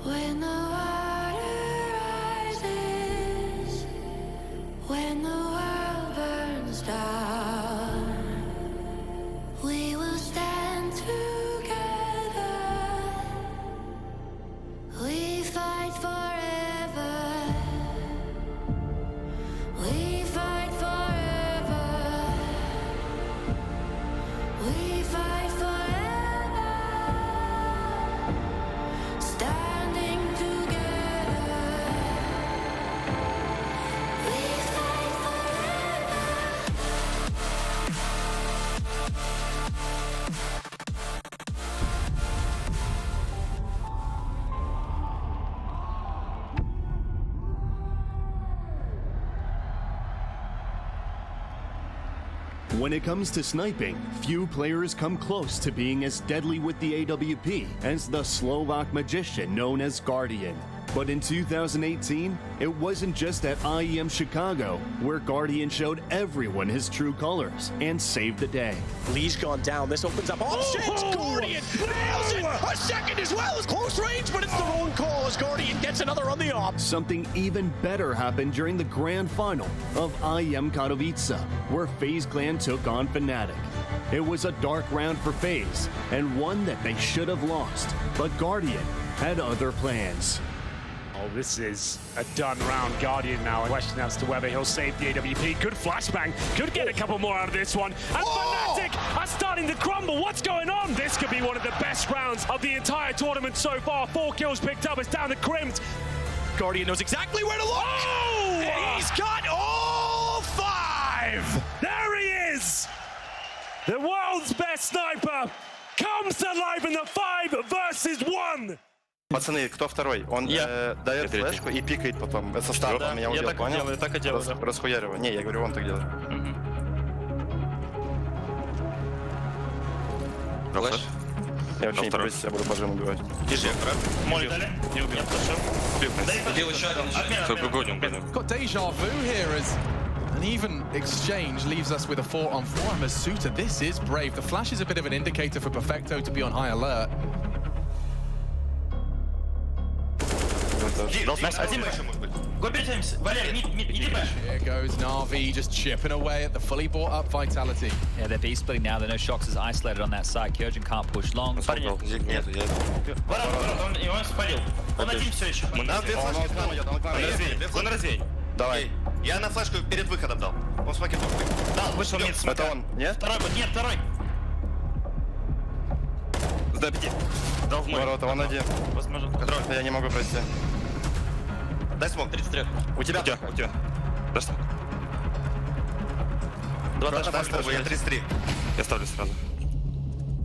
When the water rises, when the world burns down, we will stand together. We fight forever. We fight forever. We fight forever. Standing together. We fight forever. When it comes to sniping, few players come close to being as deadly with the AWP as the Slovak magician known as Guardian. But in 2018, it wasn't just at IEM Chicago where Guardian showed everyone his true colors and saved the day. Lee's gone down. This opens up options. Guardian nails it. A second as well as close range, but it's the wrong call as Guardian gets another on the op. Something even better happened during the grand final of IEM Katowice, where FaZe Clan took on Fnatic. It was a dark round for FaZe, and one that they should have lost, but Guardian had other plans. Oh, this is a done round. Guardian now. A question as to whether he'll save the AWP. Good flashbang. Could get a couple more out of this one. And Fnatic are starting to crumble. What's going on? This could be one of the best rounds of the entire tournament so far. 4 kills picked up. It's down to Crims. Guardian knows exactly where to look. Oh! And he's got all 5. There he is. The world's best sniper comes to life in the 5 versus 1. Пацаны, кто второй? Он дает флешку и пикает потом. Со старта меня убил, понял? Я так и делаю. Расхуяриваю. Не, я говорю, он так делает. Флэш. Я вообще не боюсь, я буду пожим убивать. Тише, Молли дали? не убил. Убил еще один. Гоним. Got deja vu here as an even exchange leaves us with a 4-on-4. And Masuta, this is brave. The flash is a bit of an indicator for Perfecto to be on high alert. Один больше может быть. Го перетянемся. Валерий, мид, иди бэш. Here goes Na'Vi just chipping away at the fully bought up Vitality. Yeah, they're B-splitting now. There are no shocks is isolated on that side. Kyogen can't push long. Нет, я... Ворот, он спалил. Он один все еще. Мы на две флешки Он на развей. Давай. Я на флешку перед выходом дал. Он с пакетом. Дал, вышел мид. Это он, нет? Второй, нет, второй. До 5. Дал в мой. Ворота, он один. Возможно. Контроль. Я не могу пройти. Дай смог. 33. У тебя. Дай смог. 2 Дай смог, я 33. Я ставлю сразу.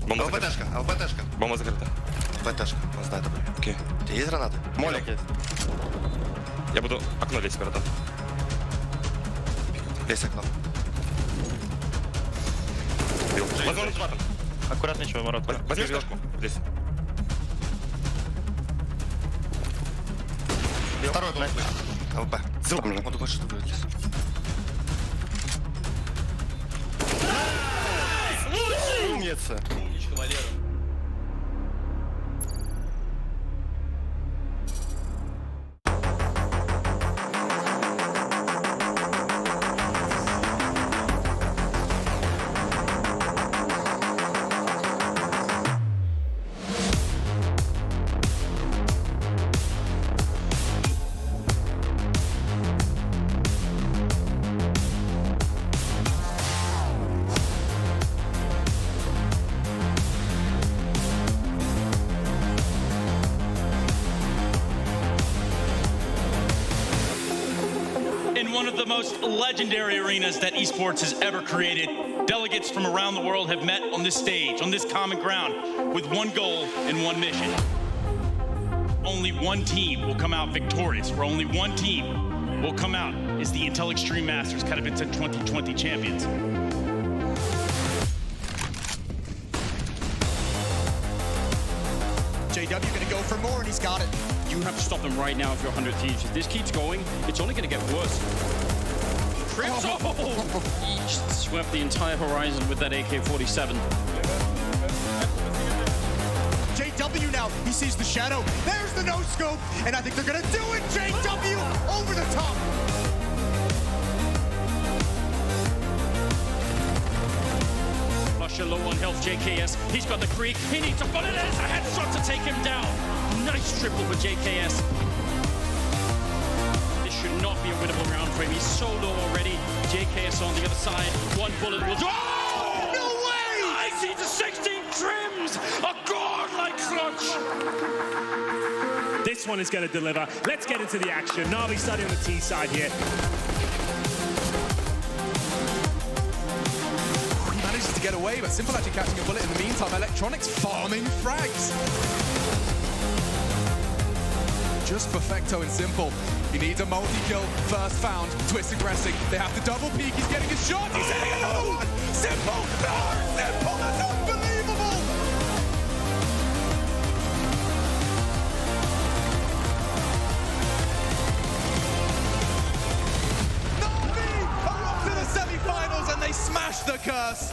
Бомба закрыта. ЛПТшка. Бомба закрыта. ЛПТшка. Он знает об этом. Окей. У тебя есть гранаты? Молик есть. Я буду окно лезть, братан. Лезь окно. Бил. Возможно, батон. Аккуратно еще ворот. Возьми флешку. Здесь. Второй был. ЛП. Ссылку. Он думает, что будет здесь. Умница. Умничка, Валера. In one of the most legendary arenas that esports has ever created, delegates from around the world have met on this stage, on this common ground, with one goal and one mission. Only one team will come out victorious, or only one team will come out as the Intel Extreme Masters Katowice 2020 champions. JW gonna go for more and he's got it. You have to stop them right now if you're 100 Thieves. If this keeps going, it's only going to get worse. Crips He swept the entire horizon with that AK-47. JW JW now. He sees the shadow. There's the no-scope. And I think they're going to do it. JW over the top. Russia low on health, JKS. He's got the creek. He needs a bullet. There's a headshot to take him down. Nice triple for JKS. This should not be a winnable round for him. He's so low already. JKS on the other side. One bullet will... Oh! No way! 19 to 16 trims. A godlike clutch. This one is going to deliver. Let's get into the action. Na'Vi starting on the T side here. Manages to get away, but Simple actually catching a bullet in the meantime. Electronics farming frags. Just Perfecto and Simple. He needs a multi-kill. First found. Twist aggressing. They have to double peek. He's getting a shot. He's hitting another one. Simple. No, Simple. That's unbelievable. Na'Vi are up to the semi-finals and they smash the curse.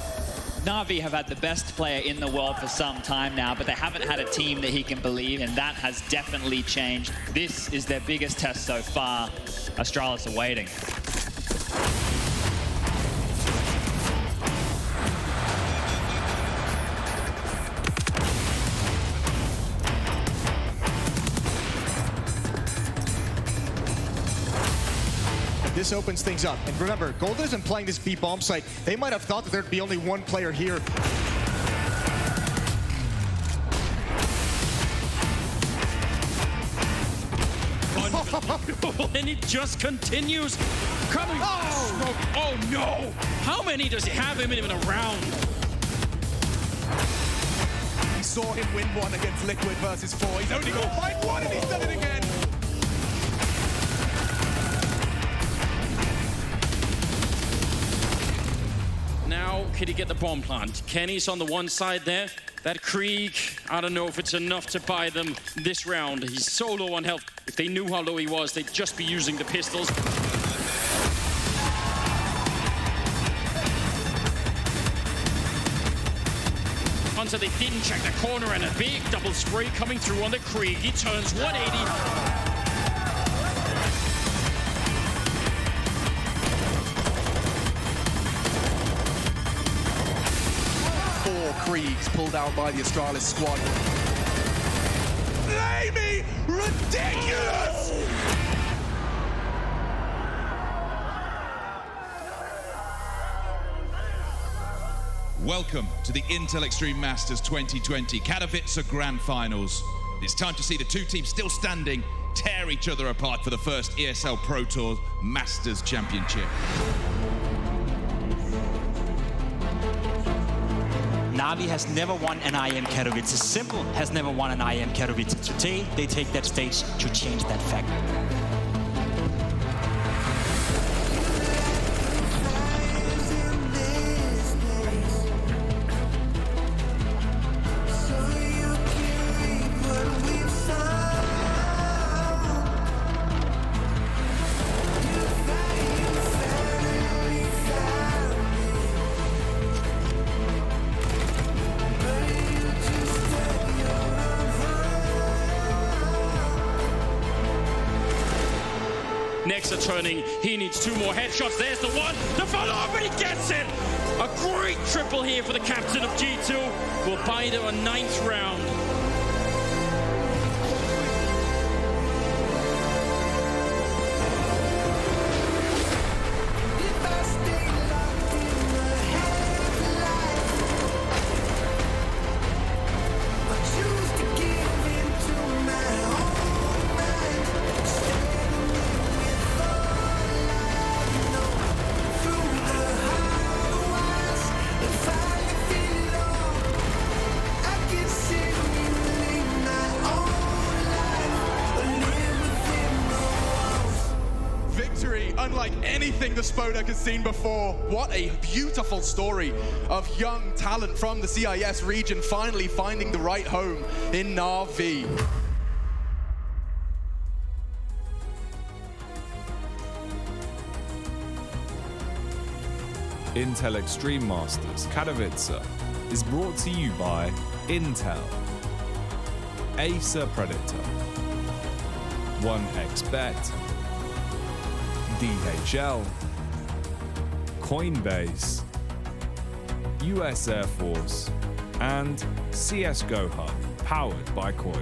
Na'Vi have had the best player in the world for some time now, but they haven't had a team that he can believe, and that has definitely changed. This is their biggest test so far. Australis are waiting. This opens things up. And remember, Golden isn't playing this B bomb site. They might have thought that there'd be only one player here. And it just continues. Coming. Oh no! How many does he have him even around? We saw him win one against Liquid versus 4. He's only got to find one and he's done it again. Now, can he get the bomb plant? Kenny's on the one side there. That Krieg, I don't know if it's enough to buy them this round. He's so low on health. If they knew how low he was, they'd just be using the pistols. Until they didn't check the corner, and a big double spray coming through on the Krieg. He turns 180. Kriegs pulled out by the Australis squad. Blamey! Ridiculous! Welcome to the Intel Extreme Masters 2020 Katowice Grand Finals. It's time to see the two teams still standing tear each other apart for the first ESL Pro Tour Masters Championship. Na'Vi has never won an IEM Katowice. Simple has never won an IEM Katowice. Today, they take that stage to change that fact. Nexa turning, he needs 2 more headshots. There's the one, the follow-up, but he gets it! A great triple here for the captain of G2. Will buy them a 9th round. Unlike anything the Spodek has seen before. What a beautiful story of young talent from the CIS region finally finding the right home in Na'Vi. Intel Extreme Masters Katowice is brought to you by Intel. Acer Predator, 1xBet, DHL, Coinbase, US Air Force, and CSGO Hub, powered by Coil.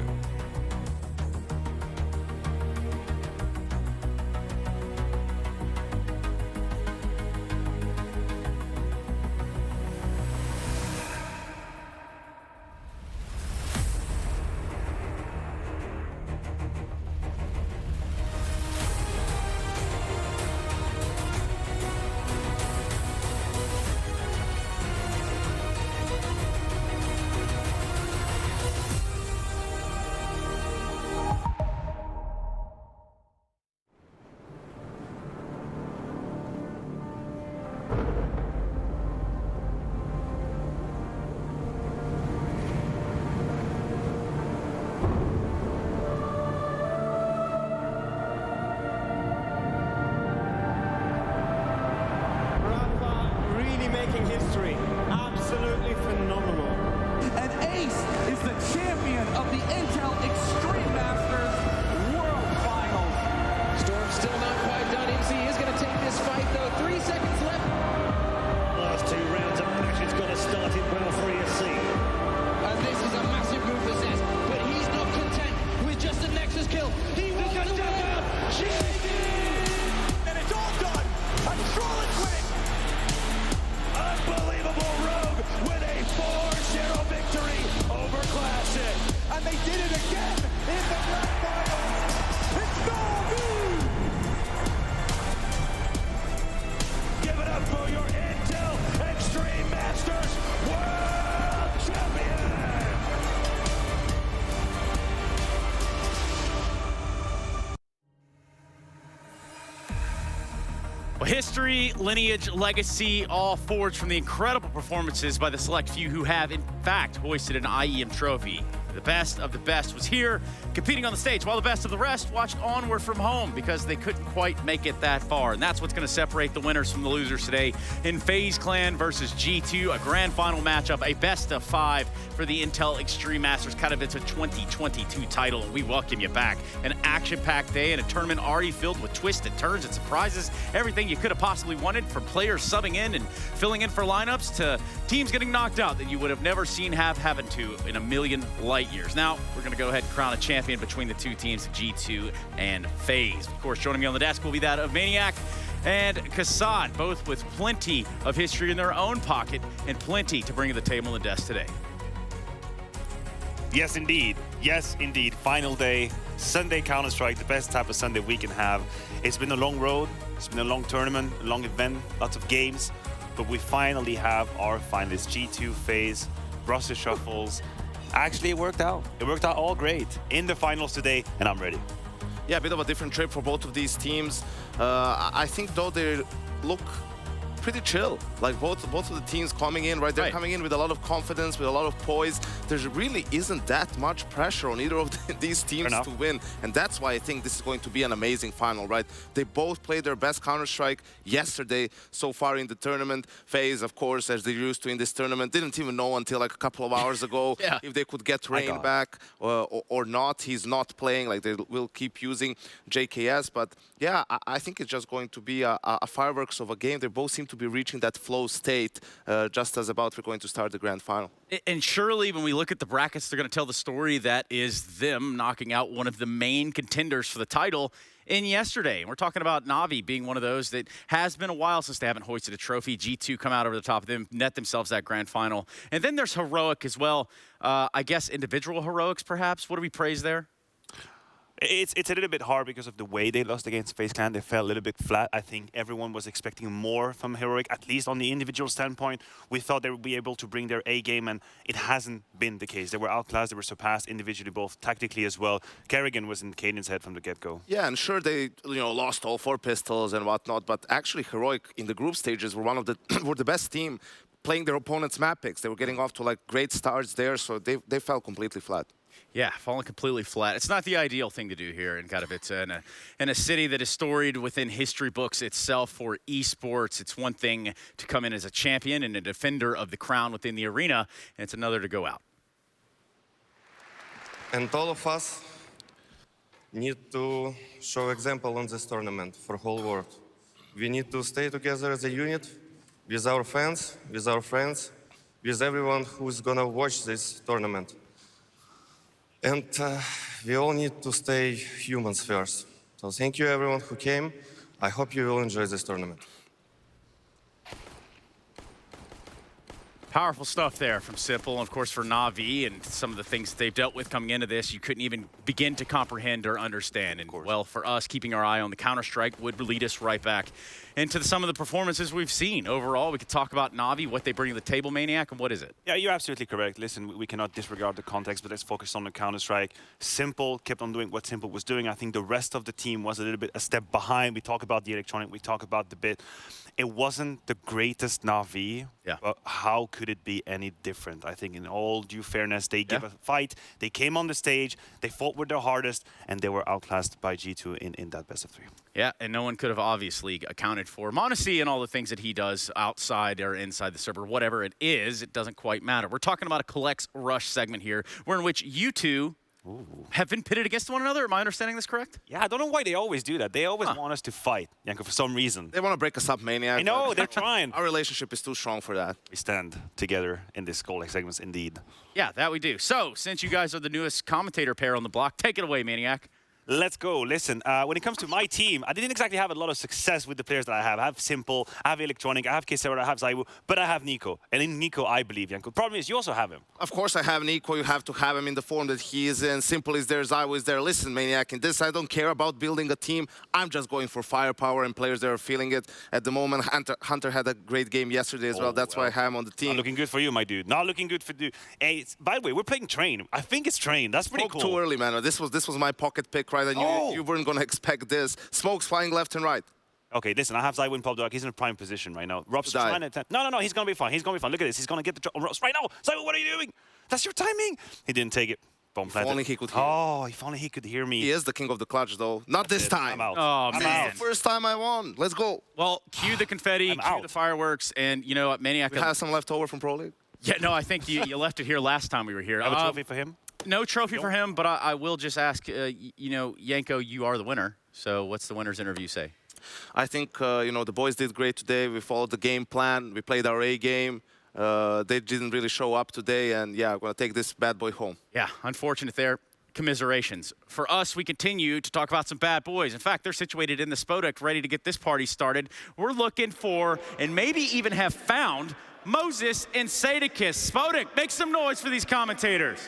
Making history. Absolutely phenomenal. And Ace is the champion of the Intel Extreme Masters World Finals. Storm's still not quite done. MC is going to take this fight, though. 3 seconds left. Last 2 rounds of action's got to start it well for ESC. And this is a massive move for Zez, but he's not content with just a Nexus kill. He wants to win. And it's all done. A flawless win. Unbelievable Rogue with a 4-0 victory over Classic. And they did it again in the grand finals. It's Norby! Give it up for your Intel Extreme Masters World Champion! Well, history, lineage, legacy, all forged from the incredible performances by the select few who have, in fact, hoisted an IEM trophy. The best of the best was here, competing on the stage, while the best of the rest watched onward from home because they couldn't quite make it that far. And that's what's going to separate the winners from the losers today in FaZe Clan versus G2, a grand final matchup, a best of 5 for the Intel Extreme Masters Katowice 2022 title. And we welcome you back. An action-packed day and a tournament already filled with twists and turns and surprises. Everything you could have possibly wanted, from players subbing in and filling in for lineups to teams getting knocked out that you would have never seen happened to in a million light years. Now, we're going to go ahead and crown a champion between the two teams, G2 and FaZe. Of course, joining me on the desk will be that of Maniac and Kassad, both with plenty of history in their own pocket and plenty to bring to the table on the desk today. Yes, indeed. Yes, indeed. Final day, Sunday Counter-Strike, the best type of Sunday we can have. It's been a long road. It's been a long tournament, a long event, lots of games. But we finally have our finalists, G2, FaZe, Brussels Shuffles. Actually, it worked out. It worked out all great in the finals today, and I'm ready. Yeah, a bit of a different trip for both of these teams. I think, though, they look pretty chill. Like both of the teams coming in, right? They're coming in with a lot of confidence, with a lot of poise. There really isn't that much pressure on either of these teams to win. And that's why I think this is going to be an amazing final, right? They both played their best Counter-Strike yesterday so far in the tournament. FaZe, of course, as they're used to in this tournament, didn't even know until like a couple of hours ago if they could get Rain back or not. He's not playing, like they will keep using JKS. But yeah, I think it's just going to be a fireworks of a game. They both seem to be reaching that flow state just as about we're going to start the grand final. And surely when we look at the brackets, they're going to tell the story that is them knocking out one of the main contenders for the title in yesterday. And we're talking about Na'Vi being one of those that has been a while since they haven't hoisted a trophy. G2 come out over the top of them, net themselves that grand final. And then there's Heroic as well. I guess individual heroics, perhaps. What do we praise there? It's a little bit hard because of the way they lost against FaZe Clan. They fell a little bit flat. I think everyone was expecting more from Heroic, at least on the individual standpoint. We thought they would be able to bring their A game, and it hasn't been the case. They were outclassed, they were surpassed individually, both tactically as well. Kerrigan was in Caden's head from the get-go. Yeah, and sure, they lost all 4 pistols and whatnot, but actually Heroic in the group stages were one of the were the best team playing their opponent's map picks. They were getting off to like great starts there, so they fell completely flat. Yeah, falling completely flat. It's not the ideal thing to do here in Katowice, in a city that is storied within history books itself for esports. It's one thing to come in as a champion and a defender of the crown within the arena, and it's another to go out. And all of us need to show example on this tournament for whole world. We need to stay together as a unit with our fans, with our friends, with everyone who's gonna watch this tournament. And we all need to stay humans first. So thank you everyone who came. I hope you will enjoy this tournament. Powerful stuff there from Simple, of course, for Na'Vi, and some of the things that they've dealt with coming into this, you couldn't even begin to comprehend or understand. And, well, for us, keeping our eye on the Counter-Strike would lead us right back into some of the performances we've seen. Overall, we could talk about Na'Vi, what they bring to the table, Maniac, and what is it? Yeah, you're absolutely correct. Listen, we cannot disregard the context, but let's focus on the Counter-Strike. Simple kept on doing what Simple was doing. I think the rest of the team was a little bit a step behind. We talk about the electronic, we talk about the bit. It wasn't the greatest Na'Vi, but how could it be any different? I think in all due fairness, they gave a fight, they came on the stage, they fought with their hardest, and they were outclassed by G2 in that best of 3. Yeah, and no one could have obviously accounted for m0NESY and all the things that he does outside or inside the server. Whatever it is, it doesn't quite matter. We're talking about a collects rush segment here, where in which you two have been pitted against one another. Am I understanding this correct? Yeah, I don't know why they always do that. They always want us to fight, Janko, for some reason. They want to break us up, Maniac. I know, they're trying. Our relationship is too strong for that. We stand together in this collects segments, indeed. Yeah, that we do. So, since you guys are the newest commentator pair on the block, take it away, Maniac. Let's go. Listen, when it comes to my team, I didn't exactly have a lot of success with the players that I have. I have Simple, I have Electronic, I have Kisera, I have Zaiwu, but I have Nico. And in Nico, I believe, Janko. Problem is, you also have him. Of course I have Nico. You have to have him in the form that he is in. Simple is there, Zaiwu is there. Listen, Maniac, in this, I don't care about building a team. I'm just going for firepower and players that are feeling it. At the moment, Hunter had a great game yesterday as well. That's why I have him on the team. Not looking good for you, my dude. Not looking good for you. Hey, by the way, we're playing Train. I think it's Train. That's pretty cool. Too early, man. This was my pocket pick, right? And you weren't going to expect this. Smokes flying left and right. Okay, listen, I have Zaiwu in Pop Dog. He's in a prime position right now. Rob's trying to... No, he's going to be fine. He's going to be fine. Look at this. He's going to get the drop on Rob's right now. Zaiwu, what are you doing? That's your timing. He didn't take it. Bomb planted. If only he could hear. Oh, if only he could hear me. He is the king of the clutch, though. Not this time. I'm out. Oh, man. This is the first time I won. Let's go. Well, cue the confetti, cue the fireworks, and you know what, Maniac... We have some left over from Pro League? Yeah, no, I think you left it here last time we were here. Have a trophy for him? No trophy for him, but I will just ask, you know, Janko, you are the winner. So what's the winner's interview say? I think, you know, the boys did great today. We followed the game plan. We played our A game. They didn't really show up today. And, yeah, I'm going to take this bad boy home. Yeah, unfortunate there. Commiserations. For us, we continue to talk about some bad boys. In fact, they're situated in the Spodek, ready to get this party started. We're looking for, and maybe even have found, Moses and Sadakis. Spodek, make some noise for these commentators.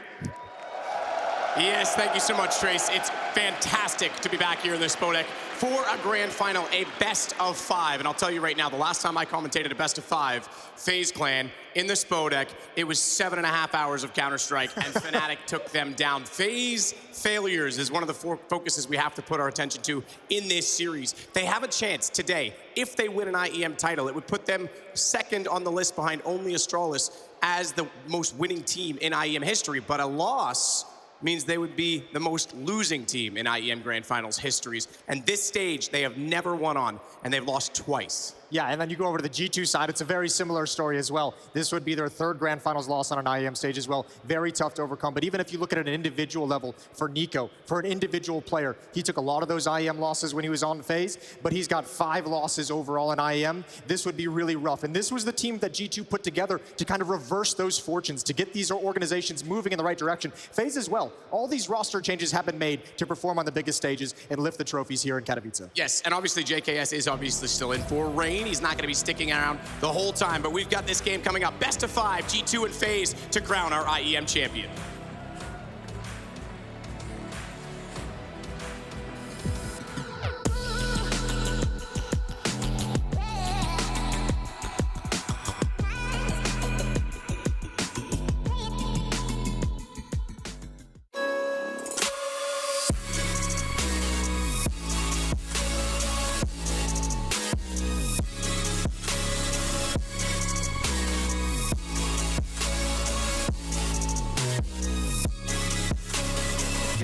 Yes, thank you so much, Trace. It's fantastic to be back here in the Spodek for a grand final, a best of 5. And I'll tell you right now, the last time I commentated a best of 5, FaZe Clan in the Spodek, it was 7.5 hours of Counter-Strike, and Fnatic took them down. FaZe failures is one of the focuses we have to put our attention to in this series. They have a chance today. If they win an IEM title, it would put them second on the list behind only Astralis as the most winning team in IEM history. But a loss means they would be the most losing team in IEM Grand Finals histories. And this stage, they have never won on, and they've lost twice. Yeah, and then you go over to the G2 side, it's a very similar story as well. This would be their 3rd Grand Finals loss on an IEM stage as well. Very tough to overcome, but even if you look at an individual level for Nico, for an individual player, he took a lot of those IEM losses when he was on FaZe, but he's got 5 losses overall in IEM. This would be really rough, and this was the team that G2 put together to kind of reverse those fortunes, to get these organizations moving in the right direction. FaZe as well. All these roster changes have been made to perform on the biggest stages and lift the trophies here in Katowice. Yes, and obviously JKS is obviously still in for Rain. He's not going to be sticking around the whole time, but we've got this game coming up. Best of 5, G2 and FaZe to crown our IEM champion.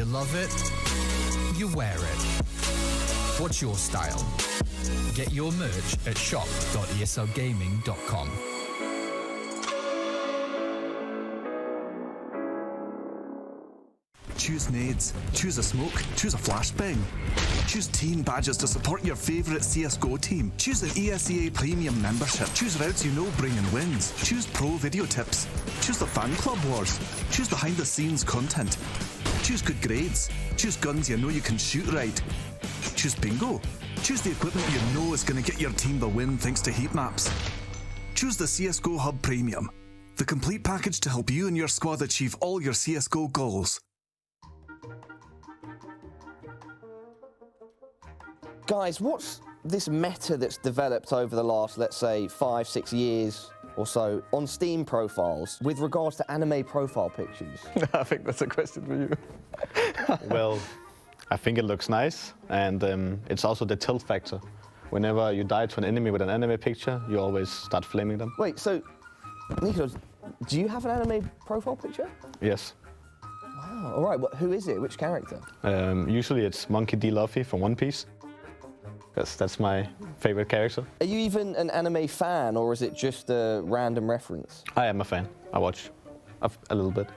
Love it, you wear it. What's your style? Get your merch at shop.eslgaming.com. Choose nades, choose a smoke, choose a flashbang. Choose team badges to support your favourite CSGO team. Choose an ESEA Premium membership. Choose routes you know bring in wins. Choose pro video tips. Choose the fan club wars. Choose behind the scenes content. Choose good grades. Choose guns you know you can shoot right. Choose bingo. Choose the equipment you know is going to get your team the win thanks to heat maps. Choose the CSGO Hub Premium, the complete package to help you and your squad achieve all your CSGO goals. Guys, what's this meta that's developed over the last, let's say, 5-6 years or so on Steam profiles with regards to anime profile pictures? I think that's a question for you. Well, I think it looks nice, and it's also the tilt factor. Whenever you die to an enemy with an anime picture, you always start flaming them. Wait, so, Nico, do you have an anime profile picture? Yes. Wow, all right, who is it? Which character? Usually it's Monkey D. Luffy from One Piece. That's my favorite character. Are you even an anime fan, or is it just a random reference? I am a fan. I watch a little bit.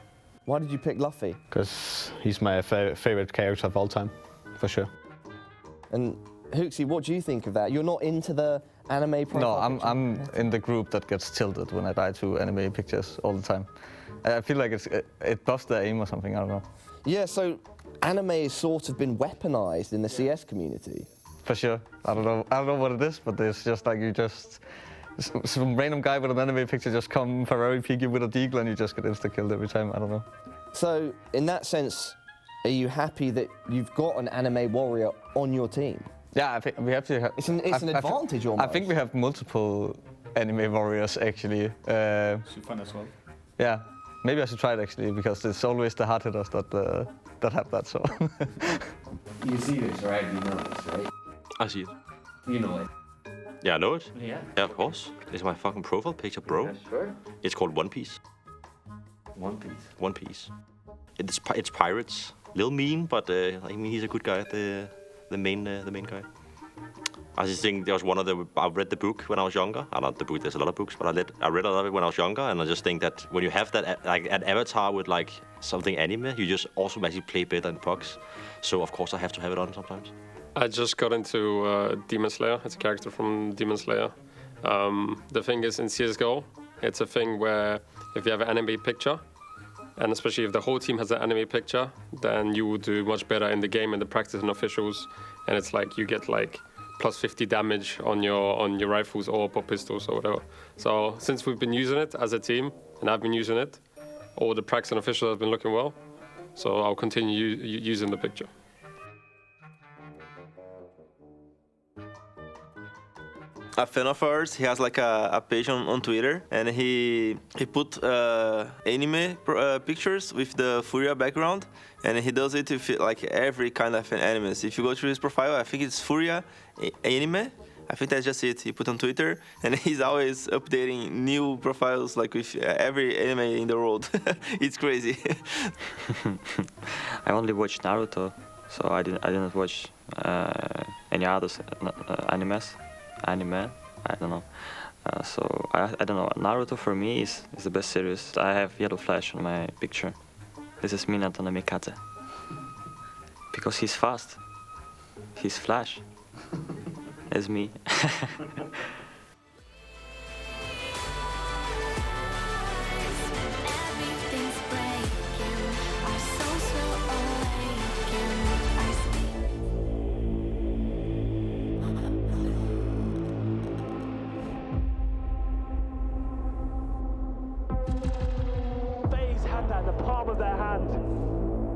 Why did you pick Luffy? Because he's my favorite character of all time, for sure. And Hooksy, what do you think of that? You're not into the anime profile No, I'm in the group that gets tilted when I die to anime pictures all the time. I feel like it buffs the aim or something, I don't know. Yeah, so anime has sort of been weaponized in the CS community. For sure. I don't know what it is, but it's just like some random guy with an anime picture just come Ferrari peek you with a deagle and you just get insta-killed every time. I don't know. So, in that sense, are you happy that you've got an anime warrior on your team? Yeah, I think we have to. It's an advantage almost. I think we have multiple anime warriors actually. Should fun as well. Yeah, maybe I should try it actually because it's always the hard hitters that have that. So. You see this, right? You know this, right? I see it. You know it. Yeah, I know it. Yeah. Yeah, of course. It's my fucking profile picture, bro. Yeah, sure. It's called One Piece. One Piece. One Piece. It's pirates. Little mean, but I mean he's a good guy. The main guy. I just think there was one of the. I read the book when I was younger. Not the book. There's a lot of books, but I read a lot of it when I was younger, and I just think that when you have that like an avatar with like something anime, you just automatically play better in pucks. So of course I have to have it on sometimes. I just got into Demon Slayer. It's a character from Demon Slayer. The thing is, in CSGO, it's a thing where if you have an anime picture, and especially if the whole team has an anime picture, then you will do much better in the game in the practice and officials. And it's like you get like plus 50 damage on your rifles or pistols or whatever. So since we've been using it as a team, and I've been using it, all the practice and officials have been looking well. So I'll continue using the picture. A fan of ours, he has like a page on Twitter, and he put anime pictures with the Furia background, and he does it with like every kind of animes. If you go through his profile, I think it's Furia anime. I think that's just it. He put on Twitter, and he's always updating new profiles like with every anime in the world. It's crazy. I only watch Naruto, so I didn't watch any others animes. Anime, I don't know. So I don't know. Naruto for me is the best series. I have Yellow Flash on my picture. This is Minato no Mikate. Because he's fast. He's Flash. It's me. At the palm of their hand.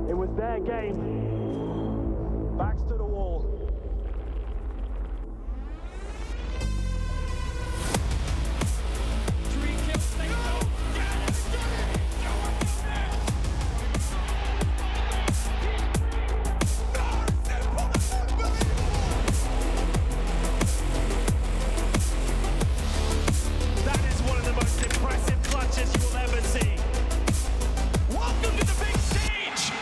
It was their game. Backs to the wall. That is one of the most impressive clutches you will ever see. Welcome to the big stage!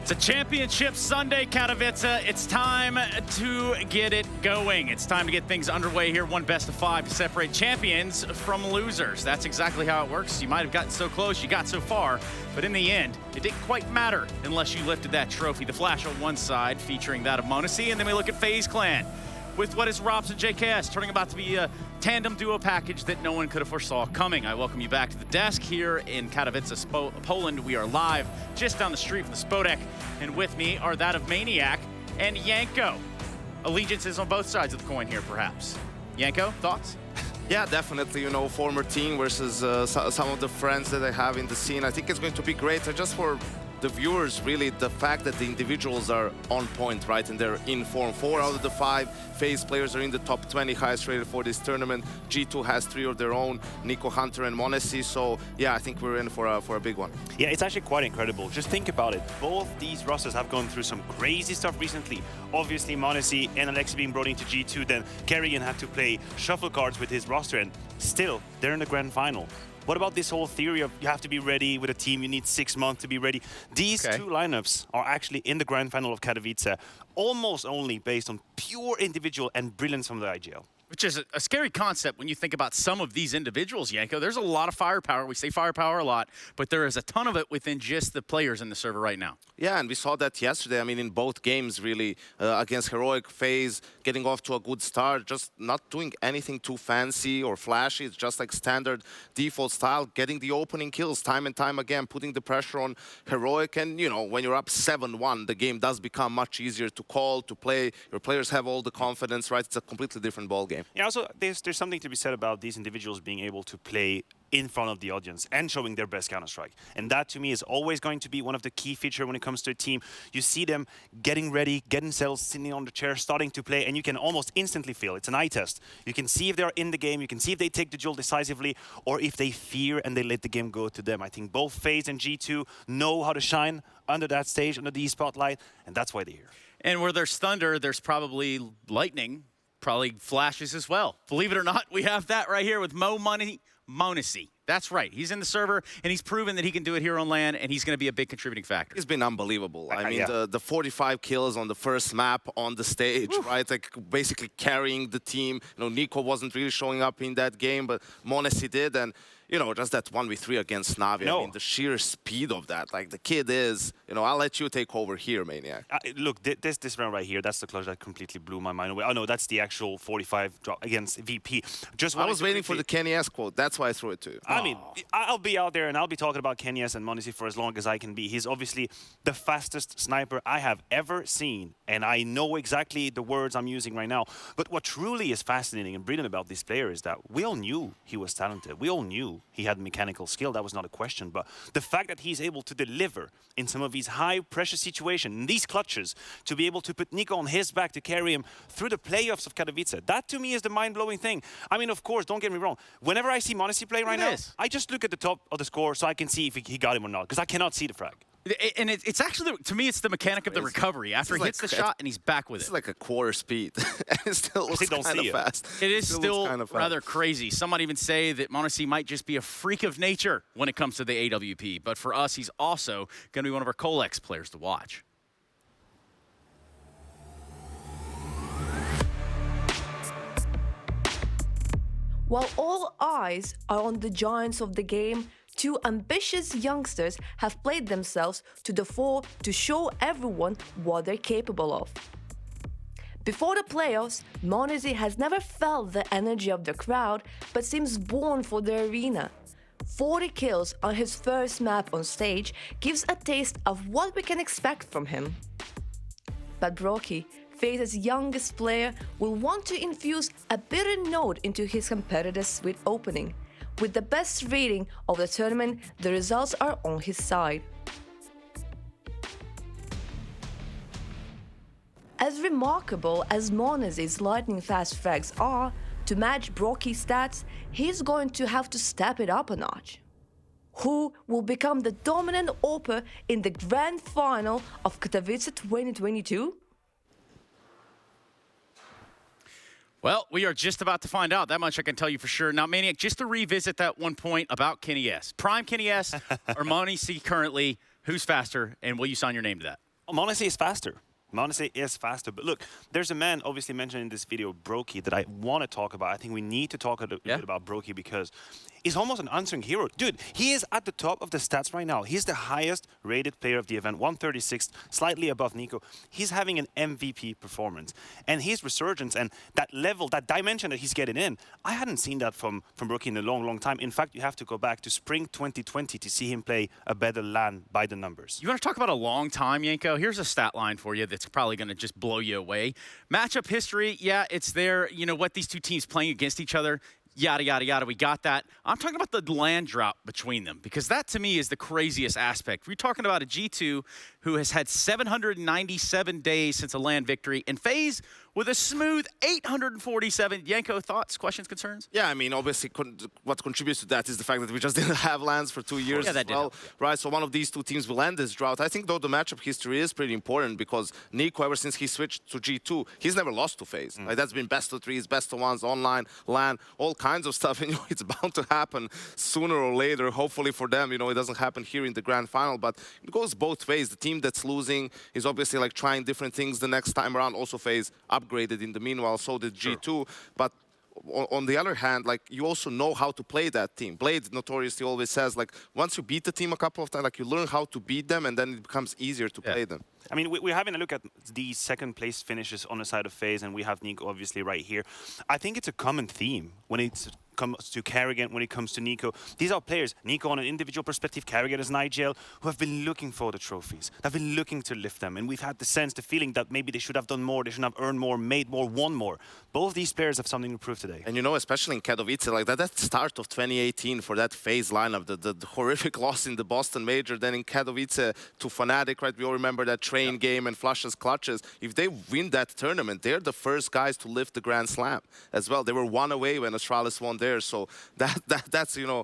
It's a championship Sunday, Katowice. It's time to get it going. It's time to get things underway here. One best of 5 to separate champions from losers. That's exactly how it works. You might have gotten so close, you got so far, but in the end, it didn't quite matter unless you lifted that trophy. The Flash on one side, featuring that of Monacy, and then we look at FaZe Clan with what is Robs and JKS, turning about to be a tandem duo package that no one could have foresaw coming. I welcome you back to the desk here in Katowice, Poland. We are live just down the street from the Spodek, and with me are that of Maniac and Yanko. Allegiances on both sides of the coin here, perhaps. Yanko, thoughts? Yeah, definitely, you know, former team versus some of the friends that I have in the scene. I think it's going to be great. Just for the viewers, really, the fact that the individuals are on point, right, and they're in form. 4 out of the 5 FaZe players are in the top 20 highest rated for this tournament. G2 has 3 of their own, Nico, Hunter, and Monacy. So, yeah, I think we're in for a big one. Yeah, it's actually quite incredible. Just think about it. Both these rosters have gone through some crazy stuff recently. Obviously, Monacy and Alexi being brought into G2, then Carrion had to play shuffle cards with his roster, and still, they're in the grand final. What about this whole theory of you have to be ready with a team, you need 6 months to be ready? These two lineups are actually in the grand final of Katowice, almost only based on pure individual and brilliance from the IGL. Which is a scary concept when you think about some of these individuals, Yanko. There's a lot of firepower. We say firepower a lot, but there is a ton of it within just the players in the server right now. Yeah, and we saw that yesterday. I mean, in both games, really, against Heroic, FaZe getting off to a good start, just not doing anything too fancy or flashy. It's just like standard default style, getting the opening kills time and time again, putting the pressure on Heroic. And, you know, when you're up 7-1, the game does become much easier to call, to play. Your players have all the confidence, right? It's a completely different ball game. Yeah, also, there's something to be said about these individuals being able to play in front of the audience and showing their best Counter-Strike. And that, to me, is always going to be one of the key features when it comes to a team. You see them getting ready, getting settled, sitting on the chair, starting to play, and you can almost instantly feel. It's an eye test. You can see if they're in the game, you can see if they take the duel decisively, or if they fear and they let the game go to them. I think both FaZe and G2 know how to shine under that stage, under the spotlight, and that's why they're here. And where there's thunder, there's probably lightning. Probably flashes as well. Believe it or not, we have that right here with Monacy. That's right. He's in the server, and he's proven that he can do it here on LAN, and he's going to be a big contributing factor. He's been unbelievable. I mean, the 45 kills on the first map on the stage, right? Like, basically carrying the team. You know, Nico wasn't really showing up in that game, but Monacy did, and you know, just that 1v3 against Navi. I mean, the sheer speed of that. Like, the kid is, you know, I'll let you take over here, Maniac. Look, this round right here, that's the clutch that completely blew my mind away. Oh, no, that's the actual 45 drop against VP. I was waiting for the Kenny S quote. That's why I threw it to you. I mean, I'll be out there and I'll be talking about Kenny S and Monacy for as long as I can be. He's obviously the fastest sniper I have ever seen. And I know exactly the words I'm using right now. But what truly is fascinating and brilliant about this player is that we all knew he was talented. We all knew he had mechanical skill. That was not a question. But the fact that he's able to deliver in some of these high-pressure situations, in these clutches, to be able to put Nico on his back to carry him through the playoffs of Katowice, that to me is the mind-blowing thing. I mean, of course, don't get me wrong. Whenever I see Monacy play right now, I just look at the top of the score so I can see if he got him or not, because I cannot see the frag. And it's actually, to me, it's the mechanic of the recovery. After he hits the shot and he's back with it. It's like a quarter speed. It still looks kind of fast. It is still rather crazy. Some might even say that Monacy might just be a freak of nature when it comes to the AWP. But for us, he's also going to be one of our Colex players to watch. While all eyes are on the giants of the game, 2 ambitious youngsters have played themselves to the fore to show everyone what they're capable of. Before the playoffs, Monacy has never felt the energy of the crowd, but seems born for the arena. 40 kills on his first map on stage gives a taste of what we can expect from him. But Brocky, FaZe's youngest player, will want to infuse a bitter note into his competitive sweet opening. With the best rating of the tournament, the results are on his side. As remarkable as Monacy's lightning-fast frags are, to match Brocky's stats, he's going to have to step it up a notch. Who will become the dominant AWPer in the grand final of Katowice 2022? Well, we are just about to find out. That much I can tell you for sure. Now, Maniac, just to revisit that one point about Kenny S. Prime Kenny S or Monacy currently, who's faster, and will you sign your name to that? Honestly, it's faster. Honestly, is faster. But look, there's a man obviously mentioned in this video, Brokey, that I want to talk about. I think we need to talk a bit about Brokey because he's almost an unsung hero. Dude, he is at the top of the stats right now. He's the highest rated player of the event, 136th, slightly above Nico. He's having an MVP performance. And his resurgence and that level, that dimension that he's getting in, I hadn't seen that from Brokey in a long, long time. In fact, you have to go back to spring 2020 to see him play a better LAN by the numbers. You want to talk about a long time, Yanko? Here's a stat line for you that's probably going to just blow you away. Matchup history, yeah, it's there. You know what these two teams playing against each other, yada, yada, yada. We got that. I'm talking about the land drop between them because that, to me, is the craziest aspect. We're talking about a G2 who has had 797 days since a LAN victory and FaZe with a smooth 847. Yanko, thoughts, questions, concerns? Yeah, I mean, obviously, what contributes to that is the fact that we just didn't have LANs for 2 years as well, right? So one of these two teams will end this drought. I think, though, the matchup history is pretty important because Nico, ever since he switched to G2, he's never lost to FaZe. Like, that's been best of threes, best of ones, online, LAN, all kinds of stuff. And, you know, it's bound to happen sooner or later. Hopefully for them, you know, it doesn't happen here in the grand final, but it goes both ways. The team that's losing is obviously, like, trying different things the next time around. Also, FaZe upgraded in the meanwhile, so did G2. But on the other hand, like, you also know how to play that team. Blade notoriously always says, like, once you beat the team a couple of times, like, you learn how to beat them, and then it becomes easier to play them. I mean, we're having a look at the second place finishes on the side of FaZe, and we have Nico obviously right here. I think it's a common theme when it comes to Karrigan, when it comes to Nico. These are players, Nico on an individual perspective, Karrigan as an IGL, who have been looking for the trophies. They've been looking to lift them, and we've had the sense, the feeling that maybe they should have done more, they should have earned more, made more, won more. Both these players have something to prove today. And you know, especially in Katowice, like that start of 2018 for that FaZe lineup, the horrific loss in the Boston Major, then in Katowice to Fnatic, right? We all remember that train game and flushes, clutches. If they win that tournament, they're the first guys to lift the Grand Slam as well. They were one away when Astralis won there, so that's you know,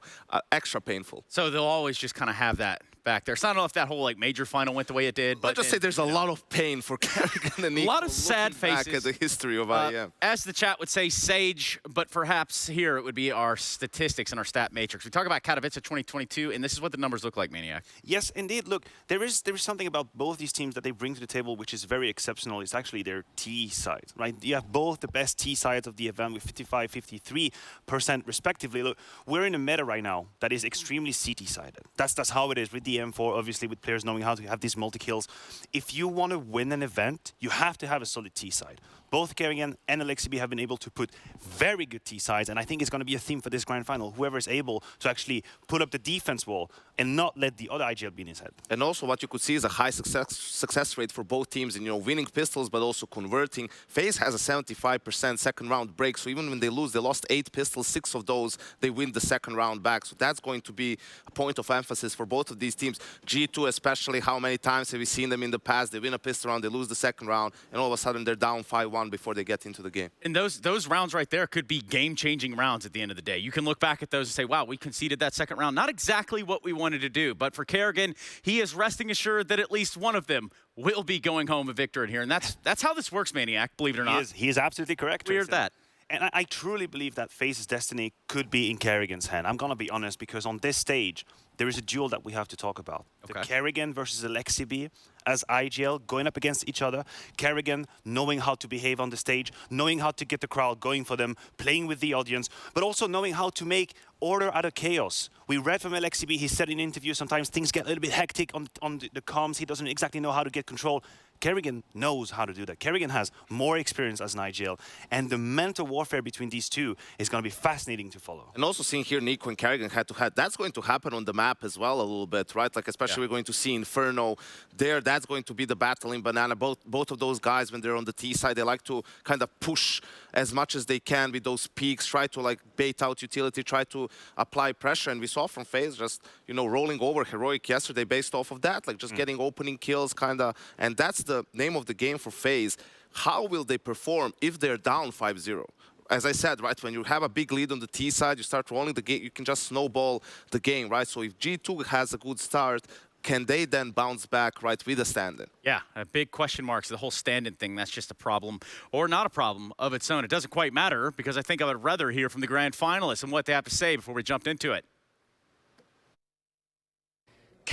extra painful. So they'll always just kind of have that back there. So I don't know if that whole like major final went the way it did, but let's just say there's a lot of pain for Karrigan and Nico. A lot of sad faces. Back at the history of IEM. As the chat would say, sage, but perhaps here it would be our statistics and our stat matrix. We talk about Katowice 2022, and this is what the numbers look like, Maniac. Yes, indeed. Look, there is something about both these teams that they bring to the table which is very exceptional. It's actually their T side, right? You have both the best T sides of the event with 55, 53% respectively. Look, we're in a meta right now that is extremely CT-sided. That's how it is with the M4, obviously, with players knowing how to have these multi-kills. If you want to win an event, you have to have a solid T side. Both Karrigan and Alexibi have been able to put very good T sides, and I think it's going to be a theme for this grand final. Whoever is able to actually put up the defense wall and not let the other IGL be in his head. And also what you could see is a high success rate for both teams in, you know, winning pistols, but also converting. FaZe has a 75% second round break, so even when they lose, they lost 8 pistols, 6 of those, they win the second round back. So that's going to be a point of emphasis for both of these teams. G2 especially, how many times have we seen them in the past? They win a pistol round, they lose the second round, and all of a sudden they're down 5-1 before they get into the game. And those rounds right there could be game-changing rounds at the end of the day. You can look back at those and say, wow, we conceded that second round. Not exactly what we wanted to do, but for Karrigan, he is resting assured that at least one of them will be going home a victor in here. And that's how this works, Maniac, believe it or not. He is absolutely correct. We heard that. And I truly believe that FaZe's destiny could be in Karrigan's hand. I'm going to be honest, because on this stage, there is a duel that we have to talk about. The Karrigan versus Alexibi as IGL going up against each other. Karrigan knowing how to behave on the stage, knowing how to get the crowd going for them, playing with the audience, but also knowing how to make order out of chaos. We read from Alexibi, he said in interviews sometimes things get a little bit hectic on the comms. He doesn't exactly know how to get control. Karrigan knows how to do that. Karrigan has more experience as an IGL, and the mental warfare between these two is going to be fascinating to follow. And also seeing here Nico and Karrigan head-to-head, that's going to happen on the map as well a little bit, right? Like, especially we're going to see Inferno there. That's going to be the battle in Banana. Both of those guys, when they're on the T side, they like to kind of push as much as they can with those peaks, try to like bait out utility, try to apply pressure. And we saw from FaZe just, you know, rolling over Heroic yesterday based off of that, like just getting opening kills kind of. And that's the name of the game for FaZe. How will they perform if they're down 5-0? As I said, right, when you have a big lead on the T side, you start rolling the game, you can just snowball the game, right? So if G2 has a good start, can they then bounce back, right, with a stand-in? Yeah, a big question marks. The whole stand-in thing, that's just a problem or not a problem of its own. It doesn't quite matter because I think I would rather hear from the grand finalists and what they have to say before we jumped into it.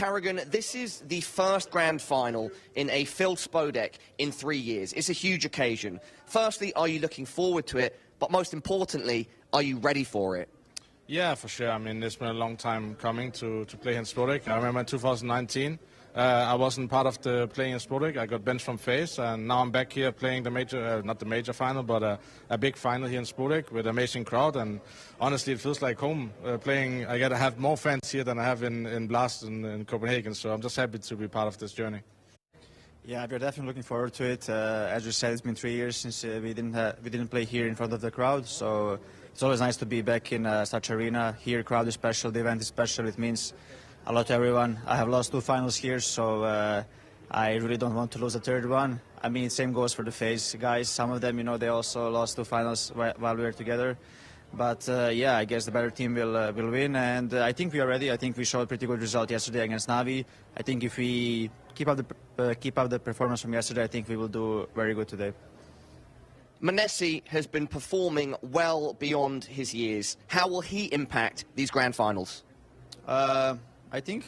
Carrigan, this is the first grand final in a Phil Spodek in 3 years. It's a huge occasion. Firstly, are you looking forward to it? But most importantly, are you ready for it? Yeah, for sure. I mean, it's been a long time coming to play in Spodek. I remember in 2019, I wasn't part of the playing in Spodek. I got benched from FaZe, and now I'm back here playing the major, not the major final, but a big final here in Spodek with an amazing crowd. And honestly, it feels like home playing. I got to have more fans here than I have in Blast in Copenhagen. So I'm just happy to be part of this journey. Yeah, we're definitely looking forward to it. As you said, it's been 3 years since we didn't play here in front of the crowd. So it's always nice to be back in such arena. Here, crowd is special, the event is special. It means a lot to everyone. I have lost 2 finals here, so I really don't want to lose a third one. I mean, same goes for the FaZe guys. Some of them, you know, they also lost 2 finals while we were together. But yeah, I guess the better team will win, and I think we are ready. I think we showed a pretty good result yesterday against Navi. I think if we keep up the performance from yesterday, I think we will do very good today. Manesi has been performing well beyond his years. How will he impact these grand finals? I think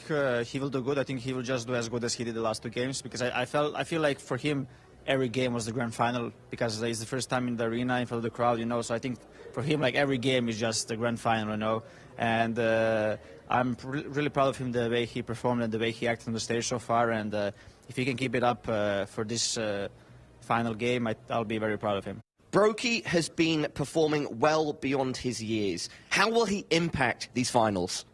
he will do good. I think he will just do as good as he did the last 2 games, because I feel like for him every game was the grand final, because it's the first time in the arena in front of the crowd, you know. So I think for him, like, every game is just the grand final, you know. And I'm really proud of him, the way he performed and the way he acted on the stage so far. And if he can keep it up for this final game, I'll be very proud of him. Brokey has been performing well beyond his years. How will he impact these finals?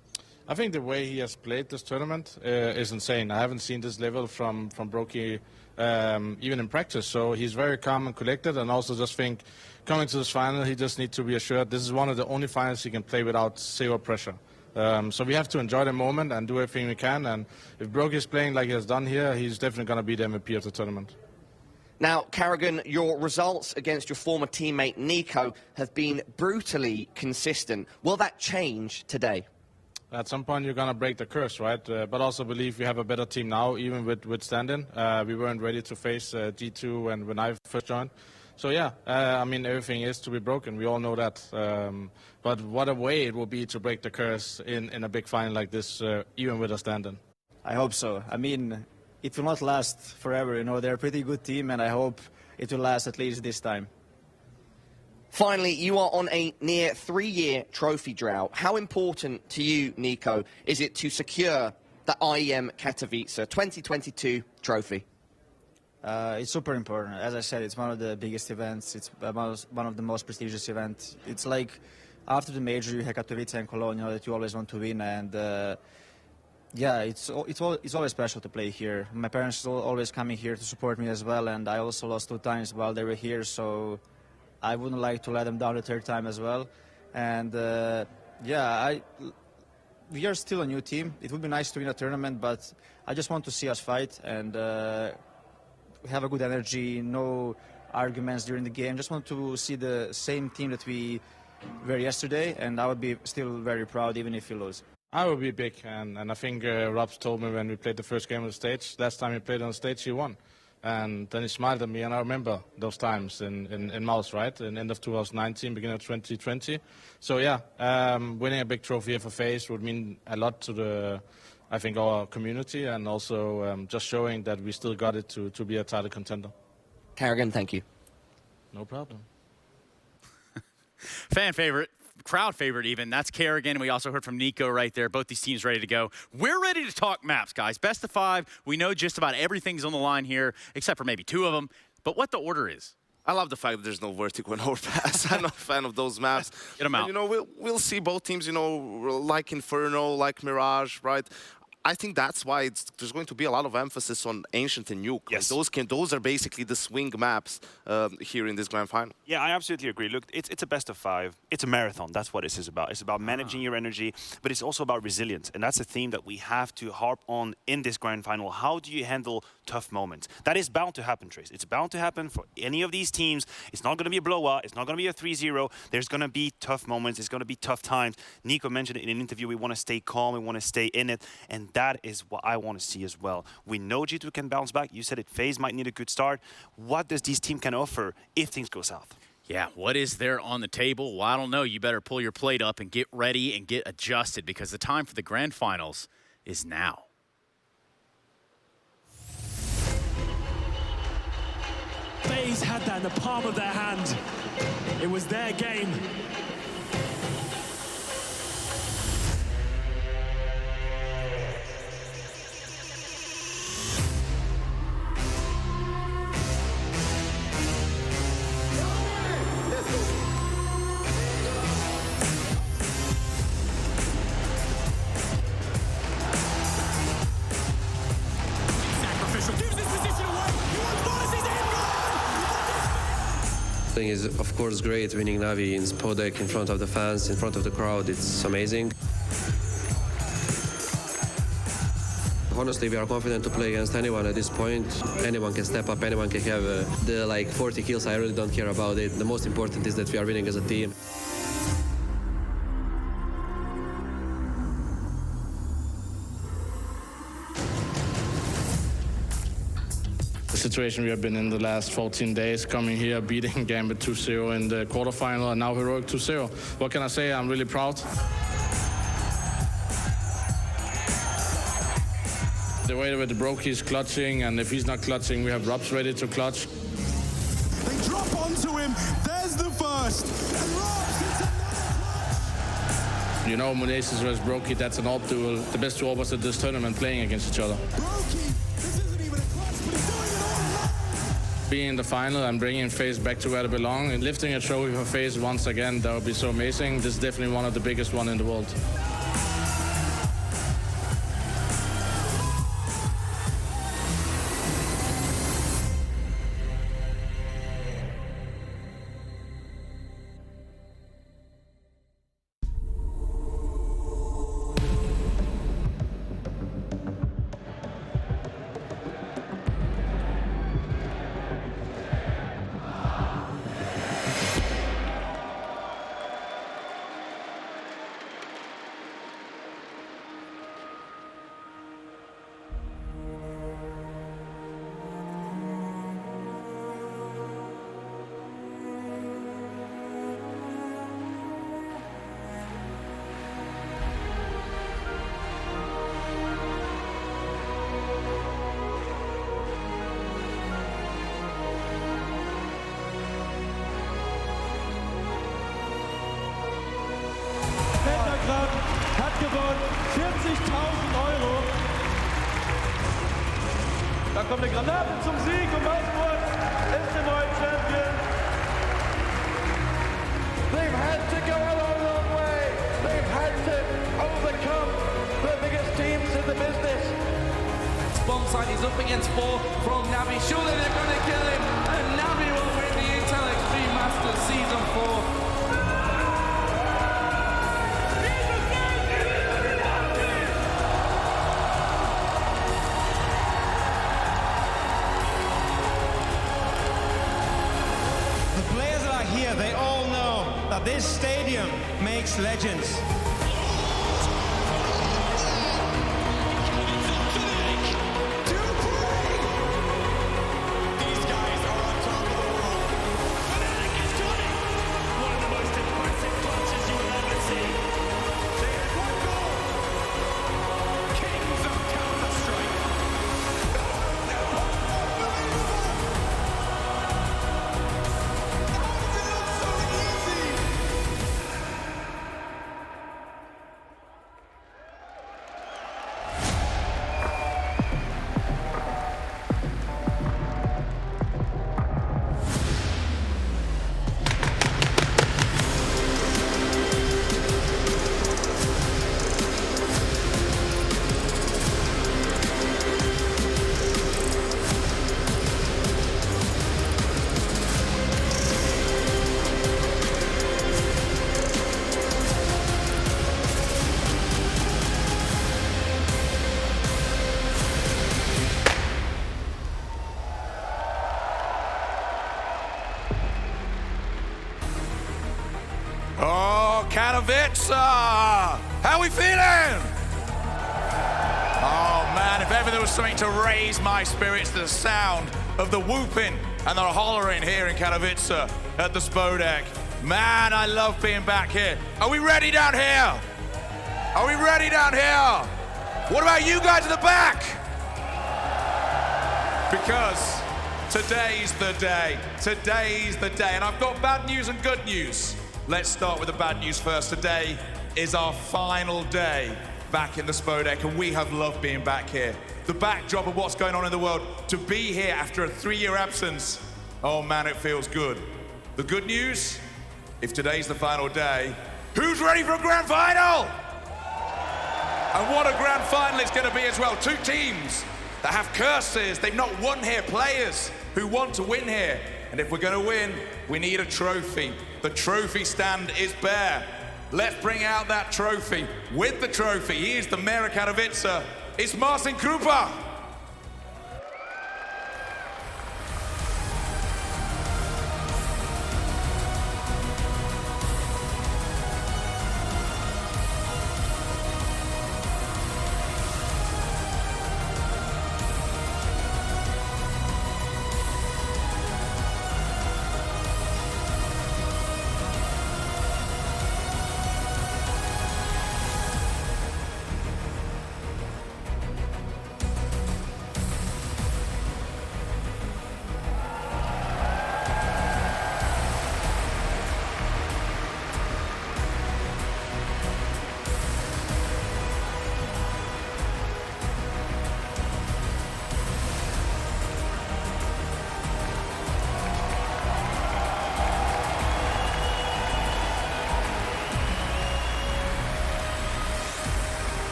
I think the way he has played this tournament is insane. I haven't seen this level from Brokey even in practice. So he's very calm and collected, and also just think coming to this final, he just needs to be assured this is one of the only finals he can play without zero pressure. So we have to enjoy the moment and do everything we can. And if Brokey is playing like he has done here, he's definitely going to be the MVP of the tournament. Now, Carrigan, your results against your former teammate Nico have been brutally consistent. Will that change today? At some point, you're going to break the curse, right? But also believe we have a better team now, even with stand-in. We weren't ready to face G2 when I first joined. So, yeah, I mean, everything is to be broken. We all know that. But what a way it will be to break the curse in a big final like this, even with a stand-in. I hope so. I mean, it will not last forever, you know. They're a pretty good team, and I hope it will last at least this time. Finally, you are on a near 3-year trophy drought. How important to you, Nico, is it to secure the IEM Katowice 2022 trophy? It's super important. As I said, it's one of the biggest events. It's one of the most prestigious events. It's like after the major, you have Katowice and Cologne, you know, that you always want to win. And yeah, it's always special to play here. My parents are always coming here to support me as well, and I also lost 2 times while they were here, so I wouldn't like to let them down the 3rd time as well. And yeah, we are still a new team. It would be nice to win a tournament, but I just want to see us fight and have a good energy, no arguments during the game. Just want to see the same team that we were yesterday, and I would be still very proud even if we lose. I will be big, and I think Robs told me when we played the first game on the stage, last time he played on the stage, he won. And then he smiled at me, and I remember those times in Mouse, right? In end of 2019, beginning of 2020. So yeah, winning a big trophy here for FaZe would mean a lot to I think, our community, and also just showing that we still got it to be a title contender. Carrigan, thank you. No problem. Fan favorite. Crowd favorite even. That's Carrigan. We also heard from Nico right there. Both these teams ready to go. We're ready to talk maps, guys. Best of 5. We know just about everything's on the line here, except for maybe 2 of them. But what the order is. I love the fact that there's no vertical and overpass. I'm not a fan of those maps. Get them out. And, you know, we'll see both teams, you know, like Inferno, like Mirage, right? I think that's why there's going to be a lot of emphasis on Ancient and Nuke. Yes. Like those are basically the swing maps here in this grand final. Yeah, I absolutely agree. Look, it's a best of 5. It's a marathon. That's what this is about. It's about managing your energy, but it's also about resilience. And that's a theme that we have to harp on in this grand final. How do you handle tough moments? That is bound to happen, Trace. It's bound to happen for any of these teams. It's not going to be a blowout. It's not going to be a 3-0. There's going to be tough moments. It's going to be tough times. Nico mentioned it in an interview. We want to stay calm. We want to stay in it. And that is what I want to see as well. We know G2 can bounce back. You said it, FaZe might need a good start. What does this team can offer if things go south? Yeah, what is there on the table? Well, I don't know. You better pull your plate up and get ready and get adjusted, because the time for the grand finals is now. FaZe had that in the palm of their hand. It was their game. Thing is, of course, great winning Navi in Spodek in front of the fans, in front of the crowd. It's amazing. Honestly, we are confident to play against anyone at this point. Anyone can step up, anyone can have the 40 kills. I really don't care about it. The most important is that we are winning as a team. The situation we have been in the last 14 days, coming here, beating Gambit 2-0 in the quarterfinal, and now Heroic 2-0. What can I say? I'm really proud. The way that the Brokey is clutching, and if he's not clutching, we have Robs ready to clutch. They drop onto him. There's the first. And Robs, it's another. You know, Munesis versus Brokey, that's an AWP duel. The best two AWPers at this tournament playing against each other. Brokey, this isn't even a clutch, but he's doing it all alone. Being in the final and bringing FaZe back to where they belong and lifting a trophy for FaZe once again, that would be so amazing. This is definitely one of the biggest one in the world. Hat gewonnen, 40.000 €. Da kommt eine Granate zum Sieg und Weißbrot ist der neue Champion. They've had to go a long, long way. They've had to overcome the biggest teams in the business. Bomb site is up against 4 from Navi. Surely they're going to kill him. And Navi will win the Intel Extreme Masters Season 4. Here, they all know that this stadium makes legends. These guys are on top of the world. Fnatic is coming! One of the most impressive clutches you will ever see. They have one goal. Kings of Counter-Strike. Oh, Katowice! How we feeling? Oh man, if ever there was something to raise my spirits, the sound of the whooping and the hollering here in Katowice at the Spodek. Man, I love being back here. Are we ready down here? Are we ready down here? What about you guys in the back? Because Today's the day. Today's the day. And I've got bad news and good news. Let's start with the bad news first. Today is our final day back in the Spodek, and we have loved being back here. The backdrop of what's going on in the world, to be here after a 3-year absence, oh man, it feels good. The good news, if today's the final day, who's ready for a grand final? And what a grand final it's going to be as well. 2 teams that have curses. They've not won here. Players who want to win here. And if we're going to win, we need a trophy. The trophy stand is bare. Let's bring out that trophy. With the trophy, he is the Mayor of Katowice. It's Marcin Krupa.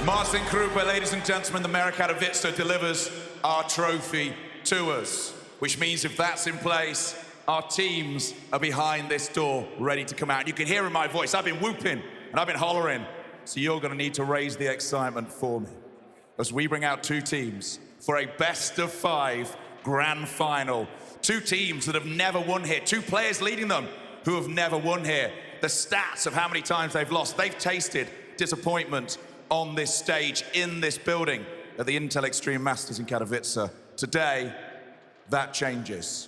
Marcin Krupa, ladies and gentlemen, the Mayor of Katowice delivers our trophy to us, which means if that's in place, our teams are behind this door, ready to come out. You can hear in my voice, I've been whooping and I've been hollering, so you're gonna need to raise the excitement for me as we bring out 2 teams for a best of 5 grand final. 2 teams that have never won here, 2 players leading them who have never won here. The stats of how many times they've lost, they've tasted disappointment on this stage, in this building, at the Intel Extreme Masters in Katowice. Today, that changes.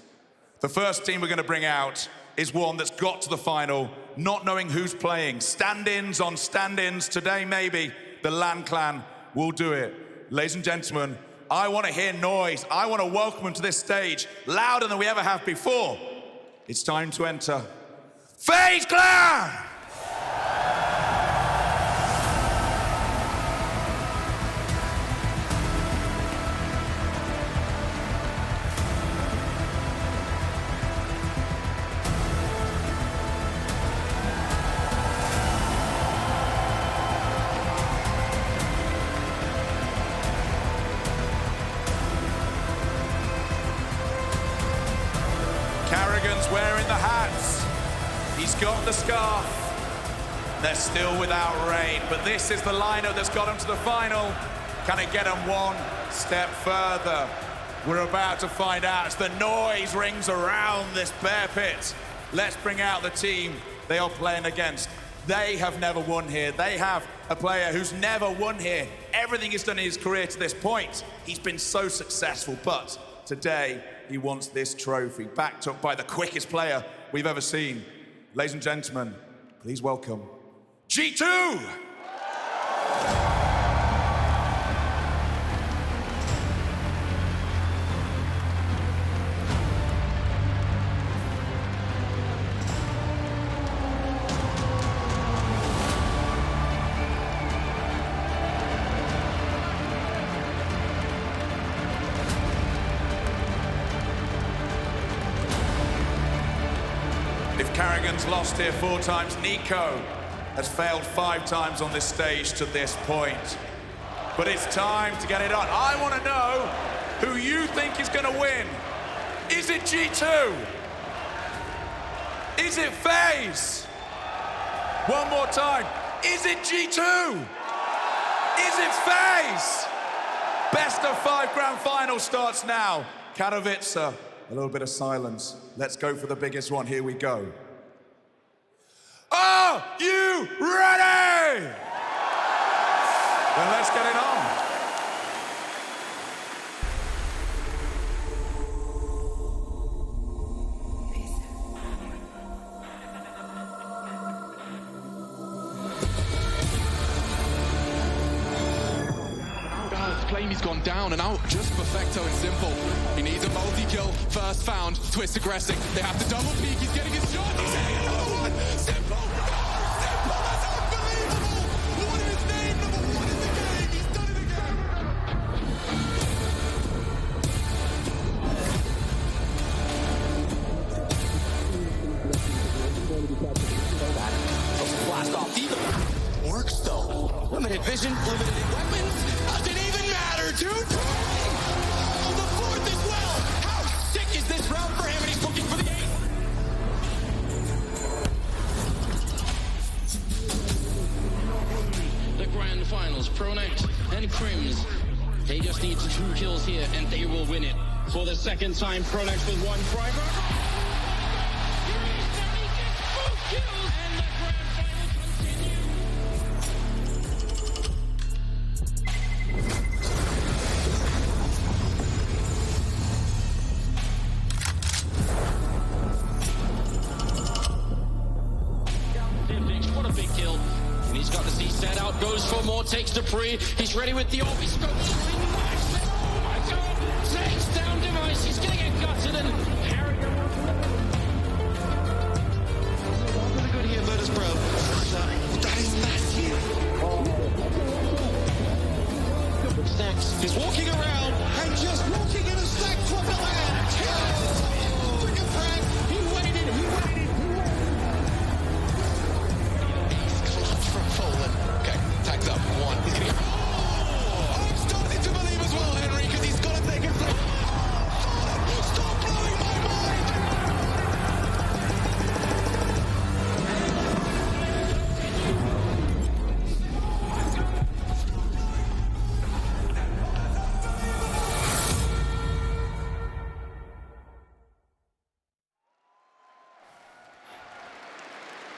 The first team we're going to bring out is one that's got to the final, not knowing who's playing. Stand-ins on stand-ins. Today, maybe, the LAN clan will do it. Ladies and gentlemen, I want to hear noise. I want to welcome them to this stage, louder than we ever have before. It's time to enter FaZe Clan! Wearing the hats. He's got the scarf. They're still without rain, but this is the lineup that's got them to the final. Can it get them one step further? We're about to find out as the noise rings around this bear pit. Let's bring out the team they are playing against. They have never won here. They have a player who's never won here. Everything he's done in his career to this point, he's been so successful, but today, he wants this trophy, backed up by the quickest player we've ever seen. Ladies and gentlemen, please welcome G2! If Carrigan's lost here 4 times, Nico has failed 5 times on this stage to this point. But it's time to get it on. I want to know who you think is going to win. Is it G2? Is it FaZe? One more time. Is it G2? Is it FaZe? Best of 5 grand final starts now. Katowice, a little bit of silence. Let's go for the biggest one. Here we go. Are you ready? Then let's get it on. claim he's gone down and out. Just perfecto and simple. He needs a multi-kill. First found. Twist aggressing. They have to double peek. He's getting his shot. He's hitting another one. Simple. Simple. That's unbelievable. What is his name? Number one in the game. He's done it again. Blast off. Works though. Limited vision, limited weapons. Doesn't even matter, dude. Oh, the fourth as well. How sick is this round for him? And he's looking for the eighth. The grand finals, Pronact and Crims. They just need 2 kills here and they will win it. For the second time, Pronact with 1 driver. What a big kill. And he's got the C set out, goes for more, takes the pre. He's ready with the off. He's got the swing. Oh my god. Takes down Device. He's going to get gutted and Harrigan. Really good here, Virtus Pro. That is massive. Stacks. He's walking around and just walking in a stack from the land. Oh, look at Frank. He waited. From forward. Okay, tags up. 1. He's gonna get... Oh, I'm starting to believe as well, Henry, because he's got to take it from... Stop blowing my mind!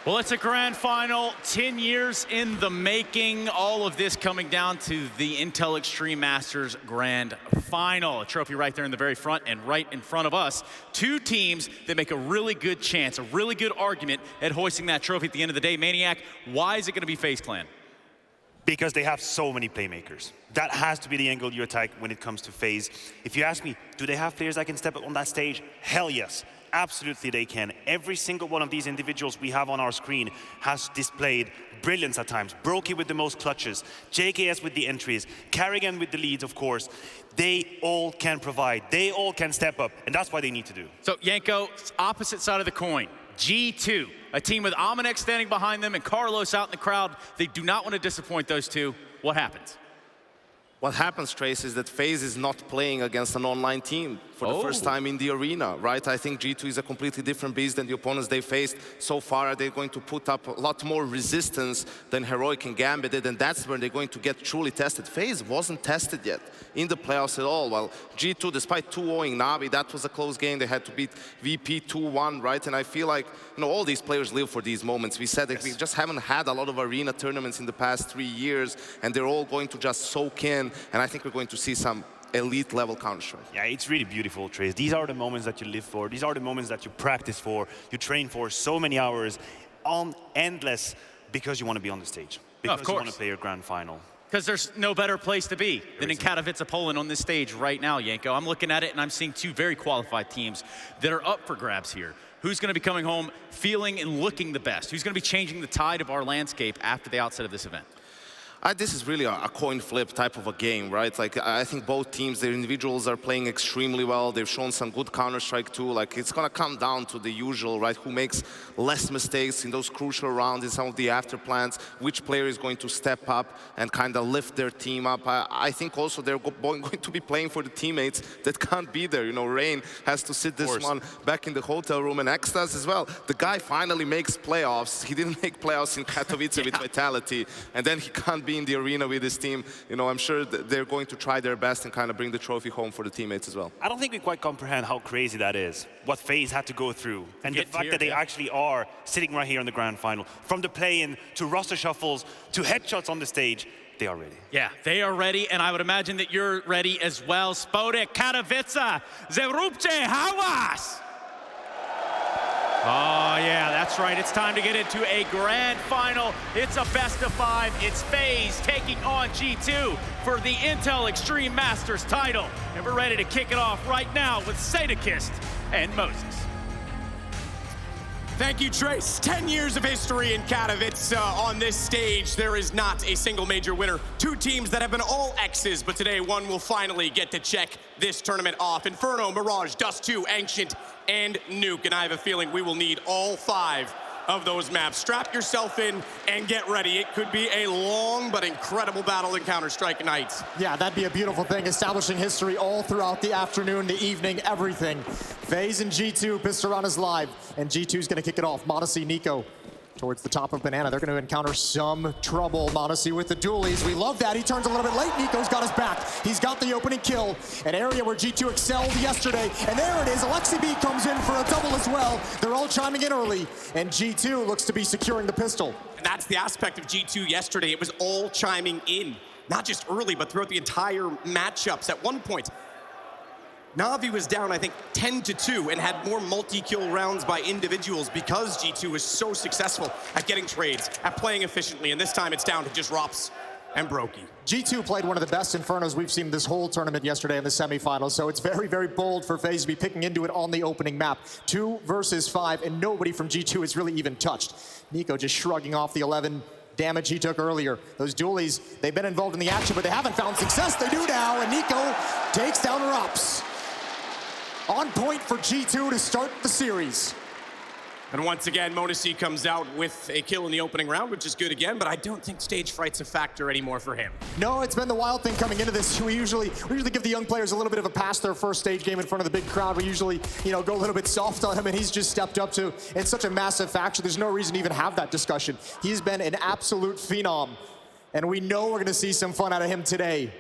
Well, it's a grand final, 10 years in the making. All of this coming down to the Intel Extreme Masters Grand Final. A trophy right there in the very front and right in front of us. 2 teams that make a really good chance, a really good argument at hoisting that trophy at the end of the day. Maniac, why is it going to be FaZe Clan? Because they have so many playmakers. That has to be the angle you attack when it comes to FaZe. If you ask me, do they have players that can step up on that stage? Hell yes. Absolutely they can. Every single one of these individuals we have on our screen has displayed brilliance at times. Brokey with the most clutches, JKS with the entries, Carrigan with the leads, of course. They all can provide. They all can step up, and that's what they need to do. So, Yanko, opposite side of the coin. G2, a team with Amanek standing behind them and Carlos out in the crowd. They do not want to disappoint those two. What happens? What happens, Trace, is that FaZe is not playing against an online team for the first time in the arena, right? I think G2 is a completely different beast than the opponents they faced so far. They're going to put up a lot more resistance than Heroic and Gambit did, and that's where they're going to get truly tested. FaZe wasn't tested yet in the playoffs at all. Well, G2, despite 2-0ing Navi, that was a close game. They had to beat VP 2-1, right? And I feel like, you know, all these players live for these moments. We said that we just haven't had a lot of arena tournaments in the past 3 years, and they're all going to just soak in. And I think we're going to see some elite level Counter-Strike. Yeah, it's really beautiful, Trace. These are the moments that you live for. These are the moments that you practice for. You train for so many hours, on endless, because you want to be on the stage. Because you want to play your grand final. Because there's no better place to be than in Katowice, Poland on this stage right now, Yanko. I'm looking at it and I'm seeing 2 very qualified teams that are up for grabs here. Who's going to be coming home feeling and looking the best? Who's going to be changing the tide of our landscape after the outset of this event? This is really a coin flip type of a game, right? Like, I think both teams, their individuals are playing extremely well. They've shown some good Counter-Strike too. Like, it's going to come down to the usual, right? Who makes less mistakes in those crucial rounds, in some of the after plans, which player is going to step up and kind of lift their team up. I think also they're going to be playing for the teammates that can't be there. You know, Rain has to sit this one back in the hotel room, and Extas as well. The guy finally makes playoffs. He didn't make playoffs in Katowice with Vitality, and then he can't be in the arena with his team. You know, I'm sure they're going to try their best and kind of bring the trophy home for the teammates as well. I don't think we quite comprehend how crazy that is, what FaZe had to go through, and the fact that they actually are sitting right here in the grand final. From the play-in to roster shuffles to headshots on the stage, they are ready. Yeah, they are ready, and I would imagine that you're ready as well. Spodek, Katowice, Zerupce, Hawas! Oh, yeah, that's right. It's time to get into a grand final. It's a best of 5. It's FaZe taking on G2 for the Intel Extreme Masters title. And we're ready to kick it off right now with Sadakist and Moses. Thank you, Trace. 10 years of history in Katowice. On this stage, there is not a single major winner. 2 teams that have been all X's, but today one will finally get to check this tournament off. Inferno, Mirage, Dust 2, Ancient, and Nuke. And I have a feeling we will need all 5 of those maps. Strap yourself in and get ready. It could be a long but incredible battle in Counter-Strike nights. Yeah, that'd be a beautiful thing, establishing history all throughout the afternoon, the evening, everything. FaZe and G2, Pistorana is live, and G2's gonna kick it off. Monacy, Nico towards the top of Banana. They're gonna encounter some trouble. Monacy with the dualies. We love that. He turns a little bit late. Nico's got his back. He's got the opening kill. An area where G2 excelled yesterday. And there it is. Alexi B comes in for a double as well. They're all chiming in early. And G2 looks to be securing the pistol. And that's the aspect of G2 yesterday. It was all chiming in. Not just early, but throughout the entire matchups. At one point, Na'Vi was down, I think, 10-2 and had more multi-kill rounds by individuals because G2 was so successful at getting trades, at playing efficiently, and this time it's down to just Rops and Brokey. G2 played one of the best Infernos we've seen this whole tournament yesterday in the semifinals, so it's very, very bold for FaZe to be picking into it on the opening map. 2 versus 5, and nobody from G2 is really even touched. Nico just shrugging off the 11 damage he took earlier. Those dualies, they've been involved in the action, but they haven't found success. They do now, and Nico takes down Rops. On point for G2 to start the series. And once again, Monacy comes out with a kill in the opening round, which is good again, but I don't think stage fright's a factor anymore for him. No, it's been the wild thing coming into this. We usually give the young players a little bit of a pass their first stage game in front of the big crowd. We usually, go a little bit soft on him, and he's just stepped up to in such a massive faction. There's no reason to even have that discussion. He's been an absolute phenom, and we know we're gonna see some fun out of him today.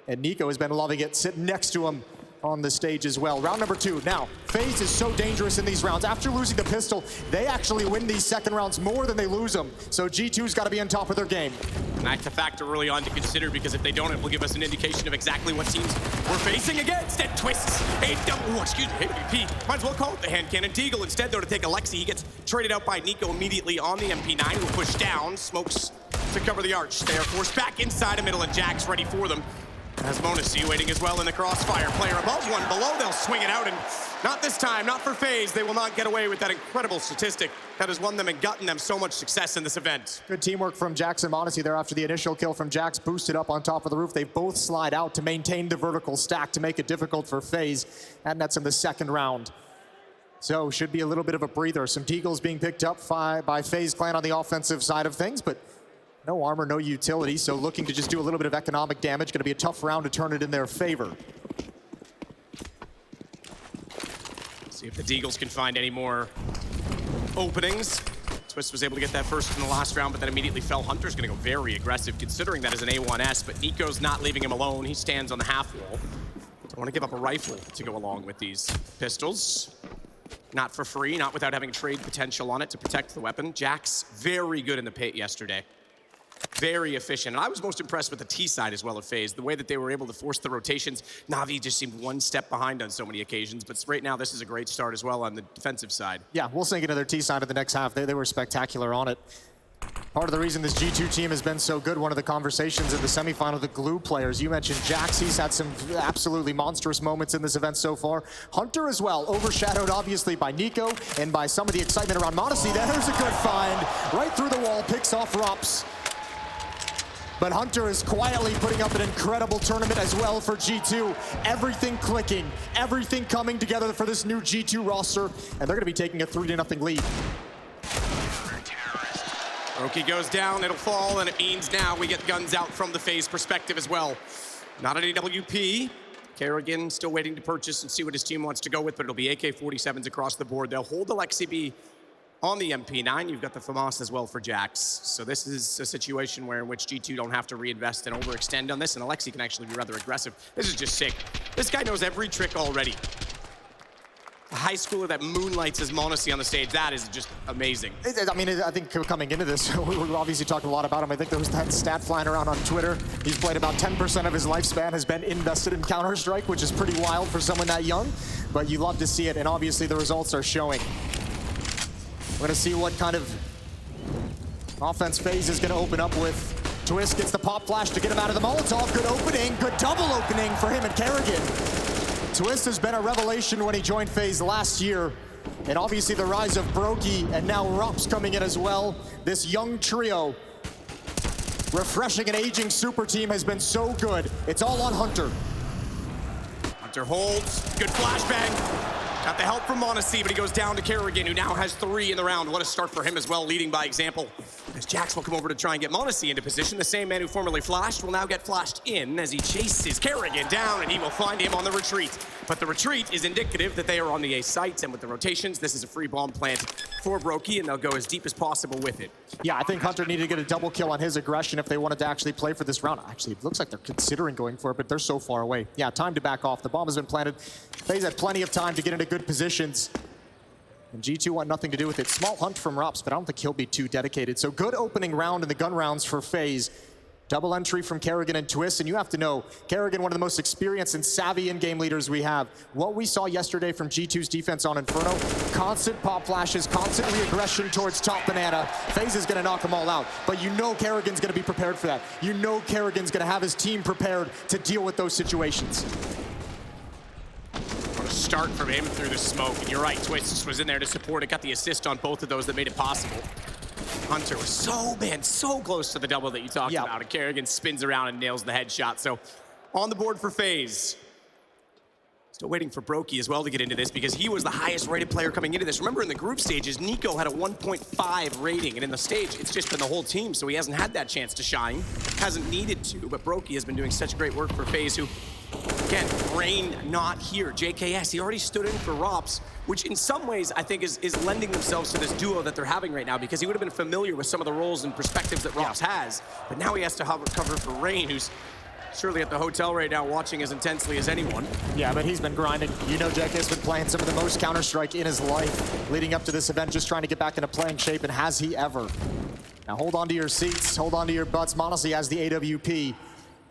And Nico has been loving it, sitting next to him on the stage as well. Round number 2. Now, FaZe is so dangerous in these rounds. After losing the pistol, they actually win these second rounds more than they lose them. So G2's got to be on top of their game. And that's a factor early on to consider, because if they don't, it will give us an indication of exactly what teams we're facing against. And Twists a double, AWP. Might as well call it the hand cannon. Deagle instead, though, to take Alexi. He gets traded out by Nico immediately on the MP9, who push down. Smokes to cover the arch. They are forced back inside the middle, and Jack's ready for them. As Monacy waiting as well in the crossfire. Player above, one below, they'll swing it out, and not this time, not for FaZe. They will not get away with that incredible statistic that has won them and gotten them so much success in this event. Good teamwork from Jax and Monacy there after the initial kill from Jax, boosted up on top of the roof. They both slide out to maintain the vertical stack to make it difficult for FaZe, and that's in the second round. So should be a little bit of a breather. Some Deagles being picked up by FaZe Clan on the offensive side of things, but no armor, no utility, so looking to just do a little bit of economic damage. Going to be a tough round to turn it in their favor. See if the Deagles can find any more openings. Twist was able to get that first in the last round, but then immediately fell. Hunter's going to go very aggressive, considering that is an A1S, but Nico's not leaving him alone. He stands on the half wall. Don't want to give up a rifle to go along with these pistols. Not for free, not without having trade potential on it to protect the weapon. Jack's very good in the pit yesterday. Very efficient. And I was most impressed with the T side as well of FaZe. The way that they were able to force the rotations. Na'Vi just seemed one step behind on so many occasions. But right now, this is a great start as well on the defensive side. Yeah, we'll sink into their T side in the next half. They were spectacular on it. Part of the reason this G2 team has been so good, one of the conversations in the semifinal, the glue players. You mentioned Jax, he's had some absolutely monstrous moments in this event so far. Hunter as well, overshadowed obviously by Nico and by some of the excitement around Monacy. There's a good find, right through the wall, picks off Rops. But Hunter is quietly putting up an incredible tournament as well for G2. Everything clicking, everything coming together for this new G2 roster, and they're gonna be taking a 3-0 lead. Roki goes down, it'll fall, and it means now we get guns out from the FaZe perspective as well. Not an AWP. Kerrigan still waiting to purchase and see what his team wants to go with, but it'll be AK-47s across the board. They'll hold Alexi B on the MP9. You've got the FAMAS as well for Jax. So this is a situation where in which G2 don't have to reinvest and overextend on this, and Alexi can actually be rather aggressive. This is just sick. This guy knows every trick already. A high schooler that moonlights as Monacy on the stage, that is just amazing. I mean, I think coming into this, we obviously talked a lot about him. I think there was that stat flying around on Twitter. He's played about 10% of his lifespan has been invested in Counter-Strike, which is pretty wild for someone that young, but you love to see it, and obviously the results are showing. We're gonna see what kind of offense FaZe is gonna open up with. Twist gets the pop flash to get him out of the Molotov. Good opening, good double opening for him and Kerrigan. Twist has been a revelation when he joined FaZe last year. And obviously the rise of Brokey and now Rops coming in as well. This young trio, refreshing and aging super team has been so good. It's all on Hunter. Hunter holds, good flashbang. Got the help from m0NESY, but he goes down to Kerrigan, who now has 3 in the round. What a start for him as well, leading by example. As Jax will come over to try and get m0NESY into position, the same man who formerly flashed will now get flashed in as he chases Kerrigan down, and he will find him on the retreat. But the retreat is indicative that they are on the A site, and with the rotations, this is a free bomb plant for Brokey, and they'll go as deep as possible with it. Yeah, I think Hunter needed to get a double kill on his aggression if they wanted to actually play for this round. Actually, it looks like they're considering going for it, but they're so far away. Yeah, time to back off. The bomb has been planted. FaZe had plenty of time to get into good positions. And G2 want nothing to do with it. Small hunt from Rops, but I don't think he'll be too dedicated. So good opening round in the gun rounds for FaZe. Double entry from Kerrigan and Twist, and you have to know, Kerrigan, one of the most experienced and savvy in-game leaders we have. What we saw yesterday from G2's defense on Inferno, constant pop flashes, constant re-aggression towards top banana. FaZe is gonna knock them all out, but you know Kerrigan's gonna be prepared for that. You know Kerrigan's gonna have his team prepared to deal with those situations. What a start from him through the smoke, and you're right, Twist was in there to support it, got the assist on both of those that made it possible. Hunter was so close to the double that you talked about, and Kerrigan spins around and nails the headshot. So on the board for FaZe. Still waiting for Brokey as well to get into this because he was the highest rated player coming into this. Remember in the group stages, Nico had a 1.5 rating, and in the stage, it's just been the whole team, so he hasn't had that chance to shine. Hasn't needed to, but Brokey has been doing such great work for FaZe, who, again, Rain not here. JKS, he already stood in for Rops, which in some ways I think is lending themselves to this duo that they're having right now, because he would have been familiar with some of the roles and perspectives that Rops has, but now he has to cover for Rain, who's surely at the hotel right now watching as intensely as anyone. Yeah, but he's been grinding. You know JK has been playing some of the most Counter-Strike in his life leading up to this event, just trying to get back into playing shape, and has he ever. Now hold on to your seats, hold on to your butts. m0NESY has the AWP.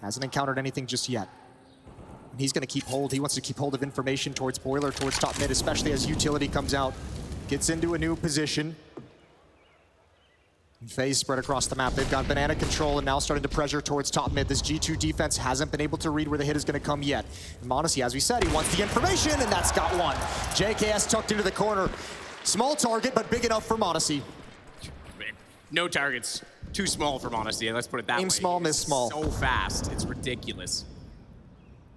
Hasn't encountered anything just yet. And he's gonna keep hold. He wants to keep hold of information towards Boiler, towards top mid, especially as utility comes out. Gets into a new position. FaZe spread across the map. They've got banana control and now starting to pressure towards top mid. This G2 defense hasn't been able to read where the hit is going to come yet. And m0NESY, as we said, he wants the information, and that's got one. JKS tucked into the corner. Small target, but big enough for m0NESY. No targets. Too small for m0NESY, let's put it that way. Aim small, miss small. So fast, it's ridiculous.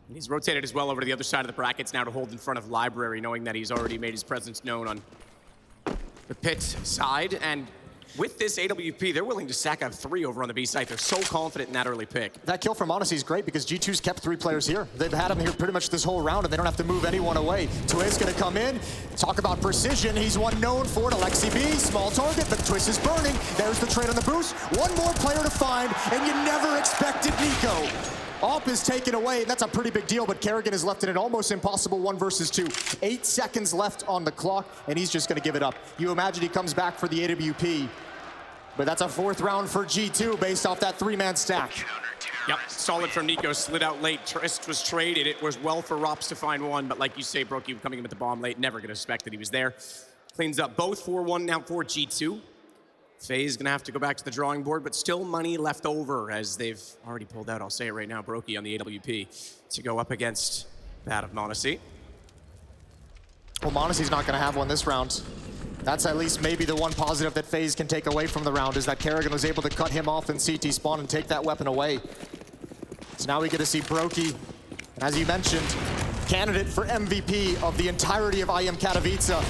And he's rotated as well over to the other side of the brackets now to hold in front of Library, knowing that he's already made his presence known on the pit side. And with this AWP, they're willing to sack up 3 over on the B site. They're so confident in that early pick. That kill from m0NESY is great because G2's kept 3 players here. They've had him here pretty much this whole round, and they don't have to move anyone away. Twist gonna come in. Talk about precision. He's one known for it. Alexi B, small target, but Twist is burning. There's the trade on the boost. One more player to find, and you never expected Nico. Op is taken away, and that's a pretty big deal, but Kerrigan is left in an almost impossible 1 versus 2. 8 seconds left on the clock, and he's just gonna give it up. You imagine he comes back for the AWP. But that's a 4th round for G2 based off that 3-man stack. Yep, solid from Nico, slid out late. Trist was traded. It was well for Rops to find one, but like you say, Brokey coming in with the bomb late, never gonna suspect that he was there. Cleans up both 4-1 now for G2. FaZe gonna have to go back to the drawing board, but still money left over as they've already pulled out, I'll say it right now, Brokey on the AWP to go up against that of m0NESY. Well, m0NESY's not gonna have one this round. That's at least maybe the one positive that FaZe can take away from the round, is that Kerrigan was able to cut him off in CT spawn and take that weapon away. So now we get to see Brokey, and as you mentioned, candidate for MVP of the entirety of IEM Katowice.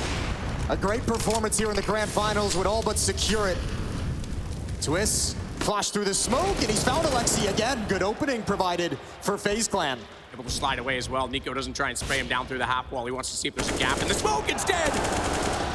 A great performance here in the grand finals would all but secure it. Twist, flash through the smoke, and he's found Alexi again. Good opening provided for FaZe Clan. Able to slide away as well. Nico doesn't try and spray him down through the half wall. He wants to see if there's a gap in the smoke instead.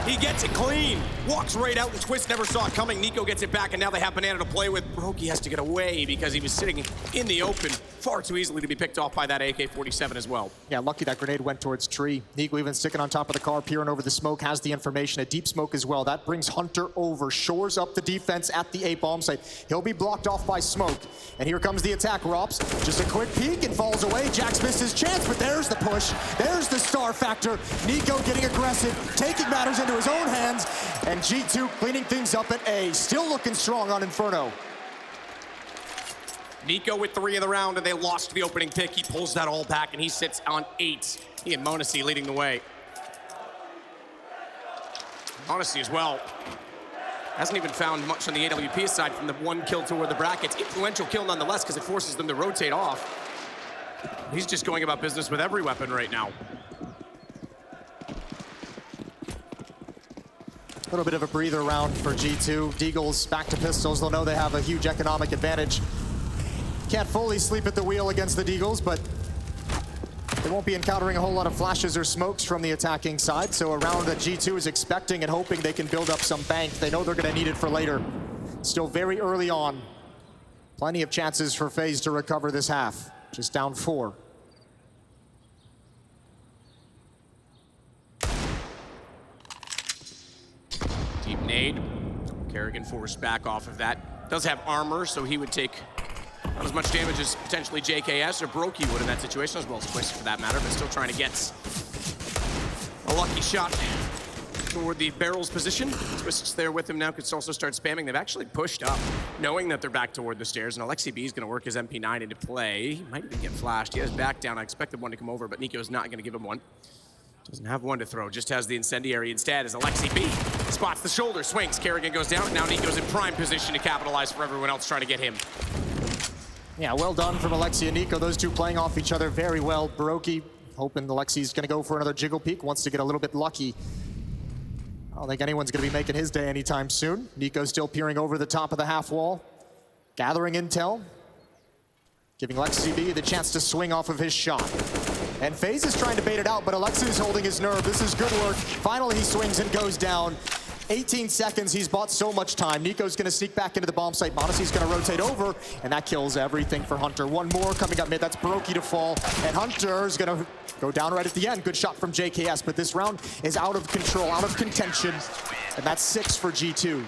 He gets it clean, walks right out, and Twist never saw it coming. Nico gets it back, and now they have Banana to play with. Brokey has to get away because he was sitting in the open far too easily to be picked off by that AK-47 as well. Yeah, lucky that grenade went towards tree. Nico even sticking on top of the car, peering over the smoke, has the information, a deep smoke as well. That brings Hunter over, shores up the defense at the A-bomb site. He'll be blocked off by smoke. And here comes the attack, Rops. Just a quick peek and falls away. Jax missed his chance, but there's the push. There's the star factor. Nico getting aggressive, taking matters into his his own hands, and G2 cleaning things up at A. Still looking strong on Inferno. Nico with 3 in the round, and they lost the opening pick. He pulls that all back, and he sits on 8. He and m0NESY leading the way. m0NESY as well. Hasn't even found much on the AWP aside from the 1 kill toward the brackets. Influential kill nonetheless, because it forces them to rotate off. He's just going about business with every weapon right now. A little bit of a breather round for G2. Deagles back to pistols. They'll know they have a huge economic advantage. Can't fully sleep at the wheel against the Deagles, but they won't be encountering a whole lot of flashes or smokes from the attacking side. So a round that G2 is expecting and hoping they can build up some bank. They know they're going to need it for later. Still very early on. Plenty of chances for FaZe to recover this half. Just down 4. Deep nade. Kerrigan forced back off of that. Does have armor, so he would take not as much damage as potentially JKS or Brokey would in that situation, as well as Twist for that matter, but still trying to get a lucky shot toward the barrel's position. Twist's there with him now, could also start spamming. They've actually pushed up, knowing that they're back toward the stairs, and Alexi B is going to work his MP9 into play. He might even get flashed. He has back down. I expected one to come over, but Nico's not going to give him one. Doesn't have one to throw, just has the incendiary instead as Alexi B spots the shoulder, swings. Kerrigan goes down, and now Nico's in prime position to capitalize for everyone else trying to get him. Yeah, well done from Alexi and Nico. Those two playing off each other very well. Brokey hoping Alexi's going to go for another jiggle peek, wants to get a little bit lucky. I don't think anyone's going to be making his day anytime soon. Nico still peering over the top of the half wall, gathering intel, giving Alexi B the chance to swing off of his shot. And FaZe is trying to bait it out, but Alexi is holding his nerve. This is good work. Finally, he swings and goes down. 18 seconds, he's bought so much time. Nico's gonna sneak back into the bomb site. m0NESY's gonna rotate over, and that kills everything for Hunter. One more coming up mid, that's Brokey to fall, and Hunter's gonna go down right at the end. Good shot from JKS, but this round is out of control, out of contention, and that's 6 for G2.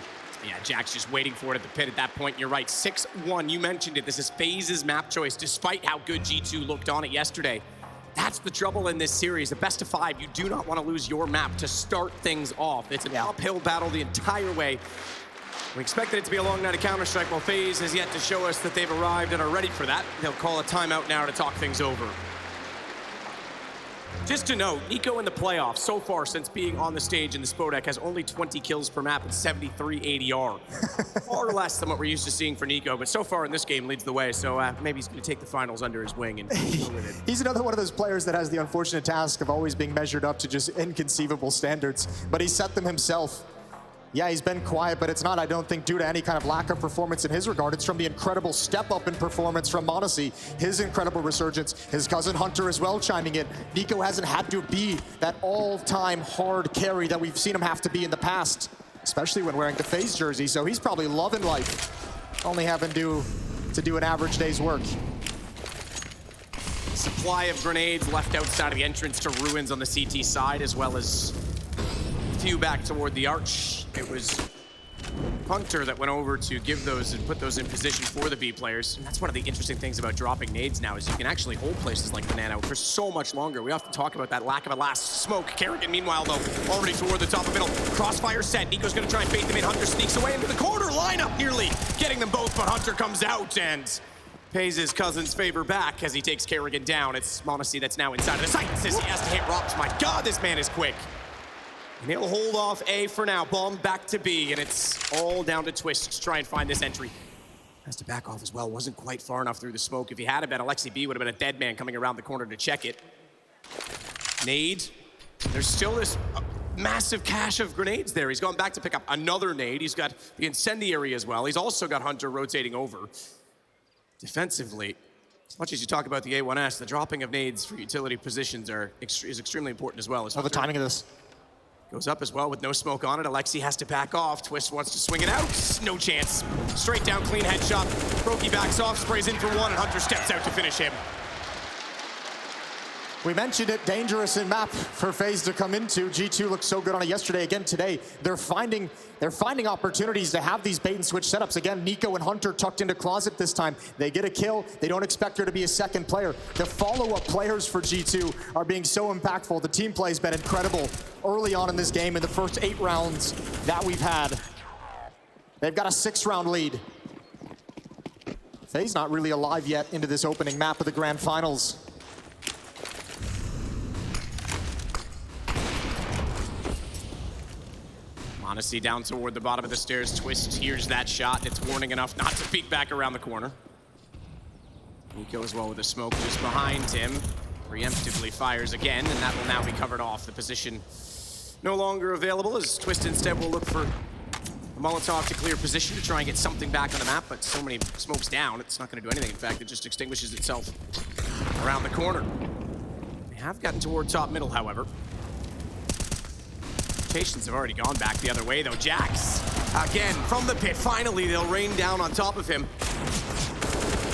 Yeah, Jack's just waiting for it at the pit at that point. You're right, 6-1, you mentioned it. This is FaZe's map choice, despite how good G2 looked on it yesterday. That's the trouble in this series. The best of 5, you do not want to lose your map to start things off. It's an uphill battle the entire way. We expected it to be a long night of Counter-Strike. While FaZe has yet to show us that they've arrived and are ready for that. They'll call a timeout now to talk things over. Just to note, Nico in the playoffs so far since being on the stage in the Spodek has only 20 kills per map and 73 ADR. Far less than what we're used to seeing for Nico, but so far in this game leads the way, so maybe he's going to take the finals under his wing and go with it. He's another one of those players that has the unfortunate task of always being measured up to just inconceivable standards, but he set them himself. Yeah, he's been quiet, but it's not, I don't think, due to any kind of lack of performance in his regard. It's from the incredible step up in performance from m0NESY, his incredible resurgence, his cousin Hunter as well chiming in. Nico hasn't had to be that all-time hard carry that we've seen him have to be in the past, especially when wearing the FaZe jersey, so he's probably loving life, only having to do an average day's work. Supply of grenades left outside of the entrance to Ruins on the CT side, as well as few back toward the arch. It was Hunter that went over to give those and put those in position for the B players. And that's one of the interesting things about dropping nades now is you can actually hold places like Banana for so much longer. We often talk about that lack of a last smoke. Kerrigan, meanwhile, though, already toward the top of middle. Crossfire set. Nico's going to try and bait them in. Hunter sneaks away into the corner. Lineup nearly getting them both, but Hunter comes out and pays his cousin's favor back as he takes Kerrigan down. It's m0NESY that's now inside of the sight. Says he has to hit Rops. My God, this man is quick. And he'll hold off A for now. Bomb back to B, and it's all down to Twist to try and find this entry. Has to back off as well. Wasn't quite far enough through the smoke. If he had been, Alexi B would have been a dead man coming around the corner to check it. Nade. There's still this massive cache of grenades there. He's gone back to pick up another nade. He's got the incendiary as well. He's also got Hunter rotating over. Defensively, as much as you talk about the A1S, the dropping of nades for utility positions is extremely important as well. Oh, the timing of this. Goes up as well with no smoke on it. Alexi has to back off. Twist wants to swing it out. No chance. Straight down, clean headshot. Brokey backs off, sprays in for one, and Hunter steps out to finish him. We mentioned it, dangerous in map for FaZe to come into. G2 looked so good on it yesterday. Again today, they're finding opportunities to have these bait and switch setups. Again, Nico and Hunter tucked into closet this time. They get a kill. They don't expect her to be a second player. The follow-up players for G2 are being so impactful. The team play has been incredible early on in this game in the first 8 rounds that we've had. They've got a 6-round lead. FaZe not really alive yet into this opening map of the Grand Finals. m0NESY down toward the bottom of the stairs. Twist hears that shot, and it's warning enough not to peek back around the corner. Nico as well with the smoke just behind him. Preemptively fires again, and that will now be covered off. The position no longer available as Twist instead will look for a Molotov to clear position to try and get something back on the map, but so many smokes down, it's not going to do anything. In fact, it just extinguishes itself around the corner. They have gotten toward top middle, however. Rotations have already gone back the other way, though. Jax, again, from the pit. Finally, they'll rain down on top of him.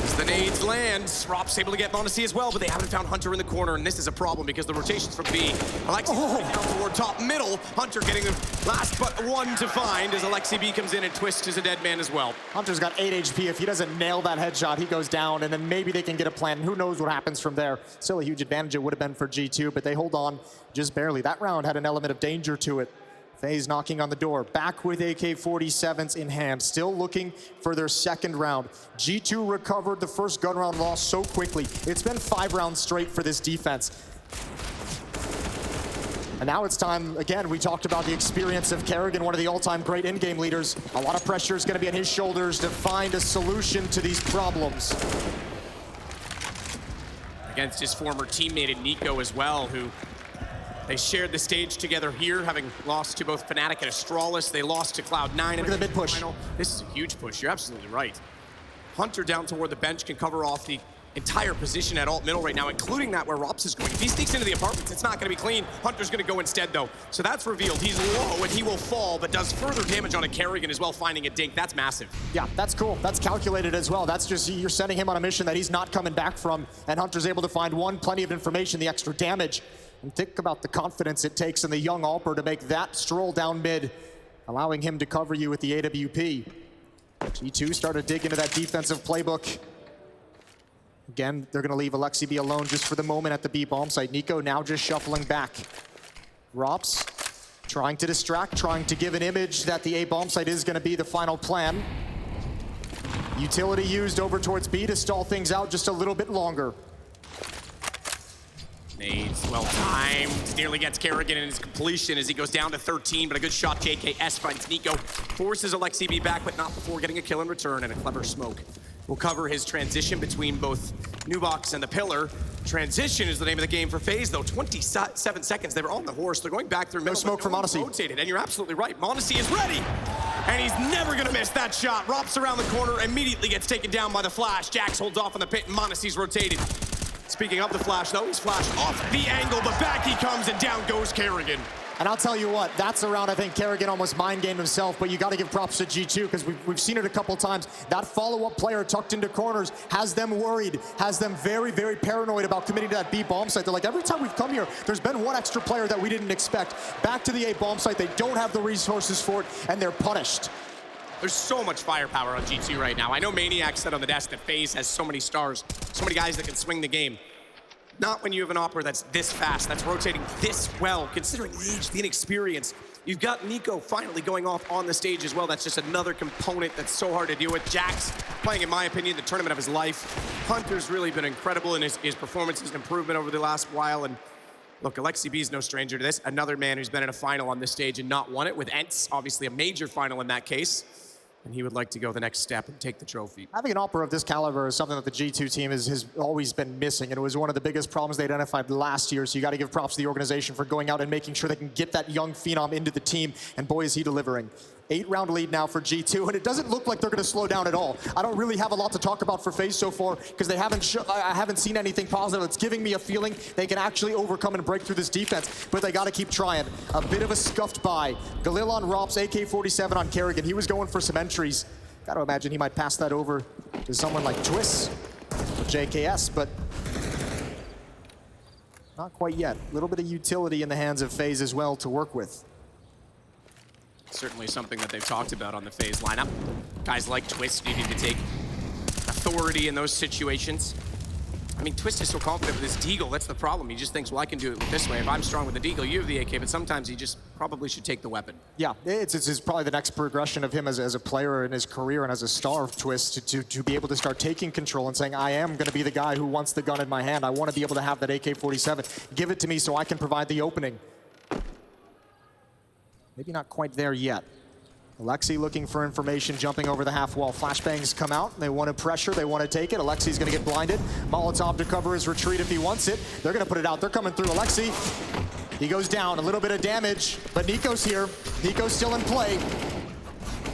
As the nades land, Rop's able to get m0NESY as well, but they haven't found Hunter in the corner, and this is a problem because the rotations from B. Alexi down toward top middle. Hunter getting the last but one to find as Alexi B comes in, and Twist is a dead man as well. Hunter's got 8 HP. If he doesn't nail that headshot, he goes down, and then maybe they can get a plan. Who knows what happens from there. Still a huge advantage it would have been for G2, but they hold on just barely. That round had an element of danger to it. FaZe knocking on the door, back with AK-47s in hand, still looking for their second round. G2 recovered the first gun round loss so quickly. It's been 5 rounds straight for this defense. And now it's time, again, we talked about the experience of Kerrigan, one of the all-time great in-game leaders. A lot of pressure is gonna be on his shoulders to find a solution to these problems. Against his former teammate in Nico as well, who they shared the stage together here, having lost to both Fnatic and Astralis. They lost to Cloud9 in the mid push. Final. This is a huge push. You're absolutely right. Hunter down toward the bench can cover off the entire position at alt middle right now, including that where Rops is going. If he sneaks into the apartments, it's not going to be clean. Hunter's going to go instead, though. So that's revealed. He's low, and he will fall, but does further damage on a Kerrigan as well, finding a dink. That's massive. Yeah, that's cool. That's calculated as well. That's just, you're sending him on a mission that he's not coming back from, and Hunter's able to find one, plenty of information, the extra damage. And think about the confidence it takes in the young Alper to make that stroll down mid, allowing him to cover you with the AWP. G2 start to dig into that defensive playbook. Again, they're going to leave Alexi B alone just for the moment at the B bomb site. Nico now just shuffling back. Rops trying to distract, trying to give an image that the A bomb site is going to be the final plan. Utility used over towards B to stall things out just a little bit longer. Nades, well timed, nearly gets Kerrigan in his completion as he goes down to 13, but a good shot. JKS finds Nico, forces Alexi B back, but not before getting a kill in return, and a clever smoke will cover his transition between both Nubox and the pillar. Transition is the name of the game for FaZe, though. 27 seconds, they were on the horse. They're going back through middle. No smoke for m0NESY. Rotated, and you're absolutely right. m0NESY is ready, and he's never gonna miss that shot. Rops around the corner, immediately gets taken down by the flash. Jax holds off on the pit, and m0NESY's rotated. Speaking of the flash, though, he's flashed off the angle, but back he comes, and down goes Kerrigan. And I'll tell you what, that's around, I think Kerrigan almost mind gamed himself, but you got to give props to G2 because we've seen it a couple times. That follow-up player tucked into corners has them worried, has them very, very paranoid about committing to that B bomb site. They're like, every time we've come here, there's been one extra player that we didn't expect. Back to the A bomb site, they don't have the resources for it, and they're punished. There's so much firepower on G2 right now. I know Maniac said on the desk that FaZe has so many stars, so many guys that can swing the game. Not when you have an Opera that's this fast, that's rotating this well, considering the age, the inexperience. You've got Nico finally going off on the stage as well. That's just another component that's so hard to deal with. Jax playing, in my opinion, the tournament of his life. Hunter's really been incredible in his performances and improvement over the last while. And look, Alexi B is no stranger to this. Another man who's been in a final on this stage and not won it, with Ents, obviously a major final in that case. And he would like to go the next step and take the trophy. Having an Opera of this caliber is something that the G2 team has always been missing, and it was one of the biggest problems they identified last year, so you got to give props to the organization for going out and making sure they can get that young phenom into the team, and boy, is he delivering. 8-round lead now for G2, and it doesn't look like they're going to slow down at all. I don't really have a lot to talk about for FaZe so far because I haven't seen anything positive. It's giving me a feeling they can actually overcome and break through this defense, but they got to keep trying. A bit of a scuffed by. Galil on Rops, AK-47 on Kerrigan. He was going for some entries. Got to imagine he might pass that over to someone like Twist or JKS, but Not quite yet. A little bit of utility in the hands of FaZe as well to work with. Certainly something that they've talked about on the FaZe lineup. Guys like Twist needing to take authority in those situations. I mean, Twist is so confident with his deagle, that's the problem. He just thinks, well, I can do it this way. If I'm strong with the deagle, you have the AK, but sometimes he just probably should take the weapon. Yeah, it's probably the next progression of him as a player in his career and as a star of Twist to be able to start taking control and saying, I am going to be the guy who wants the gun in my hand. I want to be able to have that AK-47. Give it to me so I can provide the opening. Maybe not quite there yet. Alexi looking for information, jumping over the half wall. Flashbangs come out. They want to pressure. They want to take it. Alexi's going to get blinded. Molotov to cover his retreat if he wants it. They're going to put it out. They're coming through. Alexi, he goes down. A little bit of damage, but Nico's here. Nico's still in play.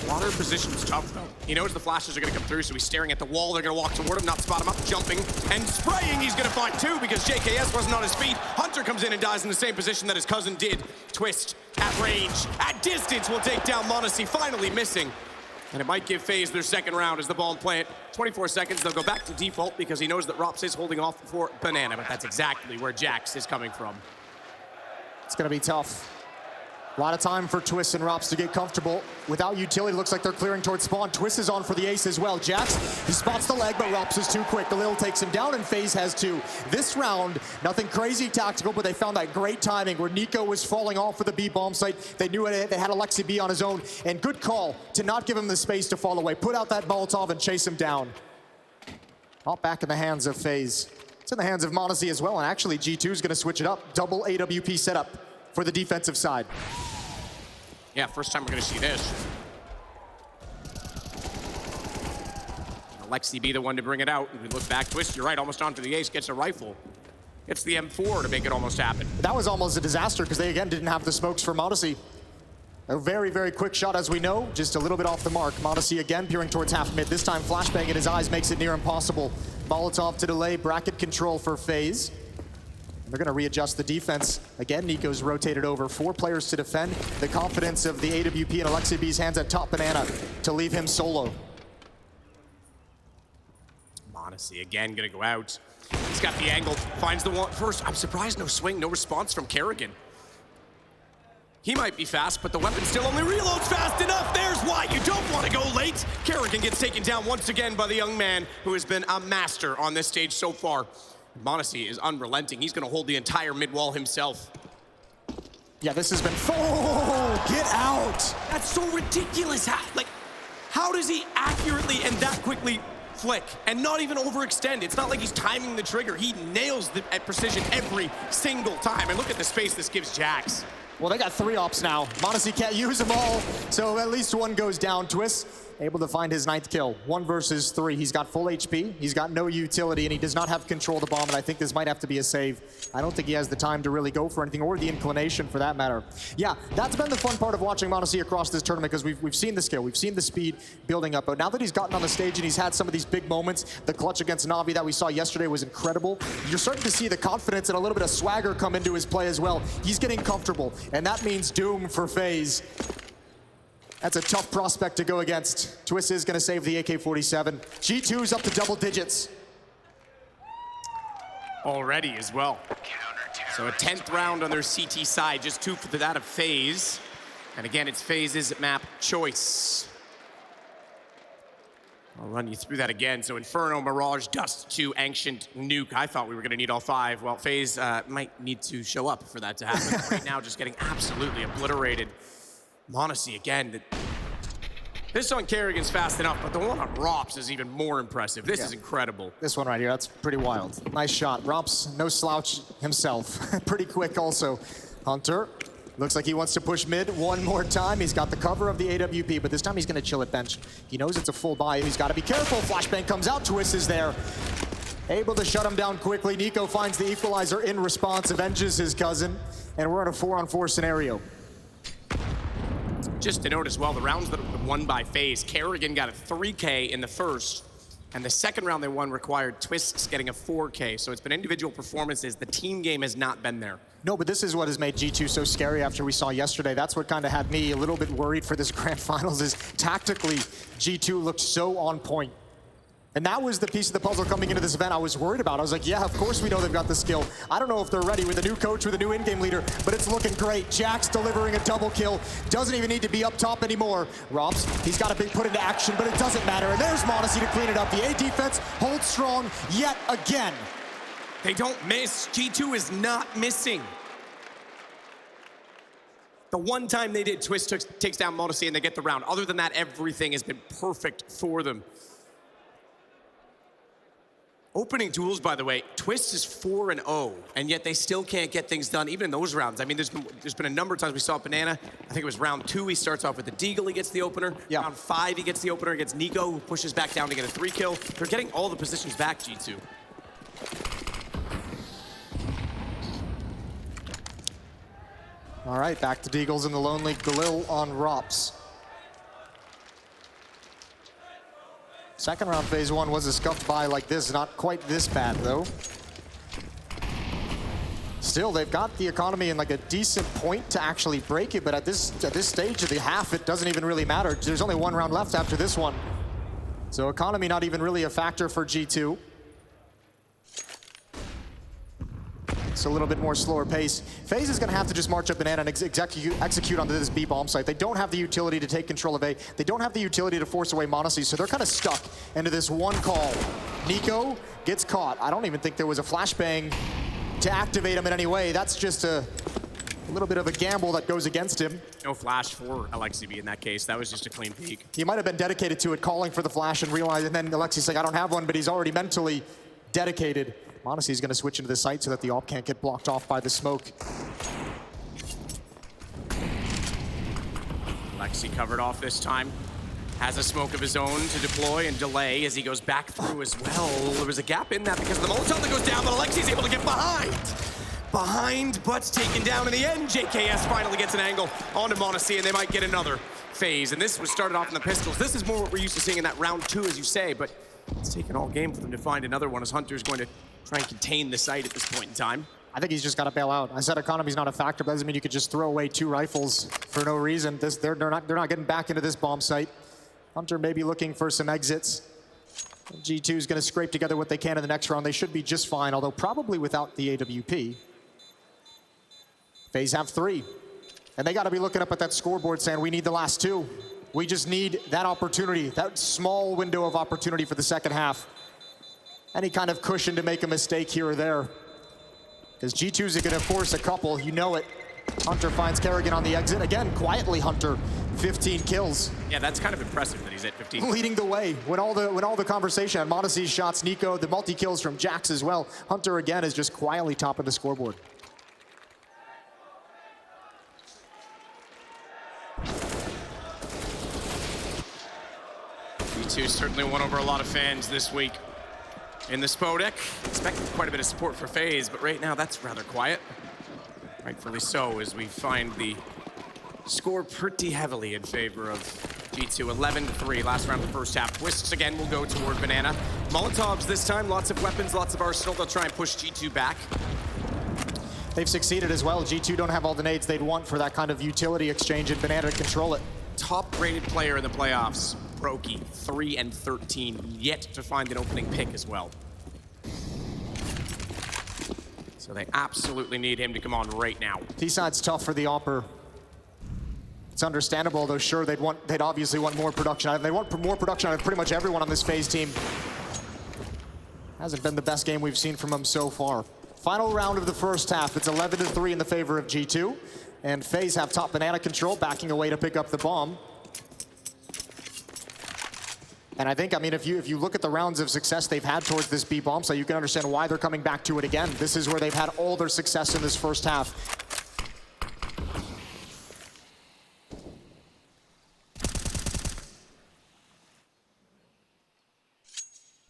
Water position is tough, though. He knows the flashes are going to come through, so he's staring at the wall. They're going to walk toward him, not spot him up, jumping and spraying. He's going to find two because JKS wasn't on his feet. Hunter comes in and dies in the same position that his cousin did. Twist at range, at distance, will take down m0NESY, finally missing. And it might give FaZe their second round as the ball in play at 24 seconds. They'll go back to default because he knows that Rops is holding off for Banana, but that's exactly where Jax is coming from. It's going to be tough. A lot of time for Twist and Rops to get comfortable. Without utility, looks like they're clearing towards spawn. Twist is on for the ace as well. Jax, he spots the leg, but Rops is too quick. The Lil takes him down, and FaZe has two. This round, nothing crazy tactical, but they found that great timing where Nico was falling off for the B bomb site. They knew they had Alexi B on his own, and good call to not give him the space to fall away. Put out that Molotov and chase him down. All back in the hands of FaZe. It's in the hands of m0NESY as well, and actually G2 is going to switch it up. Double AWP setup for the defensive side. Yeah, first time we're going to see this. Alexi be the one to bring it out. We look back, Twist, you're right, almost onto the ace, gets a rifle. Gets the M4 to make it almost happen. That was almost a disaster because they, again, didn't have the smokes for m0NESY. A very, very quick shot, as we know, just a little bit off the mark. m0NESY again peering towards half mid. This time, flashbang in his eyes makes it near impossible. Molotov to delay, bracket control for FaZe. They're going to readjust the defense. Again, Nico's rotated over. 4 players to defend. The confidence of the AWP and Alexi B's hands at top Banana to leave him solo. m0NESY again going to go out. He's got the angle, finds the one first. I'm surprised no swing, no response from Kerrigan. He might be fast, but the weapon still only reloads fast enough. There's why you don't want to go late. Kerrigan gets taken down once again by the young man who has been a master on this stage so far. m0NESY is unrelenting. He's going to hold the entire mid wall himself. Yeah, this has been... Oh, get out! That's so ridiculous. How does he accurately and that quickly flick and not even overextend? It's not like he's timing the trigger. He nails the at precision every single time. And look at the space this gives Jax. Well, they got 3 ops now. m0NESY can't use them all, so at least one goes down. Twist able to find his 9th kill. 1 versus 3. He's got full HP, he's got no utility, and he does not have control of the bomb, and I think this might have to be a save. I don't think he has the time to really go for anything, or the inclination for that matter. Yeah, that's been the fun part of watching m0NESY across this tournament, because we've seen the skill, we've seen the speed building up, but now that he's gotten on the stage and he's had some of these big moments, the clutch against Na'Vi that we saw yesterday was incredible. You're starting to see the confidence and a little bit of swagger come into his play as well. He's getting comfortable, and that means doom for FaZe. That's a tough prospect to go against. Twist is going to save the AK-47. G2's up to double digits. Already as well. So a 10th round on their CT side, just 2 for that of FaZe. And again, it's FaZe's map choice. I'll run you through that again. So Inferno, Mirage, Dust 2, Ancient, Nuke. I thought we were going to need all 5. Well, FaZe might need to show up for that to happen. Right now, just getting absolutely obliterated. m0NESY again. This on Kerrigan's fast enough, but the one on Rops is even more impressive. This is incredible. This one right here, that's pretty wild. Nice shot. Rops, no slouch himself. Pretty quick also. Hunter, looks like he wants to push mid one more time. He's got the cover of the AWP, but this time he's going to chill at bench. He knows it's a full buy. He's got to be careful. Flashbang comes out. Twist is there. Able to shut him down quickly. Nico finds the equalizer in response, avenges his cousin, and we're in a 4-on-4 scenario. Just to note as well, the rounds that were won by FaZe, Kerrigan got a 3K in the first, and the second round they won required Twists getting a 4K. So it's been individual performances. The team game has not been there. No, but this is what has made G2 so scary after we saw yesterday. That's what kind of had me a little bit worried for this grand finals, is tactically G2 looked so on point. And that was the piece of the puzzle coming into this event I was worried about. I was like, yeah, of course we know they've got the skill. I don't know if they're ready with a new coach, with a new in-game leader, but it's looking great. Jax delivering a double kill. Doesn't even need to be up top anymore. Robs, he's got to be put into action, but it doesn't matter. And there's m0NESY to clean it up. The A defense holds strong yet again. They don't miss. G2 is not missing. The one time they did, Twist takes down m0NESY and they get the round. Other than that, everything has been perfect for them. Opening duels, by the way, Twist is 4-0, and yet they still can't get things done, even in those rounds. I mean, there's been a number of times we saw Banana. I think it was round 2, he starts off with the Deagle, he gets the opener. Yeah. Round 5, he gets the opener against Nico, who pushes back down to get a 3-kill. They're getting all the positions back, G2. All right, back to Deagles in the Lonely Galil on Rops. Second round, phase 1 was a scuffed by like this. Not quite this bad, though. Still, they've got the economy in like a decent point to actually break it, but at this stage of the half, it doesn't even really matter. There's only 1 round left after this one. So economy not even really a factor for G2. It's a little bit more slower pace. FaZe is going to have to just march up Banana and execute onto this B bomb site. They don't have the utility to take control of A. They don't have the utility to force away m0NESY, so they're kind of stuck into this one call. Nico gets caught. I don't even think there was a flashbang to activate him in any way. That's just a little bit of a gamble that goes against him. No flash for Alexibi in that case. That was just a clean peek. He might have been dedicated to it, calling for the flash and realizing, and then Alexi's like, I don't have one, but he's already mentally dedicated. m0NESY is going to switch into the site so that the AWP can't get blocked off by the smoke. Alexi covered off this time. Has a smoke of his own to deploy and delay as he goes back through as well. There was a gap in that because of the Molotov that goes down, but Alexi's able to get behind, but taken down in the end. JKS finally gets an angle onto m0NESY, and they might get another phase. And this was started off in the pistols. This is more what we're used to seeing in that round 2, as you say, but it's taken all game for them to find another one as Hunter's going to try and contain the site at this point in time. I think he's just got to bail out. I said economy's not a factor, but doesn't mean you could just throw away 2 rifles for no reason. They're not getting back into this bomb site. Hunter may be looking for some exits. G2 is going to scrape together what they can in the next round. They should be just fine, although probably without the AWP. FaZe have 3. And they got to be looking up at that scoreboard saying, we need the last 2. We just need that opportunity, that small window of opportunity for the second half. Any kind of cushion to make a mistake here or there. Because G2's going to force a couple, you know it. Hunter finds Kerrigan on the exit. Again, quietly Hunter, 15 kills. Yeah, that's kind of impressive that he's at 15. Leading the way. When all the conversation on m0NESY's shots, Nico, the multi-kills from Jax as well. Hunter again is just quietly top of the scoreboard. G2 certainly won over a lot of fans this week. In the Spodek, expecting quite a bit of support for FaZe, but right now that's rather quiet. Rightfully so, as we find the score pretty heavily in favor of G2. 11-3, last round of the first half. Twists again will go toward Banana. Molotovs this time, lots of weapons, lots of arsenal. They'll try and push G2 back. They've succeeded as well. G2 don't have all the nades they'd want for that kind of utility exchange, and Banana to control it. Top-rated player in the playoffs. Brokey, 3-13, yet to find an opening pick as well. So they absolutely need him to come on right now. T-side's tough for the AWPer. It's understandable, though. Sure, they'd obviously want more production. They want more production out of pretty much everyone on this FaZe team. Hasn't been the best game we've seen from them so far. Final round of the first half. It's 11-3 in the favor of G2, and FaZe have top Banana control, backing away to pick up the bomb. And I think, I mean, if you look at the rounds of success they've had towards this B bomb, so you can understand why they're coming back to it again. This is where they've had all their success in this first half.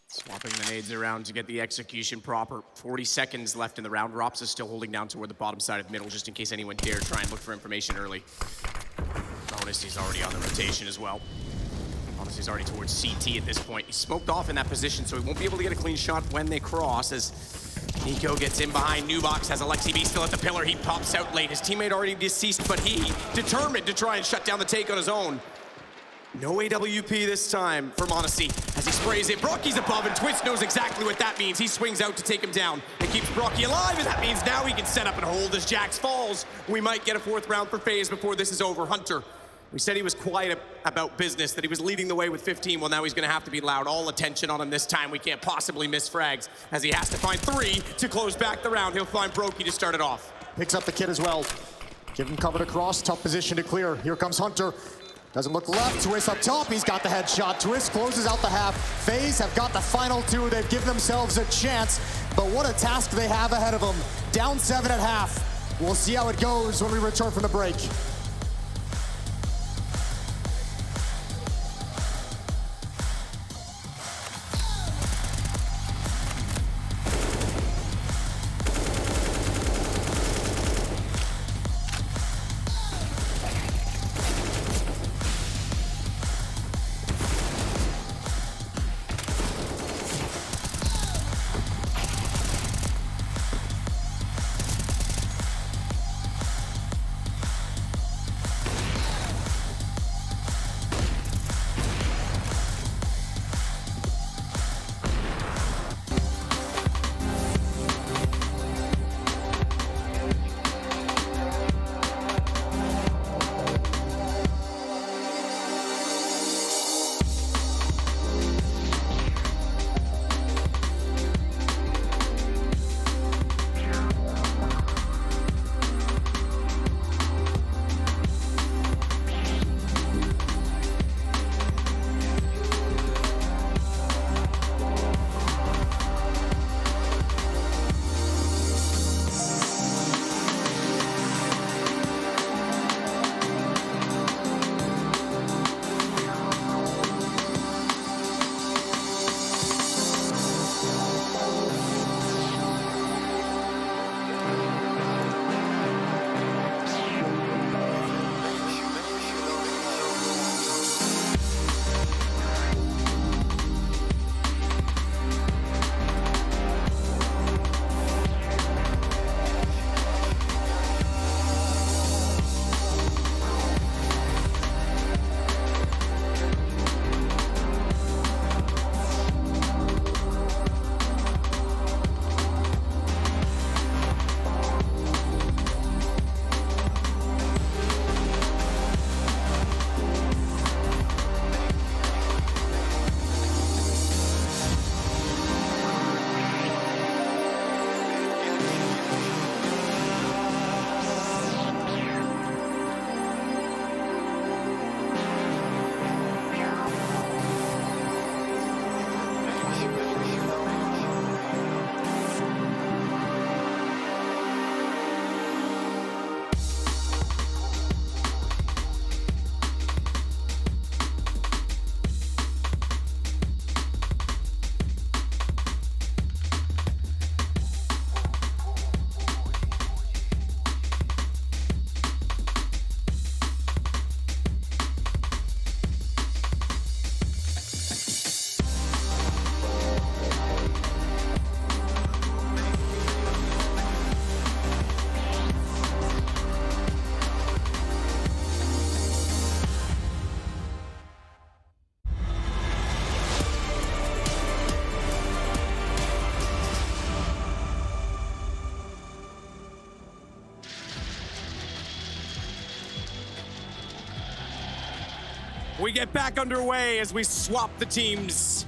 Swapping the nades around to get the execution proper. 40 seconds left in the round. Rops is still holding down toward the bottom side of the middle, just in case anyone dare try and look for information early. m0NESY's already on the rotation as well. m0NESY's already towards CT at this point. He's smoked off in that position, so he won't be able to get a clean shot when they cross, as Nico gets in behind. Nubox has Alexibi still at the pillar. He pops out late. His teammate already deceased, but he determined to try and shut down the take on his own. No AWP this time for Monacy as he sprays it. Brocky's above, and Twist knows exactly what that means. He swings out to take him down and keeps Brocky alive, and that means now he can set up and hold as Jax falls. We might get a 4th round for FaZe before this is over. Hunter, we said he was quiet about business, that he was leading the way with 15. Well, now he's going to have to be loud. All attention on him this time. We can't possibly miss frags as he has to find 3 to close back the round. He'll find Brokey to start it off. Picks up the kid as well. Give him cover to cross. Tough position to clear. Here comes Hunter. Doesn't look left. Twist up top. He's got the headshot. Twist closes out the half. FaZe have got the final 2. They've given themselves a chance. But what a task they have ahead of them. Down 7 at half. We'll see how it goes when we return from the break. We get back underway as we swap the teams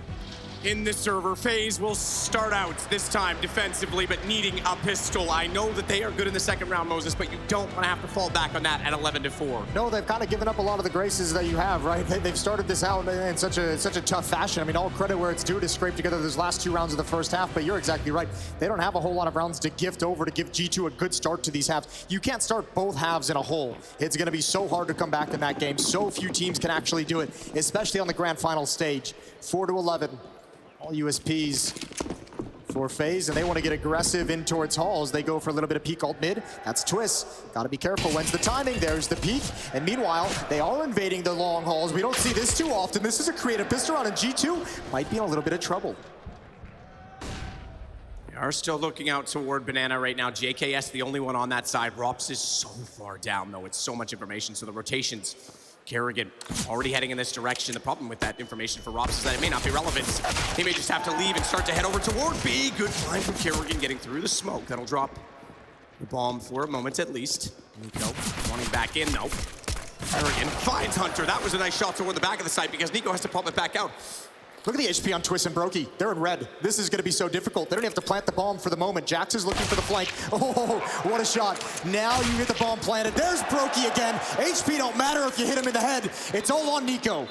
in the server. FaZe will start out this time defensively, but needing a pistol. I know that they are good in the second round, Moses, but you don't want to have to fall back on that at 11-4. No, they've kind of given up a lot of the graces that you have, right? They've started this out in such a tough fashion. I mean, all credit where it's due to scrape together those last 2 rounds of the first half, but you're exactly right. They don't have a whole lot of rounds to gift over to give G2 a good start to these halves. You can't start both halves in a hole. It's going to be so hard to come back in that game. So few teams can actually do it, especially on the grand final stage. 4-11. All USPs for FaZe, and they want to get aggressive in towards halls. They go for a little bit of peek alt mid. That's Twist. Got to be careful. When's the timing? There's the peek. And meanwhile, they are invading the long halls. We don't see this too often. This is a creative pistol round, and G2 might be in a little bit of trouble. They are still looking out toward Banana right now. JKS, the only one on that side. Rops is so far down, though. It's so much information, so the rotations Kerrigan already heading in this direction. The problem with that information for Robs is that it may not be relevant. He may just have to leave and start to head over toward B. Good find from Kerrigan getting through the smoke. That'll drop the bomb for a moment at least. Nico running back in though. Kerrigan finds Hunter. That was a nice shot toward the back of the site because Nico has to pump it back out. Look at the HP on Twist and Brokey. They're in red. This is going to be so difficult. They don't have to plant the bomb for the moment. Jax is looking for the flank. Oh, what a shot. Now you get the bomb planted. There's Brokey again. HP don't matter if you hit him in the head. It's all on Nico.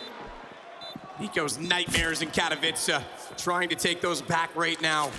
Nico's nightmares in Katowice, trying to take those back right now.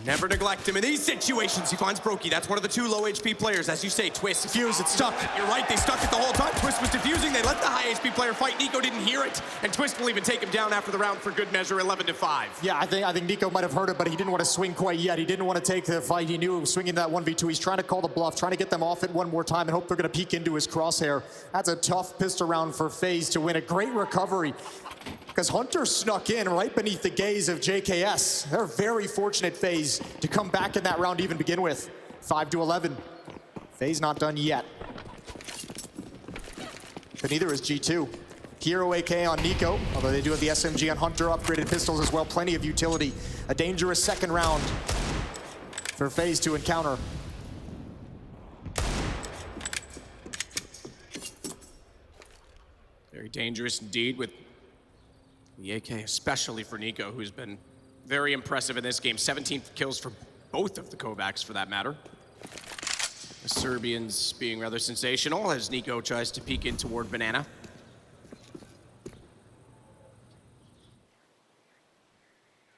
Never neglect him in these situations. He finds Brokey. That's one of the 2 low HP players. As you say, Twist. Defuse, it's stuck. You're right, they stuck it the whole time. Twist was defusing. They let the high HP player fight. Nico didn't hear it. And Twist will even take him down after the round for good measure, 11-5. Yeah, I think Nico might have heard it, but he didn't want to swing quite yet. He didn't want to take the fight. He knew he was swinging that 1v2. He's trying to call the bluff, trying to get them off it one more time and hope they're going to peek into his crosshair. That's a tough pistol round for FaZe to win. A great recovery, because Hunter snuck in right beneath the gaze of JKS. They're very fortunate, FaZe, to come back in that round to even begin with. 5-11. FaZe not done yet. But neither is G2. Hero AK on Nico, although they do have the SMG on Hunter, upgraded pistols as well, plenty of utility. A dangerous second round for FaZe to encounter. Very dangerous indeed with the AK, especially for Nico, who's been very impressive in this game. 17 kills for both of the Kovacs, for that matter. The Serbians being rather sensational as Nico tries to peek in toward Banana.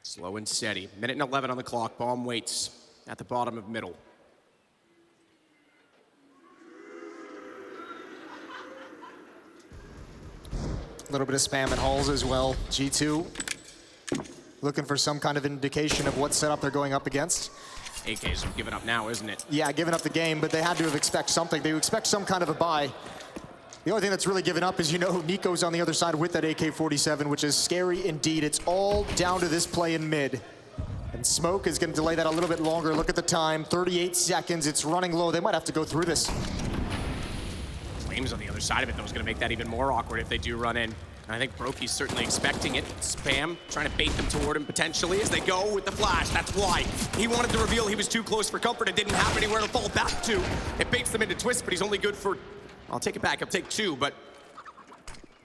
Slow and steady. Minute and 11 on the clock. Bomb waits at the bottom of middle. A little bit of spam at halls as well. G2 looking for some kind of indication of what setup they're going up against. AK's giving up now, isn't it? Yeah, giving up the game, but they had to have expect something. They expect some kind of a buy. The only thing that's really given up is, you know, Nico's on the other side with that AK-47, which is scary indeed. It's all down to this play in mid. And Smoke is going to delay that a little bit longer. Look at the time, 38 seconds. It's running low. They might have to go through this. Flames on the other side of it, though, is going to make that even more awkward if they do run in. And I think Brokey's certainly expecting it. Spam trying to bait them toward him potentially as they go with the flash. That's why he wanted to reveal he was too close for comfort. It didn't have anywhere to fall back to. It baits them into Twist, but he's only good for, I'll take it back, I'll take 2, but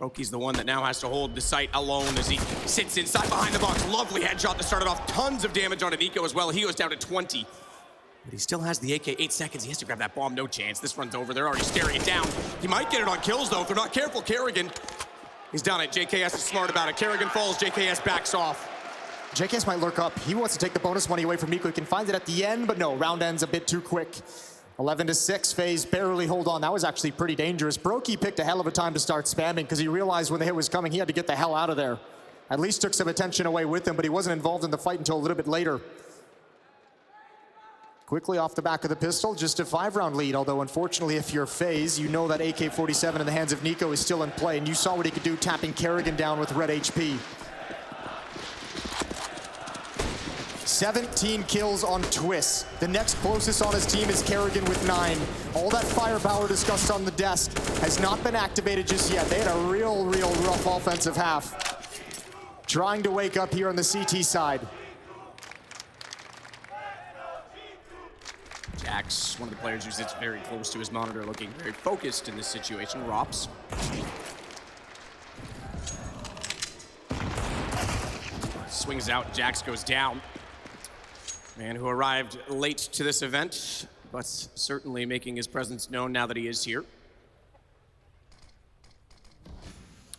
Brokey's the one that now has to hold the site alone as he sits inside behind the box. Lovely headshot to start it off. Tons of damage onto Nico as well. He goes down to 20. But he still has the AK, 8 seconds. He has to grab that bomb, no chance. This runs over, they're already staring it down. He might get it on kills though, if they're not careful. Kerrigan, he's done it. JKS is smart about it. Kerrigan falls, JKS backs off. JKS might lurk up. He wants to take the bonus money away from Nico. He can find it at the end, but no, round ends a bit too quick. 11-6, FaZe barely hold on. That was actually pretty dangerous. Brokey picked a hell of a time to start spamming because he realized when the hit was coming, he had to get the hell out of there. At least took some attention away with him, but he wasn't involved in the fight until a little bit later. Quickly off the back of the pistol, just a 5-round lead, although unfortunately if you're FaZe, you know that AK-47 in the hands of Nico is still in play, and you saw what he could do tapping Kerrigan down with red HP. 17 kills on Twist. The next closest on his team is Kerrigan with 9. All that firepower discussed on the desk has not been activated just yet. They had a real rough offensive half. Trying to wake up here on the CT side. Jax, one of the players who sits very close to his monitor, looking very focused in this situation. Rops. Swings out, Jax goes down. Man who arrived late to this event, but certainly making his presence known now that he is here.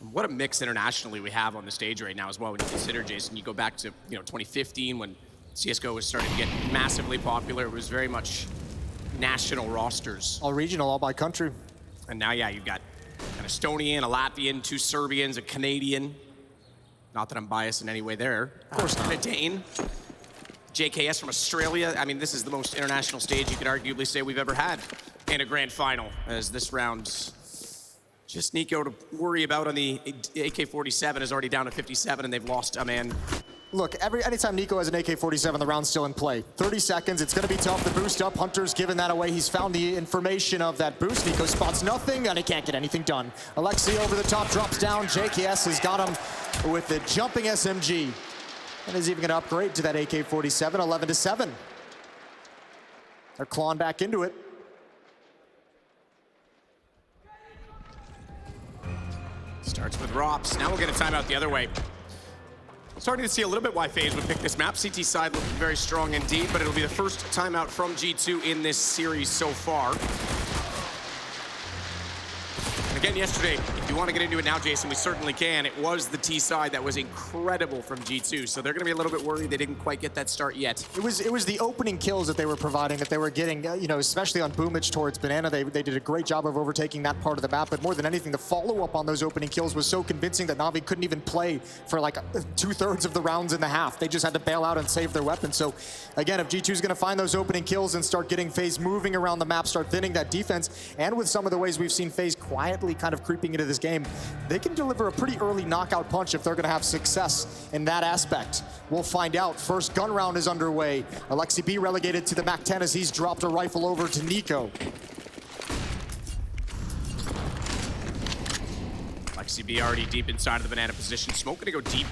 And what a mix internationally we have on the stage right now as well. When you consider, Jason, you go back to 2015 when CSGO was starting to get massively popular. It was very much national rosters. All regional, all by country. And now, yeah, you've got an Estonian, a Latvian, 2 Serbians, a Canadian. Not that I'm biased in any way there. Of course not. And a Dane. JKS from Australia. I mean, this is the most international stage you could arguably say we've ever had in a grand final, as this round, just Nico to worry about on the AK-47 is already down to 57, and they've lost a man Look, anytime Nico has an AK-47, the round's still in play. 30 seconds, it's gonna be tough to boost up. Hunter's given that away. He's found the information of that boost. Nico spots nothing, and he can't get anything done. Alexi over the top, drops down. JKS has got him with the jumping SMG. And is even gonna upgrade to that AK-47, 11-7. They're clawing back into it. Starts with Rops. Now we'll get a timeout the other way. Starting to see a little bit why FaZe would pick this map. CT side looking very strong indeed, but it'll be the first timeout from G2 in this series so far. Again, yesterday, if you want to get into it now, Jason, we certainly can. It was the T side that was incredible from G2, so they're going to be a little bit worried they didn't quite get that start yet. It was the opening kills that they were providing, that they were getting, you know, especially on Boomage towards Banana. They did a great job of overtaking that part of the map, but more than anything, the follow-up on those opening kills was so convincing that Na'Vi couldn't even play for like 2/3 of the rounds in the half. They just had to bail out and save their weapons. So again, if G2 is going to find those opening kills and start getting FaZe moving around the map, start thinning that defense, and with some of the ways we've seen FaZe quietly kind of creeping into this game, they can deliver a pretty early knockout punch if they're going to have success in that aspect. We'll find out. First gun round is underway. Alexi B relegated to the MAC-10 as he's dropped a rifle over to Nico. Alexi B already deep inside of the Banana position. Smoke gonna go deep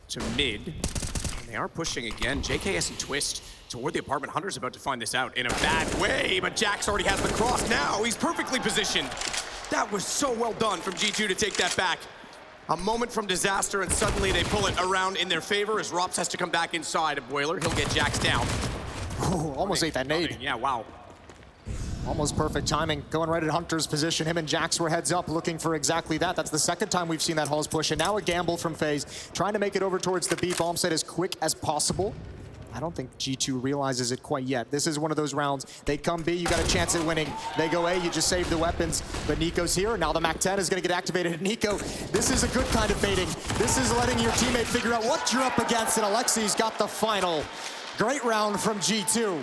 to mid. And they are pushing again. JKS and Twist toward the apartment. Hunter's about to find this out in a bad way, but Jax already has the cross now. He's perfectly positioned. That was so well done from G2 to take that back. A moment from disaster, and suddenly they pull it around in their favor as Rops has to come back inside of Boiler. He'll get Jax down. Ooh, almost ate that nade. Yeah, wow. Almost perfect timing. Going right at Hunter's position. Him and Jax were heads up looking for exactly that. That's the second time we've seen that Halls push, and now a gamble from FaZe, trying to make it over towards the B bomb site as quick as possible. I don't think G2 realizes it quite yet. This is one of those rounds. They come B, you got a chance at winning. They go A, you just save the weapons. But Nico's here. Now the MAC-10 is going to get activated. Nico, this is a good kind of baiting. This is letting your teammate figure out what you're up against, and Alexi's got the final. Great round from G2.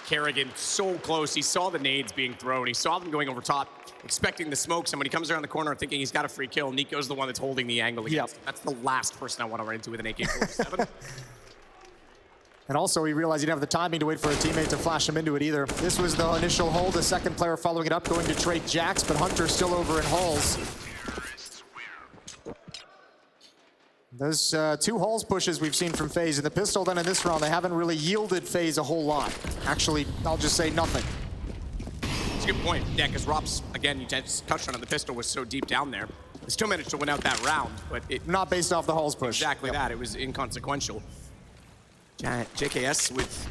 Kerrigan so close. He saw the nades being thrown. He saw them going over top, expecting the smoke. Somebody comes around the corner thinking he's got a free kill. Nico's the one that's holding the angle against him. That's the last person I want to run into with an AK-47. And also, he realized he didn't have the timing to wait for a teammate to flash him into it either. This was the initial hold. The second player following it up, going to trade Jax, but Hunter's still over in Halls. Those two Halls pushes we've seen from FaZe in the pistol, then in this round, they haven't really yielded FaZe a whole lot. Actually, I'll just say nothing. It's a good point. Yeah, because Rops, again, you just touched on it, the pistol was so deep down there. They still managed to win out that round, but it... Not based off the Halls push. Exactly that. It was inconsequential. JKS with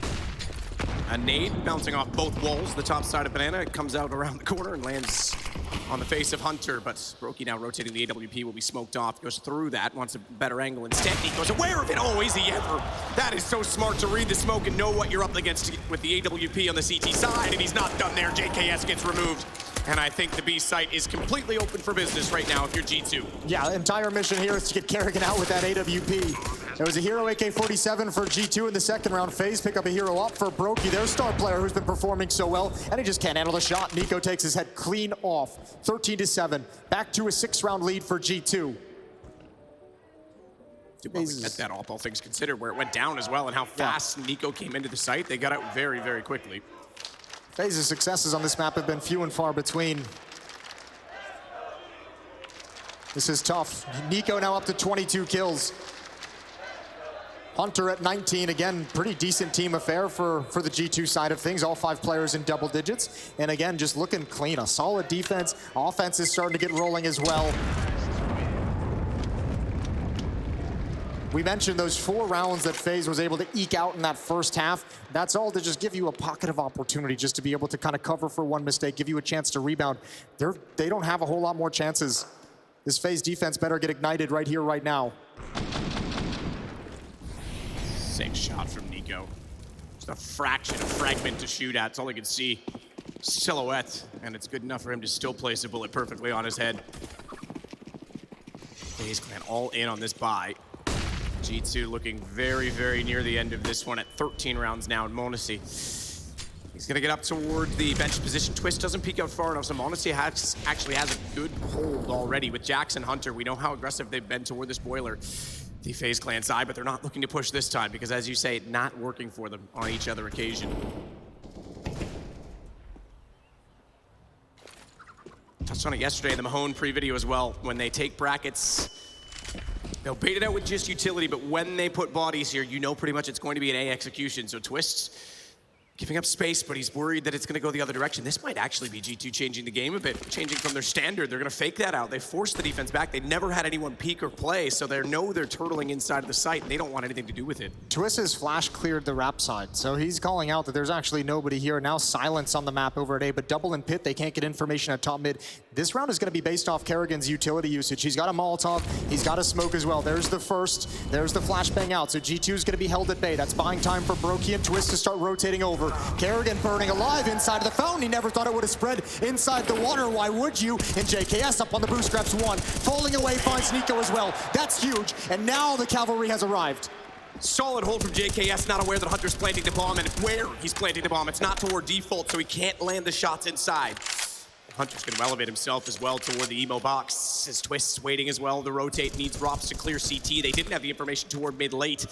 a nade bouncing off both walls, the top side of Banana. It comes out around the corner and lands on the face of Hunter, but Brokey now rotating the AWP will be smoked off, goes through that, wants a better angle instead. He goes aware of it. Oh, is he ever? That is so smart to read the smoke and know what you're up against with the AWP on the CT side, and he's not done there. JKS gets removed. And I think the B site is completely open for business right now if you're G2. Yeah, the entire mission here is to get Kerrigan out with that AWP. There was a hero AK-47 for G2 in the second round. FaZe pick up a hero up for Brokey, their star player who's been performing so well, and he just can't handle the shot. Nico takes his head clean off. 13-7. Back to a 6-round lead for G2. Well, we get that all things considered, where it went down as well, and how fast Nico came into the site. They got out very, very quickly. FaZe's successes on this map have been few and far between. This is tough. Nico now up to 22 kills. Hunter at 19, again, pretty decent team affair for the G2 side of things. All 5 players in double digits. And again, just looking clean. A solid defense. Offense is starting to get rolling as well. We mentioned those 4 rounds that FaZe was able to eke out in that first half. That's all to just give you a pocket of opportunity, just to be able to kind of cover for one mistake, give you a chance to rebound. They don't have a whole lot more chances. This FaZe defense better get ignited right here, right now. Sick shot from Nico. Just a fraction, a fragment to shoot at. It's all he could see. Silhouette, and it's good enough for him to still place a bullet perfectly on his head. FaZe Clan all in on this buy. G2 looking very, very near the end of this one at 13 rounds now in m0NESY. He's going to get up toward the bench position. Twist doesn't peek out far enough, so m0NESY actually has a good hold already with Jax and Hunter. We know how aggressive they've been toward this boiler. the FaZe Clan side, but they're not looking to push this time because, as you say, not working for them on each other occasion. Touched on it yesterday in the Mahone pre-video as well. When they take brackets, they'll bait it out with just utility, but when they put bodies here, you know pretty much it's going to be an A execution. So Twists giving up space, but he's worried that it's going to go the other direction. This might actually be G2 changing the game a bit, changing from their standard. They're going to fake that out. They forced the defense back. They never had anyone peek or play, so they know they're turtling inside of the site, and they don't want anything to do with it. Twist's flash cleared the rap side, so he's calling out that there's actually nobody here. Now silence on the map over at A, but double and pit, they can't get information at top mid. This round is going to be based off Kerrigan's utility usage. He's got a Molotov, he's got a smoke as well. There's the first, there's the flashbang out, so G2 is going to be held at bay. That's buying time for Brokey and Twist to start rotating over. Kerrigan burning alive inside of the fountain. He never thought it would have spread inside the water. Why would you? And JKS up on the bootstraps one. Falling away finds Nico as well. That's huge. And now the cavalry has arrived. Solid hold from JKS, not aware that Hunter's planting the bomb, and where he's planting the bomb. It's not toward default, so he can't land the shots inside. Hunter's going to elevate himself as well toward the emo box. His Twist's waiting as well. The rotate needs Rops to clear CT. They didn't have the information toward mid-late,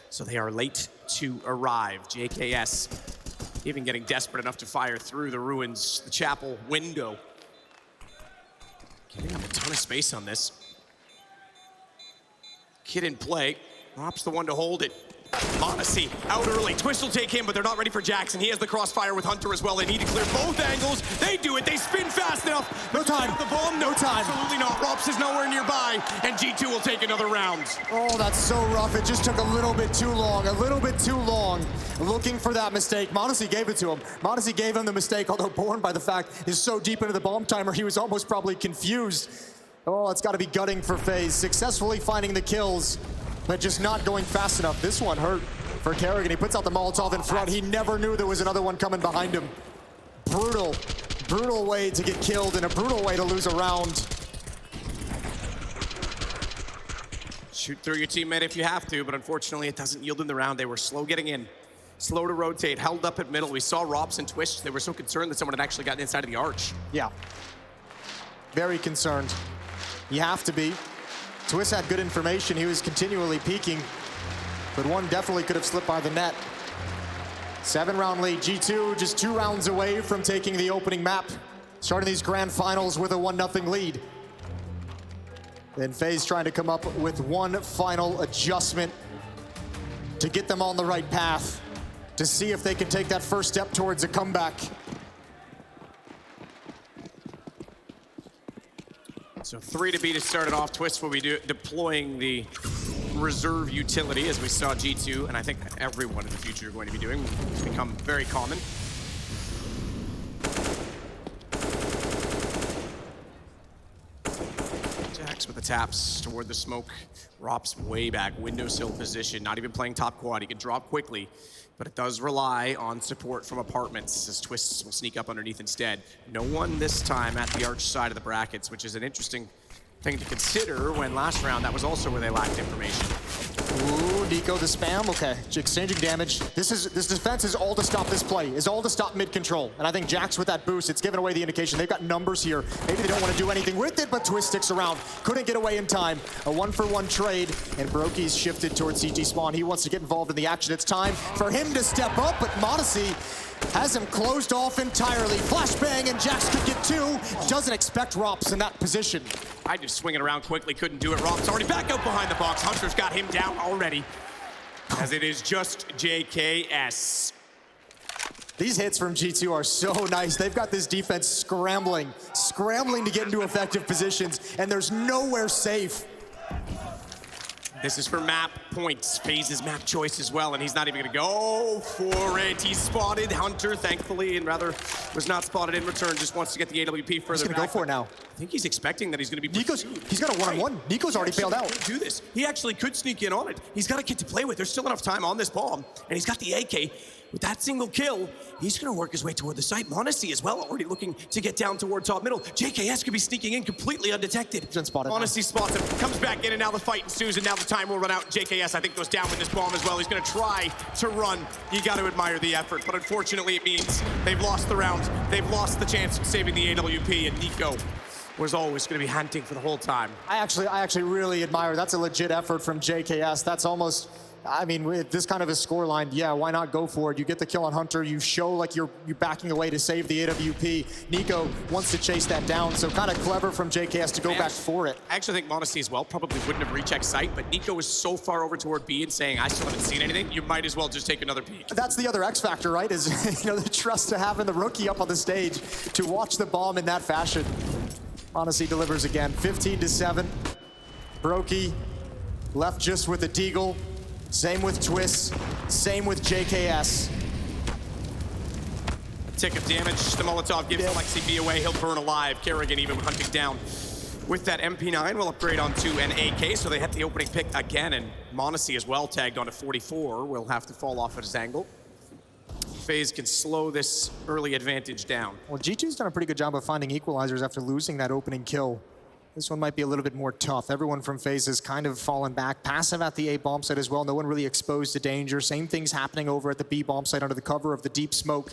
so they are late to arrive. JKS even getting desperate enough to fire through the ruins, the chapel window. Giving up a ton of space on this. Kid in play. Rops the one to hold it. m0NESY out early. Twist will take him, but they're not ready for Jackson. He has the crossfire with Hunter as well. They need to clear both angles. They do it. They spin fast enough. No time. The bomb? No time. Absolutely not. Rops is nowhere nearby, and G2 will take another round. Oh, that's so rough. It just took a little bit too long. A little bit too long. Looking for that mistake. m0NESY gave it to him. m0NESY gave him the mistake, although born by the fact he's so deep into the bomb timer, he was almost probably confused. Oh, it's got to be gutting for FaZe. Successfully finding the kills, but just not going fast enough. This one hurt for Kerrigan. He puts out the Molotov in front. He never knew there was another one coming behind him. Brutal, brutal way to get killed and a brutal way to lose a round. Shoot through your teammate if you have to, but unfortunately it doesn't yield in the round. They were slow getting in, slow to rotate, held up at middle. We saw Rops and Twist. They were so concerned that someone had actually gotten inside of the arch. Yeah, very concerned. You have to be. Twist had good information. He was continually peeking, but one definitely could have slipped by the net. 7-round lead. G2 just 2 rounds away from taking the opening map, starting these grand finals with a 1-0 lead. Then FaZe trying to come up with one final adjustment to get them on the right path, to see if they can take that first step towards a comeback. So 3 to beat to start it off. Twist will be deploying the reserve utility, as we saw G2, and I think everyone in the future are going to be doing. It's become very common. Jax with the taps toward the smoke. Rops way back, windowsill position, not even playing top quad. He can drop quickly, but it does rely on support from apartments, as Twists will sneak up underneath instead. No one this time at the arch side of the brackets, which is an interesting thing to consider when last round that was also where they lacked information. Ooh, Nico the spam, okay. Exchanging damage. This defense is all to stop this play, is all to stop mid control. And I think Jax with that boost, it's given away the indication. They've got numbers here. Maybe they don't want to do anything with it, but Twist sticks around. Couldn't get away in time. A 1-for-1 trade, and Brokey's shifted towards CT spawn. He wants to get involved in the action. It's time for him to step up, but m0NESY has him closed off entirely. Flashbang, and Jax could get 2. Doesn't expect Rops in that position. I just swing it around quickly, couldn't do it. Rops already back up behind the box. Hunter's got him down already, as it is just JKS. These hits from G2 are so nice. They've got this defense scrambling to get into effective positions, and there's nowhere safe. This is for map points. FaZe's map choice as well, and he's not even gonna go for it. He's spotted Hunter, thankfully, and rather was not spotted in return. Just wants to get the AWP further back. He's gonna go for it now. I think he's expecting that he's gonna be pursued. He's got a one-on-one. Right. Nico's already bailed out. Do this. He actually could sneak in on it. He's got a kid to play with. There's still enough time on this bomb, and he's got the AK. With that single kill, he's gonna work his way toward the site. m0NESY as well, already looking to get down toward top middle. JKS could be sneaking in completely undetected. m0NESY spots him, comes back in, and now the fight ensues, and now the time will run out. JKS, I think, goes down with this bomb as well. He's gonna try to run. You gotta admire the effort, but unfortunately it means they've lost the round. They've lost the chance of saving the AWP, and Nico was always going to be hunting for the whole time. I actually really admire. That's a legit effort from JKS. That's almost, I mean, with this kind of a scoreline, yeah, why not go for it? You get the kill on Hunter, you show like you're backing away to save the AWP. Nico wants to chase that down, so kind of clever from JKS to go back for it. I actually think Modesty as well probably wouldn't have rechecked site, but Nico was so far over toward B and saying, I still haven't seen anything, you might as well just take another peek. That's the other X factor, right? Is the trust to having the rookie up on the stage to watch the bomb in that fashion. Modesty delivers again, 15-7. Brokey left just with the Deagle. Same with Twist, same with JKS. Tick of damage, the Molotov gives Alexi B away, he'll burn alive. Kerrigan even hunting down with that MP9 will upgrade onto an AK, so they had the opening pick again, and Monacy as well tagged onto 44, will have to fall off at his angle. FaZe can slow this early advantage down. Well, G2's done a pretty good job of finding equalizers after losing that opening kill. This one might be a little bit more tough. Everyone from FaZe has kind of fallen back. Passive at the A bomb site as well. No one really exposed to danger. Same thing's happening over at the B bomb site under the cover of the deep smoke.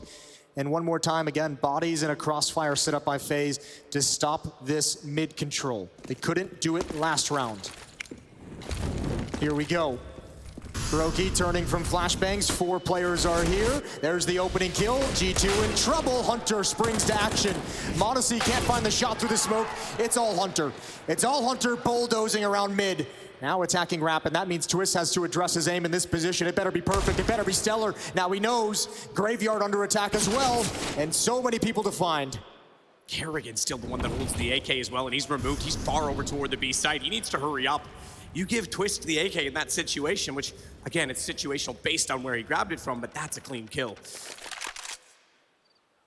And one more time, again, bodies in a crossfire set up by FaZe to stop this mid control. They couldn't do it last round. Here we go. Brokey turning from flashbangs. 4 players are here. There's the opening kill. G2 in trouble. Hunter springs to action. Modesty can't find the shot through the smoke. It's all Hunter. It's all Hunter bulldozing around mid. Now attacking Rap, and that means Twist has to address his aim in this position. It better be perfect. It better be stellar. Now he knows. Graveyard under attack as well. And so many people to find. Kerrigan's still the one that holds the AK as well, and he's removed. He's far over toward the B site. He needs to hurry up. You give Twist the AK in that situation, which, again, it's situational based on where he grabbed it from, but that's a clean kill.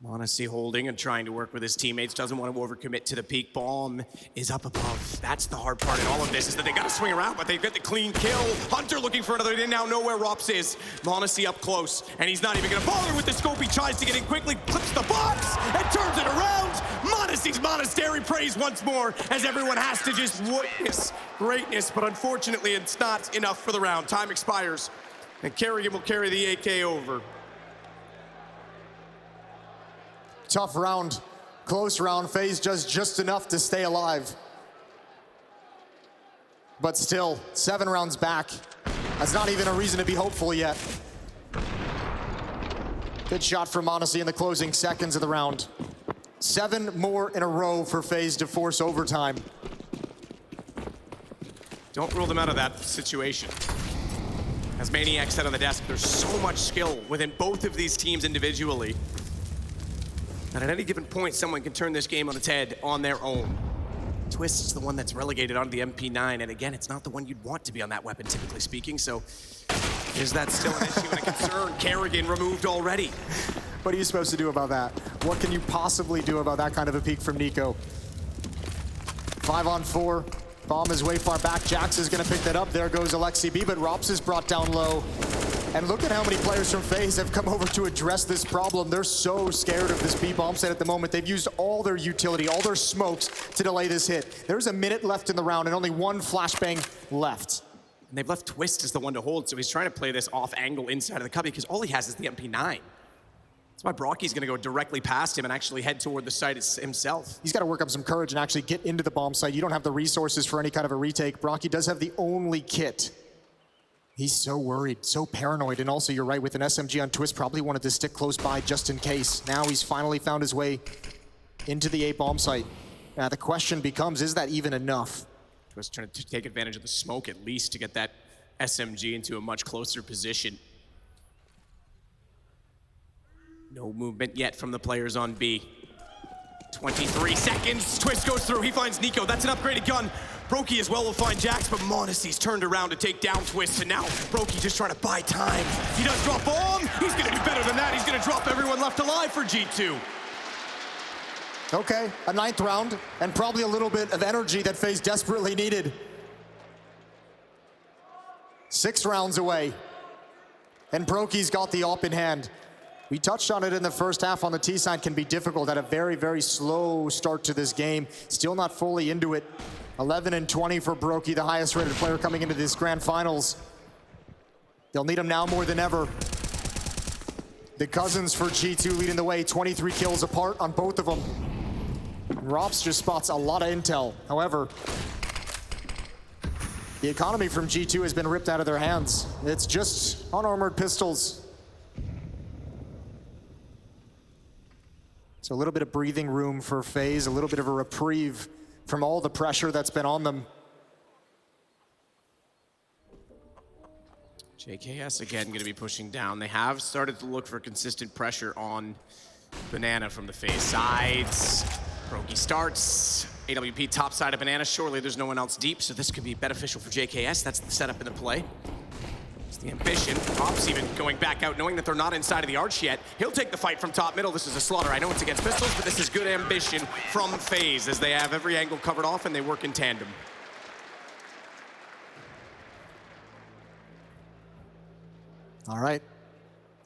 Monacy holding and trying to work with his teammates, doesn't want to overcommit to the peak. Bomb is up above. That's the hard part in all of this, is that they got to swing around, but they've got the clean kill. Hunter looking for another, they now know where Rops is. Monacy up close, and he's not even going to bother with the scope. He tries to get in quickly, clips the box, and turns it around. Monacy's monastery prays once more, as everyone has to just witness greatness, but unfortunately it's not enough for the round. Time expires, and Kerrigan will carry the AK over. Tough round, close round. FaZe does just enough to stay alive. But still, 7 rounds back. That's not even a reason to be hopeful yet. Good shot from Monacy in the closing seconds of the round. 7 more in a row for FaZe to force overtime. Don't rule them out of that situation. As Maniac said on the desk, there's so much skill within both of these teams individually. And at any given point, someone can turn this game on its head on their own. Twist is the one that's relegated onto the MP9, and again, it's not the one you'd want to be on that weapon, typically speaking, so is that still an issue and a concern? Kerrigan removed already. What are you supposed to do about that? What can you possibly do about that kind of a peak from Nico? 5 on 4. Bomb is way far back. Jax is going to pick that up. There goes Alexi B, but Rops is brought down low. And look at how many players from FaZe have come over to address this problem. They're so scared of this B bomb set at the moment. They've used all their utility, all their smokes to delay this hit. There's a minute left in the round and only 1 flashbang left. And they've left Twist as the one to hold, so he's trying to play this off angle inside of the cubby because all he has is the MP9. That's why Brocky's going to go directly past him and actually head toward the site himself. He's got to work up some courage and actually get into the bomb site. You don't have the resources for any kind of a retake. Brocky does have the only kit. He's so worried, so paranoid, and also you're right, with an SMG on Twist, probably wanted to stick close by just in case. Now he's finally found his way into the A bomb site. Now the question becomes, is that even enough? Twist trying to take advantage of the smoke at least to get that SMG into a much closer position. No movement yet from the players on B. 23 seconds, Twist goes through, he finds Nico, that's an upgraded gun. Brokey as well will find Jax, but Monacy's turned around to take down Twist, and now Brokey just trying to buy time. He does drop bomb, he's gonna do better than that, he's gonna drop everyone left alive for G2. Okay, a 9th round, and probably a little bit of energy that FaZe desperately needed. 6 rounds away, and Brokey's got the op in hand. We touched on it in the first half on the T side, can be difficult at a very, very slow start to this game. Still not fully into it. 11 and 20 for Brokey, the highest rated player coming into this grand finals. They'll need him now more than ever. The cousins for G2 leading the way, 23 kills apart on both of them. Rops just spots a lot of intel. However, the economy from G2 has been ripped out of their hands. It's just unarmored pistols. So a little bit of breathing room for FaZe, a little bit of a reprieve from all the pressure that's been on them. JKS again going to be pushing down. They have started to look for consistent pressure on Banana from the FaZe sides. Broky starts. AWP top side of Banana. Surely there's no one else deep, so this could be beneficial for JKS. That's the setup in the play. It's the ambition. Ops even going back out, knowing that they're not inside of the arch yet. He'll take the fight from top middle. This is a slaughter. I know it's against pistols, but this is good ambition from FaZe as they have every angle covered off and they work in tandem. All right,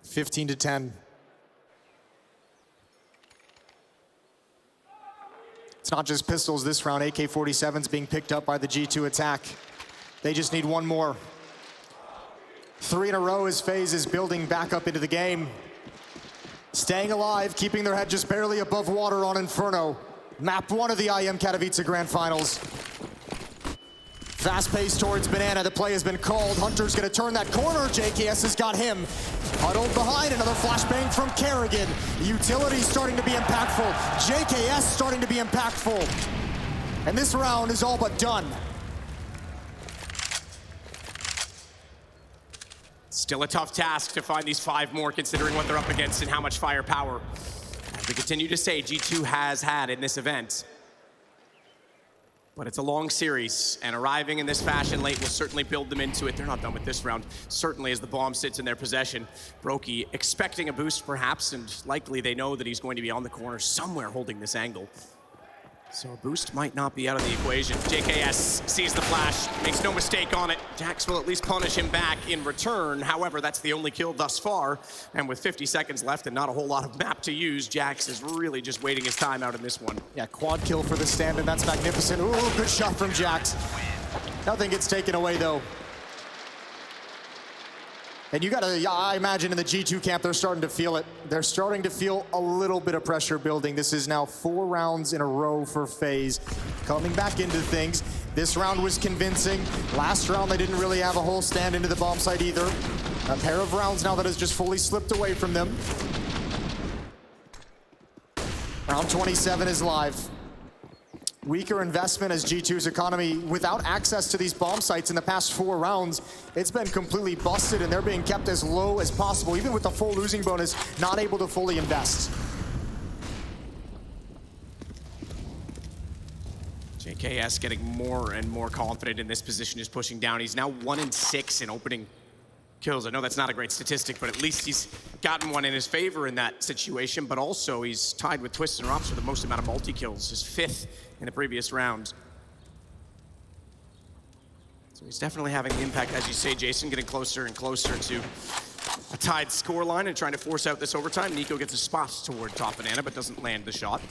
15-10. It's not just pistols this round. AK-47's being picked up by the G2 attack. They just need one more. 3 in a row as FaZe is building back up into the game. Staying alive, keeping their head just barely above water on Inferno. Map 1 of the IEM Katowice Grand Finals. Fast pace towards Banana, the play has been called. Hunter's gonna turn that corner, JKS has got him. Huddled behind, another flashbang from Kerrigan. Utility starting to be impactful. JKS starting to be impactful. And this round is all but done. Still a tough task to find these 5 more, considering what they're up against and how much firepower, as we continue to say, G2 has had in this event. But it's a long series, and arriving in this fashion late will certainly build them into it. They're not done with this round, certainly as the bomb sits in their possession. Broky expecting a boost perhaps, and likely they know that he's going to be on the corner somewhere holding this angle. So a boost might not be out of the equation. JKS sees the flash, makes no mistake on it. Jax will at least punish him back in return. However, that's the only kill thus far. And with 50 seconds left and not a whole lot of map to use, Jax is really just waiting his time out in this one. Yeah, quad kill for the stand-in, that's magnificent. Ooh, good shot from Jax. Nothing gets taken away though. And you gotta, I imagine in the G2 camp, they're starting to feel it. They're starting to feel a little bit of pressure building. This is now 4 rounds in a row for FaZe. Coming back into things. This round was convincing. Last round, they didn't really have a whole stand into the bomb site either. A pair of rounds now that has just fully slipped away from them. Round 27 is live. Weaker investment as G2's economy, without access to these bomb sites in the past 4 rounds, it's been completely busted and they're being kept as low as possible, even with the full losing bonus, not able to fully invest. JKS getting more and more confident in this position, just pushing down. He's now 1 in 6 in opening kills. I know that's not a great statistic, but at least he's gotten one in his favor in that situation, but also he's tied with Twist and Rops for the most amount of multi-kills, his 5th in the previous round. So he's definitely having the impact, as you say, Jason, getting closer and closer to a tied scoreline and trying to force out this overtime. Nico gets a spot toward top Banana, but doesn't land the shot.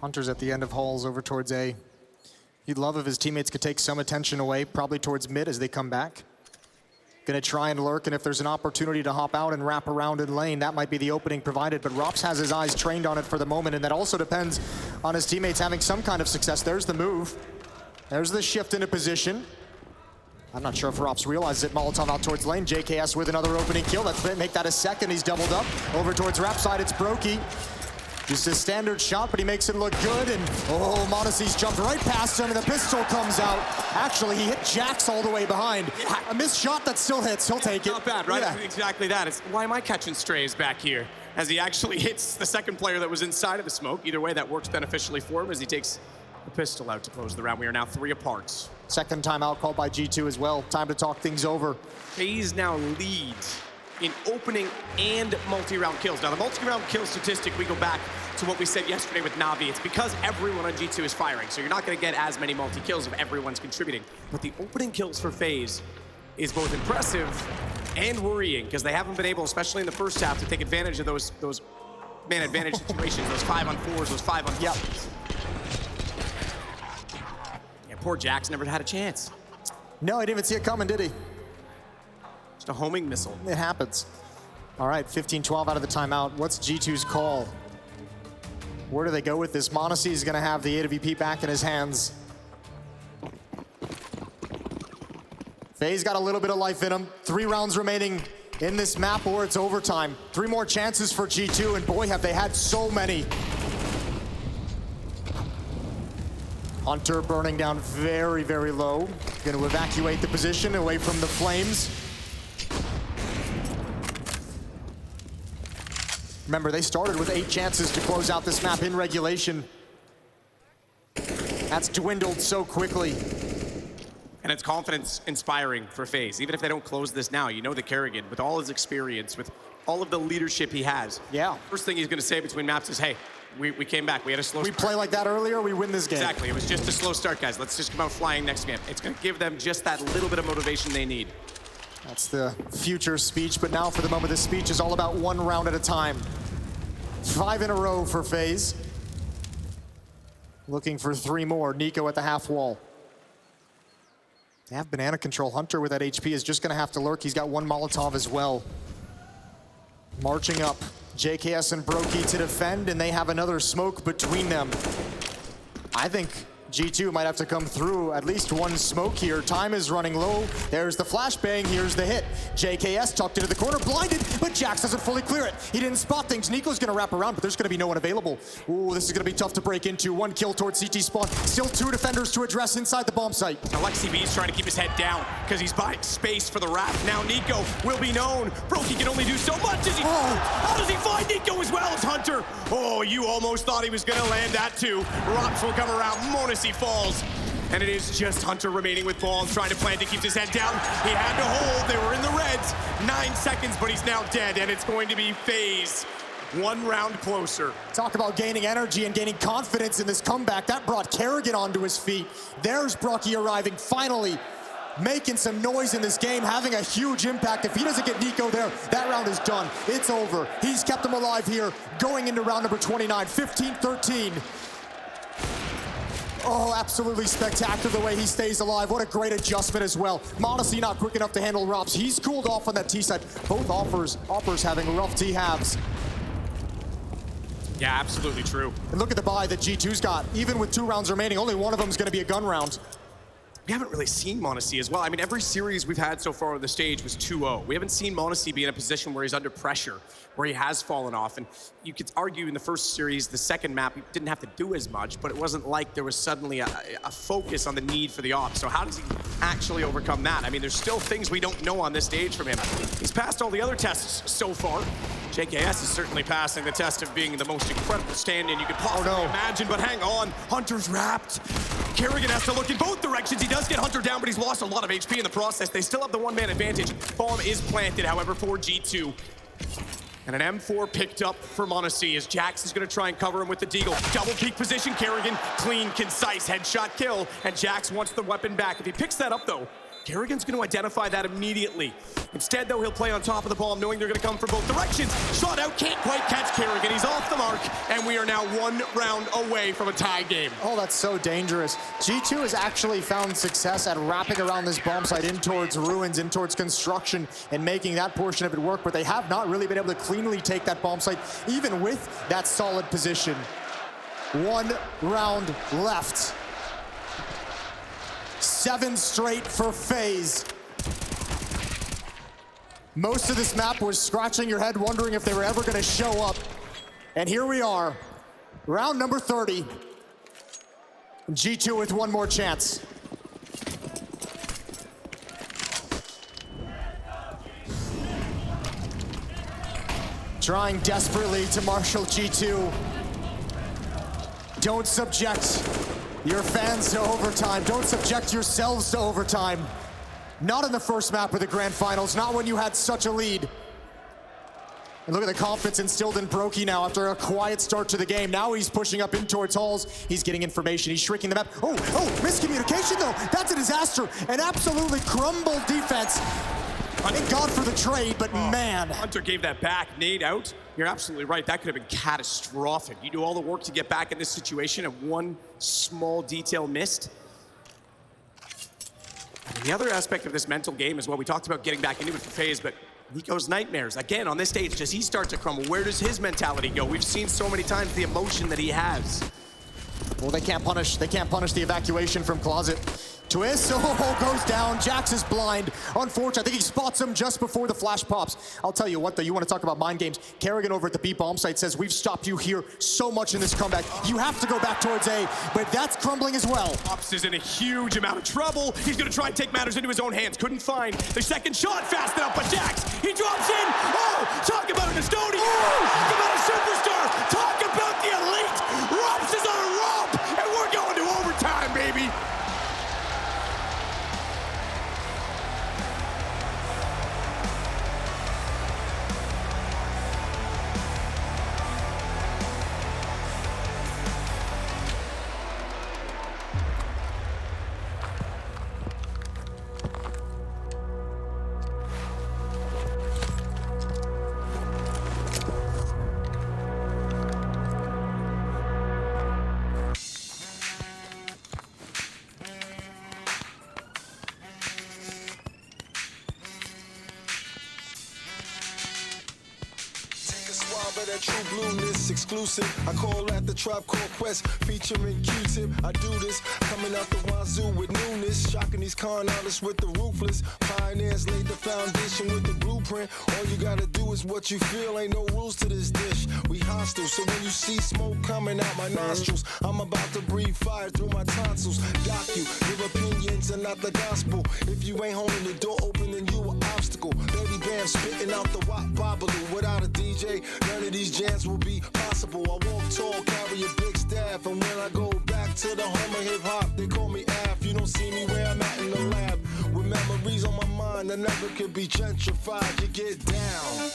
Hunter's at the end of halls over towards A. He'd love if his teammates could take some attention away, probably towards mid as they come back. Gonna try and lurk, and if there's an opportunity to hop out and wrap around in lane, that might be the opening provided, but Rops has his eyes trained on it for the moment, and that also depends on his teammates having some kind of success. There's the move. There's the shift into position. I'm not sure if Rops realizes it. Molotov out towards lane. JKS with another opening kill. Let's make that a second. He's doubled up. Over towards Rap side, it's Broky. Just a standard shot, but he makes it look good, and oh, Monacy's jumped right past him, and the pistol comes out. Actually, he hit Jax all the way behind. A missed shot that still hits, he'll take it. Not bad, right? Yeah. Exactly that. It's, why am I catching strays back here? As he actually hits the second player that was inside of the smoke. Either way, that works beneficially for him as he takes the pistol out to close the round. We are now 3 apart. Second timeout called by G2 as well. Time to talk things over. FaZe now leads in opening and multi-round kills. Now, the multi-round kill statistic, we go back to what we said yesterday with Na'Vi. It's because everyone on G2 is firing, so you're not going to get as many multi-kills if everyone's contributing. But the opening kills for FaZe is both impressive and worrying, because they haven't been able, especially in the first half, to take advantage of those man advantage situations, those 5-on-4s, those 5-on-5s. Yep. Yeah, poor Jax never had a chance. No, he didn't even see it coming, did he? Just a homing missile. It happens. All right, 15-12 out of the timeout. What's G2's call? Where do they go with this? m0NESY is going to have the AWP back in his hands. FaZe got a little bit of life in him. 3 rounds remaining in this map, or it's overtime. 3 more chances for G2, and boy, have they had so many. Hunter burning down very, very low. Going to evacuate the position away from the flames. Remember, they started with 8 chances to close out this map in regulation. That's dwindled so quickly. And it's confidence inspiring for FaZe. Even if they don't close this now, you know that Kerrigan, with all his experience, with all of the leadership he has, first thing he's going to say between maps is, hey, we came back. We had a slow start. We play like that earlier, we win this game. Exactly. It was just a slow start, guys. Let's just come out flying next game. It's going to give them just that little bit of motivation they need. That's the future speech, but now for the moment, this speech is all about 1 round at a time. 5 in a row for FaZe. Looking for 3 more. Nico at the half wall. They have banana control. Hunter with that HP is just going to have to lurk. He's got 1 Molotov as well. Marching up, JKS and Brokey to defend, and they have another smoke between them. I think G2 might have to come through at least 1 smoke here. Time is running low. There's the flashbang. Here's the hit. JKS tucked into the corner, blinded, but Jax doesn't fully clear it. He didn't spot things. Nico's going to wrap around, but there's going to be no one available. Ooh, this is going to be tough to break into. 1 kill towards CT spawn. Still 2 defenders to address inside the bomb site. Alexi B's trying to keep his head down because he's buying space for the wrap. Now Nico will be known. Brokey can only do so much. How does he find Nico as well as Hunter? Oh, you almost thought he was going to land that too. Rops will come around. m0NESY falls. And it is just Hunter remaining with balls, trying to plant to keep his head down. He had to hold. They were in the reds. 9 seconds, but he's now dead, and it's going to be FaZe 1 round closer. Talk about gaining energy and gaining confidence in this comeback. That brought Kerrigan onto his feet. There's Brokey arriving, finally making some noise in this game, having a huge impact. If he doesn't get Nico there, that round is done. It's over. He's kept him alive here, going into round number 29, 15-13. Oh, absolutely spectacular the way he stays alive. What a great adjustment as well. m0NESY not quick enough to handle Rops. He's cooled off on that T side. Both offers having rough T halves. Yeah, absolutely true. And look at the buy that G2's got. Even with 2 rounds remaining, only one of them is going to be a gun round. We haven't really seen m0NESY as well. I mean, every series we've had so far on the stage was 2-0. We haven't seen m0NESY be in a position where he's under pressure, where he has fallen off. And you could argue in the first series, the second map, he didn't have to do as much, but it wasn't like there was suddenly a focus on the need for the op. So how does he actually overcome that? I mean, there's still things we don't know on this stage from him. He's passed all the other tests so far. JKS is certainly passing the test of being the most incredible stand-in you could possibly imagine, but hang on, Hunter's wrapped. Kerrigan has to look in both directions. He does get Hunter down, but he's lost a lot of HP in the process. They still have the 1-man advantage. Bomb is planted, however, for G2. And an M4 picked up for m0NESY as Jax is going to try and cover him with the Deagle. Double peek position, Kerrigan, clean, concise headshot kill, and Jax wants the weapon back. If he picks that up, though, Kerrigan's going to identify that immediately. Instead, though, he'll play on top of the bomb, knowing they're going to come from both directions. Shot out, can't quite catch Kerrigan. He's off the mark, and we are now 1 round away from a tie game. Oh, that's so dangerous. G2 has actually found success at wrapping around this bomb site in towards ruins, in towards construction, and making that portion of it work, but they have not really been able to cleanly take that bomb site, even with that solid position. 1 round left. 7 straight for FaZe. Most of this map was scratching your head, wondering if they were ever going to show up. And here we are, round number 30. G2 with 1 more chance. Trying desperately to marshal G2. Don't subject your fans to overtime. Don't subject yourselves to overtime. Not in the first map of the grand finals, not when you had such a lead. And look at the confidence instilled in Brokey now after a quiet start to the game. Now he's pushing up in towards halls. He's getting information. He's shrinking the map. Oh, miscommunication though. That's a disaster. An absolutely crumbled defense. Thank God for the trade, but man. Hunter gave that back, nade out. You're absolutely right, that could have been catastrophic. You do all the work to get back in this situation and 1 small detail missed. And the other aspect of this mental game is what we talked about getting back into it for FaZe, but Nico's nightmares. Again, on this stage, does he start to crumble? Where does his mentality go? We've seen so many times the emotion that he has. Well, they can't punish the evacuation from Closet. Twist, oh, goes down. Jax is blind. Unfortunately, I think he spots him just before the flash pops. I'll tell you what, though, you want to talk about mind games. Kerrigan over at the B bomb site says, we've stopped you here so much in this comeback. You have to go back towards A, but that's crumbling as well. Ops is in a huge amount of trouble. He's going to try and take matters into his own hands. Couldn't find the second shot fast enough, but Jax, he drops in. Oh, talk about an Estonian. Oh, talk about a superstar. Talk about the elite. Rops is on a romp, and we're going to overtime, baby. That true blueness exclusive. I call that the Tribe Called Quest featuring Q-Tip. I do this coming out the wazoo with newness, shocking these con artists with the ruthless. Pioneers laid the foundation with the blueprint. All you gotta do is what you feel. Ain't no rules to this dish. We hostile, so when you see smoke coming out my nostrils, I'm about to breathe fire through my tonsils. Dock you, your opinions are not the gospel. If you ain't holding the door open, then you an obstacle. Baby Bam spitting out the wop bobbaloo. Without a DJ, none of these jams will be possible. I walk tall, carry a big staff, and when I go back to the home of hip hop, they call me Af. You don't see me where I'm at in the lab, with memories on my mind that never could be gentrified. You get down.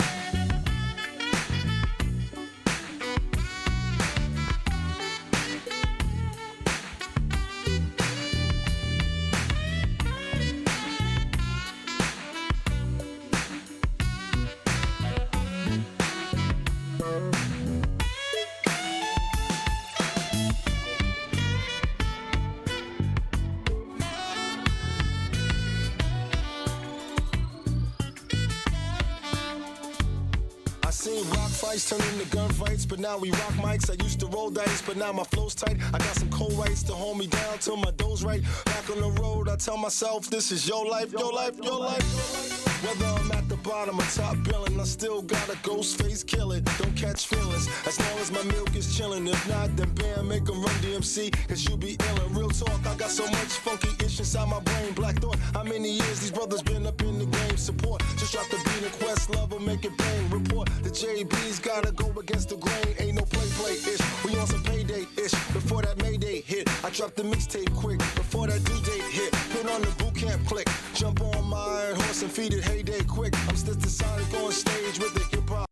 Seen rock fights turn into gunfights, but now we rock mics. I used to roll dice, but now my flow's tight. I got some cold rights to hold me down till my dough's right. Back on the road, I tell myself this is your life, your life, your life. Whether I'm at the bottom or top billing, I still got a ghost face killing. Don't catch feelings as long as my milk is chilling. If not, then bam, make 'em run DMC, cause you be illin'. Real talk, I got so much funky ish inside my brain. Black thought, how many years these brothers been up in the game? Support, just drop the beat and quest level, make it bang. Report, the JB's gotta go against the grain. Ain't no play-ish, we on some payday-ish. Before that Mayday hit, I dropped the mixtape quick. Before that due date hit, put on the boot camp click. Jump on my iron horse and feed it heyday quick. I'm still the Sonic on stage with the hip-hop.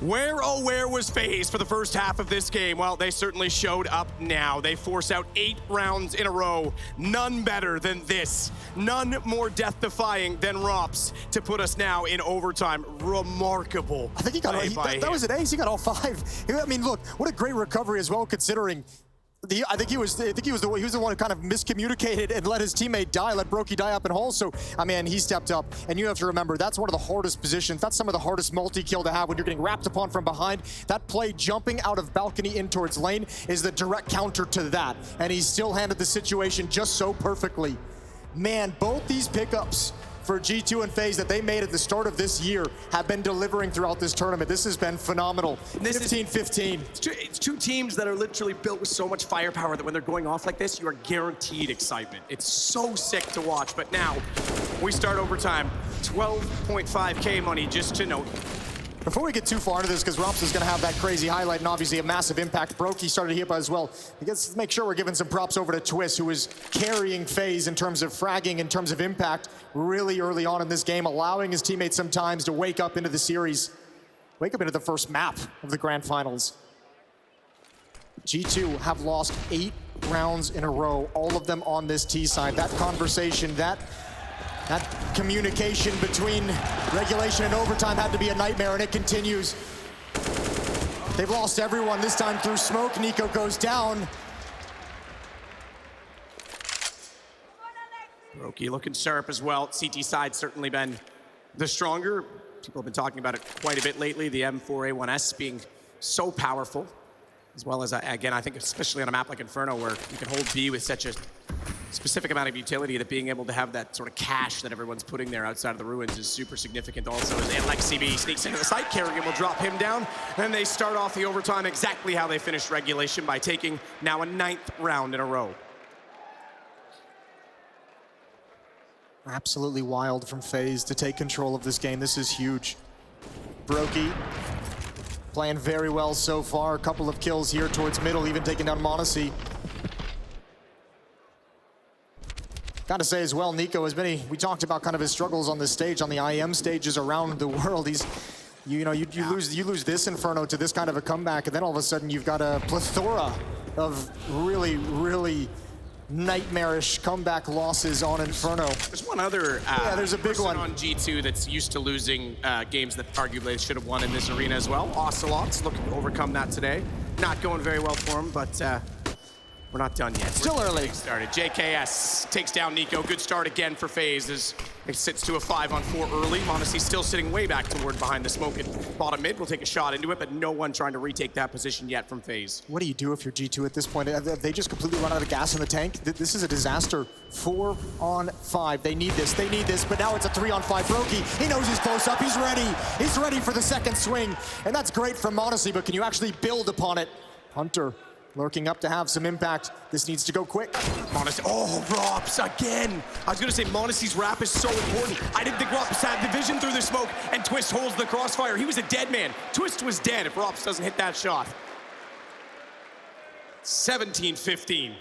Where, oh where was FaZe for the first half of this game? Well, they certainly showed up now. They force out 8 rounds in a row. None better than this. None more death-defying than Rops to put us now in overtime. Remarkable. I think he got that was an ace. He got all 5. I mean, look, what a great recovery as well, considering. I think he was the one who kind of miscommunicated and let his teammate die, let Brokey die up in hole. So, I mean, he stepped up. And you have to remember, that's one of the hardest positions. That's some of the hardest multi-kill to have when you're getting wrapped upon from behind. That play jumping out of balcony in towards lane is the direct counter to that. And he still handled the situation just so perfectly. Man, both these pickups for G2 and FaZe that they made at the start of this year have been delivering throughout this tournament. This has been phenomenal. 15-15. It's two teams that are literally built with so much firepower that when they're going off like this, you are guaranteed excitement. It's so sick to watch. But now we start overtime. 12.5K money, just to note. Before we get too far into this, because Rops is going to have that crazy highlight and obviously a massive impact. Brokey started here as well. I guess let's make sure we're giving some props over to Twist, who is carrying FaZe in terms of fragging, in terms of impact, really early on in this game, allowing his teammates sometimes to wake up into the series, wake up into the first map of the Grand Finals. G2 have lost 8 rounds in a row, all of them on this T side. That conversation, that communication between regulation and overtime had to be a nightmare, and it continues. They've lost everyone, this time through smoke. Nico goes down. Brokey looking sharp as well. CT side certainly been the stronger. People have been talking about it quite a bit lately. The M4A1S being so powerful, as well as, again, I think especially on a map like Inferno, where you can hold B with such a specific amount of utility, that being able to have that sort of cache that everyone's putting there outside of the ruins is super significant also. As AlexCB sneaks into the site, Kerrigan will drop him down, and they start off the overtime exactly how they finished regulation, by taking now a 9th round in a row. Absolutely wild from FaZe to take control of this game. This is huge. Brokey playing very well so far. A couple of kills here towards middle, even taking down m0NESY. Gotta say as well, Nico has been, we talked about kind of his struggles on this stage, on the IEM stages around the world. He's, you lose this Inferno to this kind of a comeback, and then all of a sudden you've got a plethora of really, really nightmarish comeback losses on Inferno. There's one other there's a big one on G2 that's used to losing games that arguably should have won in this arena as well. Ocelots looking to overcome that today. Not going very well for him, but we're not done yet. Still early. Started. JKS takes down Nico. Good start again for FaZe as it sits to a 5-on-4 early. m0NESY still sitting way back toward behind the smoke at bottom mid. We'll take a shot into it, but no one trying to retake that position yet from FaZe. What do you do if you're G2 at this point? Have they just completely run out of gas in the tank? This is a disaster. 4-on-5. They need this, but now it's a 3-on-5. Brokey, he knows he's close up. He's ready. He's ready for the second swing, and that's great from m0NESY, but can you actually build upon it? Hunter lurking up to have some impact. This needs to go quick. m0NESY, oh, Rops again. I was gonna say m0NESY's wrap is so important. I didn't think Rops had the vision through the smoke, and Twist holds the crossfire. He was a dead man. Twist was dead if Rops doesn't hit that shot. 17-15.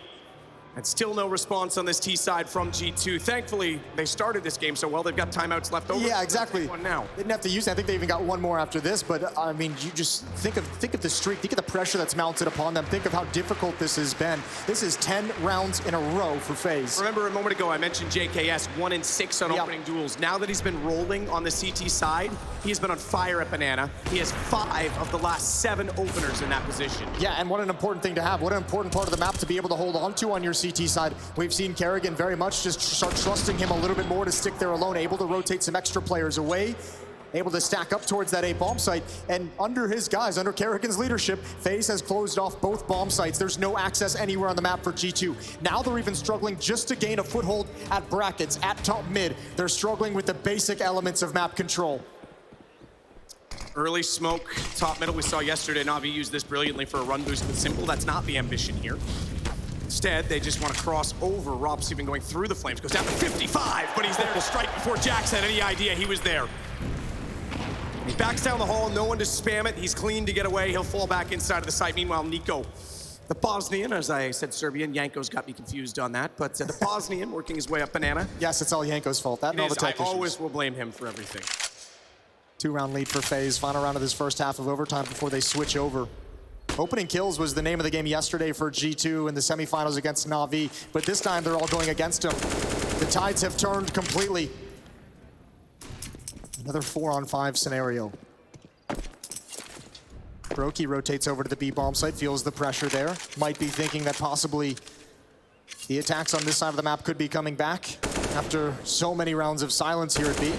And still no response on this T side from G2. Thankfully, they started this game so well, they've got timeouts left over. Yeah, exactly. One now. They didn't have to use it. I think they even got one more after this, but I mean, you just think of the streak, think of the pressure that's mounted upon them, think of how difficult this has been. This is 10 rounds in a row for FaZe. Remember a moment ago I mentioned JKS 1-6 on opening duels. Now that he's been rolling on the CT side, he has been on fire at Banana. He has 5 of the last 7 openers in that position. Yeah, and what an important thing to have. What an important part of the map to be able to hold on to on your CT side. We've seen Kerrigan very much just start trusting him a little bit more to stick there alone, able to rotate some extra players away, able to stack up towards that A bomb site. And under his guys, under Kerrigan's leadership, FaZe has closed off both bomb sites. There's no access anywhere on the map for G2. Now they're even struggling just to gain a foothold at brackets, at top mid. They're struggling with the basic elements of map control. Early smoke, top middle. We saw yesterday Na'Vi use this brilliantly for a run boost with Simple. That's not the ambition here. Instead, they just want to cross over. Rob's even going through the flames. Goes down to 55, but he's there to strike before Jax had any idea he was there. He backs down the hall, no one to spam it. He's clean to get away. He'll fall back inside of the site. Meanwhile, Nico, the Bosnian, as I said Serbian, Yanko's got me confused on that, but the Bosnian working his way up Banana. Yes, it's all Yanko's fault. That and all the tech issues. I always will blame him for everything. 2-round lead for FaZe. Final round of this first half of overtime before they switch over. Opening kills was the name of the game yesterday for G2 in the semifinals against Na'Vi, but this time they're all going against him. The tides have turned completely. Another 4-on-5 scenario. Brokey rotates over to the B bomb site, feels the pressure there. Might be thinking that possibly the attacks on this side of the map could be coming back after so many rounds of silence here at B.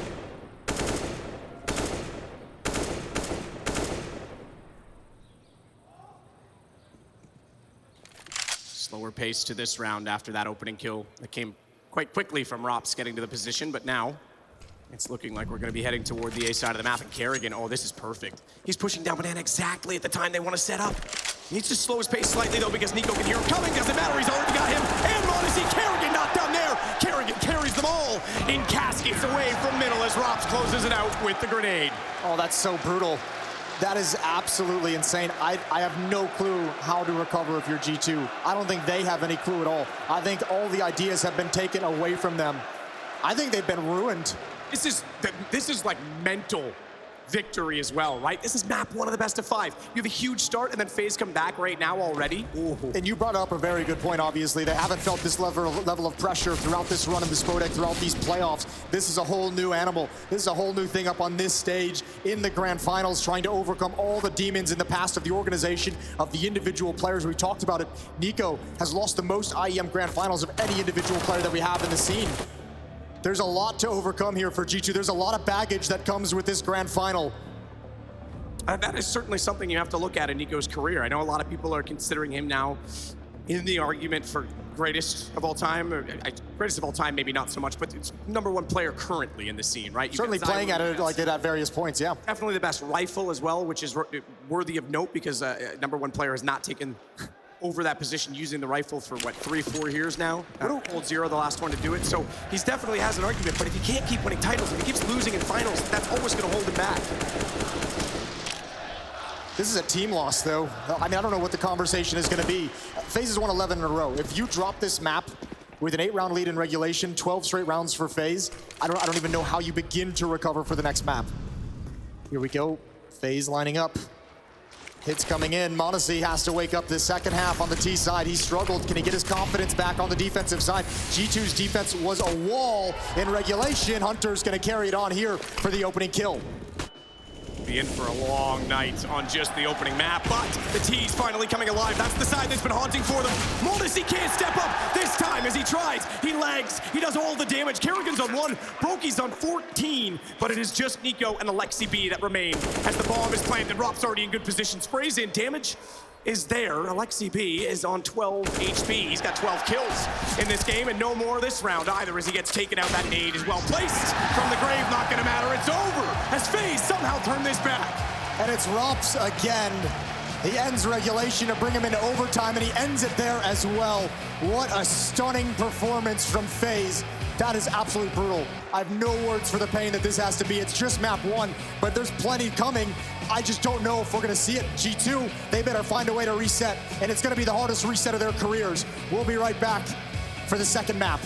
Slower pace to this round after that opening kill that came quite quickly from Rops getting to the position, but now It's looking like we're going to be heading toward the A side of the map, and Kerrigan, oh, this is perfect. He's pushing down Banana exactly at the time they want to set up. He needs to slow his pace slightly, though, because Nico can hear him coming. Doesn't matter, he's already got him. And Modesty, Kerrigan not down there. Kerrigan carries them all in caskets away from middle as Rops closes it out with the grenade. Oh, that's so brutal. That is absolutely insane. I have no clue how to recover if you're G2. I don't think they have any clue at all. I think all the ideas have been taken away from them. I think they've been ruined. This is like mental victory as well, right? This is map 1 of the best of 5. You have a huge start, and then FaZe come back right now already. Ooh. And you brought up a very good point, obviously. They haven't felt this level of pressure throughout this run of the Spodek, throughout these playoffs. This is a whole new animal. This is a whole new thing up on this stage in the grand finals, trying to overcome all the demons in the past of the organization, of the individual players. We talked about it. Nico has lost the most IEM grand finals of any individual player that we have in the scene. There's a lot to overcome here for G2. There's a lot of baggage that comes with this grand final. That is certainly something you have to look at in Nico's career. I know a lot of people are considering him now in the argument for greatest of all time. Greatest of all time, maybe not so much, but it's #1 player currently in the scene, right? Certainly playing at it like it at various points, yeah. Definitely the best rifle as well, which is worthy of note because #1 player has not taken over that position using the rifle for, what, 3-4 years now? Cold Zero, the last one to do it. So he's definitely has an argument, but if he can't keep winning titles, if he keeps losing in finals, that's always going to hold him back. This is a team loss, though. I mean, I don't know what the conversation is going to be. FaZe has won 11 in a row. If you drop this map with an 8-round lead in regulation, 12 straight rounds for FaZe, I don't even know how you begin to recover for the next map. Here we go. FaZe lining up. Hits coming in. Modesty has to wake up this second half on the T side. He struggled. Can he get his confidence back on the defensive side? G2's defense was a wall in regulation. Hunter's going to carry it on here for the opening kill. Be in for a long night on just the opening map, but the T's finally coming alive. That's the side that's been haunting for them. Modesty can't step up this time as he tries. He lags. He does all the damage. Kerrigan's on 1. Brokey's on 14, but it is just Nico and Alexi B that remain as the bomb is planted. Rop's already in good position. Sprays in. Damage is there. Alexi B is on 12 HP. He's got 12 kills in this game, and no more this round either as he gets taken out. That nade is well placed from the grave. Not going to matter. It's over as FaZe somehow turned this back. And it's Rops again. He ends regulation to bring him into overtime, and he ends it there as well. What a stunning performance from FaZe. That is absolutely brutal. I have no words for the pain that this has to be. It's just map 1, but there's plenty coming. I just don't know if we're gonna see it. G2, they better find a way to reset, and it's gonna be the hardest reset of their careers. We'll be right back for the second map.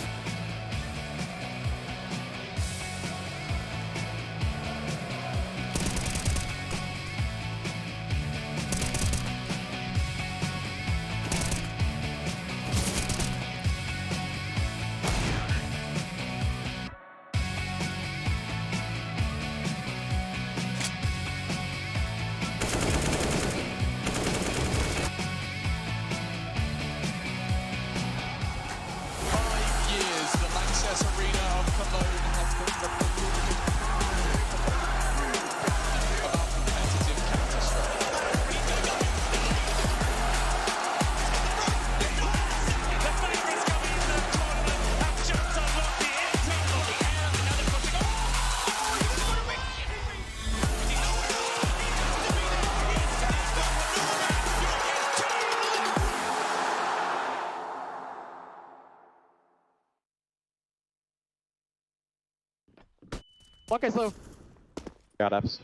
Okay, slow. Got apps.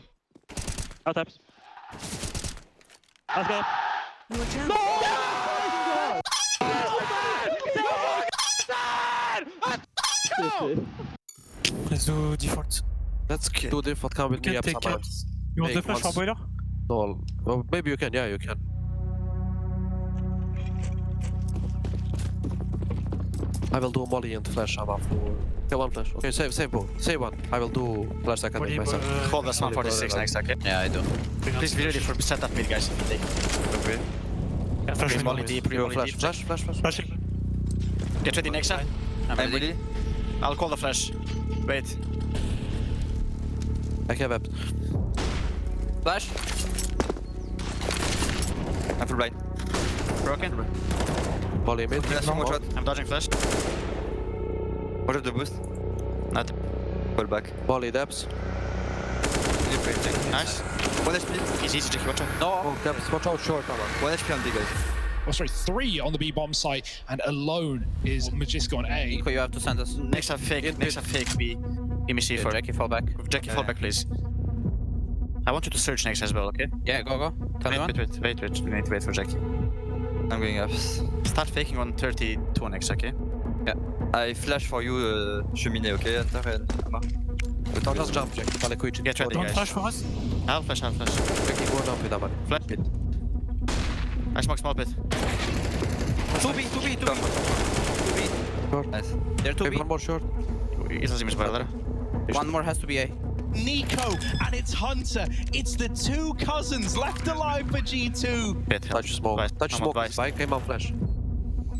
Out apps. Let's go. No! Let's do default. Let's do default. Come with me up sometimes. You want the flash for boiler? No, well, maybe you can. Yeah, you can. I will do molly and flash Ava for... Okay, 1 flash. Okay, save both. Save 1. I will do flash second with myself. Hold the smart 46 next, okay? Yeah, I do. Please be ready for setup mid, guys. Okay. Flash molly deep, flash, flash, flash, flash. Flashing. Get ready next time. I'm ready. I'll call the flash. Wait. I have weapon. Flash. I'm full blind. Broken. Molly mid. I'm dodging flash. What is the boost? Nothing. Fall back. Volley depths. Nice. 1 HP. He's easy to watch out. No, depths. Watch out short, Aman. 1 HP on D, guys. Oh, sorry, 3 on the B bomb site, and alone is Magiska on A. Nico, you have to send us. Next have fake. Next have fake B. Give me C4. Jackie, fall back. Jackie, fall back, please. I want you to search next as well, okay? Yeah, go. Tell me one. Wait. We need to wait for Jackie. I'm going up. Start faking on 32 next, okay? Yeah. I flash for you, cheminée, okay? Enter and Amar. Don't just jump, Jack. Get ready, Don't guys. flash for us. I'll flash. Jackie, go down with Aman. Flash pit. I smoke small pit. 2B. Short. Nice. They're 2B. One more short. It doesn't even spoiler. One more has to be A. Nico and it's Hunter. It's the two cousins left alive for G2. Pit. Touch smoke. Touch smoke. Spike came out flash.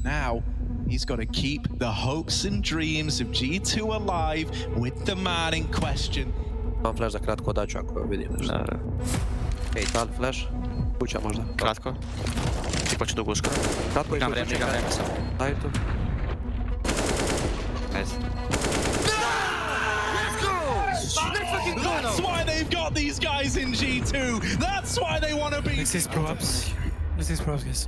Now, he's got to keep the hopes and dreams of G2 alive with the man in question. Mam flash za kratko, daću ako vidim nešto. Ej, tal flash. Kuća možda. Kratko. I poču dugo uskoro. Kratko i Gam vreme sam. Daj to. Nice. That's why they've got these guys in G2. That's why they want to be. This is pro-ups. Guys.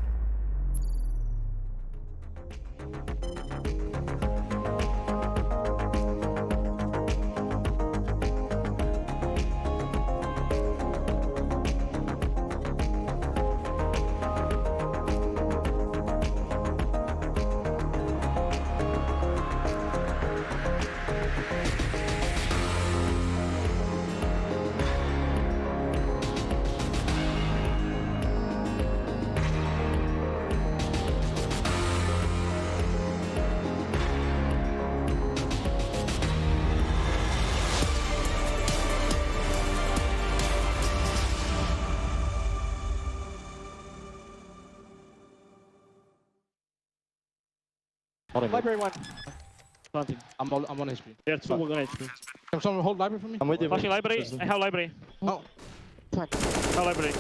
Library 1. Planting. I'm on HP. There are 2 on HP. Can someone hold library for me? I'm with you. Flashing library. I have library. Oh. I have library.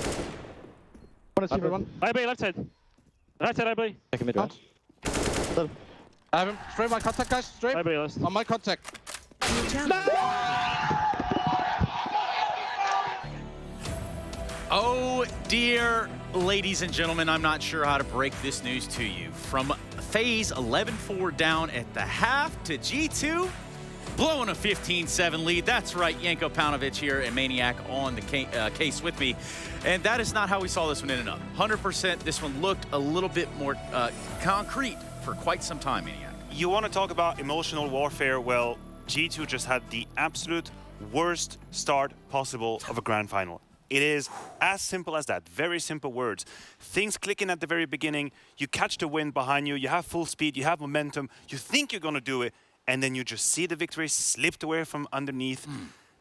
One HP, everyone. Library, left side. Right side, library. Take him mid, right? I have him. Straight my contact, guys. Straight. Library last. On my contact. Oh dear, ladies and gentlemen, I'm not sure how to break this news to you. From FaZe 11-4 down at the half to G2 blowing a 15-7 lead. That's right, Yanko Paunovic here and Maniac on the case with me. And that is not how we saw this one ended up. 100%, this one looked a little bit more concrete for quite some time, Maniac. You want to talk about emotional warfare? Well, G2 just had the absolute worst start possible of a grand final. It is as simple as that. Very simple words. Things clicking at the very beginning. You catch the wind behind you. You have full speed. You have momentum. You think you're going to do it. And then you just see the victory slipped away from underneath.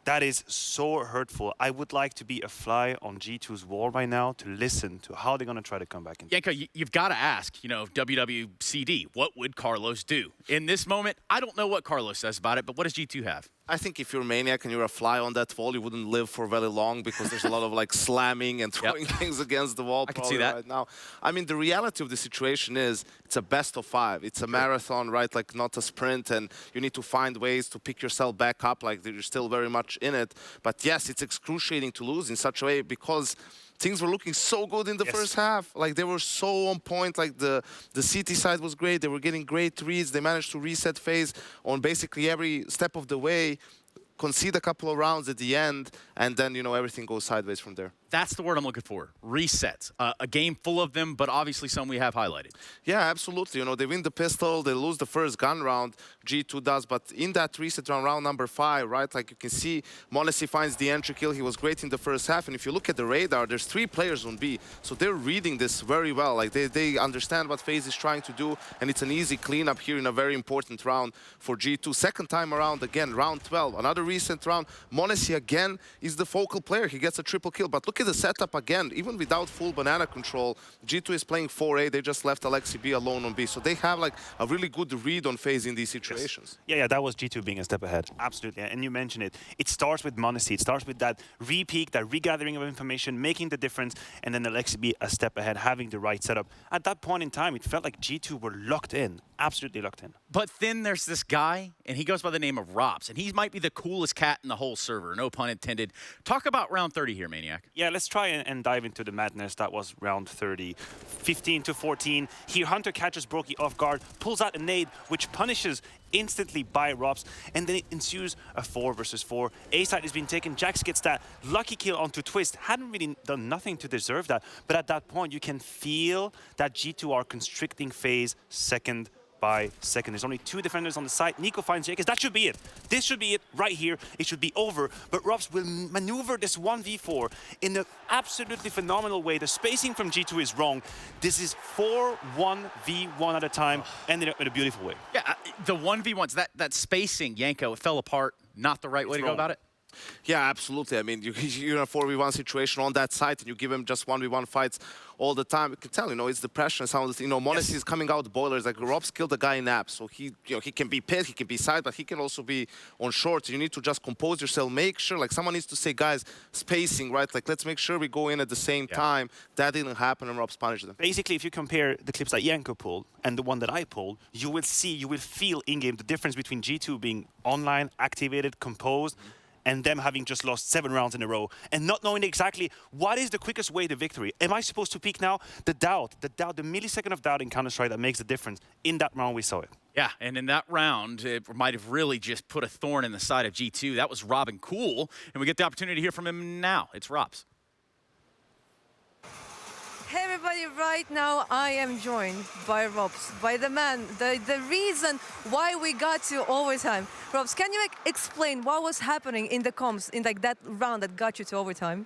That is so hurtful. I would like to be a fly on G2's wall right now to listen to how they're going to try to come back in. Yanko, you've got to ask, WWCD, what would Carlos do? In this moment, I don't know what Carlos says about it, but what does G2 have? I think if you're a Maniac and you're a fly on that wall, you wouldn't live for very long because there's a lot of like slamming and throwing things against the wall. I can see that right now. I mean, the reality of the situation is it's a best of 5. It's a marathon, right? Like not a sprint, and you need to find ways to pick yourself back up. Like you're still very much in it. But yes, it's excruciating to lose in such a way because things were looking so good in the first half. Like they were so on point. Like the CT side was great. They were getting great reads. They managed to reset FaZe on basically every step of the way, concede a couple of rounds at the end, and then, everything goes sideways from there. That's the word I'm looking for. Resets. A game full of them, but obviously some we have highlighted. Yeah, absolutely. They win the pistol, they lose the first gun round, G2 does, but in that reset round number 5, right, like you can see, m0NESY finds the entry kill. He was great in the first half, and if you look at the radar, there's 3 players on B, so they're reading this very well. Like they understand what FaZe is trying to do, and it's an easy cleanup here in a very important round for G2. Second time around, again, round 12, another recent round. m0NESY again is the focal player. He gets a triple kill, but look at the setup again. Even without full banana control, G2 is playing 4A. They just left Alexi B alone on B, so they have like a really good read on FaZe in these situations. Yeah, that was G2 being a step ahead. Absolutely, and you mentioned it. It starts with m0NESY. It starts with that re-peak, that regathering of information, making the difference, and then Alexi B a step ahead, having the right setup. At that point in time, it felt like G2 were locked in, absolutely locked in. But then there's this guy, and he goes by the name of Robs, and he might be the coolest cat in the whole server, no pun intended. Talk about round 30 here, Maniac. Yeah, let's try and dive into the madness that was round 30. 15 to 14. Here, Hunter catches Brokey off guard, pulls out a nade, which punishes instantly by Robs, and then it ensues a 4 versus 4. A side has been taken. Jax gets that lucky kill onto Twist. Hadn't really done nothing to deserve that, but at that point, you can feel that G2 are constricting phase second by second. There's only 2 defenders on the side. Nico finds Jacobs. That should be it. This should be it right here. It should be over. But Robs will maneuver this 1v4 in an absolutely phenomenal way. The spacing from G2 is wrong. This is 4-1v1 at a time, ended up in a beautiful way. Yeah, the 1v1s, that spacing, Yanko, it fell apart. Not the right way to go about it? Yeah, absolutely. I mean, you're in a 4v1 situation on that side and you give him just 1v1 fights all the time. You can tell, it's the pressure and some of the, Modesty is coming out boilers. Like, Rob's killed a guy in app, so he can be pit, he can be side, but he can also be on short. You need to just compose yourself, make sure, like, someone needs to say, guys, spacing, right? Like, let's make sure we go in at the same time. That didn't happen, and Rob's punished them. Basically, if you compare the clips that Yanko pulled and the one that I pulled, you will feel in-game the difference between G2 being online, activated, composed, and them having just lost 7 rounds in a row and not knowing exactly what is the quickest way to victory. Am I supposed to peek now? The doubt, the millisecond of doubt in Counter-Strike that makes the difference. In that round, we saw it. Yeah, and in that round, it might have really just put a thorn in the side of G2. That was Robin Cool, and we get the opportunity to hear from him now. It's Robs. Hey everybody, right now I am joined by Robs, by the man, the reason why we got to overtime. Robs, can you explain what was happening in the comms in like that round that got you to overtime?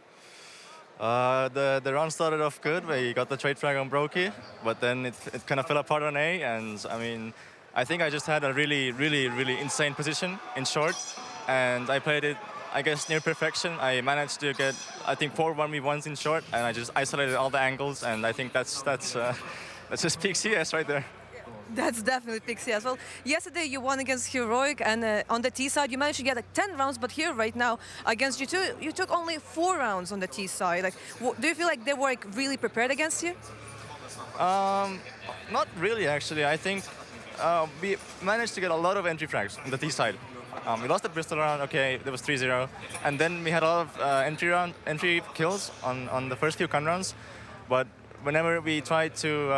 The round started off good. We got the trade frag on Brokey, but then it kind of fell apart on A, and I mean, I think I just had a really insane position in short, and I played it, I guess, near perfection. I managed to get, I think, 4 1v1s in short, and I just isolated all the angles, and I think that's just peak CS right there. That's definitely peak CS. Well, yesterday you won against Heroic, and on the T side you managed to get like 10 rounds, but here right now against G2 you took only 4 rounds on the T side. Like, do you feel like they were like really prepared against you? Not really, actually. I think we managed to get a lot of entry frags on the T side. We lost the Bristol round, okay, there was 3-0. And then we had a lot of entry kills on the first few con rounds. But whenever we tried to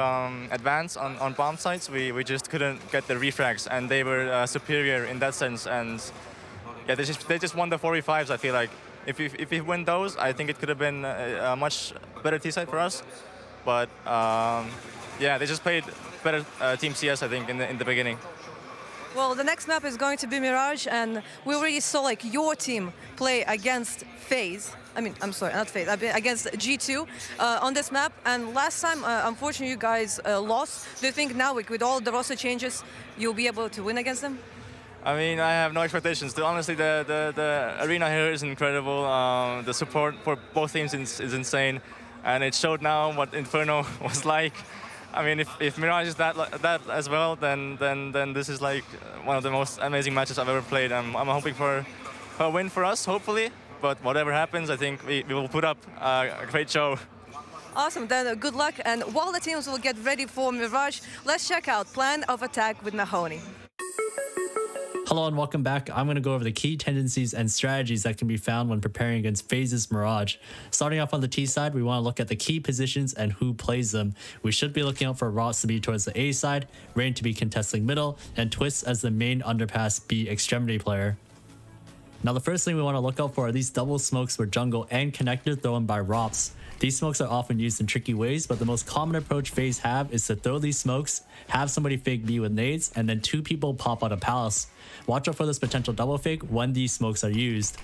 advance on bomb sites, we just couldn't get the refrags, and they were superior in that sense. And yeah, they just won the 4v5s, I feel like. If we win those, I think it could have been a much better T side for us. But yeah, they just played better Team CS, I think, in the beginning. Well, the next map is going to be Mirage, and we already saw like your team play against FaZe. I mean, I'm sorry, not FaZe, against G2 on this map. And last time, unfortunately, you guys lost. Do you think now, with all the roster changes, you'll be able to win against them? I mean, I have no expectations. Honestly, the arena here is incredible. The support for both teams is insane, and it showed now what Inferno was like. I mean, if Mirage is that as well, then this is like one of the most amazing matches I've ever played. I'm hoping for a win for us, hopefully. But whatever happens, I think we will put up a great show. Awesome, then good luck. And while the teams will get ready for Mirage, let's check out Plan of Attack with Mahoney. Hello and welcome back. I'm going to go over the key tendencies and strategies that can be found when preparing against FaZe's Mirage. Starting off on the T side, we want to look at the key positions and who plays them. We should be looking out for Rots to be towards the A side, Rain to be contesting middle, and Twist as the main underpass B extremity player. Now the first thing we want to look out for are these double smokes for jungle and connector thrown by Rops. These smokes are often used in tricky ways, but the most common approach FaZe have is to throw these smokes, have somebody fake B with nades, and then 2 people pop out of Palace. Watch out for this potential double fake when these smokes are used.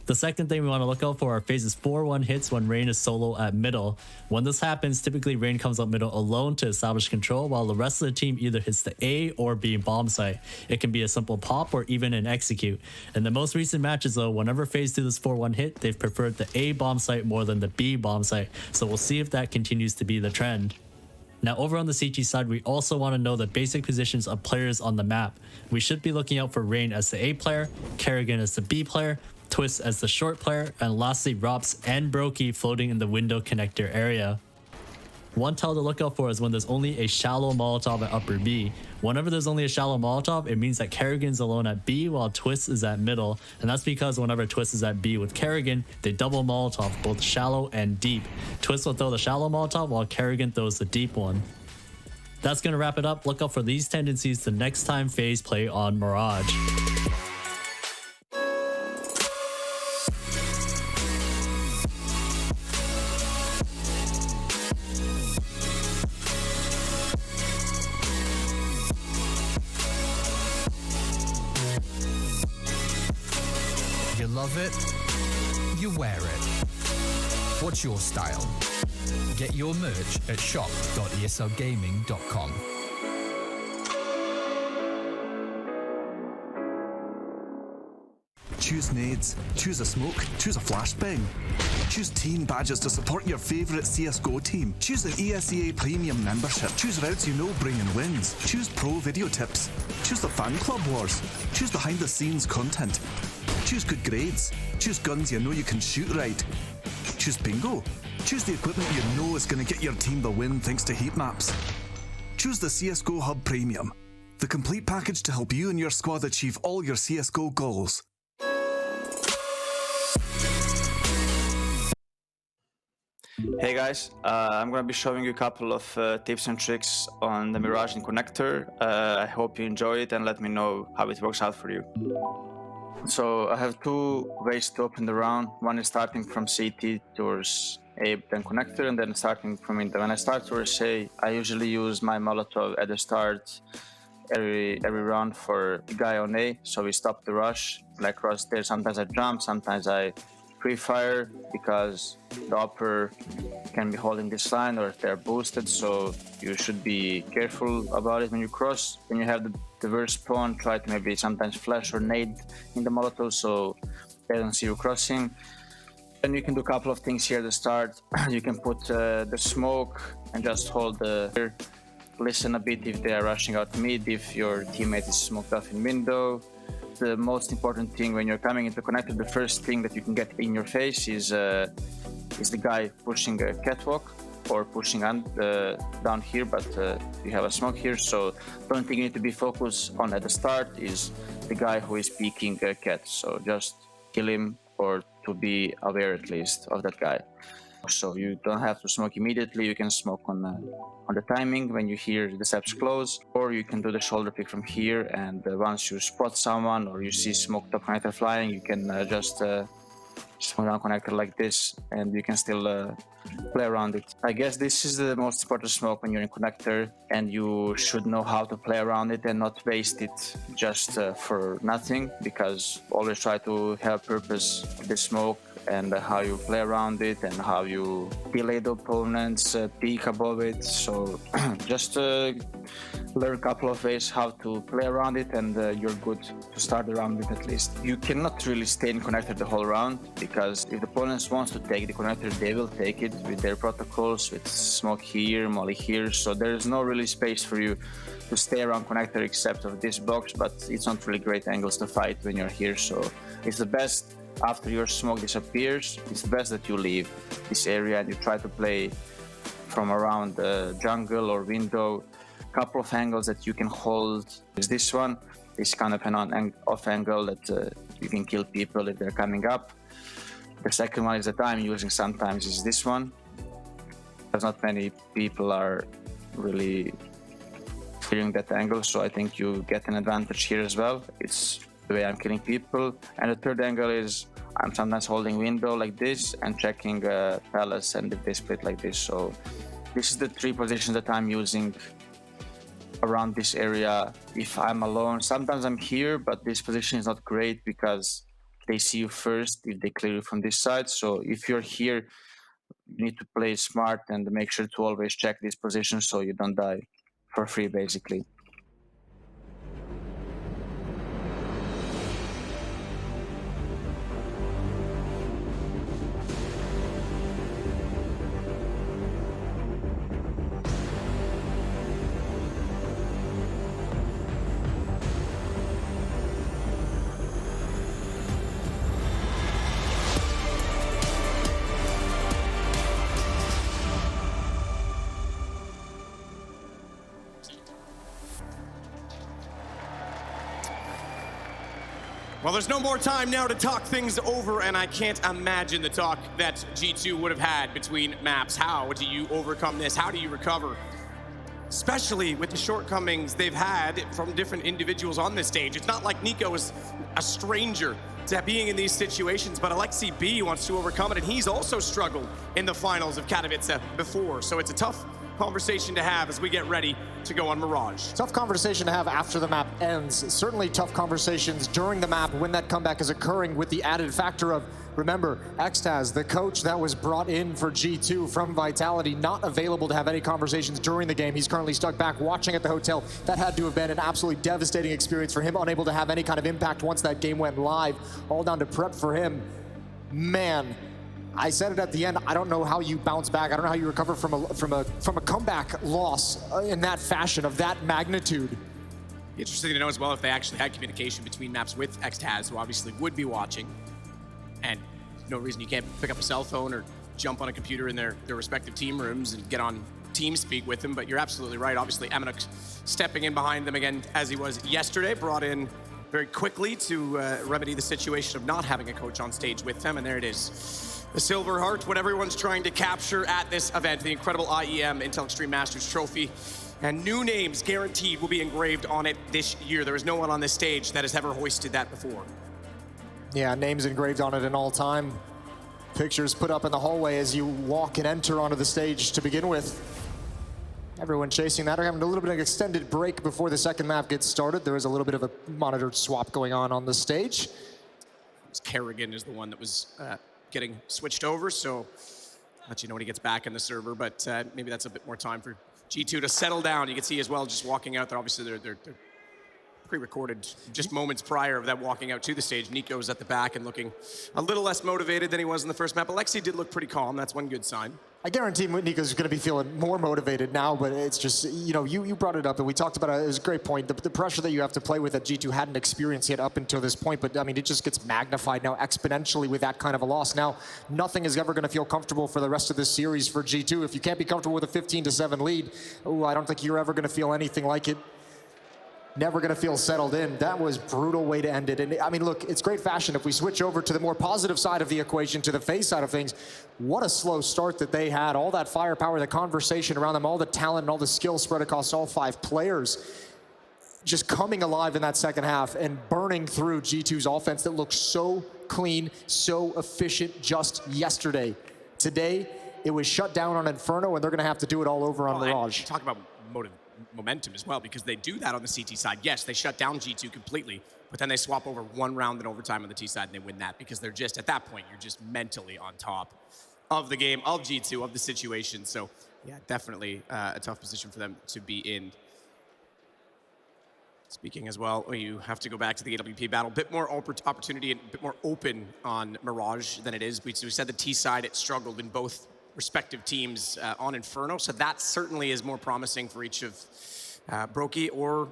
The second thing we want to look out for are FaZe's 4-1 hits when Rain is solo at middle. When this happens, typically Rain comes up middle alone to establish control, while the rest of the team either hits the A or B bomb site. It can be a simple pop or even an execute. In the most recent matches though, whenever FaZe do this 4-1 hit, they've preferred the A bomb site more than the B bomb site, so we'll see if that continues to be the trend. Now over on the CT side, we also want to know the basic positions of players on the map. We should be looking out for Rain as the A player, Kerrigan as the B player, Twist as the short player, and lastly Robs and Brokey floating in the window connector area. One tell to look out for is when there's only a shallow Molotov at upper B. Whenever there's only a shallow Molotov, it means that Kerrigan's alone at B while Twist is at middle, and that's because whenever Twist is at B with Kerrigan, they double Molotov, both shallow and deep. Twist will throw the shallow Molotov while Kerrigan throws the deep one. That's gonna wrap it up. Look out for these tendencies the next time FaZe play on Mirage. You love it, you wear it. What's your style? Get your merch at shop.eslgaming.com. Choose nades, choose a smoke, choose a flashbang. Choose team badges to support your favourite CSGO team. Choose an ESEA Premium membership. Choose routes you know bring in wins. Choose pro video tips. Choose the fan club wars. Choose behind the scenes content. Choose good grades. Choose guns you know you can shoot right. Choose bingo. Choose the equipment you know is going to get your team the win thanks to heat maps. Choose the CSGO Hub Premium, the complete package to help you and your squad achieve all your CSGO goals. Hey guys, I'm going to be showing you a couple of tips and tricks on the Mirage and connector. I hope you enjoy it and let me know how it works out for you. So I have two ways to open the round. One is starting from CT towards A, then connector, and then starting from Inter. When I start towards A, I usually use my Molotov at the start every round for the guy on A, so we stop the rush. Like rush there, sometimes I jump, sometimes I pre-fire because the upper can be holding this line or if they're boosted, so you should be careful about it when you cross. When you have the diverse spawn, try to maybe sometimes flash or nade in the Molotov so they don't see you crossing. Then you can do a couple of things here at the start. You can put the smoke and just hold the listen a bit if they are rushing out mid, if your teammate is smoked off in window. The most important thing when you're coming into connector, the first thing that you can get in your face is the guy pushing a catwalk or pushing down here, but you have a smoke here. So the only thing you need to be focused on at the start is the guy who is peeking a cat. So just kill him or to be aware at least of that guy. So you don't have to smoke immediately. You can smoke on the timing when you hear the steps close, or you can do the shoulder pick from here. And once you spot someone or you see smoke top connector flying, you can just smoke down connector like this, and you can still play around it. I guess this is the most important smoke when you're in connector, and you should know how to play around it and not waste it just for nothing, because always try to have purpose of the smoke and how you play around it and how you delay the opponents, peek above it. So just learn a couple of ways how to play around it, and you're good to start around it at least. You cannot really stay in connector the whole round, because if the opponents wants to take the connector, they will take it with their protocols, with smoke here, molly here. So there's no really space for you to stay around connector except of this box, but it's not really great angles to fight when you're here. So it's the best, after your smoke disappears, it's best that you leave this area and you try to play from around the jungle or window. Couple of angles that you can hold is this one. This kind of an off angle that you can kill people if they're coming up. The second one is that I'm using sometimes is this one. There's not many people are really clearing that angle, so I think you get an advantage here as well. It's the way I'm killing people. And the third angle is I'm sometimes holding window like this and checking palace and if they split like this. So this is the three positions that I'm using around this area if I'm alone. Sometimes I'm here, but this position is not great because they see you first if they clear you from this side. So if you're here, you need to play smart and make sure to always check this position so you don't die for free basically. Well, there's no more time now to talk things over, and I can't imagine the talk that G2 would have had between maps. How do you overcome this? How do you recover? Especially with the shortcomings they've had from different individuals on this stage. It's not like Nico is a stranger to being in these situations, but Alexi B wants to overcome it, and he's also struggled in the finals of Katowice before. So it's a tough conversation to have as we get ready to go on Mirage. Tough conversation to have after the map ends. Certainly tough conversations during the map when that comeback is occurring, with the added factor of, remember, Extaz, the coach that was brought in for G2 from Vitality, not available to have any conversations during the game. He's currently stuck back watching at the hotel. That had to have been an absolutely devastating experience for him, unable to have any kind of impact once that game went live, all down to prep for him. Man, I said it at the end, I don't know how you bounce back. I don't know how you recover from a comeback loss in that fashion, of that magnitude. Interesting to know as well if they actually had communication between maps with Extaz, who obviously would be watching. And no reason you can't pick up a cell phone or jump on a computer in their respective team rooms and get on TeamSpeak with them. But you're absolutely right. Obviously, Aminuk stepping in behind them again as he was yesterday, brought in very quickly to remedy the situation of not having a coach on stage with them. And there it is. The Silver Heart, what everyone's trying to capture at this event, the incredible IEM Intel Extreme Masters Trophy. And new names guaranteed will be engraved on it this year. There is no one on this stage that has ever hoisted that before. Yeah, names engraved on it in all time. Pictures put up in the hallway as you walk and enter onto the stage to begin with. Everyone chasing that. We're having a little bit of an extended break before the second map gets started. There is a little bit of a monitored swap going on the stage. Kerrigan is the one that was getting switched over, so I'll let you know when he gets back in the server, but maybe that's a bit more time for G2 to settle down. You can see as well, just walking out there, obviously they're pre-recorded just moments prior of that walking out to the stage. Nico's at the back and looking a little less motivated than he was in the first map. Alexi did look pretty calm. That's one good sign. I guarantee Nico's going to be feeling more motivated now, but it's just, you know, you brought it up and we talked about it. It was a great point. The pressure that you have to play with that G2 hadn't experienced yet up until this point, but I mean, it just gets magnified now exponentially with that kind of a loss. Now, nothing is ever going to feel comfortable for the rest of this series for G2. If you can't be comfortable with a 15-7 lead, I don't think you're ever going to feel anything like it. Never going to feel settled in. That was a brutal way to end it. And I mean, look, it's great fashion. If we switch over to the more positive side of the equation, to the FaZe side of things, what a slow start that they had. All that firepower, the conversation around them, all the talent and all the skill spread across all 5 players, just coming alive in that second half and burning through G2's offense that looked so clean, so efficient just yesterday. Today, it was shut down on Inferno, and they're going to have to do it all over on Mirage. Talk about momentum as well, because they do that on the CT side. Yes, they shut down G2 completely, but then they swap over one round in overtime on the T side and they win that, because they're just, at that point, you're just mentally on top of the game, of G2, of the situation. So yeah, definitely a tough position for them to be in. Speaking as well, you have to go back to the AWP battle. Bit more opportunity and a bit more open on Mirage than it is. We said the T side, it struggled in both respective teams on Inferno, so that certainly is more promising for each of Brokey or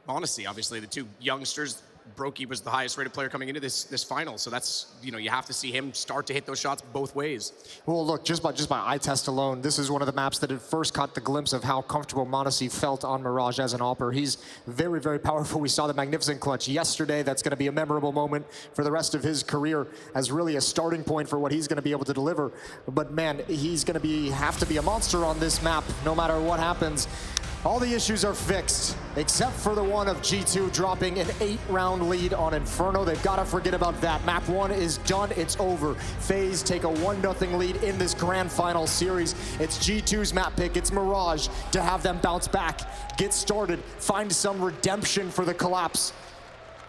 Honesty. Obviously, the two youngsters, Brokey was the highest rated player coming into this final, so that's, you know, you have to see him start to hit those shots both ways. Well, look, just by eye test alone, this is one of the maps that had first caught the glimpse of how comfortable Honesty felt on Mirage as an AWPer. He's very, very powerful. We saw the magnificent clutch yesterday. That's going to be a memorable moment for the rest of his career, as really a starting point for what he's going to be able to deliver. But man, he's going to have to be a monster on this map, no matter what happens. All the issues are fixed, except for the one of G2 dropping an 8-round lead on Inferno. They've got to forget about that. Map 1 is done, it's over. FaZe take a 1-0 lead in this grand final series. It's G2's map pick, it's Mirage, to have them bounce back, get started, find some redemption for the collapse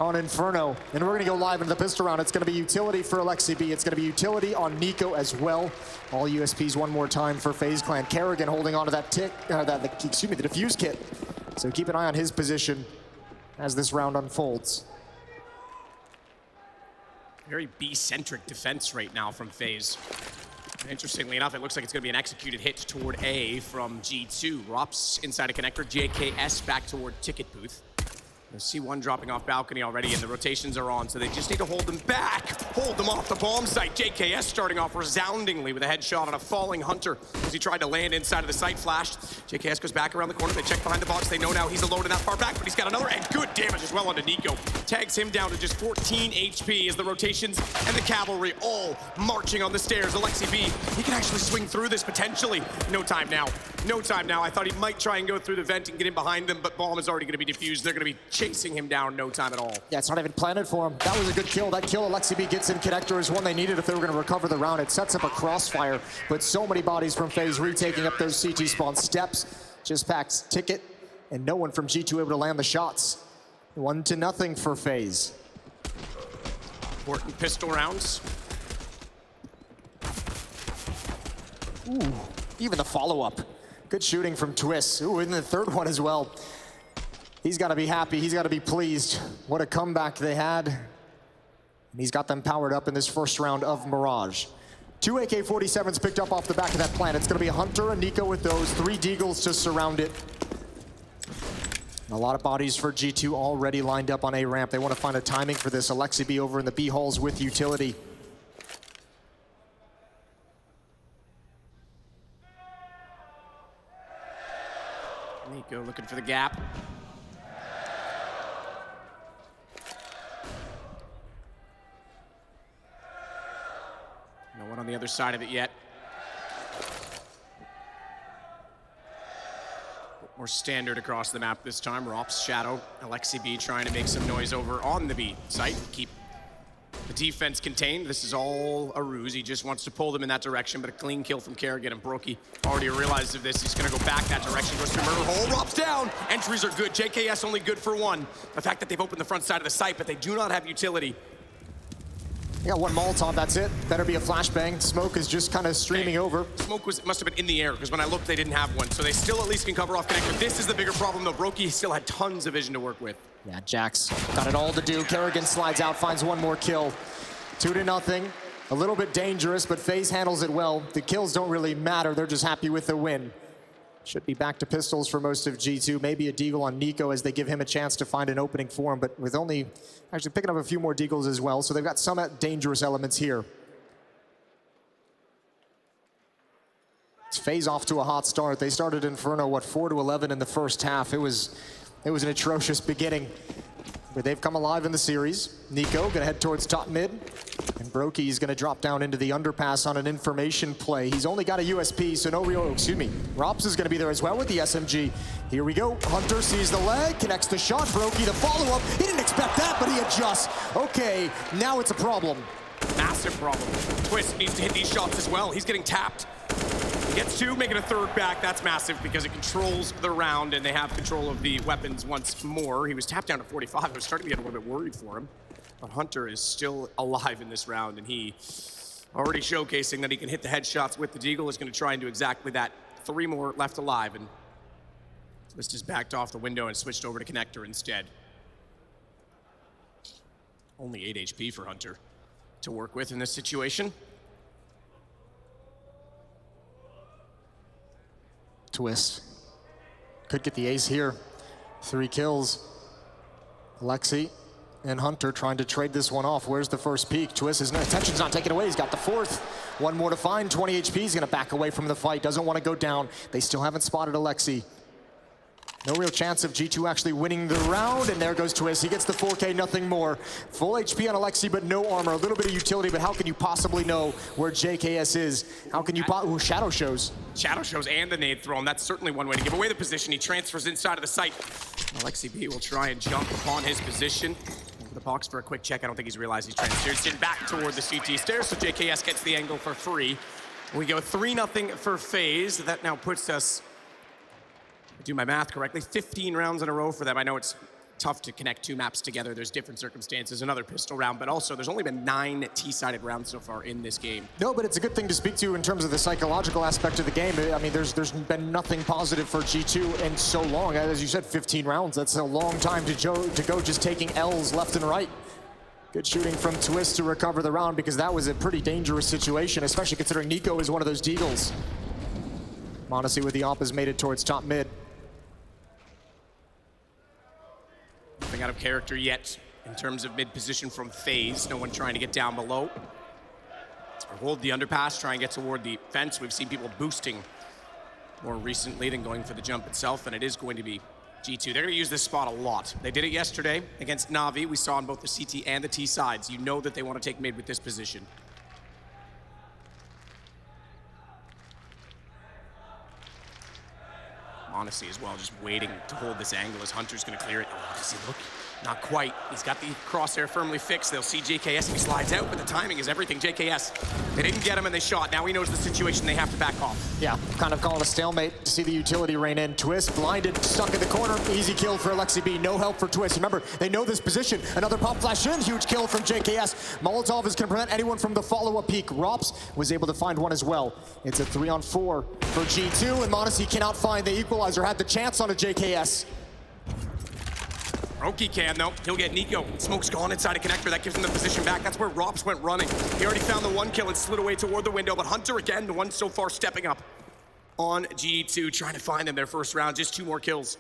on Inferno. And we're gonna go live into the pistol round. It's gonna be utility for Alexi B. It's gonna be utility on Nico as well. All USPs one more time for FaZe Clan. Kerrigan holding on to that the defuse kit. So keep an eye on his position as this round unfolds. Very B-centric defense right now from FaZe. Interestingly enough, it looks like it's gonna be an executed hit toward A from G2. Rops inside a connector, JKS back toward ticket booth. C1 dropping off balcony already, and the rotations are on, so they just need to hold them back. hold them off the bomb site. JKS starting off resoundingly with a headshot on a falling Hunter as he tried to land inside of the site, flashed. JKS goes back around the corner, they check behind the box, they know now he's alone and not far back, but he's got another, and good damage as well onto Nico. Tags him down to just 14 HP as the rotations and the cavalry all marching on the stairs. Alexi B, he can actually swing through this potentially. No time now. No time now. I thought he might try and go through the vent and get in behind them, but bomb is already going to be defused. They're going to be chasing him down no time at all. Yeah, it's not even planted for him. That was a good kill. That kill Alexi B gets in connector is one they needed if they were going to recover the round. It sets up a crossfire, but so many bodies from FaZe retaking up those CT spawn steps. Just packs ticket, and no one from G2 able to land the shots. 1-0 for FaZe. Important pistol rounds. Ooh, even the follow-up. Good shooting from Twist. Ooh, in the third one as well. He's got to be happy. He's got to be pleased. What a comeback they had. And he's got them powered up in this first round of Mirage. 2 AK-47s picked up off the back of that plant. It's going to be Hunter and Nico with those. 3 Deagles to surround it. A lot of bodies for G2 already lined up on A ramp. They want to find a timing for this. Alexi B over in the B halls with utility. Nico looking for the gap. No one on the other side of it yet. More standard across the map this time. Rops, Shadow, Alexi B trying to make some noise over on the B site. Keep the defense contained. This is all a ruse. He just wants to pull them in that direction, but a clean kill from Kerrigan, and Brokey already realized of this. He's gonna go back that direction, goes through murder hole, Rops down. Entries are good. JKS only good for 1. The fact that they've opened the front side of the site, but they do not have utility. They got 1 Molotov, that's it. Better be a flashbang. Smoke is just kind of streaming over. Smoke must have been in the air, because when I looked, they didn't have one. So they still at least can cover off connector. This is the bigger problem, though. Brokey still had tons of vision to work with. Yeah, Jax got it all to do. Kerrigan slides out, finds 1 more kill. 2-0. A little bit dangerous, but FaZe handles it well. The kills don't really matter. They're just happy with the win. Should be back to pistols for most of G2. Maybe a deagle on Nico as they give him a chance to find an opening for him, but with only actually picking up a few more deagles as well. So they've got some dangerous elements here. It's FaZe off to a hot start. They started Inferno, what, 4-11 in the first half. It was an atrocious beginning. But they've come alive in the series. Nico gonna head towards top mid. And Brokey's gonna drop down into the underpass on an information play. He's only got a USP, so no real, Rops is gonna be there as well with the SMG. Here we go. Hunter sees the leg, connects the shot. Brokey the follow-up. He didn't expect that, but he adjusts. Okay, now it's a problem. Massive problem. Twist needs to hit these shots as well. He's getting tapped. He gets 2, making a 3rd back. That's massive because it controls the round and they have control of the weapons once more. He was tapped down to 45. I was starting to get a little bit worried for him. But Hunter is still alive in this round, and he already showcasing that he can hit the headshots with the deagle. Is going to try and do exactly that. 3 more left alive, and Twist has backed off the window and switched over to connector instead. Only 8 HP for Hunter to work with in this situation. Twist could get the ace here. 3 kills. Alexi and Hunter trying to trade this one off. Where's the first peak? Twist, his attention's not taken away. He's got the 4th. 1 more to find. 20 HP. He's gonna back away from the fight. Doesn't want to go down. They still haven't spotted Alexi. No real chance of G2 actually winning the round, and there goes Twist. He gets the 4K, nothing more. Full HP on Alexi, but no armor. A little bit of utility, but how can you possibly know where JKS is? How can you Shadow shows. Shadow shows and the nade throw, and that's certainly one way to give away the position. He transfers inside of the site. Alexi B will try and jump upon his position. The box for a quick check. I don't think he's realized he's transferred back toward the CT stairs, so JKS gets the angle for free. We go 3-0 for FaZe. That now puts us, if I do my math correctly, 15 rounds in a row for them. I know it's tough to connect 2 maps together. There's different circumstances. Another pistol round, but also there's only been 9 T-sided rounds so far in this game. No, but it's a good thing to speak to in terms of the psychological aspect of the game. I mean, there's been nothing positive for G2 in so long. As you said, 15 rounds. That's a long time to go just taking L's left and right. Good shooting from Twist to recover the round, because that was a pretty dangerous situation, especially considering Nico is one of those deagles. Monacy with the op has made it towards top mid. Nothing out of character yet in terms of mid position from FaZe. No one trying to get down below. Or hold the underpass, try and get toward the fence. We've seen people boosting more recently than going for the jump itself, and it is going to be G2. They're going to use this spot a lot. They did it yesterday against Na'Vi. We saw on both the CT and the T sides. You know that they want to take mid with this position. Honesty as well, just waiting to hold this angle as Hunter's going to clear it. Oh, does he look? Not quite. He's got the crosshair firmly fixed. They'll see JKS if he slides out, but the timing is everything. JKS, they didn't get him and they shot. Now he knows the situation. They have to back off. Yeah, kind of calling a stalemate to see the utility rain in. Twist, blinded, stuck in the corner. Easy kill for Alexi B. No help for Twist. Remember, they know this position. Another pop flash in. Huge kill from JKS. Molotov is going to prevent anyone from the follow-up peek. Rops was able to find one as well. It's a 3-on-4 for G2, and Modesty cannot find the equalizer. Had the chance on a JKS. Roki can, though. He'll get Nico. Smoke's gone inside a connector. That gives him the position back. That's where Rops went running. He already found the one kill and slid away toward the window, but Hunter, again, the one so far stepping up on G2, trying to find them their first round. Just 2 more kills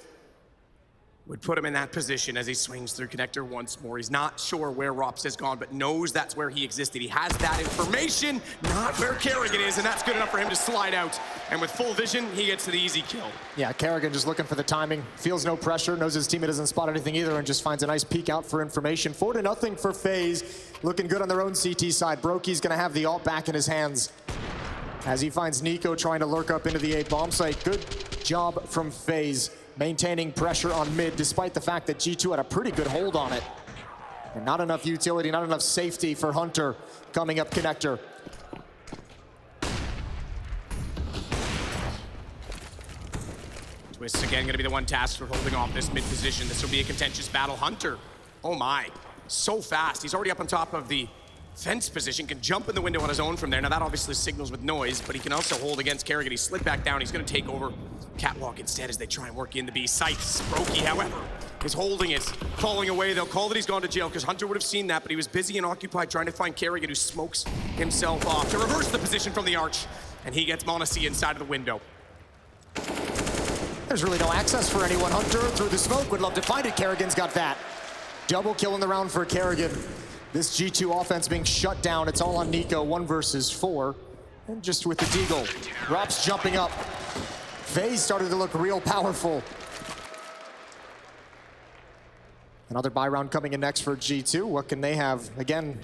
would put him in that position as he swings through connector once more. He's not sure where Rops has gone, but knows that's where he existed. He has that information, not where Kerrigan is, and that's good enough for him to slide out. And with full vision, he gets to the easy kill. Yeah, Kerrigan just looking for the timing, feels no pressure, knows his teammate doesn't spot anything either, and just finds a nice peek out for information. 4-0 for FaZe, looking good on their own CT side. Brokey's gonna have the ult back in his hands as he finds Nico trying to lurk up into the A bomb site. Good job from FaZe, maintaining pressure on mid, despite the fact that G2 had a pretty good hold on it. And not enough utility, not enough safety for Hunter coming up connector. Twist again gonna be the one tasked for holding off this mid position. This will be a contentious battle. Hunter, oh my, so fast. He's already up on top of the fence position, can jump in the window on his own from there. Now that obviously signals with noise, but he can also hold against Kerrigan. He slid back down. He's gonna take over Catwalk instead as they try and work in the B site. Brokey, however, is holding it, falling away. They'll call that he's gone to jail because Hunter would have seen that, but he was busy and occupied trying to find Kerrigan, who smokes himself off to reverse the position from the arch, and he gets Monacy inside of the window. There's really no access for anyone. Hunter through the smoke, would love to find it. Kerrigan's got that. Double kill in the round for Kerrigan. This G2 offense being shut down. It's all on Nico, 1 versus 4. And just with the deagle, Rops jumping up. FaZe started to look real powerful. Another buy round coming in next for G2. What can they have? Again,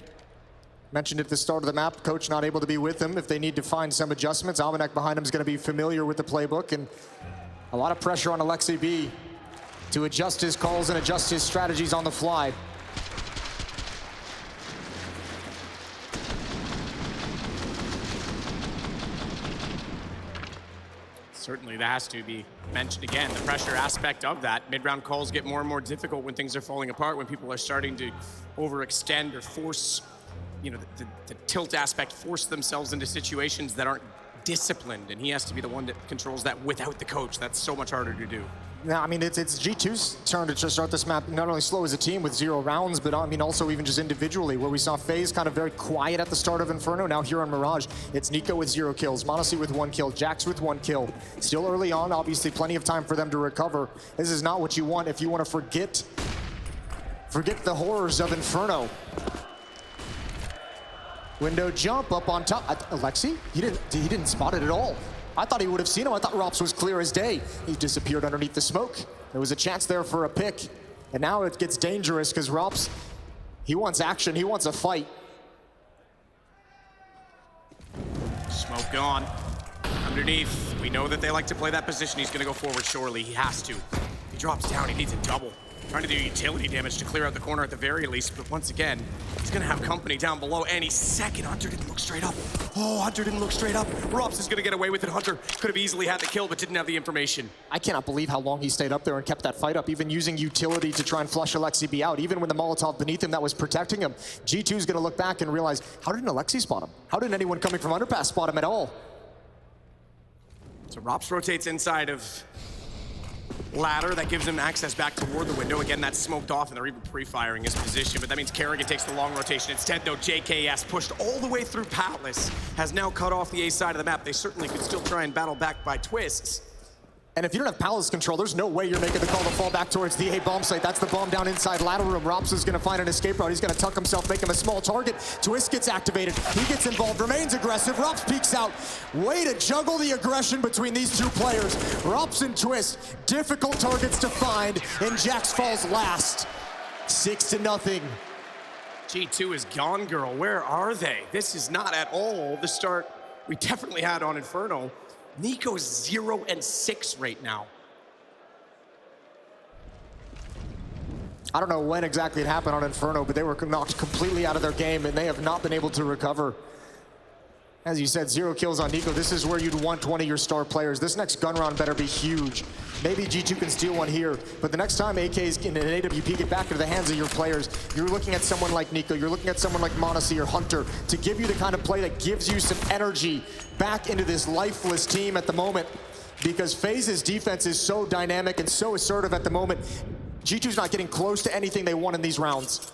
mentioned at the start of the map, coach not able to be with them. If they need to find some adjustments, Almanek behind him is going to be familiar with the playbook, and a lot of pressure on Alexi B to adjust his calls and adjust his strategies on the fly. Certainly that has to be mentioned again, the pressure aspect of that. Mid-round calls get more and more difficult when things are falling apart, when people are starting to overextend or force, you know, the tilt aspect, force themselves into situations that aren't disciplined, and he has to be the one that controls that without the coach. That's so much harder to do. Yeah, I mean, it's G2's turn to just start this map not only slow as a team with 0 rounds, but I mean also even just individually, where we saw FaZe kind of very quiet at the start of Inferno. Now here on Mirage, it's Nico with 0 kills, Monacy with 1 kill, Jax with 1 kill. Still early on, obviously plenty of time for them to recover. This is not what you want if you want to forget the horrors of Inferno. Window jump up on top. Alexi, he didn't spot it at all. I thought he would have seen him. I thought Rops was clear as day. He disappeared underneath the smoke. There was a chance there for a pick. And now it gets dangerous because Rops, he wants action. He wants a fight. Smoke gone. Underneath, we know that they like to play that position. He's going to go forward surely. He has to. He drops down. He needs a double. Trying to do utility damage to clear out the corner at the very least, but once again, he's gonna have company down below any second. Hunter didn't look straight up. Oh, Hunter didn't look straight up. Rops is gonna get away with it. Hunter could have easily had the kill, but didn't have the information. I cannot believe how long he stayed up there and kept that fight up, even using utility to try and flush Alexi B out. Even when the Molotov beneath him that was protecting him, G2's gonna look back and realize, how didn't Alexi spot him? How didn't anyone coming from underpass spot him at all? So Rops rotates inside of ladder. That gives him access back toward the window. Again, that's smoked off, and they're even pre-firing his position, but that means Kerrigan takes the long rotation. Instead, though, JKS pushed all the way through Patlas, has now cut off the A side of the map. They certainly could still try and battle back by twists. And if you don't have palace control, there's no way you're making the call to fall back towards the A bomb site. That's the bomb down inside ladder room. Rops is gonna find an escape route. He's gonna tuck himself, make him a small target. Twist gets activated. He gets involved, remains aggressive. Rops peeks out. Way to juggle the aggression between these two players. Rops and Twist, difficult targets to find, and Jax falls last. 6-0. G2 is gone, girl. Where are they? This is not at all the start we definitely had on Inferno. Nico's 0-6 right now. I don't know when exactly it happened on Inferno, but they were knocked completely out of their game, and they have not been able to recover. As you said, 0 kills on Nico. This is where you'd want 20 of your star players. This next gun round better be huge. Maybe G2 can steal one here, but the next time AKs in an AWP get back into the hands of your players, you're looking at someone like Nico, you're looking at someone like m0NESY or Hunter to give you the kind of play that gives you some energy back into this lifeless team at the moment, because FaZe's defense is so dynamic and so assertive at the moment. G2's not getting close to anything they want in these rounds.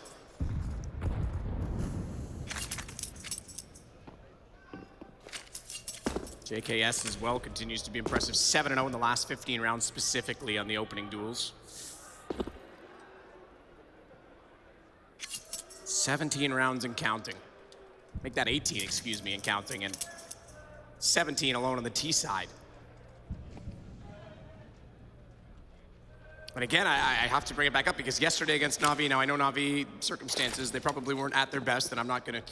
JKS as well continues to be impressive. 7-0 in the last 15 rounds, specifically on the opening duels. 17 rounds and counting. Make that 18, excuse me, and counting, and 17 alone on the T side. And again, I have to bring it back up because yesterday against Na'Vi, now I know Na'Vi circumstances, they probably weren't at their best, and I'm not gonna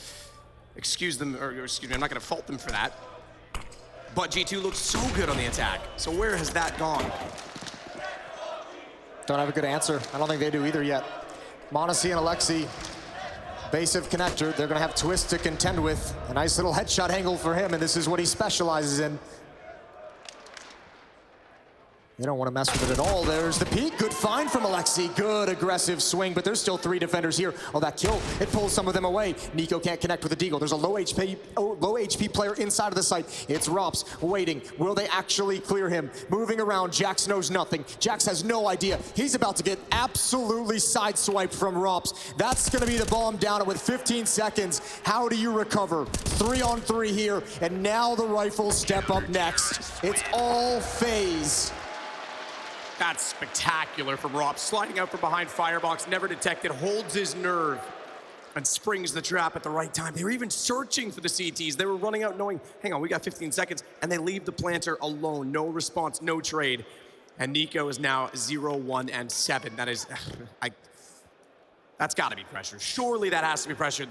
excuse them, or excuse me, I'm not gonna fault them for that. But G2 looks so good on the attack. So where has that gone? Don't have a good answer. I don't think they do either yet. m0NESY and Alexi, base of connector. They're gonna have Twist to contend with. A nice little headshot angle for him, and this is what he specializes in. They don't want to mess with it at all. There's the peek. Good find from Alexi. Good aggressive swing, but there's still 3 defenders here. Oh, that kill, it pulls some of them away. Nico can't connect with the Deagle. There's a low HP player inside of the site. It's Rops waiting. Will they actually clear him? Moving around, Jax knows nothing. Jax has no idea. He's about to get absolutely sideswiped from Rops. That's gonna be the bomb down, and with 15 seconds, how do you recover? 3-on-3 here, and now the rifles step up next. It's all FaZe. That's spectacular from Rob. Sliding out from behind Firebox, never detected, holds his nerve, and springs the trap at the right time. They were even searching for the CTs. They were running out knowing, hang on, we got 15 seconds, and they leave the planter alone. No response, no trade. And Nico is now 0-1-7. That is, that's gotta be pressure. Surely that has to be pressure.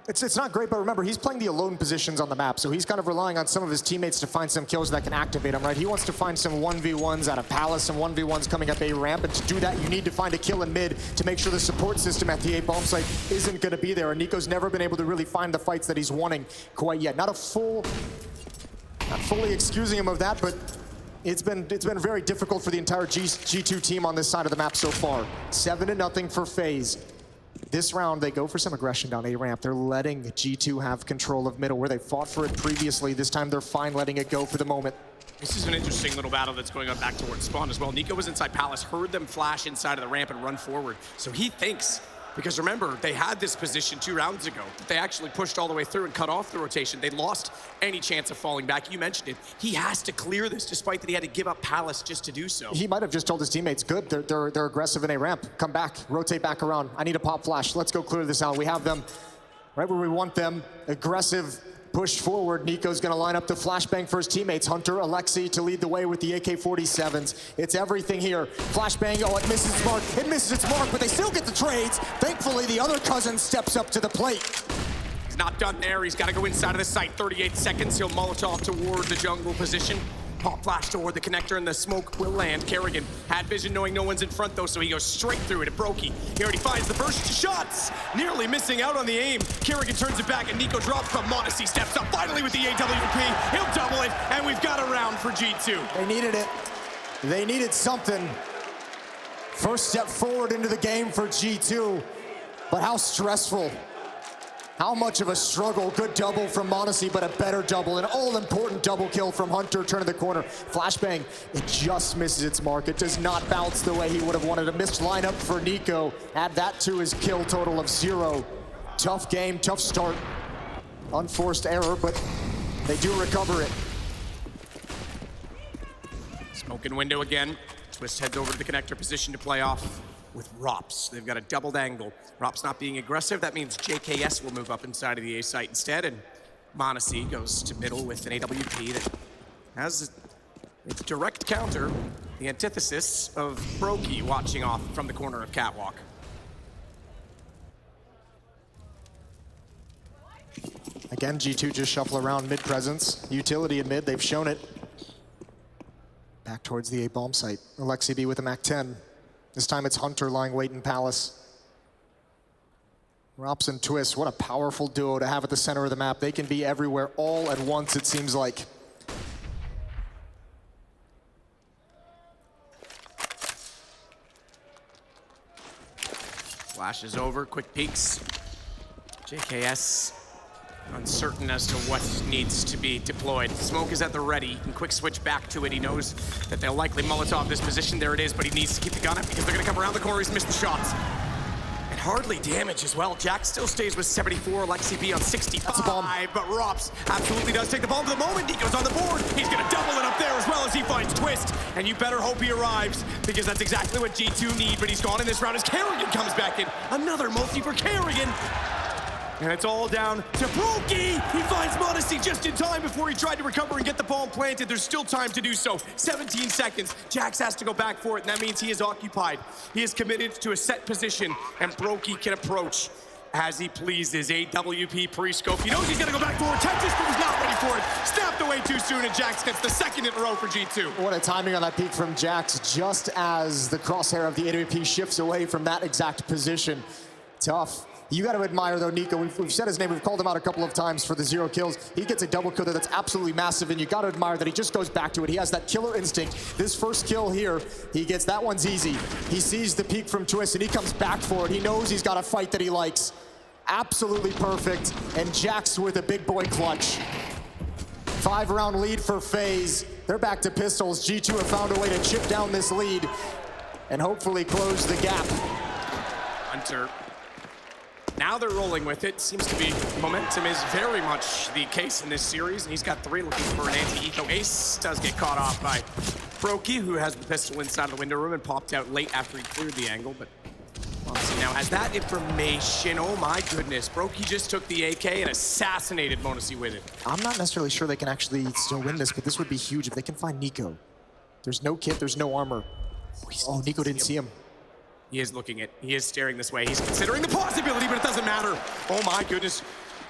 It's not great, but remember, he's playing the alone positions on the map, so he's kind of relying on some of his teammates to find some kills that can activate him, right? He wants to find some 1v1s out of Palace, some 1v1s coming up A ramp, and to do that, you need to find a kill in mid to make sure the support system at the A bomb site isn't gonna be there, and Nico's never been able to really find the fights that he's wanting quite yet. Not fully excusing him of that, but it's been very difficult for the entire G2 team on this side of the map so far. 7-0 for FaZe. This round, they go for some aggression down A ramp. They're letting G2 have control of middle, where they fought for it previously. This time, they're fine letting it go for the moment. This is an interesting little battle that's going on back towards spawn as well. Nico was inside Palace, heard them flash inside of the ramp and run forward. So he thinks, because remember, they had this position 2 rounds ago. They actually pushed all the way through and cut off the rotation. They lost any chance of falling back. You mentioned it. He has to clear this, despite that he had to give up Palace just to do so. He might have just told his teammates, good, they're aggressive in A ramp. Come back, rotate back around. I need a pop flash. Let's go clear this out. We have them right where we want them. Aggressive, pushed forward. Nico's gonna line up the flashbang for his teammates. Hunter, Alexi to lead the way with the AK-47s. It's everything here. Flashbang, oh, it misses its mark. It misses its mark, but they still get the trades. Thankfully, the other cousin steps up to the plate. He's not done there. He's got to go inside of the site. 38 seconds. He'll Molotov toward the jungle position. Pop flash toward the connector, and the smoke will land. Kerrigan had vision knowing no one's in front, though, so he goes straight through it. Brokey, he already finds the first shots. Nearly missing out on the aim. Kerrigan turns it back, and Nico drops, but m0NESY steps up finally with the AWP. He'll double it, and we've got a round for G2. They needed it. They needed something. First step forward into the game for G2, but how stressful. How much of a struggle. Good double from m0NESY, but a better double. An all-important double kill from Hunter, turning the corner. Flashbang, it just misses its mark. It does not bounce the way he would have wanted. A missed lineup for Nico. Add that to his kill total of 0. Tough game, tough start. Unforced error, but they do recover it. Smoking window again. Twist heads over to the connector position to play off with Rops. They've got a doubled angle. Rops not being aggressive. That means JKS will move up inside of the A site instead, and Monacy goes to middle with an AWP that has its direct counter, the antithesis of Brokey watching off from the corner of Catwalk. Again, G2 just shuffle around mid presence. Utility in mid, they've shown it. Back towards the A bomb site. Alexi B with a MAC-10. This time it's Hunter lying wait in Palace. Rops and Twist, what a powerful duo to have at the center of the map. They can be everywhere all at once, it seems like. Flashes over, quick peeks. JKS uncertain as to what needs to be deployed. Smoke is at the ready. He can quick switch back to it. He knows that they'll likely Molotov this position. There it is, but he needs to keep the gun up because they're gonna come around the corner. He's missed the shots. And hardly damage as well. Jack still stays with 74, Lexi B on 65. That's a bomb. But Rops absolutely does take the bomb for the moment. Nico's on the board. He's gonna double it up there as well as he finds Twist. And you better hope he arrives because that's exactly what G2 need, but he's gone in this round as Kerrigan comes back in. Another multi for Kerrigan. And it's all down to Brokey. He finds Monacy just in time before he tried to recover and get the bomb planted. There's still time to do so. 17 seconds. Jax has to go back for it, and that means he is occupied. He is committed to a set position, and Brokey can approach as he pleases. AWP pre-scope. He knows he's gonna go back for it. Texas, but was not ready for it. Snapped away too soon, and Jax gets the second in a row for G2. What a timing on that peek from Jax, just as the crosshair of the AWP shifts away from that exact position. Tough. You got to admire, though, Nico. We've said his name. We've called him out a couple of times for the 0 kills. He gets a double kill there that's absolutely massive, and you got to admire that he just goes back to it. He has that killer instinct. This first kill here, he gets that one's easy. He sees the peek from Twist, and he comes back for it. He knows he's got a fight that he likes. Absolutely perfect, and Jax with a big boy clutch. 5-round lead for FaZe. They're back to pistols. G2 have found a way to chip down this lead and hopefully close the gap. Hunter. Now they're rolling with it. Seems to be momentum is very much the case in this series, and he's got 3 looking for an anti-eco ace. Does get caught off by Brokey, who has the pistol inside the window room and popped out late after he cleared the angle, but Monacy now has that information. Oh my goodness. Brokey just took the AK and assassinated Monacy with it. I'm not necessarily sure they can actually still win this, but this would be huge if they can find Nico. There's no kit, there's no armor. Oh, Nico didn't see him. He is looking at, he is staring this way. He's considering the possibility, but it doesn't matter. Oh my goodness.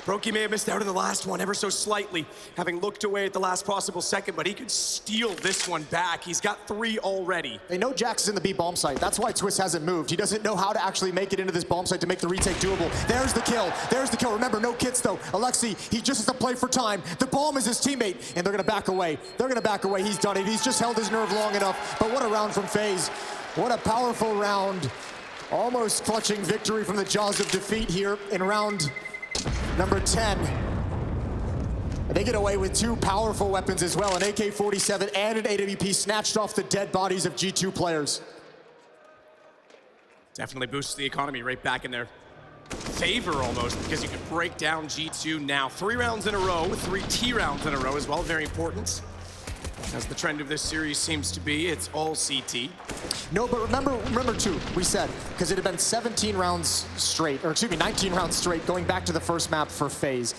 Brokey may have missed out on the last one ever so slightly, having looked away at the last possible second, but he could steal this one back. He's got 3 already. They know Jax is in the B bomb site. That's why Twist hasn't moved. He doesn't know how to actually make it into this bomb site to make the retake doable. There's the kill. There's the kill. Remember, no kits though. Alexi, he just has to play for time. The bomb is his teammate, and they're gonna back away. They're gonna back away. He's done it. He's just held his nerve long enough. But what a round from FaZe. What a powerful round. Almost clutching victory from the jaws of defeat here in round number 10. And they get away with 2 powerful weapons as well, an AK-47 and an AWP snatched off the dead bodies of G2 players. Definitely boosts the economy right back in their favor almost, because you can break down G2 now. 3 rounds in a row, 3 T rounds in a row as well, very important. As the trend of this series seems to be, it's all CT. No, but remember too, we said, because it had been 17 rounds straight, or excuse me, 19 rounds straight, going back to the first map for FaZe.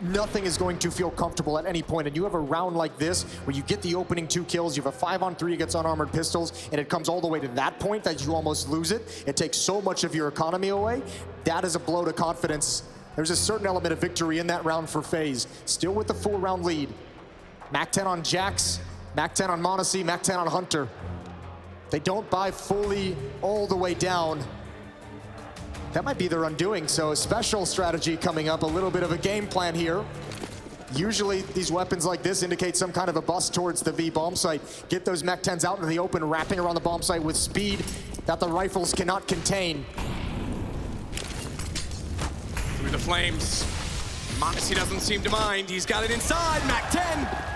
Nothing is going to feel comfortable at any point, and you have a round like this, where you get the opening 2 kills, you have a 5-on-3 against unarmored pistols, and it comes all the way to that point that you almost lose it. It takes so much of your economy away. That is a blow to confidence. There's a certain element of victory in that round for FaZe. Still with the 4-round lead. MAC-10 on Jax, MAC-10 on Monacy, MAC-10 on Hunter. They don't buy fully all the way down. That might be their undoing, so a special strategy coming up, a little bit of a game plan here. Usually these weapons like this indicate some kind of a bust towards the B bomb site. Get those MAC-10s out into the open, wrapping around the bomb site with speed that the rifles cannot contain. Through the flames. Monacy doesn't seem to mind. He's got it inside. MAC-10.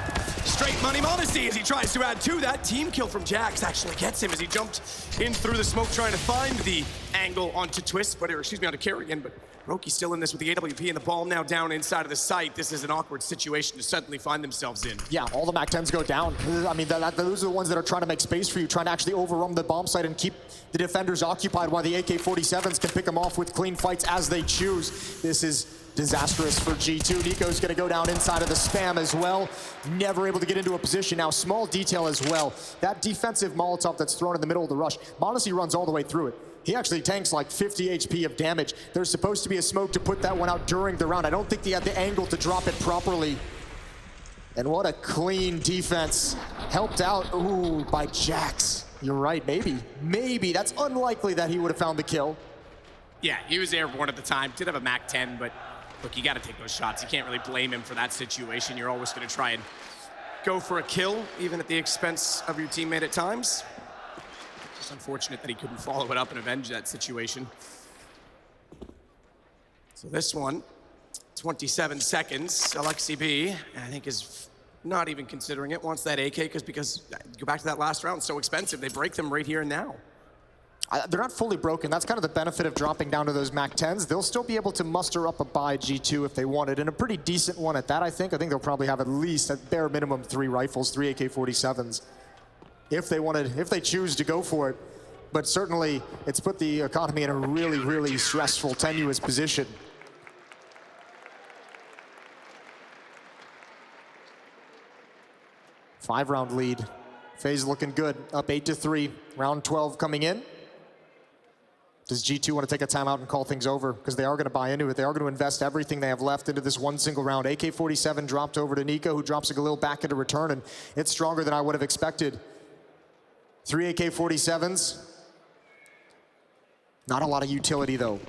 Straight Take money Modesty as he tries to add to that. Team kill from Jax actually gets him as he jumped in through the smoke trying to find the angle onto Twist, or excuse me, onto Kerrigan, but Roki's still in this with the AWP and the ball now down inside of the site. This is an awkward situation to suddenly find themselves in. Yeah, all the MAC-10s go down. I mean, those are the ones that are trying to make space for you, trying to actually overrun the bomb site and keep the defenders occupied while the AK-47s can pick them off with clean fights as they choose. This is disastrous for G2. Nico's gonna go down inside of the spam as well. Never able to get into a position. Now, small detail as well. That defensive Molotov that's thrown in the middle of the rush, Modesty runs all the way through it. He actually tanks like 50 HP of damage. There's supposed to be a smoke to put that one out during the round. I don't think he had the angle to drop it properly. And what a clean defense. Helped out, ooh, by Jax. You're right, maybe. Maybe, that's unlikely that he would have found the kill. Yeah, he was airborne at the time. Did have a MAC-10, but look, you gotta take those shots. You can't really blame him for that situation. You're always gonna try and go for a kill, even at the expense of your teammate at times. It's unfortunate that he couldn't follow it up and avenge that situation. So this one, 27 seconds. Alexi B, I think, is not even considering it. Wants that AK because go back to that last round, so expensive. They break them right here and now. They're not fully broken. That's kind of the benefit of dropping down to those MAC-10s. They'll still be able to muster up a buy G2 if they wanted, and a pretty decent one at that, I think. I think they'll probably have at least, at bare minimum, 3 rifles, 3 AK-47s. If they choose to go for it. But certainly, it's put the economy in a really, really stressful, tenuous position. Five-round lead. FaZe looking good, up 8-3. Round 12 coming in. Does G2 want to take a timeout and call things over? Because they are going to buy into it. They are going to invest everything they have left into this one single round. AK-47 dropped over to Nico, who drops a Galil back into return, and it's stronger than I would have expected. 3 AK-47s. Not a lot of utility, though.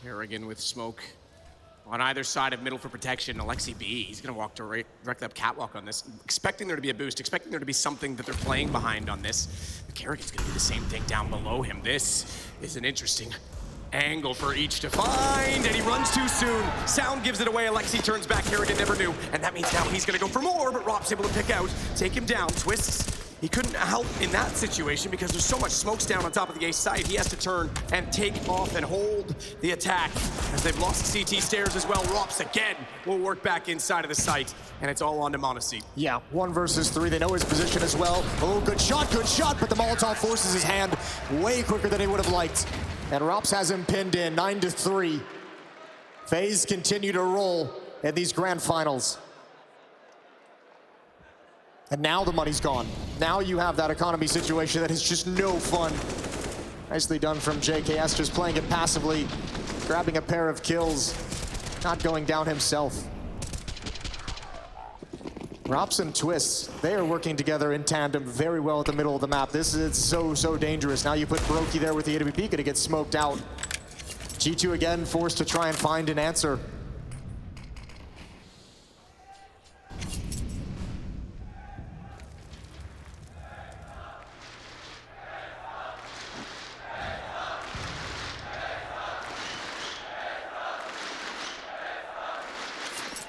Kerrigan with smoke on either side of middle for protection. Alexi B, he's gonna walk directly up catwalk on this, expecting there to be a boost, expecting there to be something that they're playing behind on this. But Kerrigan's gonna do the same thing down below him. This is an interesting angle for each to find, and he runs too soon. Sound gives it away. Alexi turns back. Kerrigan never knew, and that means now he's gonna go for more, but Rob's able to pick out, take him down, twists. He couldn't help in that situation because there's so much smokes down on top of the A site. He has to turn and take off and hold the attack as they've lost the CT stairs as well. Rops again will work back inside of the site, and it's all on to Modesty. Yeah, 1 versus 3. They know his position as well. Oh, good shot, but the Molotov forces his hand way quicker than he would have liked. And Rops has him pinned in, 9-3. FaZe continue to roll in these grand finals. And now the money's gone. Now you have that economy situation that is just no fun. Nicely done from JKS, just playing it passively, grabbing a pair of kills, not going down himself. Rops and Twists, they are working together in tandem very well at the middle of the map. This is so dangerous. Now you put Brokey there with the AWP, gonna get smoked out. G2 again forced to try and find an answer.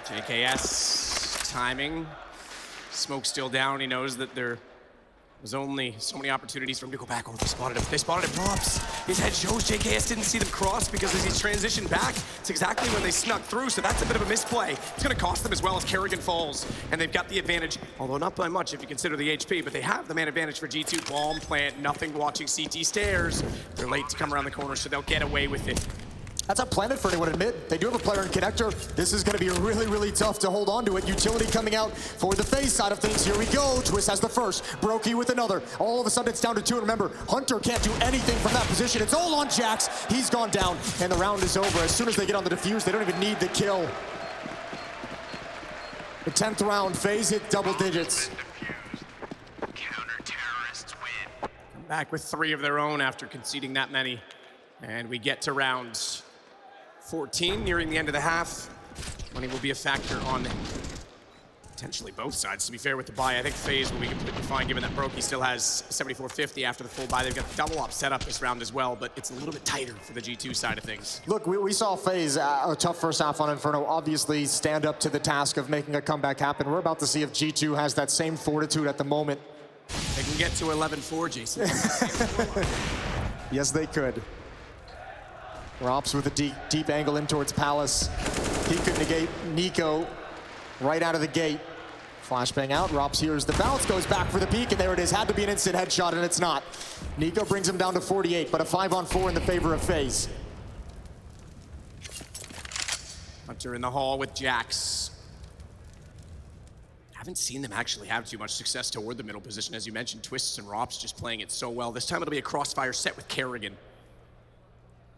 JKS timing. Smoke still down. He knows that there was only so many opportunities for him to go back. Oh, they spotted him. They spotted him. Props. His head shows JKS didn't see them cross because as he's transitioned back, it's exactly when they snuck through. So that's a bit of a misplay. It's going to cost them as well as Kerrigan falls. And they've got the advantage, although not by much if you consider the HP, but they have the man advantage for G2. Bomb plant, nothing watching CT stairs. They're late to come around the corner, so they'll get away with it. That's a planet for anyone to admit. They do have a player in connector. This is going to be really tough to hold on to it. Utility coming out for the FaZe side of things. Here we go. Twist has the first. Brokey with another. All of a sudden it's down to 2. And remember, Hunter can't do anything from that position. It's all on Jax. He's gone down and the round is over. As soon as they get on the defuse, they don't even need the kill. The 10th round, FaZe hit double digits. Back with 3 of their own after conceding that many. And we get to round 14, nearing the end of the half. Money will be a factor on potentially both sides, to be fair with the buy. I think FaZe will be completely fine, given that Brokey still has 7450 after the full buy. They've got the double op set up this round as well, but it's a little bit tighter for the G2 side of things. Look, we saw FaZe, a tough first half on Inferno, obviously stand up to the task of making a comeback happen. We're about to see if G2 has that same fortitude at the moment. They can get to 11-4, Jason. Yes, they could. Rops with a deep angle in towards Palace. He could negate Nico right out of the gate. Flashbang out, Rops hears the bounce, goes back for the peek, and there it is. Had to be an instant headshot, and it's not. Nico brings him down to 48, but a 5-on-4 in the favor of FaZe. Hunter in the hall with Jax. Haven't seen them actually have too much success toward the middle position. As you mentioned, Twists and Rops just playing it so well. This time it'll be a crossfire set with Kerrigan.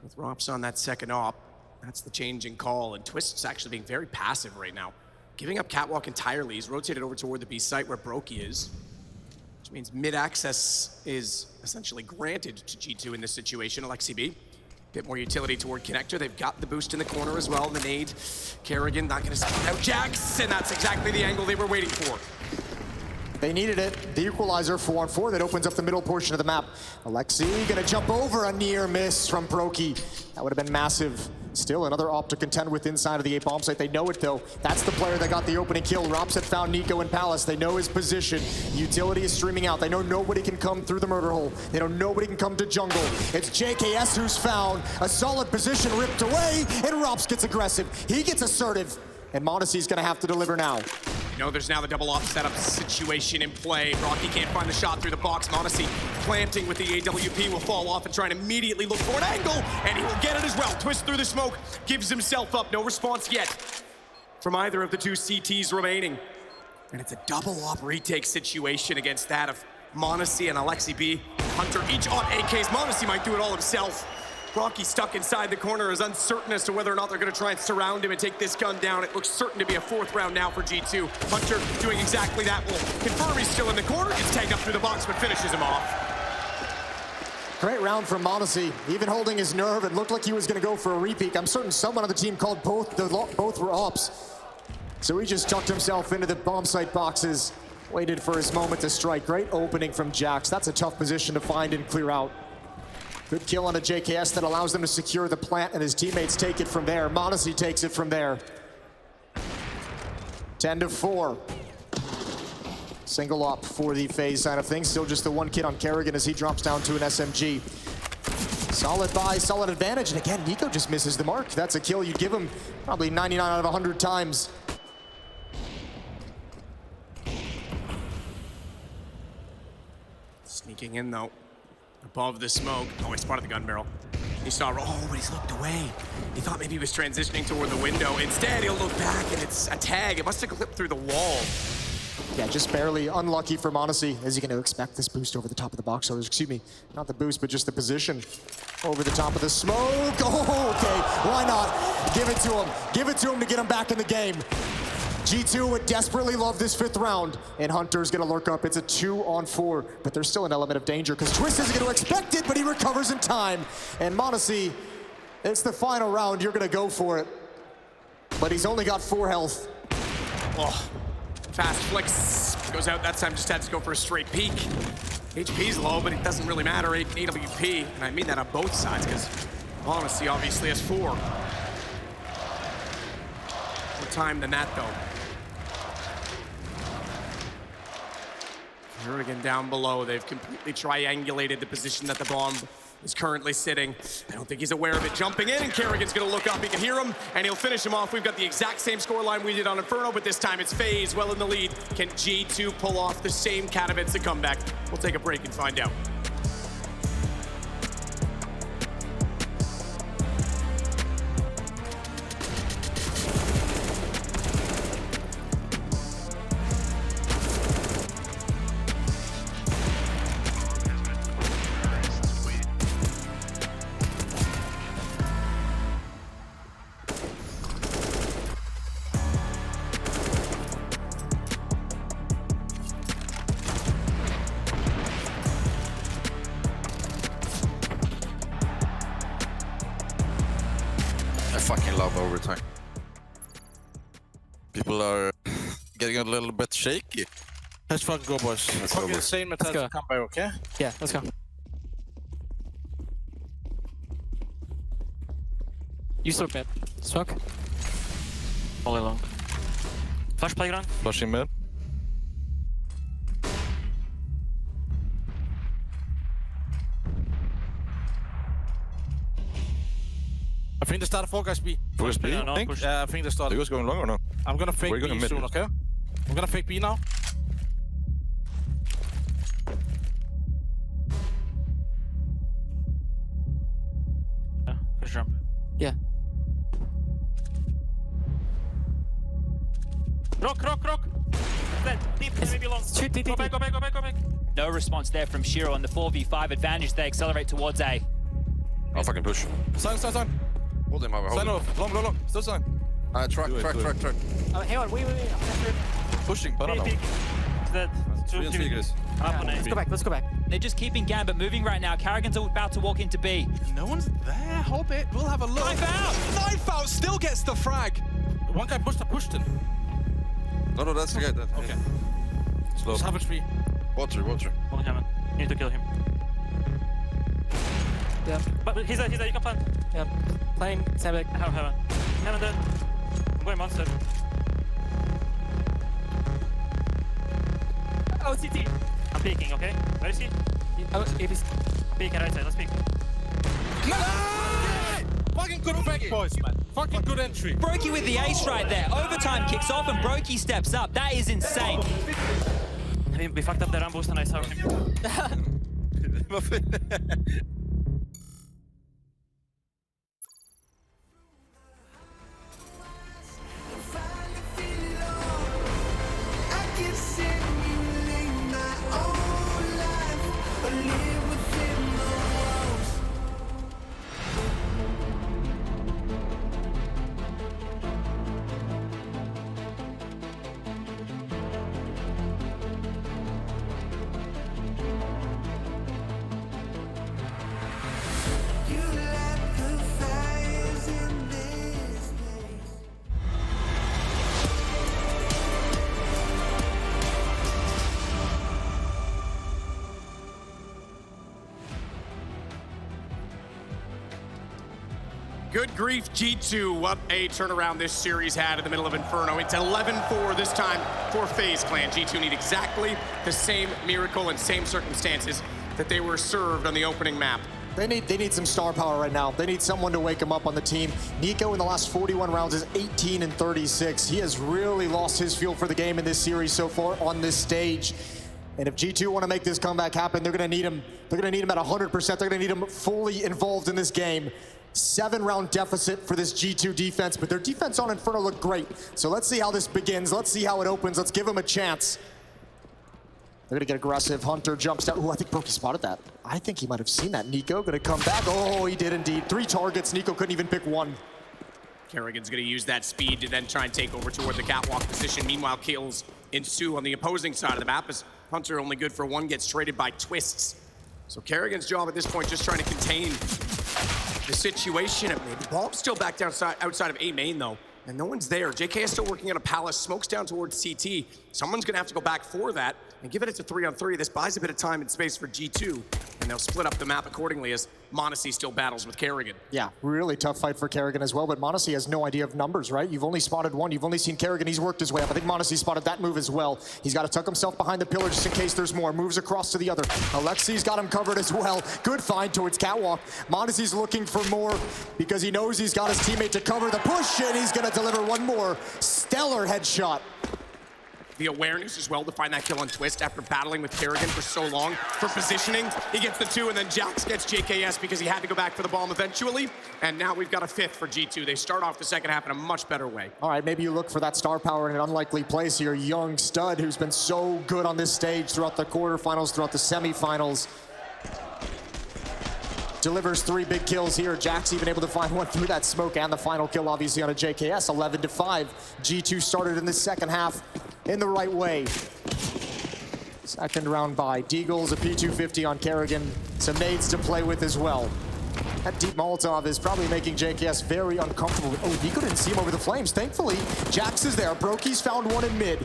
With Rops on that second op, that's the change in call, and Twists actually being very passive right now. Giving up Catwalk entirely. He's rotated over toward the B site where Brokey is, which means mid-access is essentially granted to G2 in this situation. Alexi B, bit more utility toward Connector. They've got the boost in the corner as well, the nade. Kerrigan not gonna spot out Jax, and that's exactly the angle they were waiting for. They needed it. The equalizer 4-on-4 that opens up the middle portion of the map. Alexi gonna jump over a near miss from Brokey. That would have been massive. Still another op to contend with inside of the A bomb site. They know it though. That's the player that got the opening kill. Rops had found Nico in Palace. They know his position. Utility is streaming out. They know nobody can come through the murder hole. They know nobody can come to jungle. It's JKS who's found a solid position ripped away, and Rops gets aggressive. He gets assertive, and Monacy's gonna have to deliver now. You know, there's now the double op setup situation in play. Rocky can't find the shot through the box. Monacy planting with the AWP will fall off and try and immediately look for an angle, and he will get it as well. Twist through the smoke, gives himself up. No response yet from either of the two CTs remaining. And it's a double op retake situation against that of Monacy and Alexi B. Hunter each on AKs. Monacy might do it all himself. Rocky stuck inside the corner, is uncertain as to whether or not they're going to try and surround him and take this gun down. It looks certain to be a fourth round now for G2. Hunter doing exactly that will confirm he's still in the corner, gets tagged up through the box, but finishes him off. Great round from Monacy, even holding his nerve. It looked like he was going to go for a repeat. I'm certain someone on the team called both were ops. So he just tucked himself into the bomb site boxes, waited for his moment to strike. Great opening from Jax. That's a tough position to find and clear out. Good kill on a JKS that allows them to secure the plant, and his teammates take it from there. Monacy takes it from there. 10-4. Single op for the FaZe side of things. Still just the one kid on Kerrigan as he drops down to an SMG. Solid buy, solid advantage, and again, Nico just misses the mark. That's a kill you'd give him probably 99 out of 100 times. Sneaking in though. Above the smoke. Oh, he spotted the gun barrel. He saw, oh, but he's looked away. He thought maybe he was transitioning toward the window. Instead, he'll look back, and it's a tag. It must have clipped through the wall. Yeah, just barely unlucky for Monacy. Is he going to expect this boost over the top of the box? Or excuse me, not the boost, but just the position over the top of the smoke. Oh, okay, why not? Give it to him. Give it to him to get him back in the game. G2 would desperately love this fifth round, and Hunter's gonna lurk up. It's a 2-on-4, but there's still an element of danger because Twist isn't gonna expect it, but he recovers in time. And Monacy, it's the final round. You're gonna go for it, but he's only got 4 health. Oh, fast flicks. Goes out that time, just had to go for a straight peek. HP's low, but it doesn't really matter. AWP, and I mean that on both sides because Monacy obviously has 4. More time than that, though. Kerrigan down below. They've completely triangulated the position that the bomb is currently sitting. I don't think he's aware of it. Jumping in, and Kerrigan's gonna look up. He can hear him, and he'll finish him off. We've got the exact same scoreline we did on Inferno, but this time it's FaZe well in the lead. Can G2 pull off the same Katowice comeback? We'll take a break and find out. I fucking love overtime. People are getting a little bit shaky. Let's fucking go, boys. Fucking insane mentality comeback, okay? Yeah, let's go. You smoke mid. Smoke. All along. Flash playground. Flashing mid. I think they started 4 guys B. Push B, I think? Yeah, I think they started. Are you guys going long or no? I'm gonna fake B soon, okay? I'm gonna fake B now. Push jump. Yeah. Rock. Dead. Deep, maybe long. Shoot, deep. Go back. No response there from Shiro on the 4v5 advantage. They accelerate towards A. I'll fucking push. Sign. Hold him, hold Sign him. off. Long. Still sign. Track. Oh, hang on, wait. I'm after it. Pushing, banana. He's dead. Let's go back. They're just keeping Gambit moving right now. Karrigan's about to walk into B. No one's there. Hobbit, we'll have a look. Knife out still gets the frag. One guy pushed him. No, that's the guy. Okay. Slow. Savage B. Water. Only Hammond. You need to kill him. Yeah. But he's there. You can plant. Yeah. Playing Sandbag. Heaven. Hammond dead. I'm going monster. Oh, CT. I'm peeking, okay? Where is he? Oh, APC. I'm peeking right side. Let's peek. Fucking good fake, boys, man. Fucking good entry. Brokey with the ace right there. Overtime kicks off and Brokey steps up. That is insane. I mean, we fucked up the ramp boost and I saw him. Good grief, G2, what a turnaround this series had in the middle of Inferno. It's 11-4 this time for FaZe Clan. G2 need exactly the same miracle and same circumstances that they were served on the opening map. They need some star power right now. They need someone to wake them up on the team. Nico in the last 41 rounds is 18-36. He has really lost his feel for the game in this series so far on this stage. And if G2 want to make this comeback happen, they're going to need him. They're going to need him at 100%. They're going to need him fully involved in this game. 7-round deficit for this G2 defense, but their defense on Inferno looked great. So let's see how this begins. Let's see how it opens. Let's give them a chance. They're gonna get aggressive. Hunter jumps down. Oh, I think Brokey spotted that. I think he might have seen that. Nico gonna come back. Oh, he did indeed. 3 targets. Nico couldn't even pick one. Karrigan's gonna use that speed to then try and take over toward the catwalk position. Meanwhile, kills ensue on the opposing side of the map as Hunter, only good for 1, gets traded by Twists. So Karrigan's job at this point just trying to contain the situation. The bomb's still back down outside of A main though, and no one's there. JK is still working on a palace, smokes down towards CT. Someone's gonna have to go back for that and give it to 3-on-3. This buys a bit of time and space for G2, and they'll split up the map accordingly as m0NESY still battles with Karrigan. Yeah, really tough fight for Karrigan as well, but m0NESY has no idea of numbers, right? You've only spotted one, you've only seen Karrigan, he's worked his way up. I think m0NESY spotted that move as well. He's got to tuck himself behind the pillar just in case there's more. Moves across to the other. Alexi's got him covered as well. Good find towards catwalk. m0NESY's looking for more because he knows he's got his teammate to cover the push, and he's gonna deliver one more. Stellar headshot. The awareness as well to find that kill on Twist after battling with Karrigan for so long. For positioning, he gets the 2, and then Jax gets JKS because he had to go back for the bomb eventually. And now we've got a 5th for G2. They start off the second half in a much better way. All right, maybe you look for that star power in an unlikely place here. Young stud who's been so good on this stage throughout the quarterfinals, throughout the semifinals. Delivers 3 big kills here. Jax even able to find one through that smoke, and the final kill obviously on a JKS, 11-5. G2 started in the second half in the right way. Second round by Deagles, a P250 on Karrigan. Some nades to play with as well. That deep Molotov is probably making JKS very uncomfortable. Oh, Nico didn't see him over the flames. Thankfully, Jax is there. Brokey's found one in mid.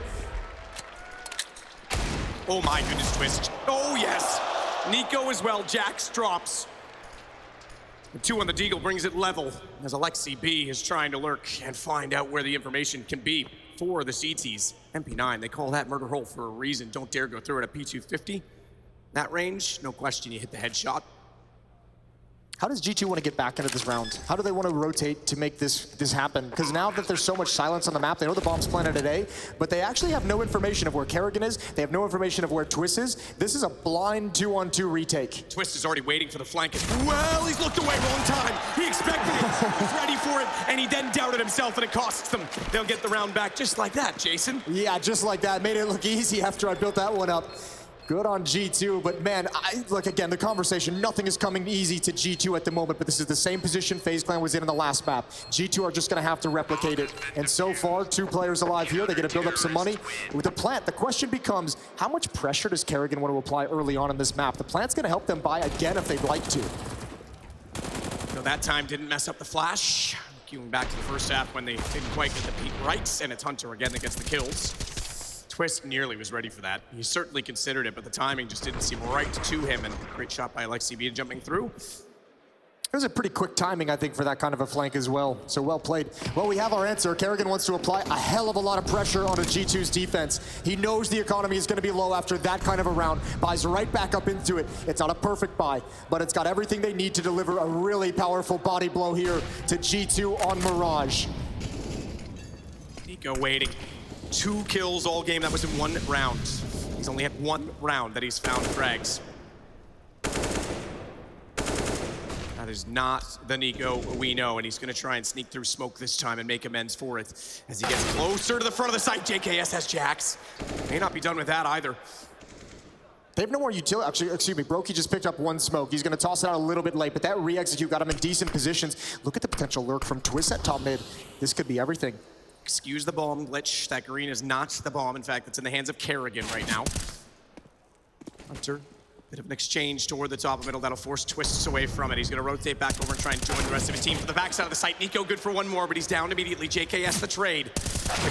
Oh my goodness, Twist. Oh yes. Nico as well. Jax drops. The 2 on the Deagle brings it level as Alexi B is trying to lurk and find out where the information can be for the CTs. MP9, they call that murder hole for a reason. Don't dare go through it at P250. That range, no question, you hit the headshot. How does G2 want to get back into this round? How do they want to rotate to make this happen? Because now that there's so much silence on the map, they know the bomb's planted today, but they actually have no information of where Kerrigan is. They have no information of where Twist is. This is a blind 2-on-2 retake. Twist is already waiting for the flank. Well, he's looked away wrong time. He expected it, he's ready for it, and he then doubted himself, and it costs them. They'll get the round back just like that, Jason. Yeah, just like that. Made it look easy after I built that one up. Good on G2, but man, look again, the conversation, nothing is coming easy to G2 at the moment, but this is the same position FaZe Clan was in the last map. G2 are just gonna have to replicate it. And so far, 2 players alive here. They're gonna build up some money. With the plant, the question becomes, how much pressure does Kerrigan want to apply early on in this map? The plant's gonna help them buy again if they'd like to. So that time didn't mess up the flash. Queuing back to the first half when they didn't quite get the peak right, and it's Hunter again that gets the kills. Twist nearly was ready for that. He certainly considered it, but the timing just didn't seem right to him, and great shot by Alexi B jumping through. It was a pretty quick timing, I think, for that kind of a flank as well. So well played. Well, we have our answer. Kerrigan wants to apply a hell of a lot of pressure onto G2's defense. He knows the economy is going to be low after that kind of a round. Buys right back up into it. It's not a perfect buy, but it's got everything they need to deliver a really powerful body blow here to G2 on Mirage. Nico waiting. 2 kills all game. That was in 1 round. He's only had 1 round that he's found frags. That is not the Nico we know, and he's going to try and sneak through smoke this time and make amends for it. As he gets closer to the front of the site, JKS has Jax. May not be done with that either. They have no more utility. Actually, excuse me, Brokey just picked up 1 smoke. He's going to toss it out a little bit late, but that re-execute got him in decent positions. Look at the potential lurk from Twist at top mid. This could be everything. Excuse the bomb glitch. That green is not the bomb. In fact, it's in the hands of Kerrigan right now. Hunter, bit of an exchange toward the top of middle. That'll force Twists away from it. He's going to rotate back over and try and join the rest of his team to the backside of the site. Nico good for 1 more, but he's down immediately. JKS the trade.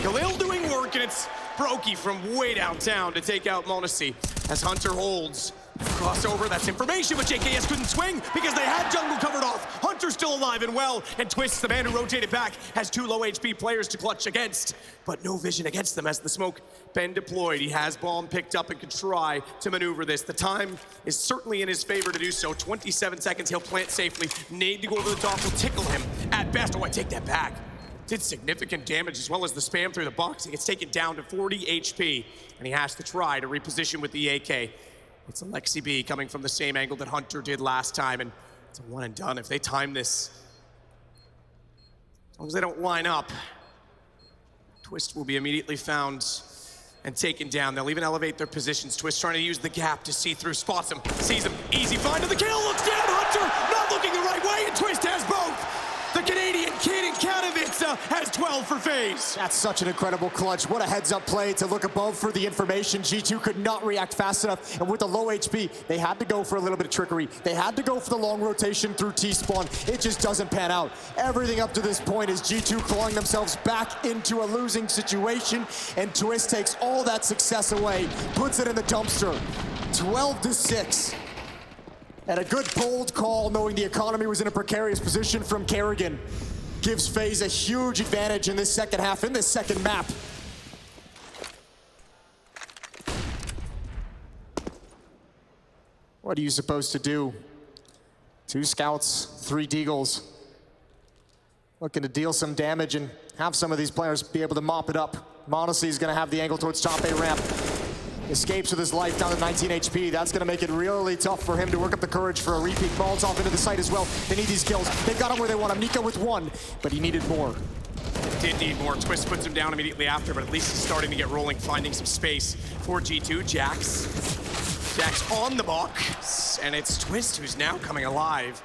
Khalil doing work, and it's Brokey from way downtown to take out Monacy as Hunter holds. Crossover, that's information, but JKS couldn't swing because they had jungle covered off. Hunter's still alive and well, and Twist, the man who rotated back, has 2 low HP players to clutch against, but no vision against them as the smoke been deployed. He has bomb picked up and can try to maneuver this. The time is certainly in his favor to do so. 27 seconds, he'll plant safely. Nade to go over the top will tickle him at best. Oh, I take that back. Did significant damage as well as the spam through the box. He gets taken down to 40 HP, and he has to try to reposition with the AK. It's Alexi B coming from the same angle that Hunter did last time, and it's a 1 and done. If they time this, as long as they don't line up, Twist will be immediately found and taken down. They'll even elevate their positions. Twist trying to use the gap to see through, spots him, sees him, easy find to the kill, looks down, Hunter not looking the right way, and Twist has both. The Canadian kid in Katowice has 12 for FaZe. That's such an incredible clutch. What a heads-up play to look above for the information. G2 could not react fast enough, and with the low HP, they had to go for a little bit of trickery. They had to go for the long rotation through T-spawn. It just doesn't pan out. Everything up to this point is G2 clawing themselves back into a losing situation, and Twist takes all that success away, puts it in the dumpster. 12-6. And a good bold call, knowing the economy was in a precarious position from Kerrigan, gives FaZe a huge advantage in this second half, in this second map. What are you supposed to do? 2 scouts, 3 deagles. Looking to deal some damage and have some of these players be able to mop it up. Monacy is going to have the angle towards top A ramp. Escapes with his life down to 19 HP. That's gonna make it really tough for him to work up the courage for a repeat. Molotov into the site as well. They need these kills. They got him where they want him. Nico with 1, but he needed more. Did need more. Twist puts him down immediately after, but at least he's starting to get rolling, finding some space for G2. Jax on the box, and it's Twist who's now coming alive.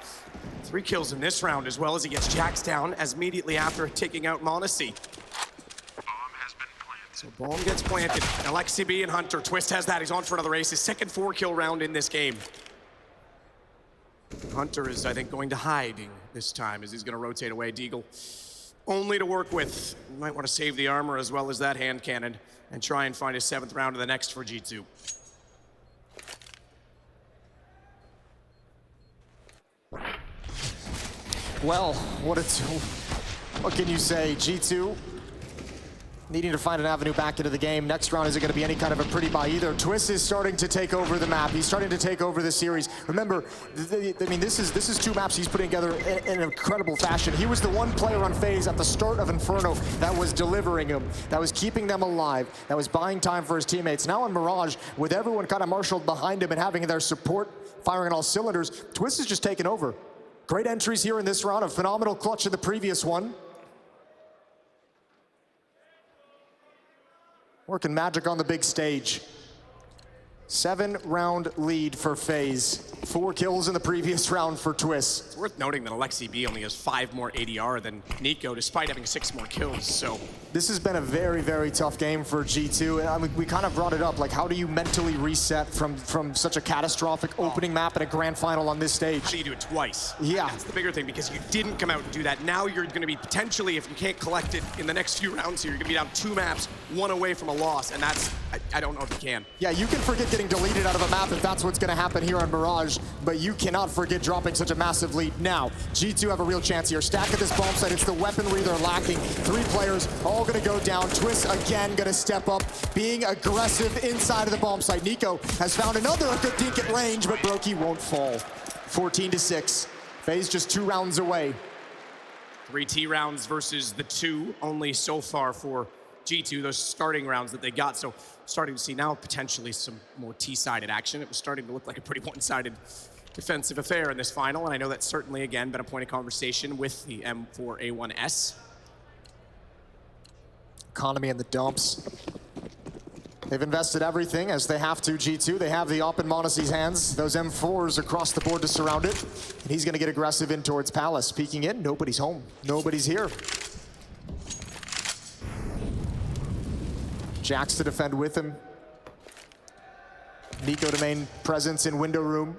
3 kills in this round, as well as he gets Jax down as immediately after taking out Monacy. So bomb gets planted. Alexi B and Hunter. Twist has that. He's on for another ace. His second 4-kill round in this game. Hunter is, I think, going to hiding this time as he's going to rotate away. Deagle only to work with. You might want to save the armor as well as that hand cannon and try and find a 7th round of the next for G2. Well, what can you say? G2 needing to find an avenue back into the game. Next round isn't going to be any kind of a pretty by either. Twist is starting to take over the map. He's starting to take over the series. Remember, I mean, this is 2 maps he's putting together in an incredible fashion. He was the one player on FaZe at the start of Inferno that was delivering him, that was keeping them alive, that was buying time for his teammates. Now on Mirage, with everyone kind of marshaled behind him and having their support firing on all cylinders, Twist is just taking over. Great entries here in this round, a phenomenal clutch in the previous one. Working magic on the big stage. 7-round lead for FaZe. 4 kills in the previous round for Twist. It's worth noting that Alexi B only has 5 more ADR than Nico, despite having 6 more kills, so. This has been a very, very tough game for G2. I mean, we kind of brought it up, like how do you mentally reset from such a catastrophic opening map at a grand final on this stage? How do you do it twice? Yeah. That's the bigger thing, because you didn't come out and do that. Now you're going to be potentially, if you can't collect it in the next few rounds here, you're going to be down 2 maps, 1 away from a loss, and that's, I don't know if you can. Yeah, you can forget getting deleted out of a map if that's what's going to happen here on Mirage, but you cannot forget dropping such a massive lead. Now, G2 have a real chance here. Stack at this bomb site, it's the weaponry they're lacking. 3 players all going to go down. Twist again going to step up, being aggressive inside of the bomb site. Nico has found another good dink at range, but Brokey won't fall. 14-6. FaZe just 2 rounds away. 3 T rounds versus the 2 only so far for G2, those starting rounds that they got. So starting to see now potentially some more T-sided action. It was starting to look like a pretty one-sided defensive affair in this final, and I know that's certainly, again, been a point of conversation with the M4A1S. Economy in the dumps. They've invested everything, as they have to, G2. They have the op in m0NESY's hands. Those M4s across the board to surround it. And he's going to get aggressive in towards Palace. Peeking in, nobody's home. Nobody's here. Jax to defend with him. Nico to main presence in window room.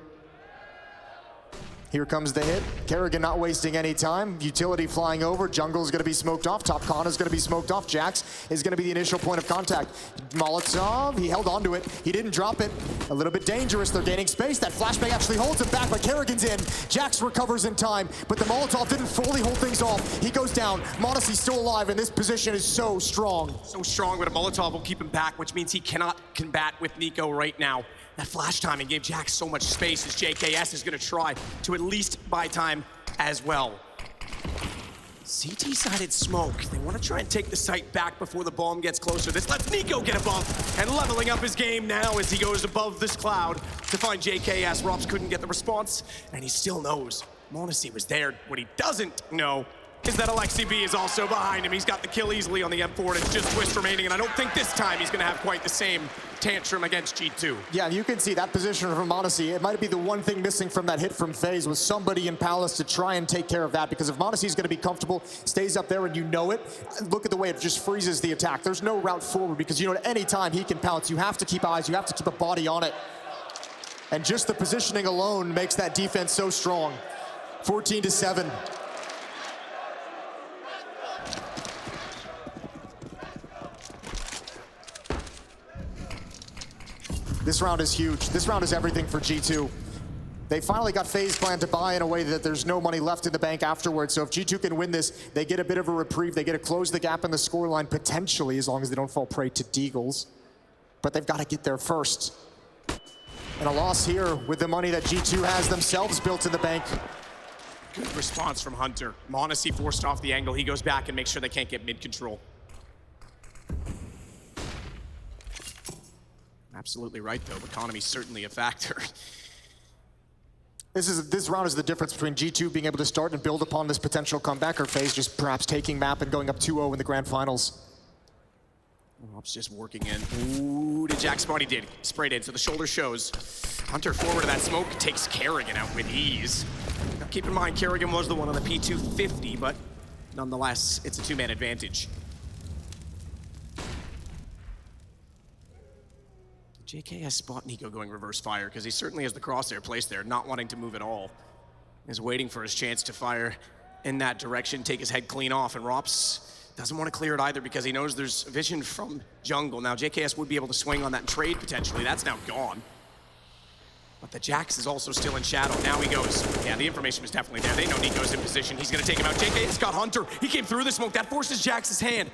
Here comes the hit. Kerrigan not wasting any time. Utility flying over. Jungle's going to be smoked off. Top Con is going to be smoked off. Jax is going to be the initial point of contact. Molotov, he held onto it. He didn't drop it. A little bit dangerous. They're gaining space. That flashbang actually holds him back, but Kerrigan's in. Jax recovers in time, but the Molotov didn't fully hold things off. He goes down. m0NESY's still alive, and this position is so strong. So strong, but a Molotov will keep him back, which means he cannot combat with Nico right now. That flash timing gave Jax so much space as JKS is going to try to at least buy time as well. CT-sided smoke. They want to try and take the site back before the bomb gets closer. This lets Nico get a bump and leveling up his game now as he goes above this cloud to find JKS. Rops couldn't get the response, and he still knows m0NESY was there. What he doesn't know is that Alexi B is also behind him. He's got the kill easily on the M4, and it's just Twist remaining, and I don't think this time he's going to have quite the same tantrum against G2. Yeah, you can see that position from m0NESY. It might be the one thing missing from that hit from FaZe was somebody in Palace to try and take care of that, because if m0NESY is going to be comfortable, stays up there and you know it, look at the way it just freezes the attack. There's no route forward because you know at any time he can pounce. You have to keep eyes, you have to keep a body on it. And just the positioning alone makes that defense so strong. 14-7. This round is huge. This round is everything for G2. They finally got FaZe Clan to buy in a way that there's no money left in the bank afterwards. So if G2 can win this, they get a bit of a reprieve. They get to close the gap in the scoreline potentially, as long as they don't fall prey to Deagles. But they've got to get there first. And a loss here with the money that G2 has themselves built in the bank. Good response from Hunter. m0NESY forced off the angle. He goes back and makes sure they can't get mid-control. Absolutely right, though. Economy's certainly a factor. This round is the difference between G2 being able to start and build upon this potential comeback, or FaZe just perhaps taking map and going up 2-0 in the grand finals. Rob's just working in. Ooh, to Jack's spot he did. Sprayed in, so the shoulder shows. Hunter forward to that smoke, takes Kerrigan out with ease. Now keep in mind, Kerrigan was the one on the P250, but nonetheless, it's a 2-man advantage. JKS spot Nico going reverse fire because he certainly has the crosshair placed there, not wanting to move at all. is waiting for his chance to fire in that direction, take his head clean off, and Rops doesn't want to clear it either because he knows there's vision from jungle. Now, JKS would be able to swing on that and trade potentially. That's now gone. But the Jax is also still in shadow. Now he goes. Yeah, the information was definitely there. They know Nico's in position. He's going to take him out. JKS got Hunter. He came through the smoke. That forces Jax's hand.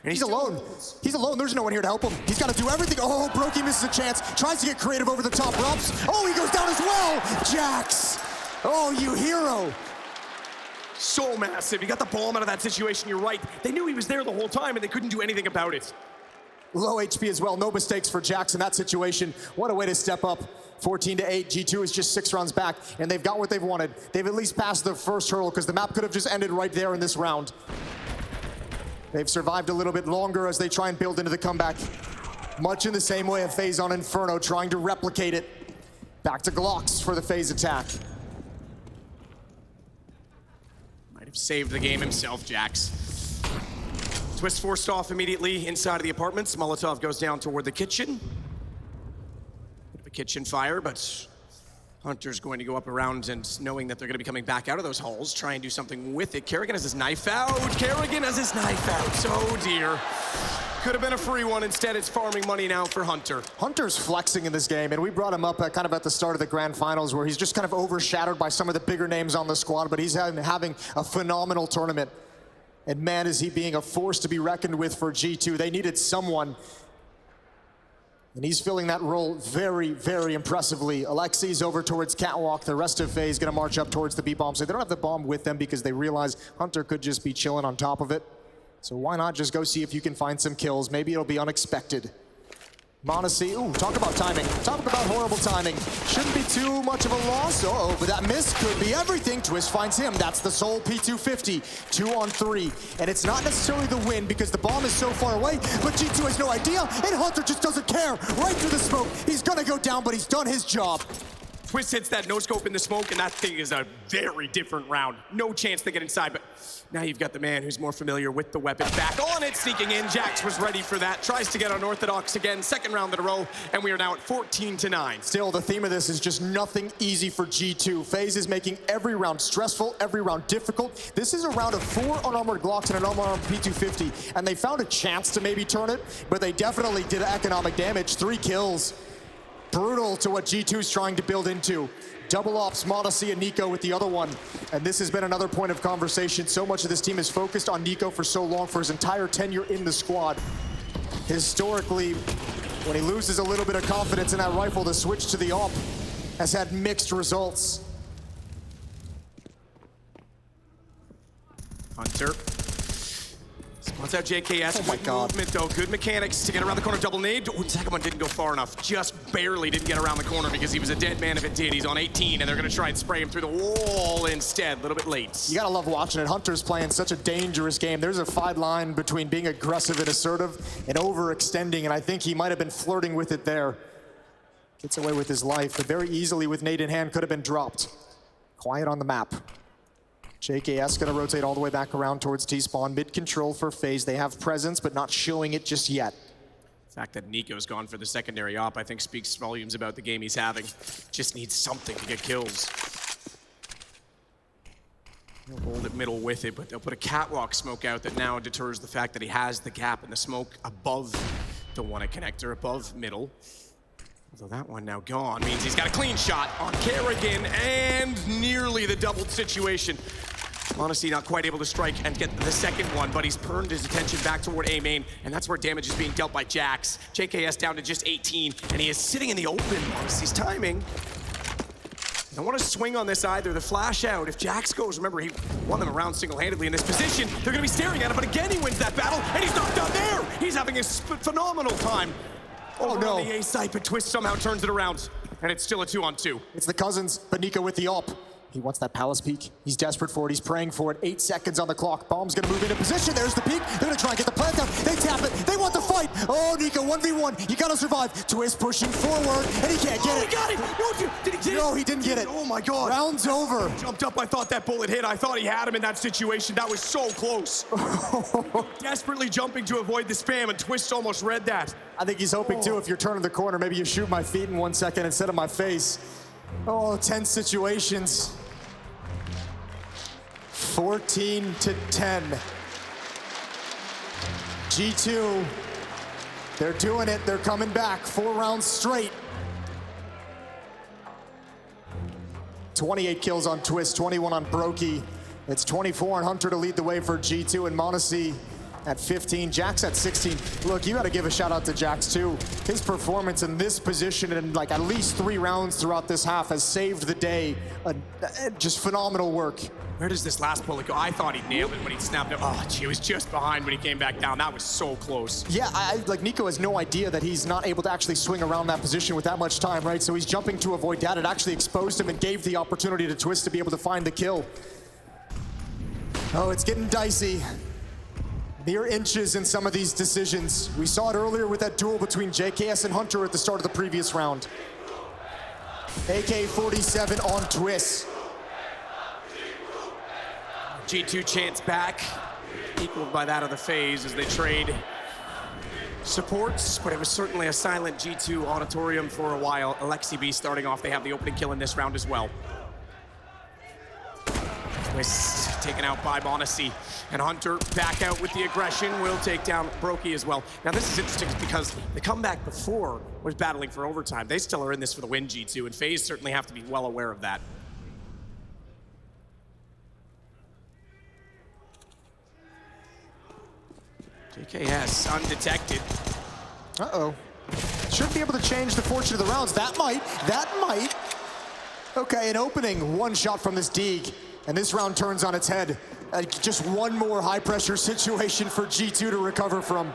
And he's alone. He's alone. There's no one here to help him. He's got to do everything. Oh, Brokey misses a chance. Tries to get creative over the top. Rops. Oh, he goes down as well. Jax. Oh, you hero. So massive. He got the bomb out of that situation. You're right. They knew he was there the whole time, and they couldn't do anything about it. Low HP as well. No mistakes for Jax in that situation. What a way to step up. 14-8. G2 is just 6 rounds back, and they've got what they've wanted. They've at least passed the first hurdle because the map could have just ended right there in this round. They've survived a little bit longer as they try and build into the comeback. Much in the same way of FaZe on Inferno, trying to replicate it. Back to Glocks for the FaZe attack. Might have saved the game himself, Jax. Twist forced off immediately inside of the apartments. Molotov goes down toward the kitchen. Bit of a kitchen fire, but Hunter's going to go up around and knowing that they're going to be coming back out of those halls, try and do something with it. Kerrigan has his knife out. Kerrigan has his knife out. Oh dear. Could have been a free one. Instead, it's farming money now for Hunter. Hunter's flexing in this game, and we brought him up kind of at the start of the grand finals where he's just kind of overshadowed by some of the bigger names on the squad, but he's having a phenomenal tournament. And man, is he being a force to be reckoned with for G2. They needed someone. And he's filling that role very, very impressively. Alexi's over towards Catwalk. The rest of FaZe gonna march up towards the B-bomb. So they don't have the bomb with them because they realize Hunter could just be chilling on top of it. So why not just go see if you can find some kills? Maybe it'll be unexpected. Monacy, ooh, talk about timing. Talk about horrible timing. Shouldn't be too much of a loss. Uh-oh, but that miss could be everything. Twist finds him. That's the sole P250. 2-on-3. And it's not necessarily the win because the bomb is so far away, but G2 has no idea, and Hunter just doesn't care. Right through the smoke. He's gonna go down, but he's done his job. Twist hits that no-scope in the smoke, and that thing is a very different round. No chance to get inside, but now you've got the man who's more familiar with the weapon back on it, sneaking in. Jax was ready for that. Tries to get unorthodox again, second round in a row, and we are now at 14-9. Still, the theme of this is just nothing easy for G2. FaZe is making every round stressful, every round difficult. This is a round of 4 unarmored Glocks and an unarmored P250, and they found a chance to maybe turn it, but they definitely did economic damage. 3 kills. Brutal to what G2's trying to build into. Double ops, Monacy and Nico with the other one. And this has been another point of conversation. So much of this team is focused on Nico for so long, for his entire tenure in the squad. Historically, when he loses a little bit of confidence in that rifle, the switch to the op has had mixed results. Hunter. Spots out JKS. Oh my God. Movement though, good mechanics to get around the corner. Double nade. Oh, the second one didn't go far enough. Just barely didn't get around the corner because he was a dead man if it did. He's on 18 and they're gonna try and spray him through the wall instead. A little bit late. You gotta love watching it. Hunter's playing such a dangerous game. There's a fine line between being aggressive and assertive and overextending, and I think he might have been flirting with it there. Gets away with his life, but very easily with nade in hand could have been dropped. Quiet on the map. JKS gonna rotate all the way back around towards T-spawn. Mid control for FaZe. They have presence, but not showing it just yet. The fact that Nico's gone for the secondary op, I think speaks volumes about the game he's having. Just needs something to get kills. He'll hold it middle with it, but they'll put a catwalk smoke out that now deters the fact that he has the gap in the smoke above the one at connector, above middle. Although that one now gone means he's got a clean shot on Kerrigan and nearly the doubled situation. Monacy not quite able to strike and get the second one, but he's turned his attention back toward A main, and that's where damage is being dealt by Jax. JKS down to just 18, and he is sitting in the open. Monacy's timing. Don't want to swing on this either. The flash out. If Jax goes, remember, he won them around single-handedly in this position. They're going to be staring at him, but again, he wins that battle, and he's knocked down there. He's having a phenomenal time. Oh no. On the A site, but Twist somehow turns it around, and it's still a 2-on-2. It's the cousins, but Nico with the op. He wants that palace peek. He's desperate for it. He's praying for it. 8 seconds on the clock. Bomb's gonna move into position. There's the peek. They're gonna try and get the plant down. They tap it. They want the fight. Oh, Nico, 1v1. You gotta survive. Twist pushing forward, and he can't get it. He got it. No, did he get it? No, he didn't get it. Oh my God. Round's over. Jumped up. I thought that bullet hit. I thought he had him in that situation. That was so close. Desperately jumping to avoid the spam, and Twist almost read that. I think he's hoping too, if you're turning the corner, maybe you shoot my feet in 1 second instead of my face. Oh, tense situations. 14-10. G2, they're doing it. They're coming back. 4 rounds straight. 28 kills on Twist, 21 on Brokey. It's 24 on Hunter to lead the way for G2, and Monacy at 15, Jax at 16. Look, you got to give a shout out to Jax too. His performance in this position in like at least 3 rounds throughout this half has saved the day. Just phenomenal work. Where does this last bullet go? I thought he nailed it when he snapped it. Oh, gee, he was just behind when he came back down. That was so close. Yeah, like Nico has no idea that he's not able to actually swing around that position with that much time, right? So he's jumping to avoid that. It actually exposed him and gave the opportunity to Twist to be able to find the kill. Oh, it's getting dicey. Mere inches in some of these decisions. We saw it earlier with that duel between JKS and Hunter at the start of the previous round. AK-47 on Twist. G2 chance back, equaled by that of the FaZe as they trade supports, but it was certainly a silent G2 auditorium for a while. Alexi B starting off, they have the opening kill in this round as well. Twist taken out by Monacy, and Hunter back out with the aggression, will take down Brokey as well. Now this is interesting because the comeback before was battling for overtime. They still are in this for the win, G2, and FaZe certainly have to be well aware of that. JKS undetected. Uh-oh. Should be able to change the fortune of the rounds. That might. Okay, an opening. 1 shot from this Deeg, and this round turns on its head. Just one more high-pressure situation for G2 to recover from.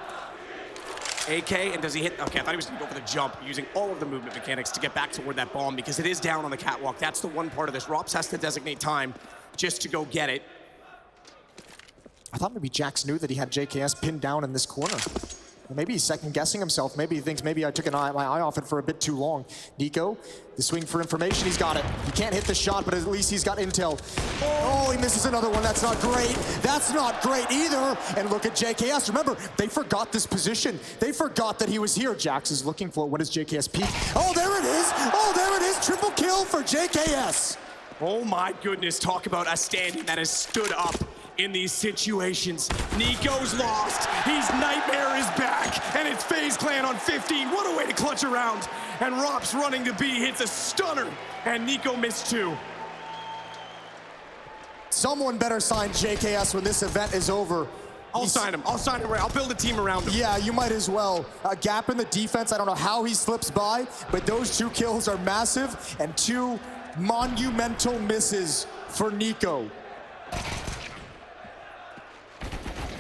AK, and does he hit? Okay, I thought he was gonna go for the jump, using all of the movement mechanics to get back toward that bomb because it is down on the catwalk. That's the one part of this. Rops has to designate time just to go get it. I thought maybe Jax knew that he had JKS pinned down in this corner. Or maybe he's second-guessing himself. Maybe he thinks maybe I took my eye off it for a bit too long. Nico, the swing for information, he's got it. He can't hit the shot, but at least he's got intel. Oh, he misses another one. That's not great. That's not great either. And look at JKS. Remember, they forgot this position. They forgot that he was here. Jax is looking for it. When does JKS peek? Oh, there it is. Oh, there it is. Triple kill for JKS. Oh my goodness, talk about a standing that has stood up in these situations. Nico's lost. His nightmare is back, and it's FaZe Clan on 15. What a way to clutch around. And Rops running to B hits a stunner, and Nico missed 2. Someone better sign JKS when this event is over. I'll sign him. I'll build a team around him. Yeah, you might as well. A gap in the defense. I don't know how he slips by, but those 2 kills are massive, and 2 monumental misses for Nico.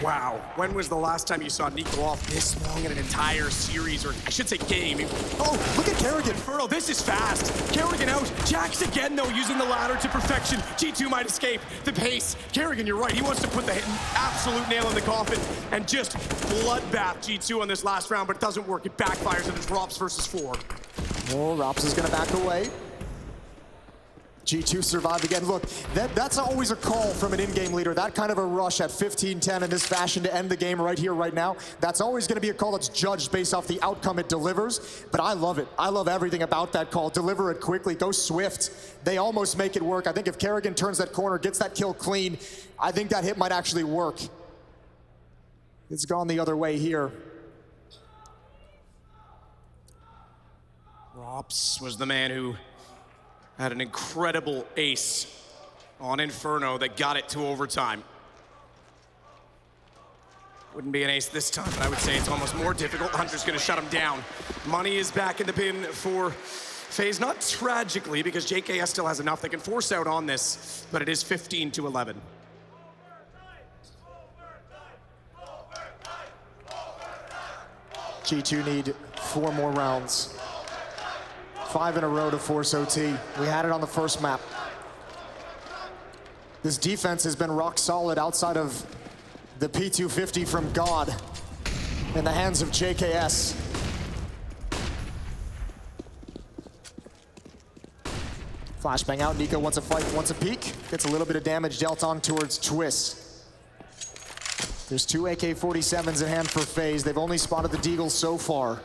Wow, when was the last time you saw Nico off this long in an entire series, or I should say game? Oh, look at Kerrigan. Furrow, this is fast. Kerrigan out. Jax again, though, using the ladder to perfection. G2 might escape. The pace. Kerrigan, you're right. He wants to put the absolute nail in the coffin and just bloodbath G2 on this last round, but it doesn't work. It backfires, and it's Rops versus 4. Oh, Rops is going to back away. G2 survived again. Look, that's always a call from an in-game leader. That kind of a rush at 15-10 in this fashion to end the game right here, right now. That's always going to be a call that's judged based off the outcome it delivers. But I love it. I love everything about that call. Deliver it quickly. Go swift. They almost make it work. I think if Kerrigan turns that corner, gets that kill clean, I think that hit might actually work. It's gone the other way here. Rops was the man who had an incredible ace on Inferno that got it to overtime. Wouldn't be an ace this time, but I would say it's almost more difficult. Hunter's gonna shut him down. Money is back in the bin for FaZe, not tragically, because JKS still has enough. They can force out on this, but it is 15-11. G2 need 4 more rounds. 5 in a row to force OT. We had it on the first map. This defense has been rock solid outside of the P250 from God in the hands of JKS. Flashbang out, Nico wants a fight, wants a peek. Gets a little bit of damage dealt on towards Twist. There's 2 AK-47s in hand for FaZe. They've only spotted the Deagle so far.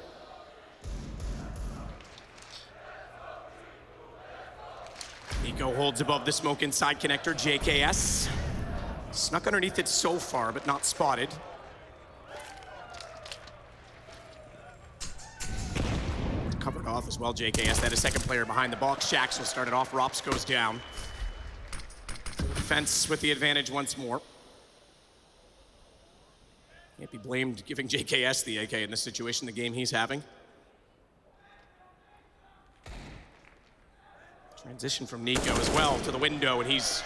Nico holds above the smoke inside connector, JKS. Snuck underneath it so far, but not spotted. Covered off as well, JKS. That is second player behind the box. Jax will start it off. Rops goes down. Defense with the advantage once more. Can't be blamed giving JKS the AK in this situation, the game he's having. Transition from Nico as well to the window, and he's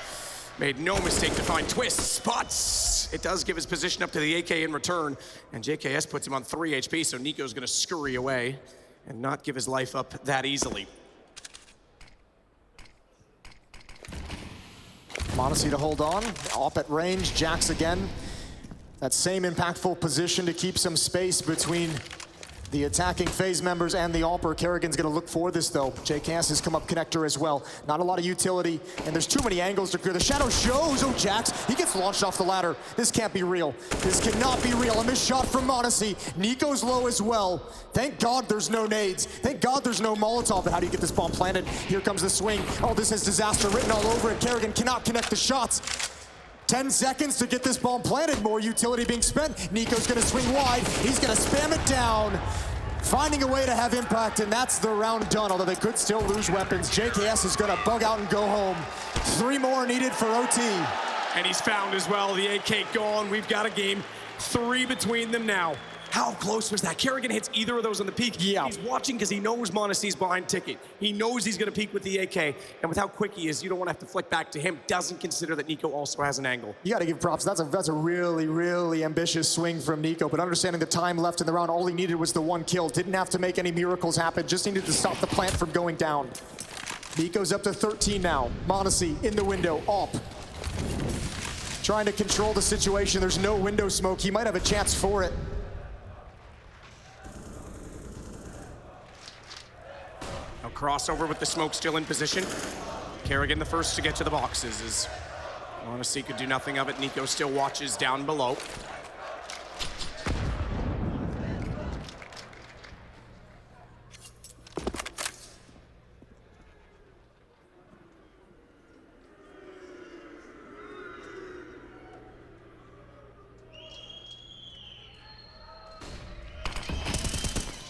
made no mistake to find Twist. Spots! It does give his position up to the AK in return, and JKS puts him on 3 HP, so Nico's gonna scurry away and not give his life up that easily. m0NESY to hold on, up at range, Jax again. That same impactful position to keep some space between the attacking phase members and the AWPer. Kerrigan's gonna look for this though. JKS has come up connector as well. Not a lot of utility, and there's too many angles to clear. The shadow shows, oh Jax, he gets launched off the ladder. This can't be real. This cannot be real. A missed shot from m0NESY. Nico's low as well. Thank God there's no nades. Thank God there's no Molotov. But how do you get this bomb planted? Here comes the swing. Oh, this has disaster written all over it. Kerrigan cannot connect the shots. 10 seconds to get this bomb planted. More utility being spent. Nico's gonna swing wide. He's gonna spam it down. Finding a way to have impact, and that's the round done, although they could still lose weapons. JKS is gonna bug out and go home. 3 more needed for OT. And he's found as well, the AK gone. We've got a game, 3 between them now. How close was that? Kerrigan hits either of those on the peak. Yeah. He's watching because he knows m0NESY's behind ticket. He knows he's gonna peek with the AK, and with how quick he is, you don't wanna have to flick back to him. Doesn't consider that Nico also has an angle. You gotta give props. That's a really, really ambitious swing from Nico, but understanding the time left in the round, all he needed was the 1 kill. Didn't have to make any miracles happen, just needed to stop the plant from going down. Nico's up to 13 now. m0NESY in the window, up. Trying to control the situation. There's no window smoke. He might have a chance for it. A crossover with the smoke still in position. Kerrigan the first to get to the boxes as m0NESY could do nothing of it. Nico still watches down below.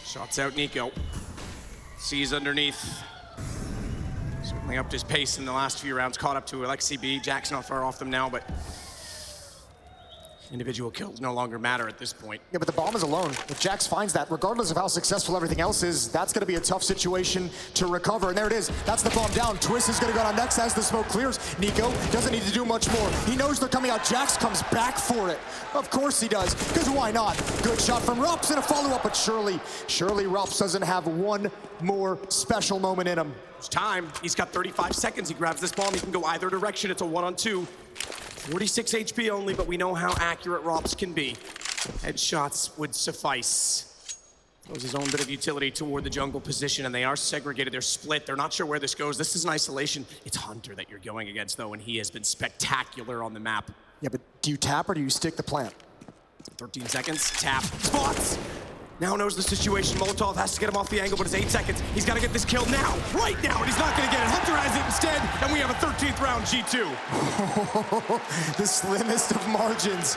Shots out Nico. Sees underneath. Certainly upped his pace in the last few rounds. Caught up to Alexi B. Jack's not far off them now, but individual kills no longer matter at this point. Yeah, but the bomb is alone. If Jax finds that, regardless of how successful everything else is, that's gonna be a tough situation to recover. And there it is. That's the bomb down. Twist is gonna go down next as the smoke clears. Nico doesn't need to do much more. He knows they're coming out. Jax comes back for it. Of course he does, because why not? Good shot from Rops and a follow-up, but surely Rops doesn't have one more special moment in him. It's time. He's got 35 seconds. He grabs this bomb. He can go either direction. It's a 1-on-2. 46 HP only, but we know how accurate Rops can be. Headshots would suffice. Throws his own bit of utility toward the jungle position, and they are segregated. They're split. They're not sure where this goes. This is an isolation. It's Hunter that you're going against, though, and he has been spectacular on the map. Yeah, but do you tap or do you stick the plant? 13 seconds. Tap. Spots! Now knows the situation. Molotov has to get him off the angle, but it's 8 seconds. He's got to get this kill now, right now, and he's not going to get it. Hunter has it instead, and we have a 13th round G2. The slimmest of margins.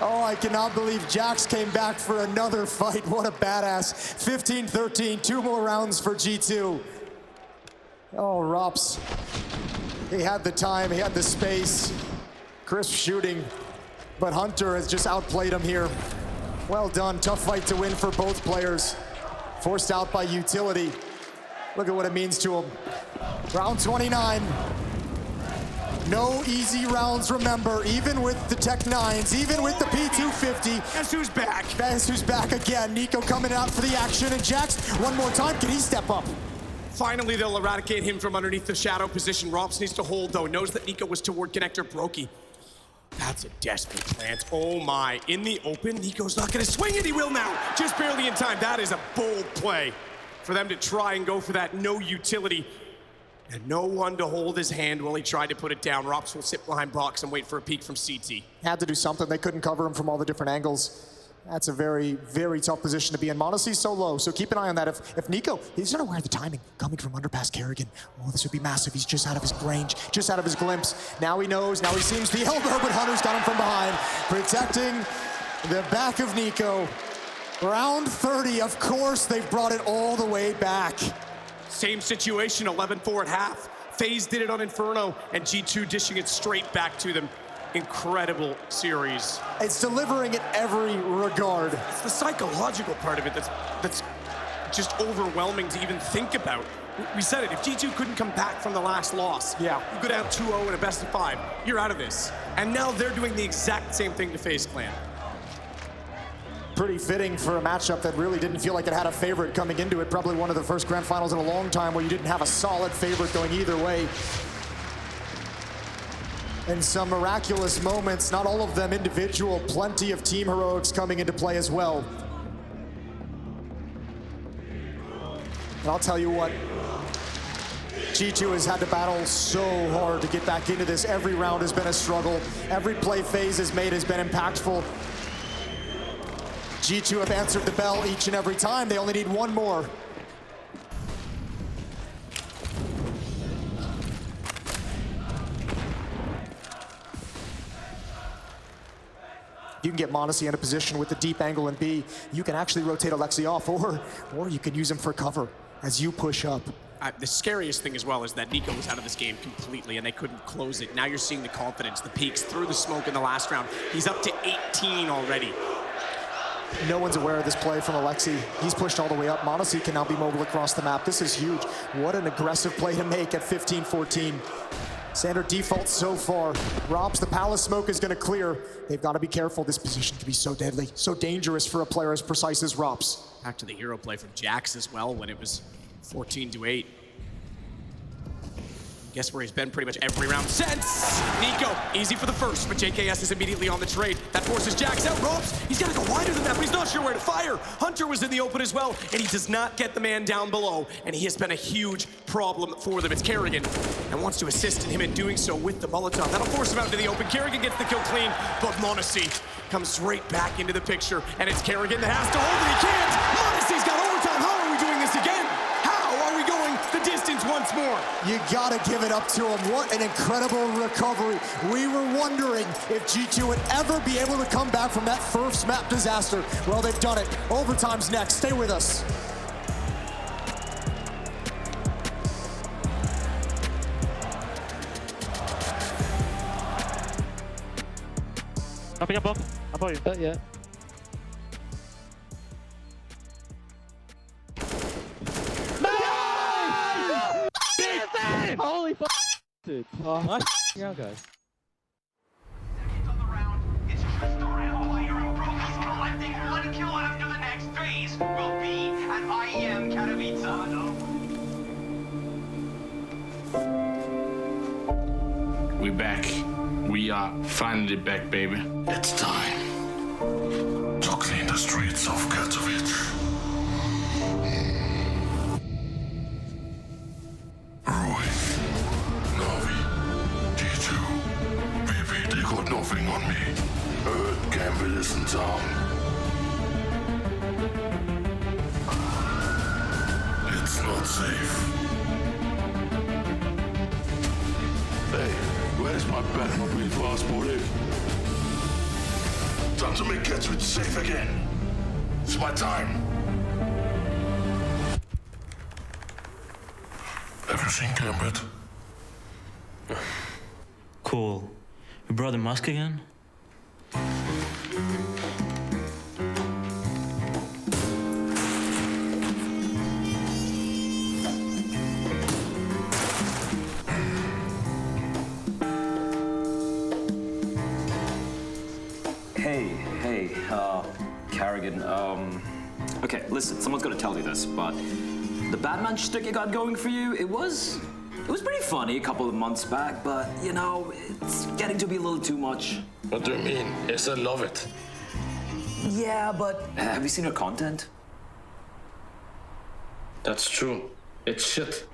Oh, I cannot believe Jax came back for another fight. What a badass. 15-13, 2 more rounds for G2. Oh, Rops. He had the time, he had the space. Crisp shooting, but Hunter has just outplayed him here. Well done, tough fight to win for both players. Forced out by utility. Look at what it means to him. Round 29. No easy rounds, remember, even with the Tech 9s, even with the P250. Guess who's back? Guess who's back again. Nico coming out for the action, and Jax, one more time, can he step up? Finally, they'll eradicate him from underneath the shadow position. Rops needs to hold, though. Knows that Nico was toward connector. Brokey. That's a desperate plant. Oh my, in the open, Nico's not gonna swing it, he will now. Just barely in time. That is a bold play for them to try and go for that no utility. And no one to hold his hand while he tried to put it down. Rops will sit behind box and wait for a peek from CT. Had to do something. They couldn't cover him from all the different angles. That's a very, very tough position to be in. Monacy's so low, so keep an eye on that. If Nico, he's not aware of the timing, coming from under past Kerrigan. Oh, this would be massive. He's just out of his range, just out of his glimpse. Now he knows, now he seems the elbow, but Hunter's got him from behind, protecting the back of Nico. Round 30, of course, they've brought it all the way back. Same situation, 11-4 at half. FaZe did it on Inferno, and G2 dishing it straight back to them. Incredible series. It's delivering in every regard. It's the psychological part of it that's just overwhelming to even think about. We said it, if G2 couldn't come back from the last loss, you go down 2-0 in a best of 5, you're out of this. And now they're doing the exact same thing to FaZe Clan. Pretty fitting for a matchup that really didn't feel like it had a favorite coming into it. Probably one of the first grand finals in a long time where you didn't have a solid favorite going either way. And some miraculous moments, not all of them individual, plenty of team heroics coming into play as well. And I'll tell you what, G2 has had to battle so hard to get back into this. Every round has been a struggle. Every play FaZe has made has been impactful. G2 have answered the bell each and every time. They only need one more. You can get Monacy in a position with the deep angle in B. You can actually rotate Alexi off, or you can use him for cover as you push up. The scariest thing as well is that Nico was out of this game completely and they couldn't close it. Now you're seeing the confidence, the peaks through the smoke in the last round. He's up to 18 already. No one's aware of this play from Alexi. He's pushed all the way up. Monacy can now be mobile across the map. This is huge. What an aggressive play to make at 15-14. Sander defaults so far. Robs, the palace smoke is going to clear. They've got to be careful. This position can be so deadly, so dangerous for a player as precise as Robs. Back to the hero play from Jax as well when it was 14-8. Guess where he's been pretty much every round since. Nico, easy for the first, but JKS is immediately on the trade. That forces Jax out. Robs, he's got to go wider than that, but he's not sure where to fire. Hunter was in the open as well, and he does not get the man down below, and he has been a huge problem for them. It's Kerrigan, and wants to assist in him in doing so with the Molotov. That'll force him out into the open. Kerrigan gets the kill clean, but Monacy comes right back into the picture, and it's Kerrigan that has to hold it. He can't. Monacy's got overtime. How are we doing this again? The distance once more. You gotta give it up to him. What an incredible recovery. We were wondering if G2 would ever be able to come back from that first map disaster. Well, they've done it. Overtime's next. Stay with us. Up above you. Yeah. Holy fuck, dude. Oh, nice out, guys. It's just around later and Broky's collecting one kill after the next phase will be at IEM Katowice. We're back. We are finally back, baby. It's time to clean the streets of Katowice. Got nothing on me. Earth Campbell is in town. It's not safe. Hey, where's my Batmobile passport? Time to make Katowice safe again. It's my time. Have you seen Gambit? Cool. You brought the mask again? Hey, Kerrigan, okay, listen, someone's gonna tell you this, but the Batman shtick you got going for you, it was pretty funny a couple of months back, but, you know, it's getting to be a little too much. What do you mean? Yes, I love it. Yeah, but have you seen her content? That's true. It's shit.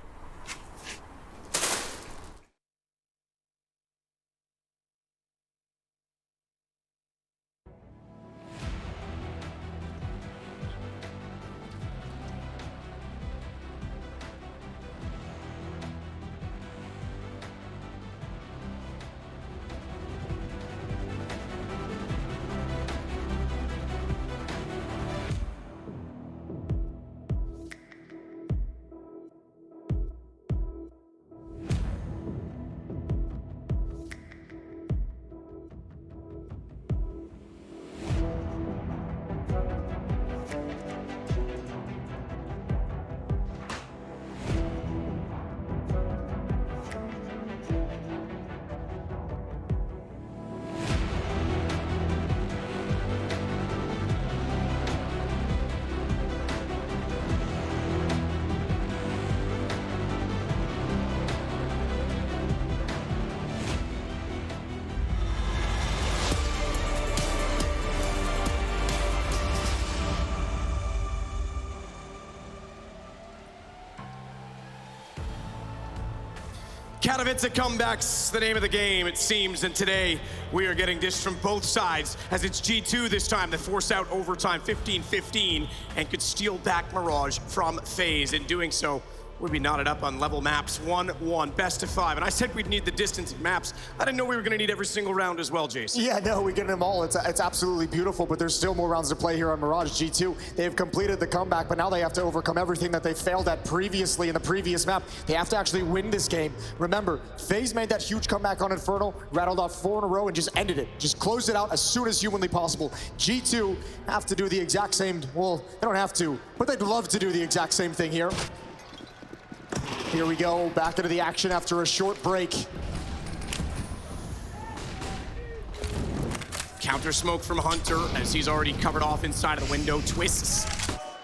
Katowice comebacks, the name of the game, it seems, and today we are getting dished from both sides as it's G2 this time that force out overtime 15-15 and could steal back Mirage from FaZe. In doing so, would be knotted up on level maps 1-1, best of 5. And I said we'd need the distance maps. I didn't know we were gonna need every single round as well, Jason. Yeah, no, we get them all. It's absolutely beautiful, but there's still more rounds to play here on Mirage. G2, they have completed the comeback, but now they have to overcome everything that they failed at previously in the previous map. They have to actually win this game. Remember, FaZe made that huge comeback on Inferno, rattled off 4 in a row and just ended it. Just closed it out as soon as humanly possible. G2 have to do the exact same, well, they don't have to, but they'd love to do the exact same thing here. Here we go, back into the action after a short break. Counter smoke from Hunter as he's already covered off inside of the window. Twists.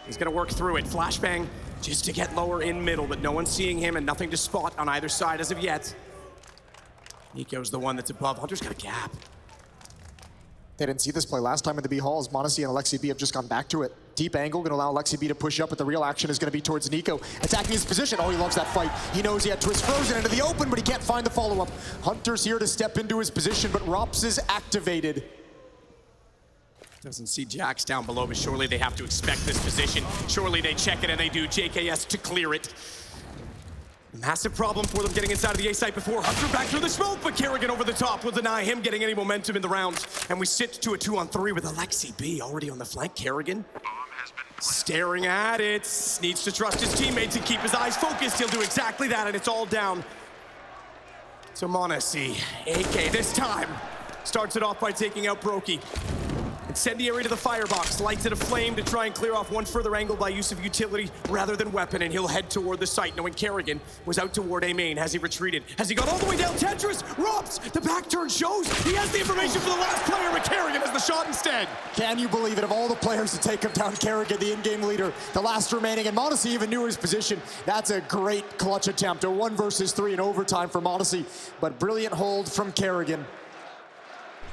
He's gonna work through it. Flashbang just to get lower in middle, but no one's seeing him and nothing to spot on either side as of yet. Nico's the one that's above. Hunter's got a gap. They didn't see this play last time in the B hall as Monacy and Alexi B have just gone back to it. Deep angle, gonna allow Alexi B to push up, but the real action is gonna be towards Nico. Attacking his position, oh, he loves that fight. He knows he had Twist frozen into the open, but he can't find the follow-up. Hunter's here to step into his position, but Rops is activated. Doesn't see Jax down below, but surely they have to expect this position. Surely they check it, and they do. JKS to clear it. Massive problem for them getting inside of the A site before. Hunter back through the smoke, but Kerrigan over the top will deny him getting any momentum in the round. And we sit to a 2-on-3 with Alexi B already on the flank. Kerrigan staring at it. Needs to trust his teammates and keep his eyes focused. He'll do exactly that, and it's all down to Monacy. AK this time starts it off by taking out Brokey. Incendiary to the firebox, lights it aflame to try and clear off one further angle by use of utility rather than weapon, and he'll head toward the site, knowing Kerrigan was out toward A main. Has he retreated? Has he gone all the way down? Tetris, Rops, the back turn shows he has the information for the last player, but Kerrigan has the shot instead. Can you believe it? Of all the players to take him down, Kerrigan, the in-game leader, the last remaining, and Monacy even knew his position. That's a great clutch attempt, a 1 versus 3 in overtime for Monacy, but brilliant hold from Kerrigan.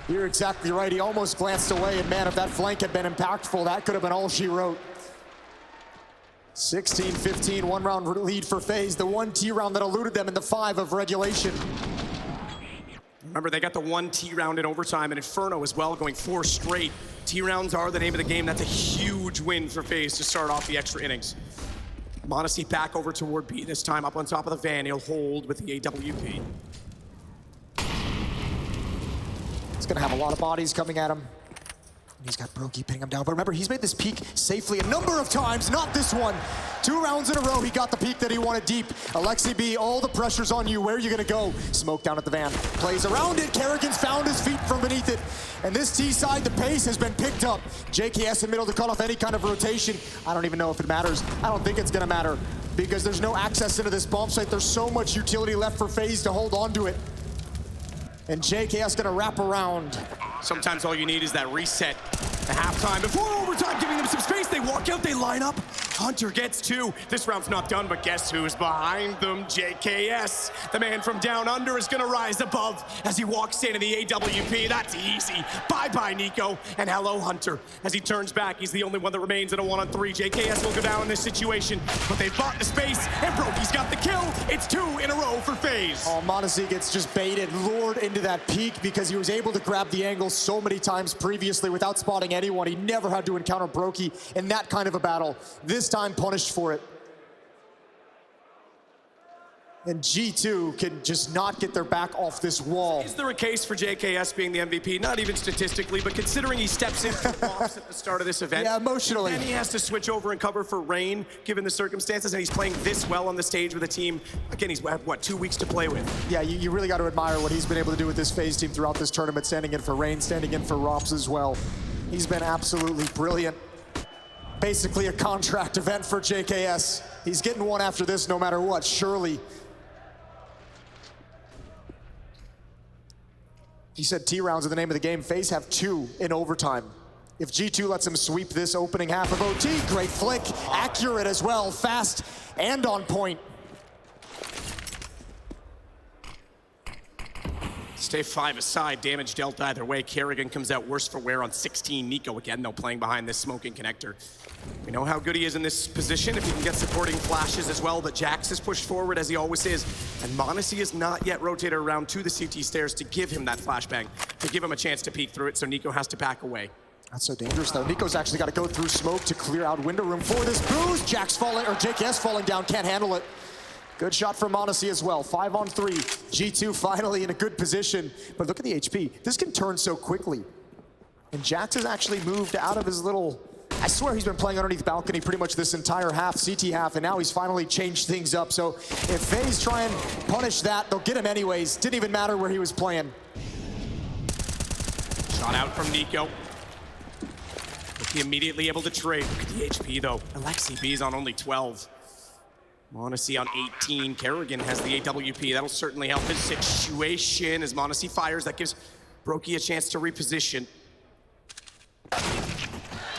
You're exactly right. He almost glanced away, and man, if that flank had been impactful, that could have been all she wrote. 16-15, 1-round lead for FaZe, the 1 T round that eluded them in the 5 of regulation. Remember, they got the 1 T round in overtime, and Inferno as well, going 4 straight. T rounds are the name of the game. That's a huge win for FaZe to start off the extra innings. Monacy back over toward B this time, up on top of the van. He'll hold with the AWP. He's gonna have a lot of bodies coming at him. He's got Brokey pinning him down, but remember, he's made this peak safely a number of times, not this one. 2 rounds in a row, he got the peak that he wanted deep. Alexi B, all the pressure's on you. Where are you gonna go? Smoke down at the van. Plays around it. Kerrigan's found his feet from beneath it. And this T side, the pace has been picked up. JKS in middle to cut off any kind of rotation. I don't even know if it matters. I don't think it's gonna matter because there's no access into this bomb site. There's so much utility left for FaZe to hold on to it. And JKS gonna wrap around. Sometimes all you need is that reset. The halftime before overtime, giving them some space. They walk out, they line up. Hunter gets 2. This round's not done, but guess who's behind them? JKS. The man from down under is gonna rise above as he walks into the AWP. That's easy. Bye-bye, Nico. And hello, Hunter. As he turns back, he's the only one that remains in a 1-on-3. JKS will go down in this situation, but they've bought the space, and Brokey's got the kill. It's 2 in a row for FaZe. Oh, Monacy gets just baited, lured into that peak because he was able to grab the angle so many times previously without spotting anyone. He never had to encounter Brokey in that kind of a battle. This time punished for it. And G2 can just not get their back off this wall. Is there a case for JKS being the MVP? Not even statistically, but considering he steps in for Fox at the start of this event. Yeah, emotionally. Then he has to switch over and cover for Rain, given the circumstances, and he's playing this well on the stage with a team. Again, he's, what, 2 weeks to play with? Yeah, you really got to admire what he's been able to do with this FaZe team throughout this tournament, standing in for Rain, standing in for Rops as well. He's been absolutely brilliant. Basically a contract event for JKS. He's getting one after this no matter what, surely. He said T rounds are the name of the game. FaZe have 2 in overtime. If G2 lets him sweep this opening half of OT, great flick, accurate as well, fast and on point. Stay 5 aside, damage dealt either way. Kerrigan comes out worse for wear on 16. Nico again, though, playing behind this smoking connector. We know how good he is in this position, if he can get supporting flashes as well, but Jax is pushed forward as he always is. And m0NESY is not yet rotated around to the CT stairs to give him that flashbang, to give him a chance to peek through it, so Nico has to back away. That's so dangerous, though. Nico's actually got to go through smoke to clear out window room for this boost. Jax falling, or JKS falling down, can't handle it. Good shot from m0NESY as well. 5 on 3. G2 finally in a good position. But look at the HP. This can turn so quickly. And Jax has actually moved out of his little... I swear he's been playing underneath balcony pretty much this entire half, CT half, and now he's finally changed things up. So if FaZe try and punish that, they'll get him anyways. Didn't even matter where he was playing. Shot out from Nico. He immediately able to trade. Look at the HP, though. Alexi B's on only 12. m0NESY on 18. Kerrigan has the AWP. That'll certainly help his situation as m0NESY fires. That gives Brokey a chance to reposition.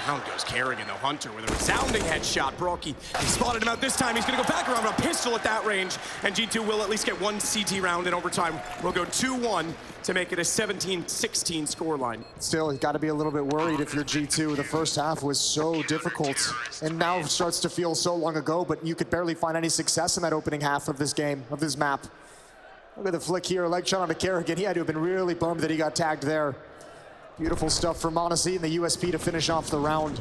Down goes Kerrigan, though. Hunter with a resounding headshot. Brokey, he spotted him out this time. He's going to go back around with a pistol at that range. And G2 will at least get one CT round in overtime. We'll go 2-1 to make it a 17-16 scoreline. Still, you got to be a little bit worried if you're G2. The first half was so difficult, and now starts to feel so long ago, but you could barely find any success in that opening half of this game, of this map. Look at the flick here, leg shot on to Kerrigan. He had to have been really bummed that he got tagged there. Beautiful stuff from m0NESY and the USP to finish off the round.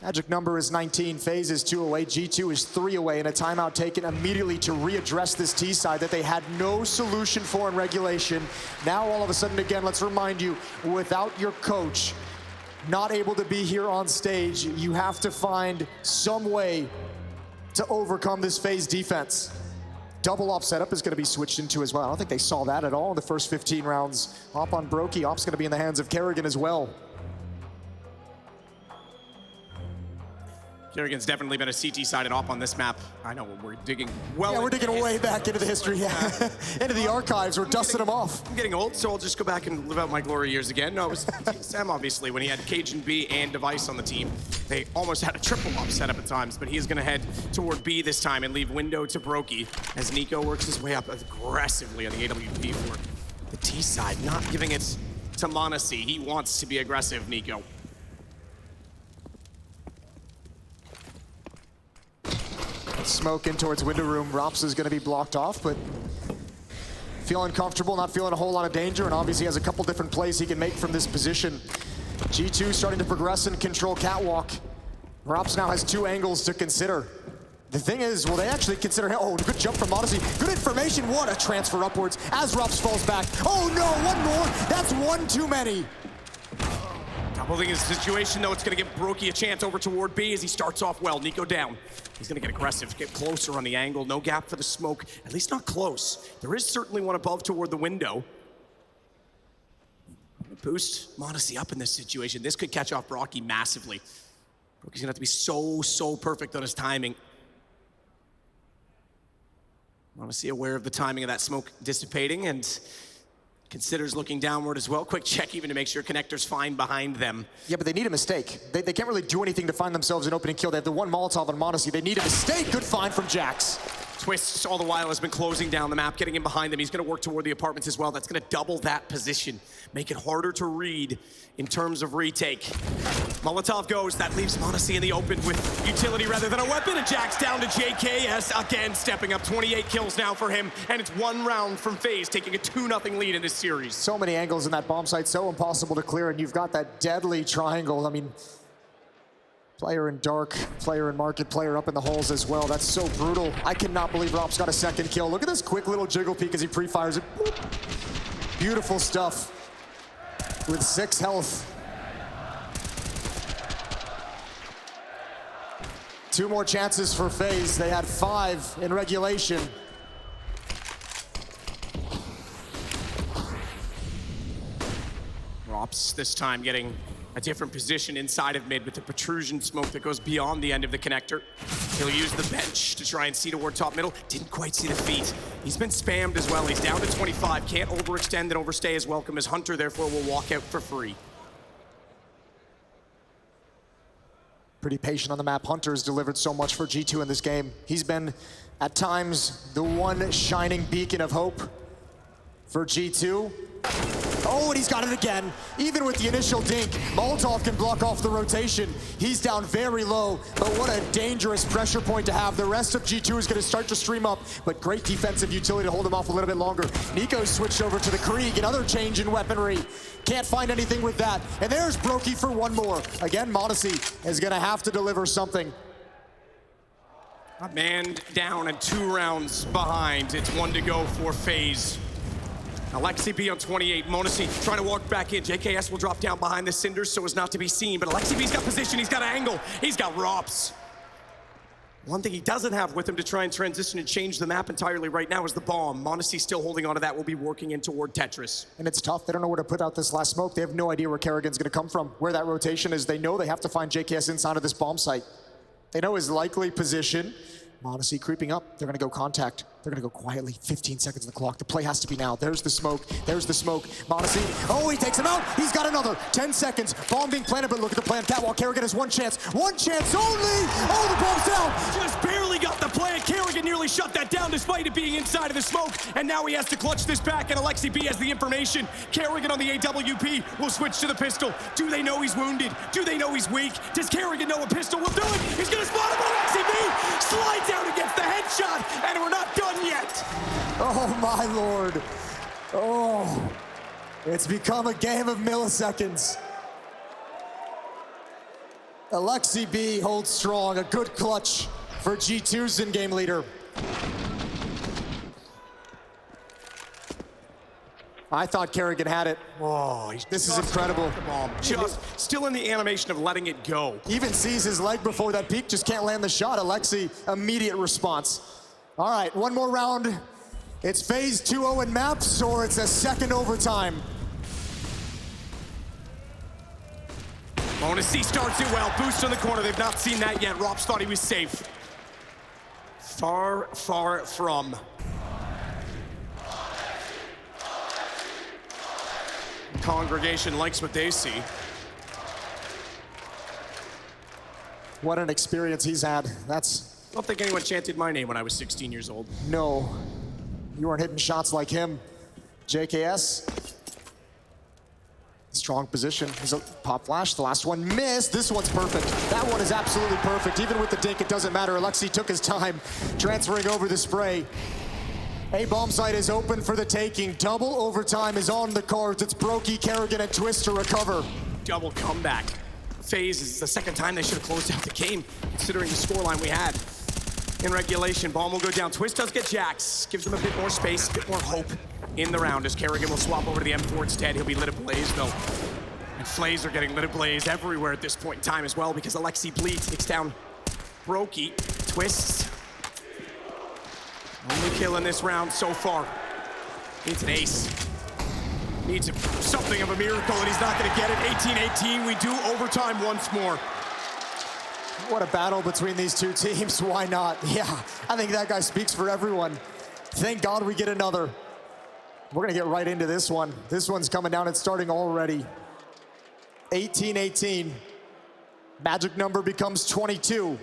Magic number is 19, FaZe is 2 away, G2 is 3 away, and a timeout taken immediately to readdress this T side that they had no solution for in regulation. Now all of a sudden, again, let's remind you, without your coach, not able to be here on stage, you have to find some way to overcome this FaZe defense. Double op setup is going to be switched into as well. I don't think they saw that at all in the first 15 rounds. Op on Brokey, op's going to be in the hands of Kerrigan as well. Kerrigan's definitely been a CT-sided op on this map. I know, we're digging well. Yeah, we're digging way back into the history, into the archives. We're dusting them off. I'm getting old, so I'll just go back and live out my glory years again. No, it was Sam, obviously, when he had Cajun B and Device on the team. They almost had a triple op setup at times, but he is going to head toward B this time and leave window to Brokey as Nico works his way up aggressively on the AWP for the T side, not giving it to m0NESY. He wants to be aggressive, Nico. Smoke in towards window room. Rops is going to be blocked off, but feeling comfortable, not feeling a whole lot of danger, and obviously has a couple different plays he can make from this position. G2 starting to progress and control catwalk. Rops now has 2 angles to consider. The thing is, will they actually consider him? Oh, good jump from m0NESY. Good information. What a transfer upwards as Rops falls back. Oh no, one more. That's one too many. Doubling his situation, though, it's going to give Brokey a chance over toward B as he starts off well. Nico down. He's going to get aggressive, get closer on the angle. No gap for the smoke, at least not close. There is certainly one above toward the window. Boost m0NESY up in this situation. This could catch off Brokey massively. Brokey's going to have to be so perfect on his timing. m0NESY aware of the timing of that smoke dissipating and considers looking downward as well. Quick check even to make sure connector's fine behind them. Yeah, but they need a mistake. They can't really do anything to find themselves an opening kill. They have the one Molotov on m0NESY. They need a mistake. Good find from Jax. Twists all the while has been closing down the map, getting in behind them. He's going to work toward the apartments as well. That's going to double that position, make it harder to read in terms of retake. Molotov goes, that leaves m0NESY in the open with utility rather than a weapon, and Jax down to JKS, again stepping up. 28 kills now for him, and it's 1 round from FaZe, taking a 2-0 lead in this series. So many angles in that bomb site, so impossible to clear, and you've got that deadly triangle. I mean, player in dark, player in market, player up in the holes as well. That's so brutal. I cannot believe Rops got a 2nd kill. Look at this quick little jiggle peek as he pre-fires it. Boop. Beautiful stuff with 6 health. 2 more chances for FaZe. They had 5 in regulation. Rops this time getting a different position inside of mid with the protrusion smoke that goes beyond the end of the connector. He'll use the bench to try and see toward top middle. Didn't quite see the feet. He's been spammed as well. He's down to 25. Can't overextend and overstay as welcome as Hunter, therefore will walk out for free. Pretty patient on the map. Hunter's delivered so much for G2 in this game. He's been, at times, the one shining beacon of hope for G2. Oh, and he's got it again. Even with the initial dink, Molotov can block off the rotation. He's down very low, but what a dangerous pressure point to have. The rest of G2 is going to start to stream up, but great defensive utility to hold him off a little bit longer. Nico switched over to the Krieg, another change in weaponry. Can't find anything with that. And there's Brokey for one more. Again, Modesty is going to have to deliver something. A man down and 2 rounds behind. It's 1 to go for FaZe. Alexi B on 28, Monesi trying to walk back in. JKS will drop down behind the cinders so as not to be seen, but Alexi B's got position, he's got angle, he's got Rops. One thing he doesn't have with him to try and transition and change the map entirely right now is the bomb. Monesi still holding on to that, will be working in toward Tetris. And it's tough, they don't know where to put out this last smoke. They have no idea where Kerrigan's gonna come from, where that rotation is. They know they have to find JKS inside of this bomb site. They know his likely position. Modesty creeping up, they're gonna go contact. They're gonna go quietly, 15 seconds on the clock. The play has to be now. There's the smoke, there's the smoke. Modesty, oh, he takes him out. He's got another, 10 seconds. Bomb being planted, but look at the plan. Catwalk, Kerrigan has one chance only. Oh, the bomb's down. Just barely got the plan. Kerrigan nearly shut that down despite it being inside of the smoke. And now he has to clutch this back, and Alexi B has the information. Kerrigan on the AWP will switch to the pistol. Do they know he's wounded? Do they know he's weak? Does Kerrigan know a pistol will do it? He's gonna spot him, but Alexi B slides out and gets the headshot, and we're not done yet. Oh my Lord. Oh, it's become a game of milliseconds. Alexi B holds strong, a good clutch for G2's in-game leader. I thought Kerrigan had it. Oh, this is incredible. The bomb. Just still in the animation of letting it go. Even sees his leg before that peak, just can't land the shot. Alexi, immediate response. All right, one more round. It's FaZe 2-0 in maps, or it's a second overtime. Monesi starts it well. Boost in the corner. They've not seen that yet. Rops thought he was safe. Far, far from. Congregation likes what they see. What an experience he's had. I don't think anyone chanted my name when I was 16 years old. No, you weren't hitting shots like him. JKS, strong position. There's a pop flash, the last one missed. This one's perfect. That one is absolutely perfect. Even with the dink, it doesn't matter. Alexi took his time transferring over the spray. A bomb site is open for the taking. Double overtime is on the cards. It's Brokey, Kerrigan, and Twist to recover. Double comeback. FaZe is the second time they should have closed out the game, considering the scoreline we had. In regulation, bomb will go down. Twist does get Jax, gives them a bit more space, a bit more hope in the round as Kerrigan will swap over to the M4 instead. He'll be lit ablaze though. And Flays are getting lit ablaze everywhere at this point in time as well because Alexi bleeds, takes down Brokey, Twists. Only kill in this round so far. Needs an ace. Needs something of a miracle and he's not gonna get it. 18-18, we do overtime once more. What a battle between these two teams, why not? Yeah, I think that guy speaks for everyone. Thank God we get another. We're gonna get right into this one. This one's coming down, it's starting already. 18-18, magic number becomes 22.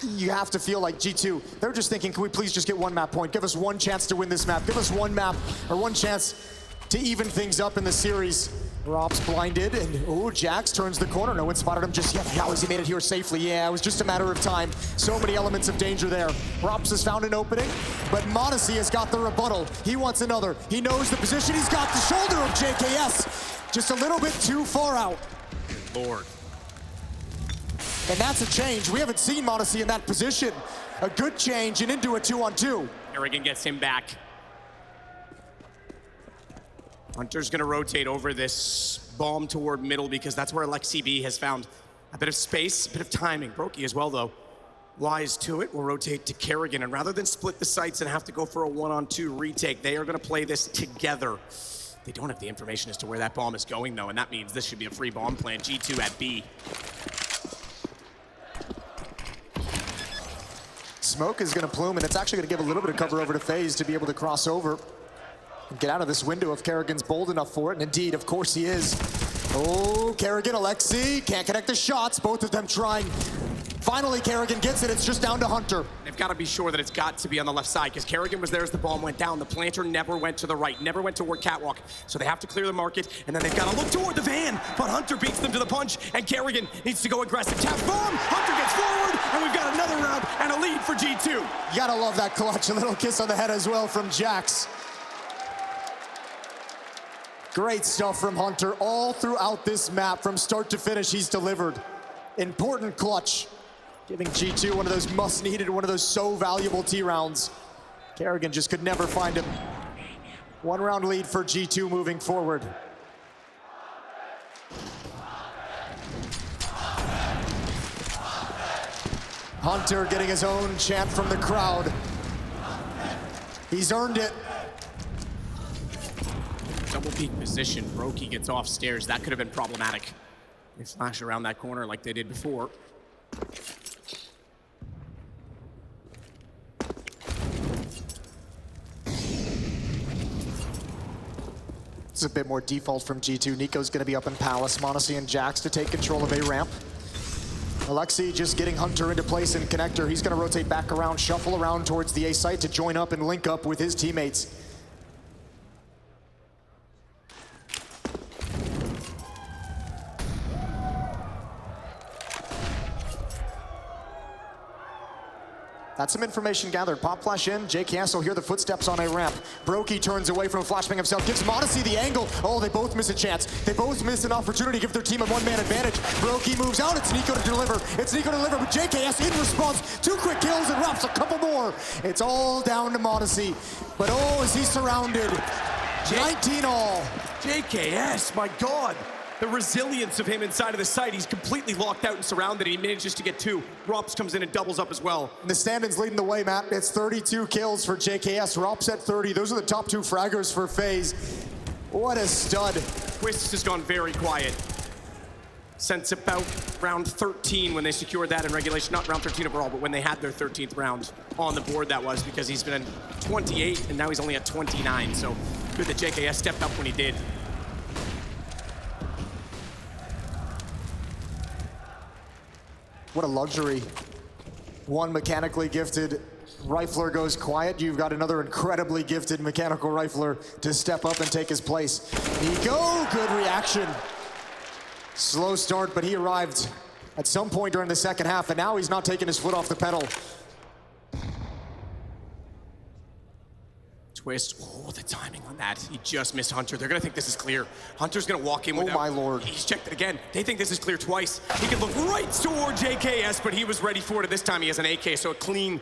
You have to feel like G2, they're just thinking, can we please just get one map point? Give us one chance to win this map. Give us one map, or one chance to even things up in the series. Rob's blinded, and oh, Jax turns the corner. No one spotted him just yet. How has he made it here safely? Yeah, it was just a matter of time. So many elements of danger there. Robs has found an opening, but Modesty has got the rebuttal. He wants another. He knows the position. He's got the shoulder of JKS. Just a little bit too far out. Lord. And that's a change. We haven't seen Modesty in that position. A good change and into a 2-on-2. Kerrigan gets him back. Hunter's gonna rotate over this bomb toward middle because that's where Alexi B has found a bit of space, a bit of timing. Brokey as well though. Wise to it, will rotate to Kerrigan, and rather than split the sites and have to go for a 1-on-2 retake, they are gonna play this together. They don't have the information as to where that bomb is going though, and that means this should be a free bomb plan. G2 at B. Smoke is gonna plume, and it's actually gonna give a little bit of cover over to FaZe to be able to cross over and get out of this window if Kerrigan's bold enough for it, and indeed, of course he is. Oh, Kerrigan, Alexi, can't connect the shots, both of them trying. Finally, Kerrigan gets it. It's just down to Hunter. They've got to be sure that it's got to be on the left side because Kerrigan was there as the bomb went down. The planter never went to the right, never went toward Catwalk. So they have to clear the market, and then they've got to look toward the van. But Hunter beats them to the punch, and Kerrigan needs to go aggressive. Tap bomb, Hunter gets forward, and we've got another round and a lead for G2. You gotta love that clutch. A little kiss on the head as well from Jax. Great stuff from Hunter all throughout this map. From start to finish, he's delivered. Important clutch. Giving G2 one of those must-needed, one of those so valuable T rounds. Kerrigan just could never find him. 1 round lead for G2 moving forward. Hunter getting his own chant from the crowd. He's earned it. Double peak position. Brokey gets off stairs. That could have been problematic. They flash around that corner like they did before. It's a bit more default from G2. Nico's gonna be up in Palace. Monacy and Jax to take control of A ramp. Alexi just getting Hunter into place in connector. He's gonna rotate back around, shuffle around towards the A site to join up and link up with his teammates. That's some information gathered. Pop flash in. JKS will hear the footsteps on A ramp. Brokey turns away from a flashbang himself. Gives Monacy the angle. Oh, they both miss a chance. They both miss an opportunity to give their team a one-man advantage. Brokey moves out. It's Nico to deliver. It's Nico to deliver, but JKS in response. 2 quick kills and wraps a couple more. It's all down to Monacy. But oh, is he surrounded. 19 all. JKS, my God. The resilience of him inside of the site. He's completely locked out and surrounded. He manages to get 2. Rops comes in and doubles up as well. And the stand-in's leading the way, Matt. It's 32 kills for JKS. Rops at 30. Those are the top 2 fraggers for FaZe. What a stud. Twist has gone very quiet. Since about round 13 when they secured that in regulation. Not round 13 overall, but when they had their 13th round on the board, that was, because he's been at 28 and now he's only at 29. So good that JKS stepped up when he did. What a luxury. One mechanically gifted rifler goes quiet. You've got another incredibly gifted mechanical rifler to step up and take his place. Nico, good reaction. Slow start, but he arrived at some point during the second half, and now he's not taking his foot off the pedal. Twist, oh, the timing on that. He just missed Hunter. They're gonna think this is clear. Hunter's gonna walk in without... Oh my lord. He's checked it again. They think this is clear twice. He can look right toward JKS, but he was ready for it. This time he has an AK, so a clean,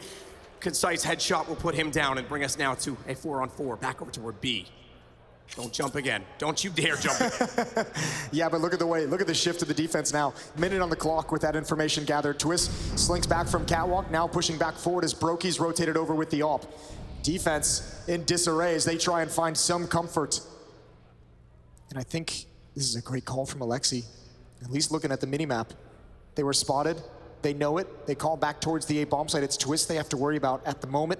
concise headshot will put him down and bring us now to a 4-on-4. Back over toward B. Don't jump again. Don't you dare jump again. Yeah, but look at the shift of the defense now. Minute on the clock with that information gathered. Twist slinks back from Catwalk, now pushing back forward as Brokey's rotated over with the AWP. Defense in disarray as they try and find some comfort. And I think this is a great call from Alexi. At least looking at the minimap. They were spotted, they know it, they call back towards the A bomb site. It's Twist they have to worry about at the moment.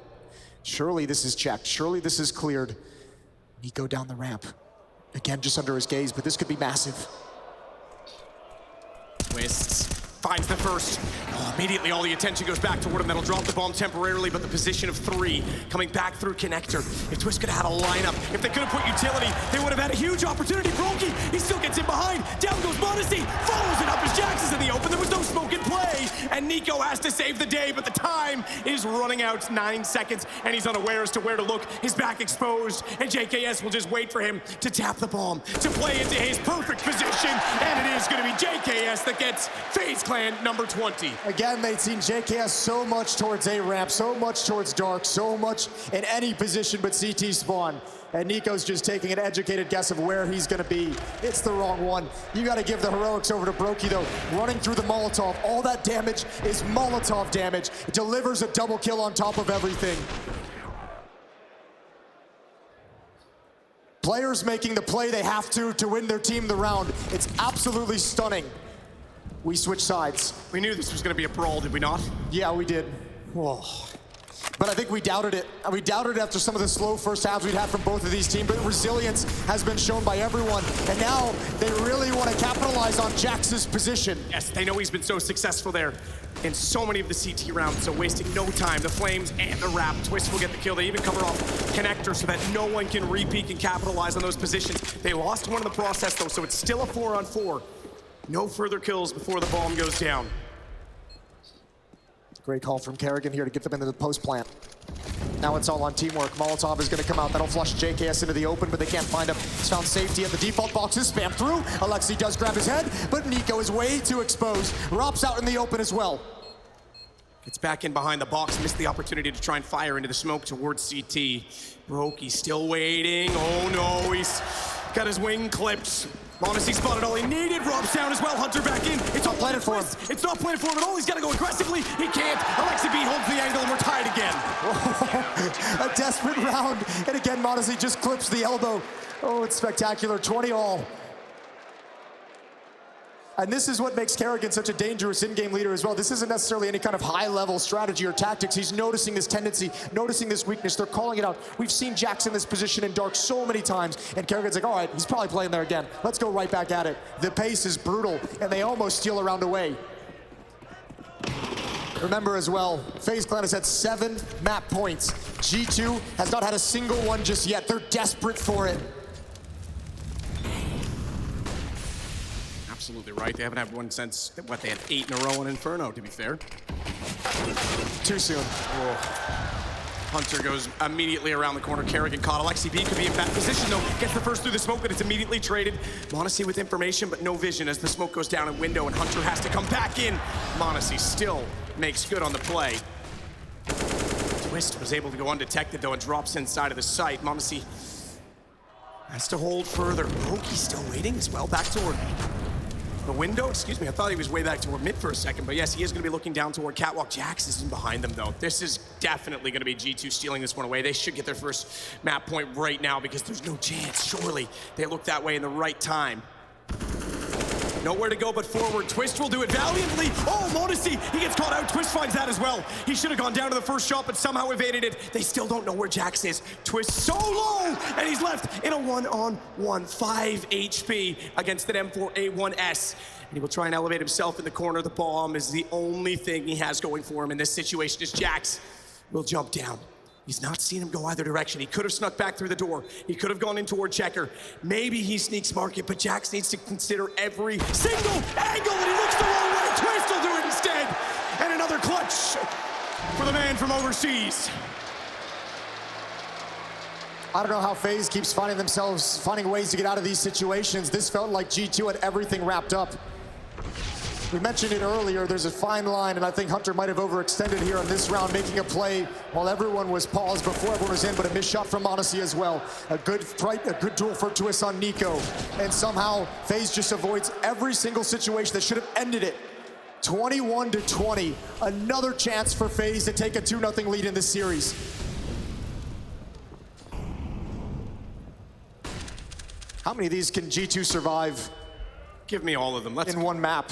Surely this is checked, surely this is cleared. Nico down the ramp. Again, just under his gaze, but this could be massive. Twist finds the first. Oh, immediately all the attention goes back toward him. That'll drop the bomb temporarily, but the position of 3 coming back through connector. If Twist could have had a lineup, if they could have put utility, they would have had a huge opportunity. Brokey, he still gets in behind. Down goes Monacy, follows it up as Jax is in the open. There was no smoke in play, and Nico has to save the day, but the time is running out. 9 seconds, and he's unaware as to where to look. His back exposed, and JKS will just wait for him to tap the bomb, to play into his perfect position, and it is going to be JKS that gets FaZe Clan number 20. Again, they'd seen JKS so much towards A ramp, so much towards dark, so much in any position but CT spawn. And Nico's just taking an educated guess of where he's gonna be. It's the wrong one. You gotta give the heroics over to Brokey though. Running through the Molotov, all that damage is Molotov damage. It delivers a double kill on top of everything. Players making the play they have to win their team the round. It's absolutely stunning. We switch sides. We knew this was going to be a brawl, did we not? Yeah, we did. Whoa. But I think we doubted it. We doubted it after some of the slow first halves we'd had from both of these teams, but resilience has been shown by everyone. And now they really want to capitalize on Jax's position. Yes, they know he's been so successful there. in so many of the CT rounds, so wasting no time. The Flames and the Wrap. Twist will get the kill. They even cover off Connector so that no one can re-peek and capitalize on those positions. They lost one in the process, though, so it's still a 4-on-4. No further kills before the bomb goes down. Great call from Kerrigan here to get them into the post plant. Now it's all on teamwork. Molotov is going to come out. That'll flush JKS into the open, but they can't find him. He's found safety at the default boxes. Spam through. Alexi does grab his head, but Nico is way too exposed. Rop's out in the open as well. Gets back in behind the box. Missed the opportunity to try and fire into the smoke towards CT. Brokey still waiting. Oh no, he's got his wing clipped. m0NESY spotted all he needed. Rob's down as well. Hunter back in. It's not planted for him. It's not planted for him at all. He's got to go aggressively. He can't. Alexi B holds the angle and we're tied again. A desperate round. And again, m0NESY just clips the elbow. Oh, it's spectacular. 20-all. And this is what makes Kerrigan such a dangerous in-game leader as well. This isn't necessarily any kind of high-level strategy or tactics. He's noticing this tendency, noticing this weakness. They're calling it out. We've seen Jax in this position in Dark so many times, and Kerrigan's like, all right, he's probably playing there again. Let's go right back at it. The pace is brutal, and they almost steal a round away. Remember as well, FaZe Clan has had 7 map points. G2 has not had a single one just yet. They're desperate for it. Absolutely right. They haven't had one since, what, they had 8 in a row in Inferno, to be fair. Too soon. Whoa. Hunter goes immediately around the corner. Kerrigan caught. Alexi B could be in bad position, though. Gets the first through the smoke, but it's immediately traded. m0NESY with information, but no vision as the smoke goes down in window, and Hunter has to come back in. m0NESY still makes good on the play. Twist was able to go undetected, though, and drops inside of the site. m0NESY has to hold further. Brokey still waiting as well. Back toward the window, excuse me. I thought he was way back toward mid for a second, but yes, he is going to be looking down toward Catwalk. Jax is in behind them, though. This is definitely going to be G2 stealing this one away. They should get their first map point right now because there's no chance. Surely they look that way in the right time. Nowhere to go but forward. Twist will do it valiantly. Oh, m0NESY, he gets caught out. Twist finds that as well. He should have gone down to the first shot, but somehow evaded it. They still don't know where Jax is. Twist so low, and he's left in a 1-on-1, 5 HP against an M4A1S. And he will try and elevate himself in the corner. The bomb is the only thing he has going for him in this situation. As Jax will jump down. He's not seen him go either direction. He could have snuck back through the door. He could have gone in toward Checker. Maybe he sneaks market, but Jax needs to consider every single angle, and he looks the wrong way. Twist will do it instead. And another clutch for the man from overseas. I don't know how FaZe keeps finding ways to get out of these situations. This felt like G2 had everything wrapped up. We mentioned it earlier, there's a fine line, and I think Hunter might have overextended here on this round, making a play while everyone was paused before everyone was in, but a missed shot from m0NESY as well. A good duel for Twist on Nico. And somehow, FaZe just avoids every single situation that should have ended it. 21-20, another chance for FaZe to take a 2-0 lead in this series. How many of these can G2 survive? Give me all of them. In one map.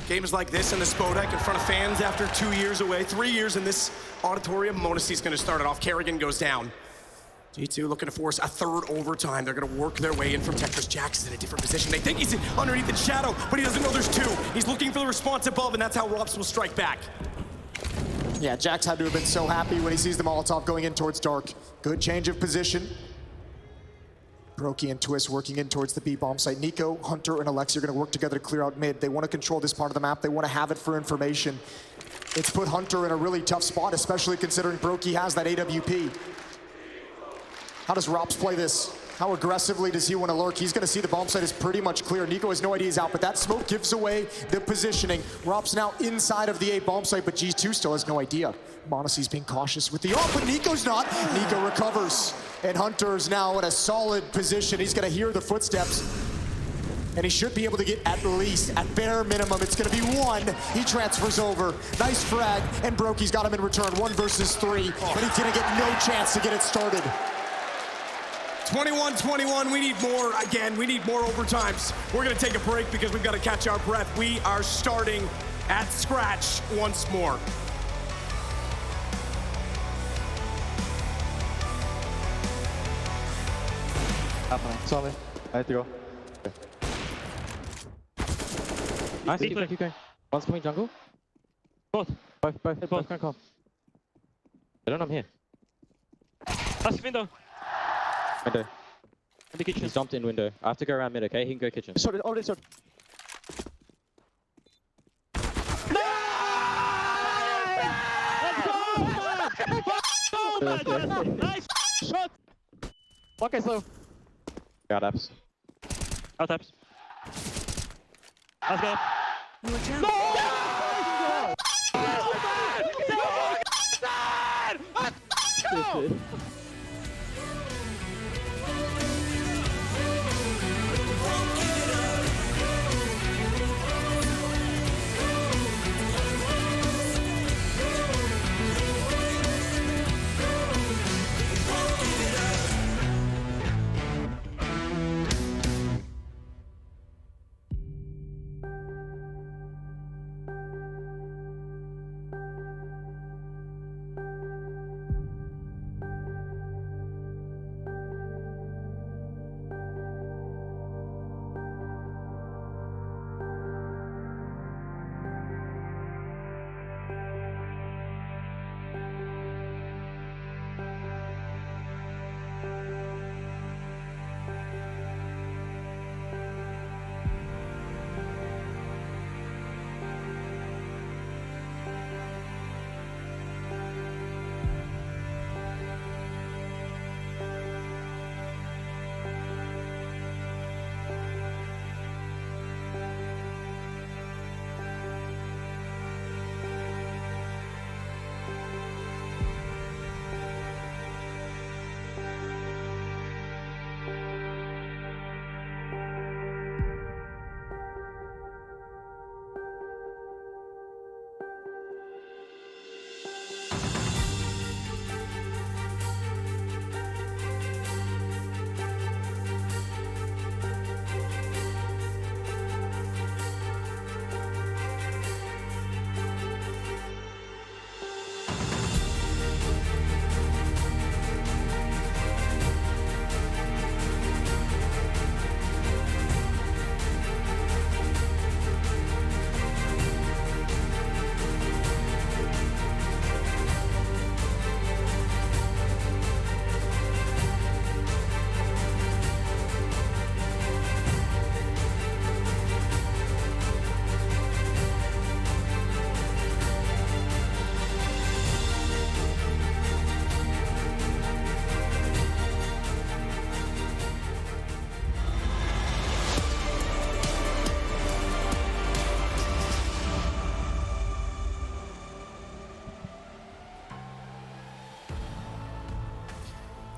Games like this in the Spodek in front of fans after 2 years away, 3 years in this auditorium. m0NESY's going to start it off. Kerrigan goes down. G2 looking to force a 3rd overtime. They're going to work their way in from Tetris. Jax is in a different position. They think he's underneath in shadow, but he doesn't know there's 2. He's looking for the response above, and that's how Rops will strike back. Yeah, Jax had to have been so happy when he sees the Molotov going in towards Dark. Good change of position. Brokey and Twist working in towards the B-bomb site. Nico, Hunter, and Alexi are going to work together to clear out mid. They want to control this part of the map. They want to have it for information. It's put Hunter in a really tough spot, especially considering Brokey has that AWP. How does Rops play this? How aggressively does he want to lurk? He's going to see the bomb site is pretty much clear. Nico has no idea he's out, but that smoke gives away the positioning. Rops now inside of the A bomb site, but G2 still has no idea. m0NESY's being cautious with the but Nico's not. Nico recovers, and Hunter's now in a solid position. He's going to hear the footsteps, and he should be able to get at least, at bare minimum, it's going to be 1. He transfers over. Nice frag, and Brokey's got him in return. 1 versus 3, but he's going to get no chance to get it started. 21-21, we need more. Again, we need more overtimes. We're going to take a break because we've got to catch our breath. We are starting at scratch once more. Solid. I have to go. Nice, keep going. One's coming jungle. Both can come. I don't know, I'm here. Last window. Window. In the kitchen. He's jumped in window. I have to go around mid, okay? He can go kitchen. Sorry, already sorry. Nice shot! Okay, slow. Got apps. Out apps. Let's go. No!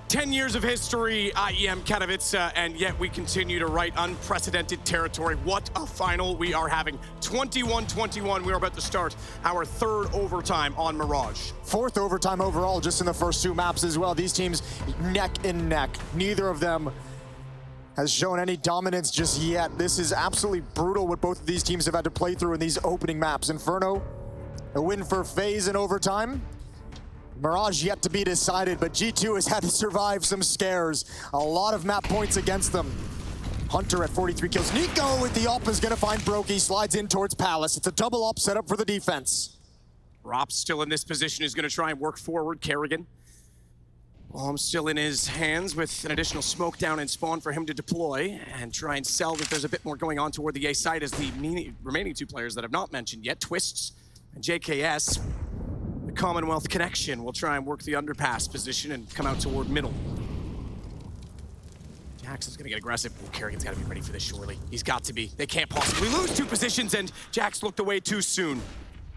Ten years of history, IEM Katowice, and yet we continue to write unprecedented territory. What a final we are having. 21-21, we are about to start our third overtime on Mirage. Fourth overtime overall, just in the first two maps as well. These teams neck and neck. Neither of them has shown any dominance just yet. This is absolutely brutal what both of these teams have had to play through in these opening maps. Inferno, a win for FaZe in overtime. Mirage yet to be decided, but G2 has had to survive some scares. A lot of map points against them. Hunter at 43 kills. Nico with the op is gonna find Brokey, slides in towards Palace. It's a double op setup for the defense. Rob's still in this position, is gonna try and work forward. Kerrigan, bomb's still in his hands with an additional smoke down and spawn for him to deploy and try and sell that there's a bit more going on toward the A side as the remaining two players that I've not mentioned yet, Twists and JKS. Commonwealth connection will try and work the underpass position and come out toward middle. Jackson's gonna get aggressive. Oh, Kerrigan's gotta be ready for this surely. He's got to be. They can't possibly lose two positions, and Jax looked away too soon.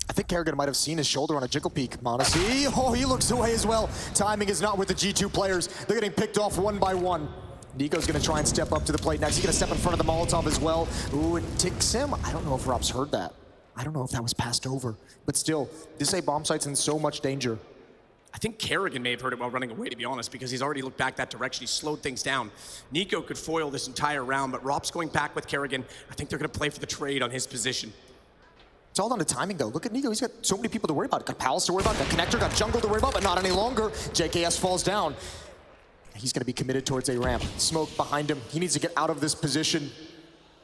I think Kerrigan might have seen his shoulder on a jiggle peek, Monacy. Oh, he looks away as well. Timing is not with the G2 players. They're getting picked off one by one. Nico's gonna try and step up to the plate next. He's gonna step in front of the Molotov as well. Ooh, it ticks him. I don't know if Rob's heard that. I don't know if that was passed over, but still, this A bomb site's in so much danger. I think Kerrigan may have heard it while running away, to be honest, because he's already looked back that direction. He slowed things down. Nico could foil this entire round, but Rob's going back with Kerrigan. I think they're gonna play for the trade on his position. It's all down to timing, though. Look at Nico. He's got so many people to worry about. Got Palace to worry about, got Connector, got Jungle to worry about, but not any longer. JKS falls down. He's gonna be committed towards A ramp. Smoke behind him. He needs to get out of this position.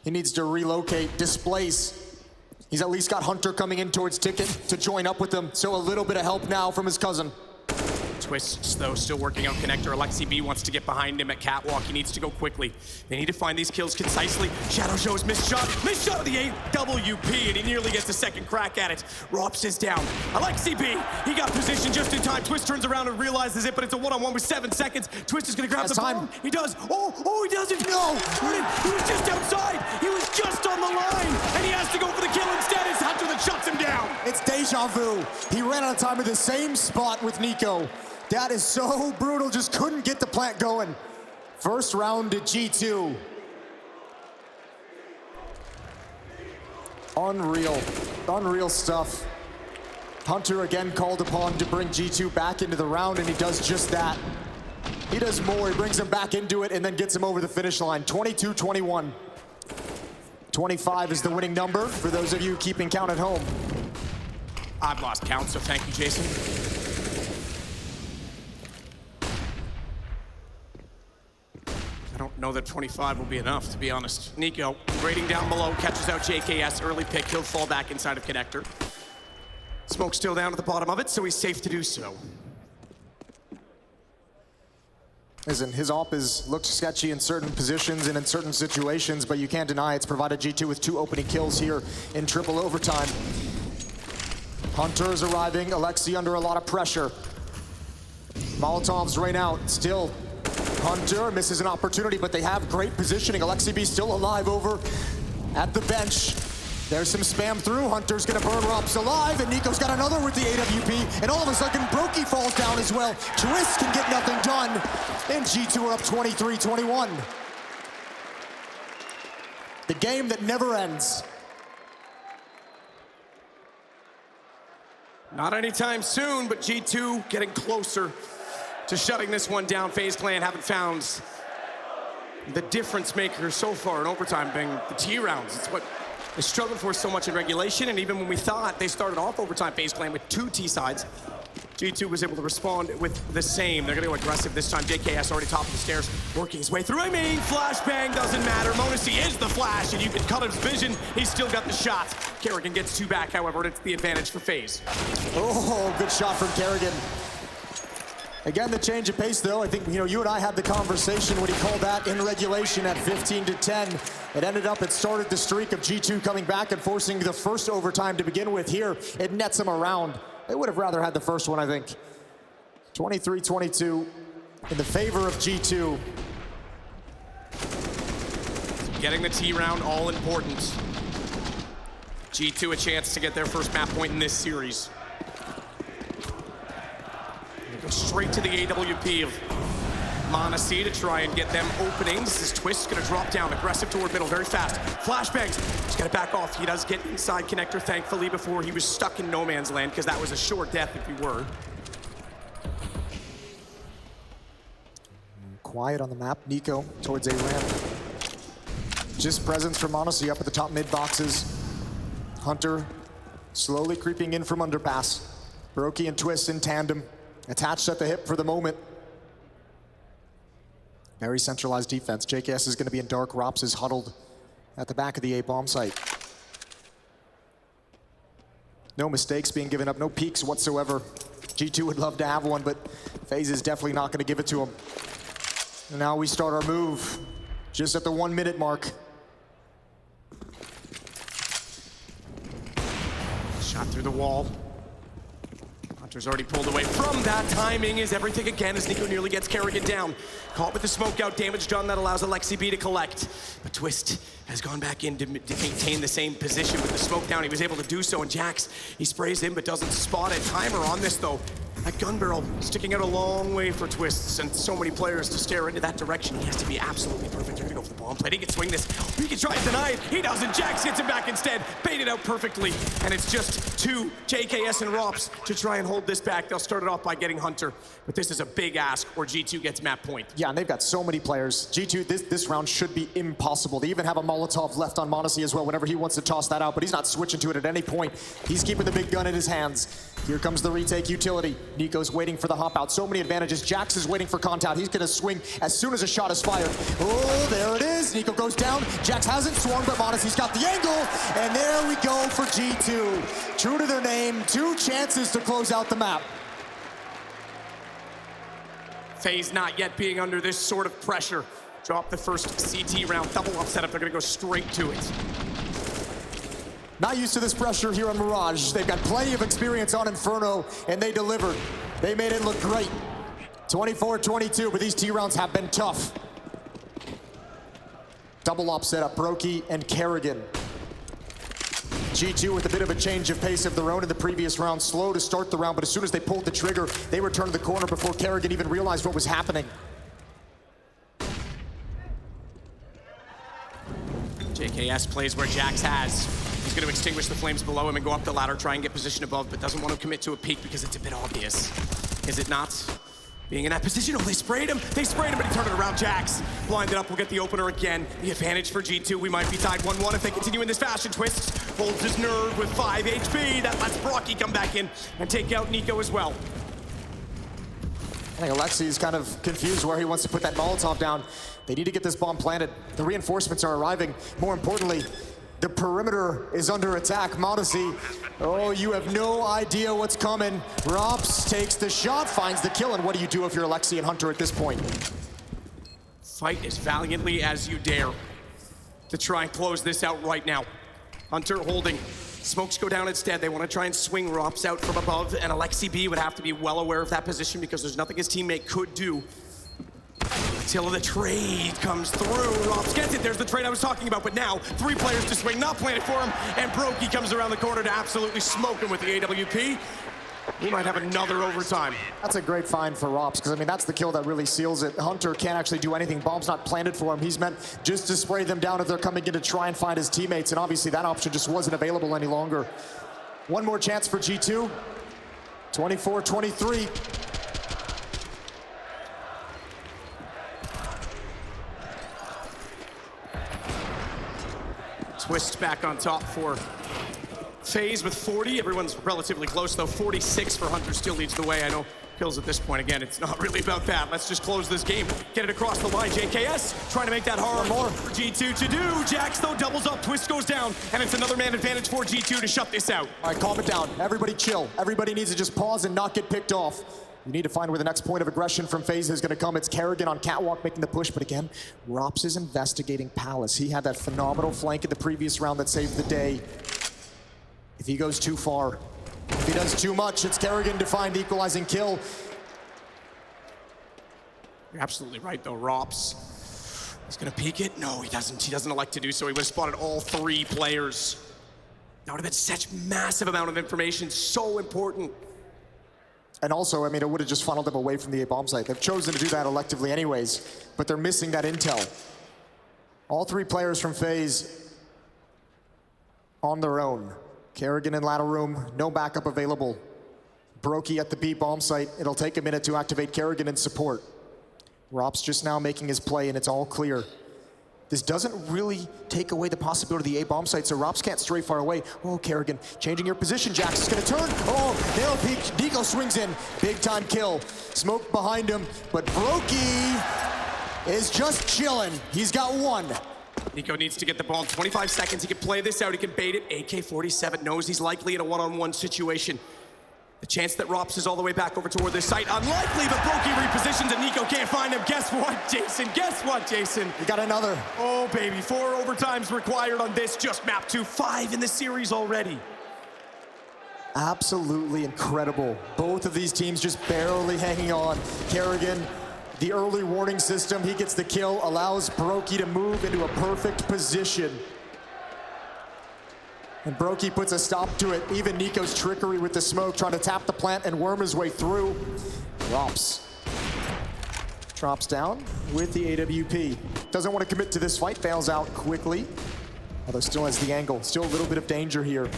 He needs to relocate, displace. He's at least got Hunter coming in towards Ticket to join up with them, so a little bit of help now from his cousin. Twists, though, still working out connector. Alexi B wants to get behind him at Catwalk. He needs to go quickly. They need to find these kills concisely. Shadow shows missed shot of the AWP, and he nearly gets a second crack at it. Rops is down. Alexi B, he got positioned just in time. Twist turns around and realizes it, but it's a one-on-one with 7 seconds. Twist is gonna grab the bomb. He does. Oh, he doesn't. No! He was just outside. He was just on the line, and he has to go for the kill instead. It's Hunter that shuts him down. It's deja vu. He ran out of time at the same spot with Nico. That is so brutal, just couldn't get the plant going. First round to G2. Unreal stuff. Hunter again called upon to bring G2 back into the round, and he does just that. He does more, he brings him back into it and then gets him over the finish line. 22-21. 25 is the winning number for those of you keeping count at home. I've lost count, so thank you, Jason. I don't know that 25 will be enough, to be honest. Nico, grading down below, catches out JKS, early pick. He'll fall back inside of connector. Smoke's still down at the bottom of it, so he's safe to do so. Listen, his op has looked sketchy in certain positions and in certain situations, but you can't deny it's provided G2 with 2 opening kills here in triple overtime. Hunter is arriving, Alexi under a lot of pressure. Molotov's right out, still Hunter misses an opportunity, but they have great positioning. Alexi B still alive over at the bench. There's some spam through. Hunter's gonna burn Rops alive, and Nico's got another with the AWP, and all of a sudden Brokey falls down as well. Twist can get nothing done, and G2 are up 23-21. The game that never ends. Not anytime soon, but G2 getting closer to shutting this one down. FaZe Clan haven't found the difference maker so far in overtime being the T rounds. It's what they struggled for so much in regulation, and even when we thought they started off overtime, FaZe Clan with 2 T sides, G2 was able to respond with the same. They're gonna go aggressive this time. JKS already top of the stairs, working his way through. I mean, flashbang doesn't matter. Monesi is the flash, and you can cut his vision. He's still got the shot. Kerrigan gets 2 back, however, and it's the advantage for FaZe. Oh, good shot from Kerrigan. Again, the change of pace, though. I think, you and I had the conversation when he called that in regulation at 15-10. It ended up, it started the streak of G2 coming back and forcing the first overtime to begin with. Here, it nets them around. They would have rather had the first one, I think. 23-22 in the favor of G2. Getting the T round, all important. G2 a chance to get their first map point in this series. Go straight to the AWP of Monesi to try and get them openings. This Twist is gonna drop down, aggressive toward middle, very fast. Flashbangs, just gotta back off. He does get inside connector, thankfully, before he was stuck in no man's land, because that was a sure death if he were. Quiet on the map, Nico towards A ramp. Just presence from Monesi up at the top mid boxes. Hunter slowly creeping in from underpass. Brokey and Twist in tandem. Attached at the hip for the moment. Very centralized defense. JKS is going to be in dark. Rops is huddled at the back of the A bomb site. No mistakes being given up, no peeks whatsoever. G2 would love to have one, but FaZe is definitely not going to give it to him. And now we start our move just at the 1 minute mark. Shot through the wall. Hunter's already pulled away from that. Timing is everything again as Nico nearly gets Kerrigan down. Caught with the smoke out, damage done, that allows Alexi B to collect. But Twist has gone back in to maintain the same position with the smoke down. He was able to do so, and Jax, he sprays in but doesn't spot a timer on this though. That gun barrel sticking out a long way for Twists, and so many players to stare into that direction. He has to be absolutely perfect. They're gonna go for the bomb plate. He can swing this. He can try and deny it. He doesn't. Jax hits him back instead. Baited out perfectly. And it's just 2 JKS and Rops to try and hold this back. They'll start it off by getting Hunter. But this is a big ask where G2 gets map point. Yeah, and they've got so many players. G2, this round should be impossible. They even have a Molotov left on Monesi as well whenever he wants to toss that out, but he's not switching to it at any point. He's keeping the big gun in his hands. Here comes the retake utility. Nico's waiting for the hop out. So many advantages. Jax is waiting for contact. He's gonna swing as soon as a shot is fired. Oh, there it is. Nico goes down. Jax hasn't swung, but Monasy's got the angle. And there we go for G2. True to their name, 2 chances to close out the map. FaZe not yet being under this sort of pressure. Drop the first CT round, double up setup. They're gonna go straight to it. Not used to this pressure here on Mirage. They've got plenty of experience on Inferno, and they delivered. They made it look great. 24-22, but these T-rounds have been tough. Double op setup, Brokey and Kerrigan. G2 with a bit of a change of pace of their own in the previous round. Slow to start the round, but as soon as they pulled the trigger, they returned the corner before Kerrigan even realized what was happening. JKS plays where Jax has. He's going to extinguish the flames below him and go up the ladder, try and get position above, but doesn't want to commit to a peek because it's a bit obvious. Is it not? Being in that position, oh, they sprayed him, but he turned it around. Jax blinded up, will get the opener again. The advantage for G2, we might be tied 1-1 if they continue in this fashion. Twistzz holds his nerve with 5 HP. That lets Brocky come back in and take out Nico as well. I think Alexi is kind of confused where he wants to put that Molotov down. They need to get this bomb planted. The reinforcements are arriving. More importantly, the perimeter is under attack. Monasy, oh, you have no idea what's coming. Rops takes the shot, finds the kill, and what do you do if you're Alexi and Hunter at this point? Fight as valiantly as you dare to try and close this out right now. Hunter holding. Smokes go down instead. They want to try and swing Rops out from above, and Alexi B would have to be well aware of that position because there's nothing his teammate could do until the trade comes through. Rops gets it. There's the trade I was talking about, but now 3 players to swing, not planted for him, and Brokey comes around the corner to absolutely smoke him with the AWP. We might have another overtime. That's a great find for Rops, because I mean, that's the kill that really seals it. Hunter can't actually do anything. Bomb's not planted for him. He's meant just to spray them down if they're coming in to try and find his teammates, and obviously that option just wasn't available any longer. One more chance for G2. 24-23. Twistzz back on top for FaZe with 40. Everyone's relatively close, though. 46 for Hunter still leads the way. I know kills at this point. Again, it's not really about that. Let's just close this game. Get it across the line. JKS trying to make that hard for G2 to do. Jax, though, doubles up. Twistzz goes down, and it's another man advantage for G2 to shut this out. All right, calm it down. Everybody chill. Everybody needs to just pause and not get picked off. You need to find where the next point of aggression from FaZe is going to come. It's Kerrigan on catwalk making the push, but again, Rops is investigating Palace. He had that phenomenal flank in the previous round that saved the day. If he goes too far, if he does too much, it's Kerrigan to find the equalizing kill. You're absolutely right, though. Rops, he's going to peek it. No, he doesn't. He doesn't elect to do so. He would have spotted all 3 players. That would have been such massive amount of information, so important. And also, I mean, it would have just funneled them away from the A bomb site. They've chosen to do that electively anyways, but they're missing that intel. All 3 players from FaZe on their own. Kerrigan in ladder room, no backup available. Brokey at the B bomb site. It'll take a minute to activate Kerrigan in support. Rops just now making his play, and it's all clear. This doesn't really take away the possibility of the A bomb site, so Rops can't stray far away. Oh, Kerrigan, changing your position. Jax is gonna turn. Oh, nail peek. Nico swings in. Big time kill. Smoke behind him, but Brokey is just chilling. He's got 1. Nico needs to get the ball in 25 seconds. He can play this out. He can bait it. AK-47 knows he's likely in a one-on-one situation. The chance that Rops is all the way back over toward this site, unlikely, but Brokey repositions and Nico can't find him. Guess what, Jason? Guess what, Jason? We got another. Oh, baby, 4 overtimes required on this, just map 2, 5 in the series already. Absolutely incredible. Both of these teams just barely hanging on. Kerrigan, the early warning system, he gets the kill, allows Brokey to move into a perfect position. And Brokey puts a stop to it. Even Nico's trickery with the smoke, trying to tap the plant and worm his way through. Rops drops down with the AWP. Doesn't want to commit to this fight, bails out quickly. Although still has the angle, still a little bit of danger here.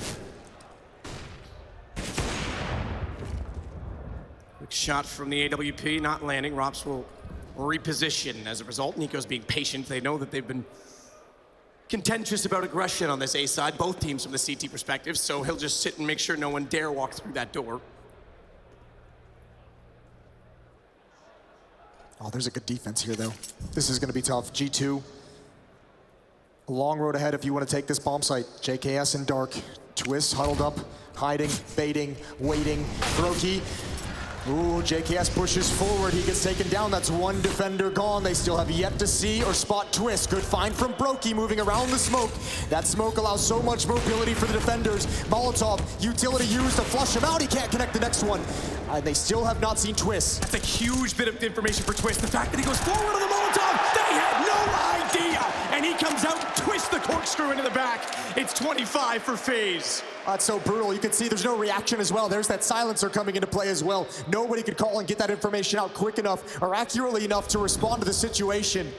Quick shot from the AWP, not landing. Rops will reposition as a result. Nico's being patient. They know that they've been contentious about aggression on this A side, both teams from the CT perspective, so he'll just sit and make sure no one dare walk through that door. Oh, there's a good defense here, though. This is going to be tough. G2, a long road ahead if you want to take this bomb site. JKS and Dark. Twist huddled up, hiding, baiting, waiting. Brokey. Ooh, JKS pushes forward. He gets taken down. That's one defender gone. They still have yet to see or spot Twist. Good find from Brokey moving around the smoke. That smoke allows so much mobility for the defenders. Molotov, utility used to flush him out. He can't connect the next one. They still have not seen Twist. That's a huge bit of information for Twist. The fact that he goes forward on the Molotov, they had no idea. And he comes out, twists the corkscrew into the back. It's 25 for FaZe. That's so brutal. You can see there's no reaction as well. There's that silencer coming into play as well. Nobody could call and get that information out quick enough or accurately enough to respond to the situation.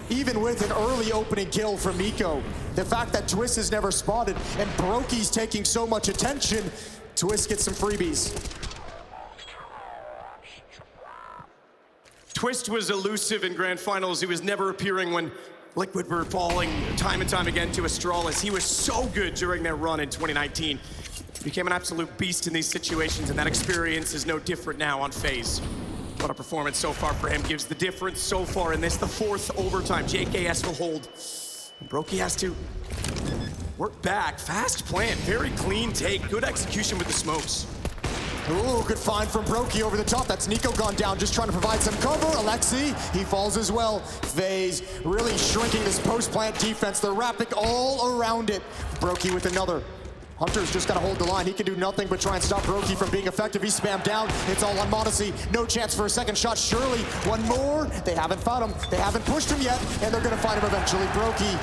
Even with an early opening kill from Nico. The fact that Twist is never spotted and Brokey's taking so much attention, Twist gets some freebies. Twist was elusive in grand finals. He was never appearing when Liquid were falling time and time again to Astralis. He was so good during their run in 2019. He became an absolute beast in these situations, and that experience is no different now on FaZe. What a performance so far for him. Gives the difference so far in this, the fourth overtime. JKS will hold. Brokey has to work back. Fast plan, very clean take. Good execution with the smokes. Ooh, good find from Brokey over the top. That's Nico gone down, just trying to provide some cover. Alexi, he falls as well. FaZe really shrinking this post-plant defense. They're wrapping all around it. Brokey with another. Hunter's just got to hold the line. He can do nothing but try and stop Brokey from being effective. He's spammed down. It's all on Modesty. No chance for a second shot. Surely one more. They haven't found him. They haven't pushed him yet, and they're going to find him eventually. Brokey,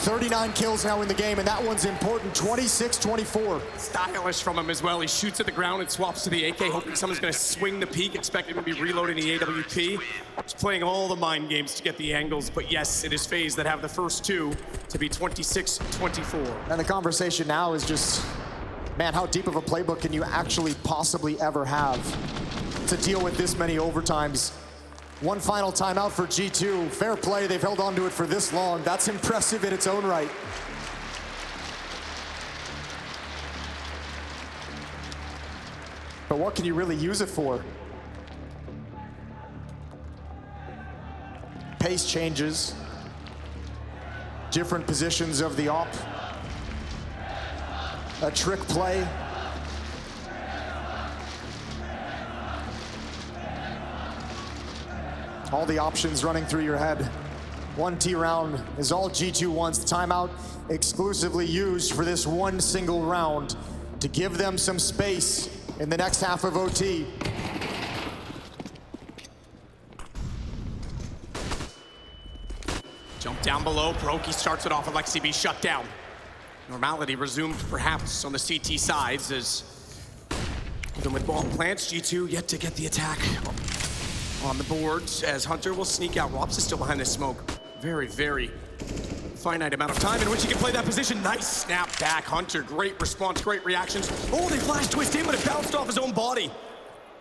39 kills now in the game, and that one's important. 26-24. Stylish from him as well. He shoots at the ground and swaps to the AK, hoping someone's going to swing the peak, expecting him to be reloading the AWP. He's playing all the mind games to get the angles, but yes, it is FaZe that have the first two to be 26-24. And the conversation now is just, man, how deep of a playbook can you actually possibly ever have to deal with this many overtimes? One final timeout for G2. Fair play, they've held on to it for this long. That's impressive in its own right. But what can you really use it for? Pace changes. Different positions of the op. A trick play. All the options running through your head. 1T round is all G2 wants. The timeout exclusively used for this one single round to give them some space in the next half of OT. Jump down below. Brokey starts it off. Alexi B shut down. Normality resumed perhaps on the CT sides as even with bomb plants, G2 yet to get the attack on the boards as Hunter will sneak out. Robs is still behind this smoke. Very, very finite amount of time in which he can play that position. Nice snap back. Hunter, great response, great reactions. Oh, they flash twist in, but it bounced off his own body.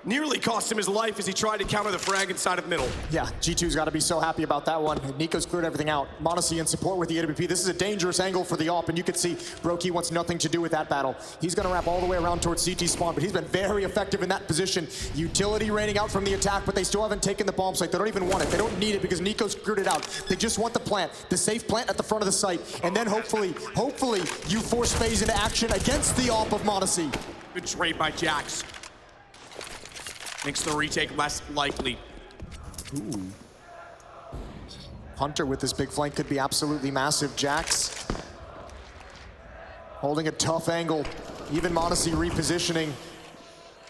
Nearly cost him his life as he tried to counter the frag inside of middle. Yeah, G2's got to be so happy about that one. Nico's cleared everything out. Modesty in support with the AWP. This is a dangerous angle for the op, and you can see Brokey wants nothing to do with that battle. He's going to wrap all the way around towards CT spawn, but he's been very effective in that position. Utility raining out from the attack, but they still haven't taken the bomb site. They don't even want it. They don't need it because Nico screwed it out. They just want the plant, the safe plant at the front of the site, and then hopefully you force FaZe into action against the op of Modesty. Good trade by Jax. Makes the retake less likely. Ooh. Hunter with this big flank could be absolutely massive. Jax holding a tough angle. Even Modesty repositioning.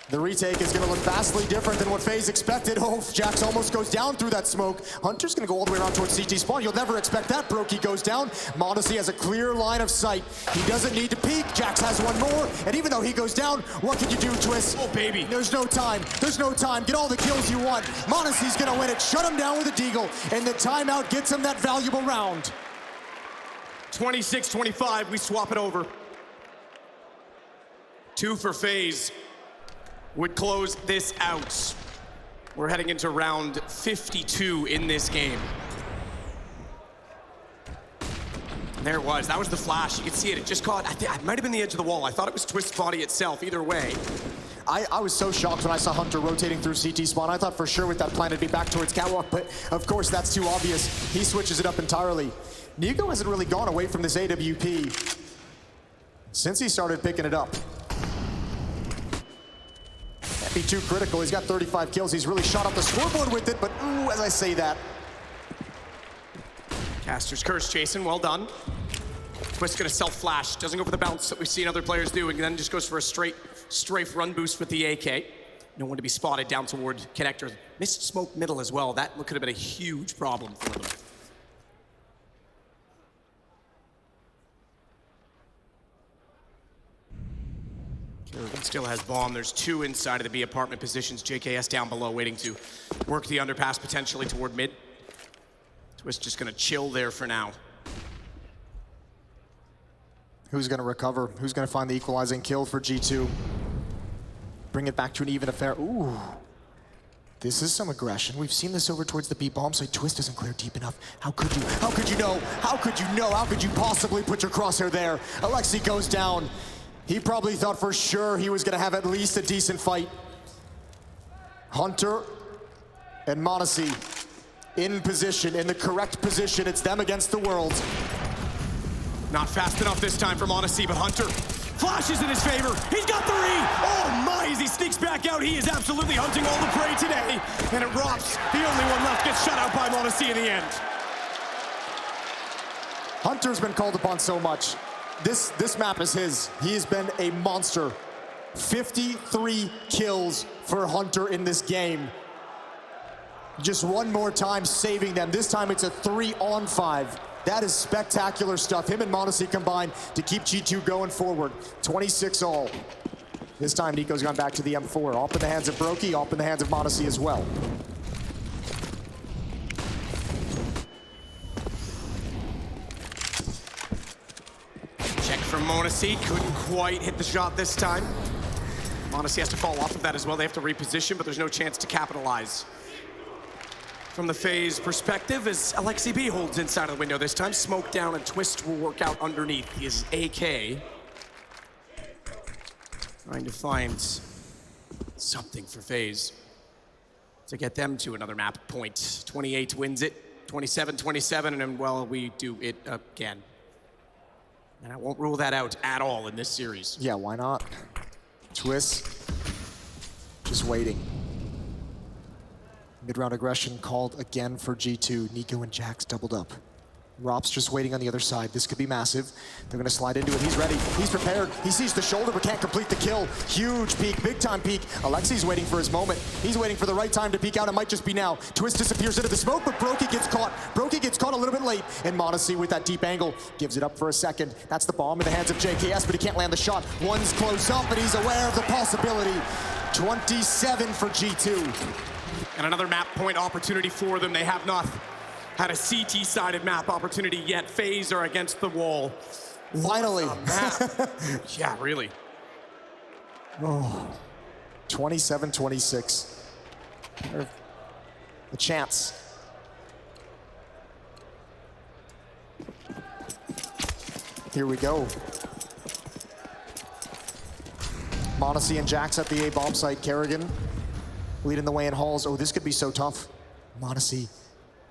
The retake is going to look vastly different than what FaZe expected. Oh, Jax almost goes down through that smoke. Hunter's going to go all the way around towards CT spawn. You'll never expect that. Brokey goes down. Modesty has a clear line of sight. He doesn't need to peek. Jax has one more. And even though he goes down, what can you do, Twist? Oh, baby. There's no time. There's no time. Get all the kills you want. Modesty's going to win it. Shut him down with a deagle. And the timeout gets him that valuable round. 26-25, we swap it over. 2 for FaZe would close this out. We're heading into round 52 in this game. And there it was. That was the flash. You could see it. It just caught, it might have been the edge of the wall. I thought it was Twist's body itself. Either way, I was so shocked when I saw Hunter rotating through CT spawn. I thought for sure with that plan it'd be back towards Catwalk, but of course that's too obvious. He switches it up entirely. Nico hasn't really gone away from this AWP since he started picking it up. Can't be too critical. He's got 35 kills. He's really shot up the scoreboard with it, but ooh, as I say that. Caster's Curse, Jason, well done. Twist gonna self-flash, doesn't go for the bounce that we've seen other players do, and then just goes for a strafe run boost with the AK. No one to be spotted down toward connector. Missed smoke middle as well. That could have been a huge problem for them. Kerrigan still has bomb. There's two inside of the B apartment positions. JKS down below waiting to work the underpass potentially toward mid. Twist just gonna chill there for now. Who's gonna recover? Who's gonna find the equalizing kill for G2? Bring it back to an even affair. Ooh. This is some aggression. We've seen this over towards the B bomb site. Twist doesn't clear deep enough. How could you? How could you know? How could you know? How could you possibly put your crosshair there? Alexi goes down. He probably thought for sure he was gonna have at least a decent fight. Hunter and m0NESY in position, in the correct position. It's them against the world. Not fast enough this time for m0NESY, but Hunter flashes in his favor. He's got three. Oh my, as he sneaks back out, he is absolutely hunting all the prey today. And it drops. The only one left gets shut out by m0NESY in the end. Hunter's been called upon so much. This map is his. He has been a monster. 53 kills for Hunter in this game. Just one more time saving them. This time it's a 3-on-5. That is spectacular stuff. Him and m0NESY combined to keep G2 going forward. 26 all. This time Nico's gone back to the M4. Off in the hands of Brokey, off in the hands of m0NESY as well. Check from m0NESY, couldn't quite hit the shot this time. m0NESY has to fall off of that as well. They have to reposition, but there's no chance to capitalize. From the FaZe perspective, as Alexi B holds inside of the window this time, smoke down and Twist will work out underneath his AK. Trying to find something for FaZe to get them to another map point. 28 wins it, 27-27, and then, well, we do it again. And I won't rule that out at all in this series. Yeah, why not? Twist, just waiting. Mid-round aggression called again for G2. Nico and Jax doubled up. Rop's just waiting on the other side. This could be massive. They're gonna slide into it. He's ready. He's prepared. He sees the shoulder but can't complete the kill. Huge peek, big time peek. Alexi's waiting for his moment. He's waiting for the right time to peek out. It might just be now. Twist disappears into the smoke, but Brokey gets caught. Brokey gets caught a little bit late. And m0NESY with that deep angle gives it up for a second. That's the bomb in the hands of JKS, but he can't land the shot. One's close up, and he's aware of the possibility. 27 for G2. And another map point opportunity for them. They have not had a CT-sided map opportunity yet. FaZe are against the wall. Finally. Yeah, really. Oh, 27-26. A chance. Here we go. m0NESY and Jax at the A bomb site. Kerrigan leading the way in halls. Oh, this could be so tough. m0NESY,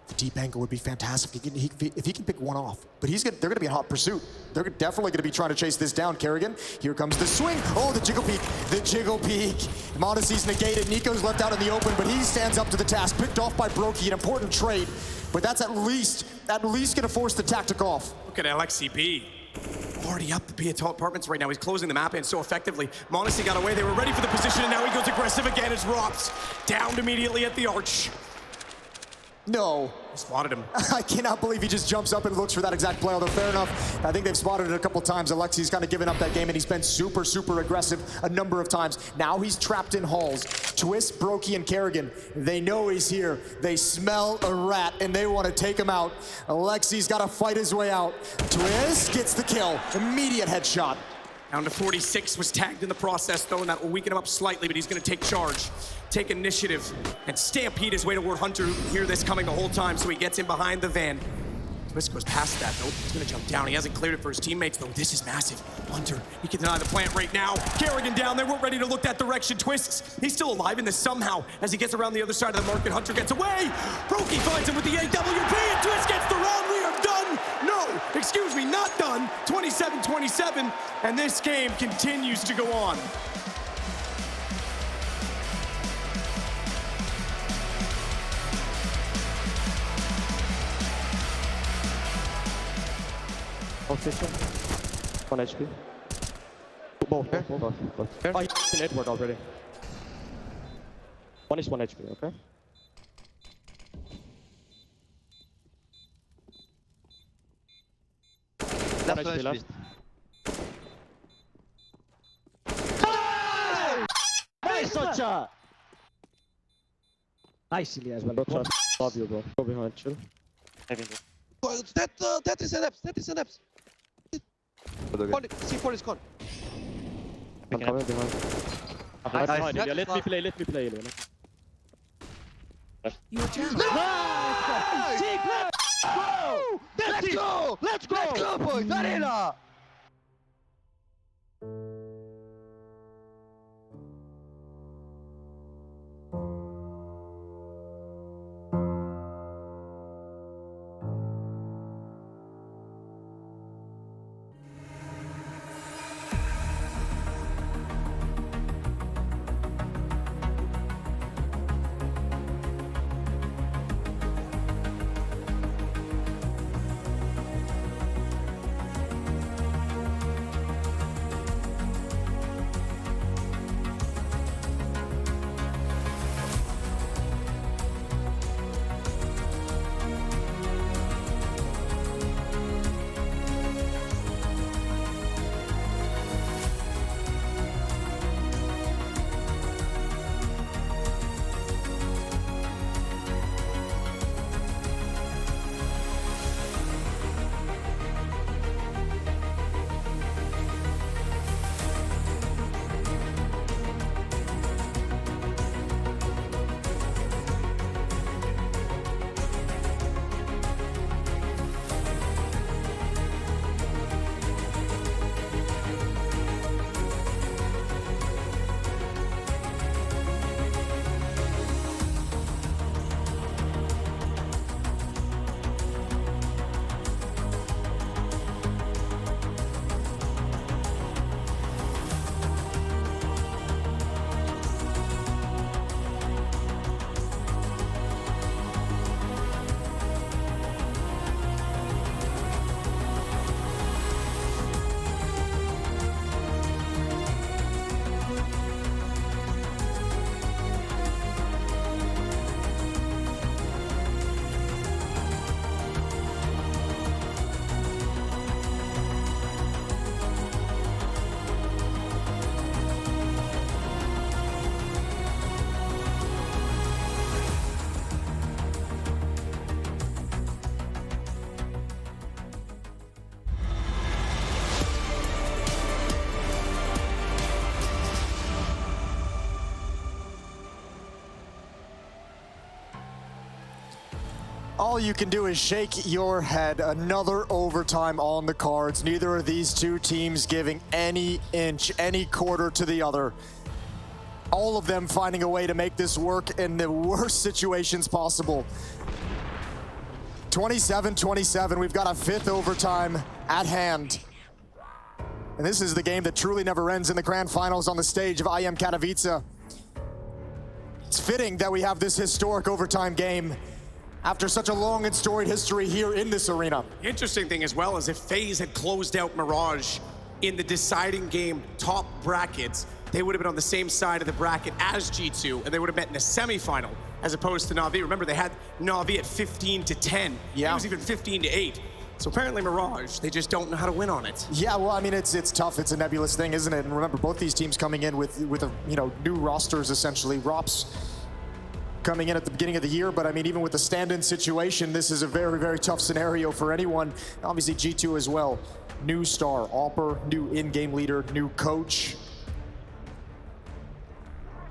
the deep angle would be fantastic if he can pick one off. But they're going to be in hot pursuit. They're definitely going to be trying to chase this down. Kerrigan, here comes the swing. Oh, the jiggle peek. The jiggle peek. m0NESY's negated. Nico's left out in the open, but he stands up to the task. Picked off by Brokey, an important trade. But that's at least going to force the tactic off. Look at Alexi B. Already up the B apartments right now. He's closing the map in so effectively. m0NESY got away. They were ready for the position, and now he goes aggressive again as Rops downed immediately at the arch. No. Spotted him. I cannot believe he just jumps up and looks for that exact play, although fair enough. I think they've spotted it a couple times. Alexi's kind of given up that game, and he's been super, super aggressive a number of times. Now he's trapped in halls. Twist, Brokey, and Kerrigan, they know he's here. They smell a rat, and they want to take him out. Alexi's got to fight his way out. Twist gets the kill. Immediate headshot. Down to 46, was tagged in the process, though, and that will weaken him up slightly, but he's going to take charge, take initiative, and stampede his way toward Hunter. You hear this coming the whole time, so he gets in behind the van. Twist goes past that, though. He's gonna jump down. He hasn't cleared it for his teammates, though. This is massive. Hunter, he can deny the plant right now. Kerrigan down there. We're ready to look that direction. Twist, he's still alive in this somehow. As he gets around the other side of the market, Hunter gets away. Brokey finds him with the AWP, and Twist gets the round. We are done. No, excuse me, not done. 27-27, and this game continues to go on. One HP. Both. Oh, he's in Edward already. One is 1 HP, okay? Left 1 HP left. Nice shot! Nice Ilya as well. Good shot. Love you, bro. Go behind, chill. That is an apps. That is an apps. C4 is gone. I'm coming behind. Right behind Ilya. Let me play, Ilya. Your channel. Nice! Let's go! Let's go, boys! Arena! All you can do is shake your head. Another overtime on the cards. Neither of these two teams giving any inch, any quarter to the other. All of them finding a way to make this work in the worst situations possible. 27-27, we've got a fifth overtime at hand. And this is the game that truly never ends in the grand finals on the stage of IEM Katowice. It's fitting that we have this historic overtime game after such a long and storied history here in this arena. The interesting thing as well is if FaZe had closed out Mirage in the deciding game top brackets, they would have been on the same side of the bracket as G2, and they would have met in the semifinal as opposed to Na'Vi. Remember, they had Na'Vi at 15-10. Yeah. It was even 15-8. So apparently Mirage, they just don't know how to win on it. Yeah, well, I mean, it's tough. It's a nebulous thing, isn't it? And remember, both these teams coming in with a, new rosters, essentially. Rops coming in at the beginning of the year, but I mean, even with the stand-in situation, this is a very, very tough scenario for anyone. Obviously, G2 as well. New star, Alper, new in-game leader, new coach.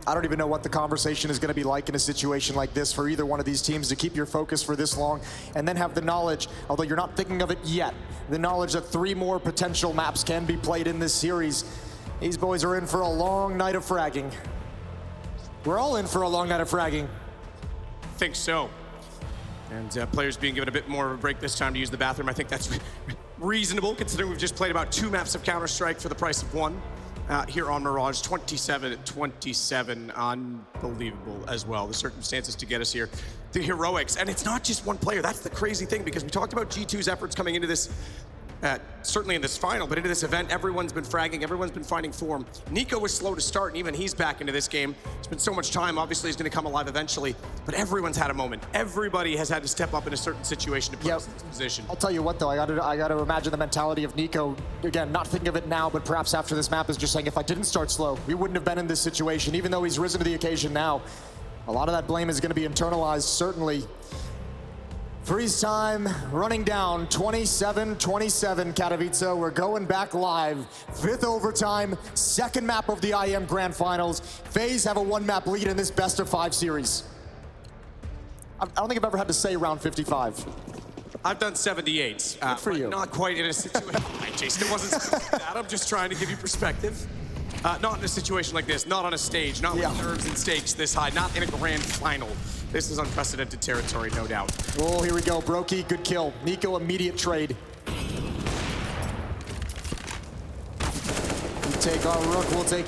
I don't even know what the conversation is going to be like in a situation like this for either one of these teams to keep your focus for this long and then have the knowledge, although you're not thinking of it yet, the knowledge that 3 more potential maps can be played in this series. These boys are in for a long night of fragging. We're all in for a long night of fragging. I think so. And players being given a bit more of a break this time to use the bathroom. I think that's reasonable, considering we've just played about 2 maps of Counter-Strike for the price of 1 here on Mirage. 27-27, unbelievable as well. The circumstances to get us here, the heroics. And it's not just one player. That's the crazy thing, because we talked about G2's efforts coming into this, certainly in this final, but into this event, everyone's been fragging, everyone's been finding form. Nico was slow to start, and even he's back into this game. It's been so much time, obviously he's gonna come alive eventually, but everyone's had a moment. Everybody has had to step up in a certain situation to put us in this position. I'll tell you what though, I gotta imagine the mentality of Nico, again, not thinking of it now, but perhaps after this map is just saying, if I didn't start slow, we wouldn't have been in this situation, even though he's risen to the occasion now. A lot of that blame is gonna be internalized, certainly. Freeze time running down, 27-27, Katowice. We're going back live. 5th overtime, 2nd map of the IEM Grand Finals. FaZe have a 1-map lead in this best of 5 series. I don't think I've ever had to say round 55. I've done 78. Good for you. Not quite in a situation. Jason, it wasn't that. I'm just trying to give you perspective. Not in a situation like this, not on a stage, not with nerves and stakes this high, not in a grand final. This is unprecedented territory, no doubt. Oh, here we go. Brokey, good kill. Nico, immediate trade. We take our rook, we'll take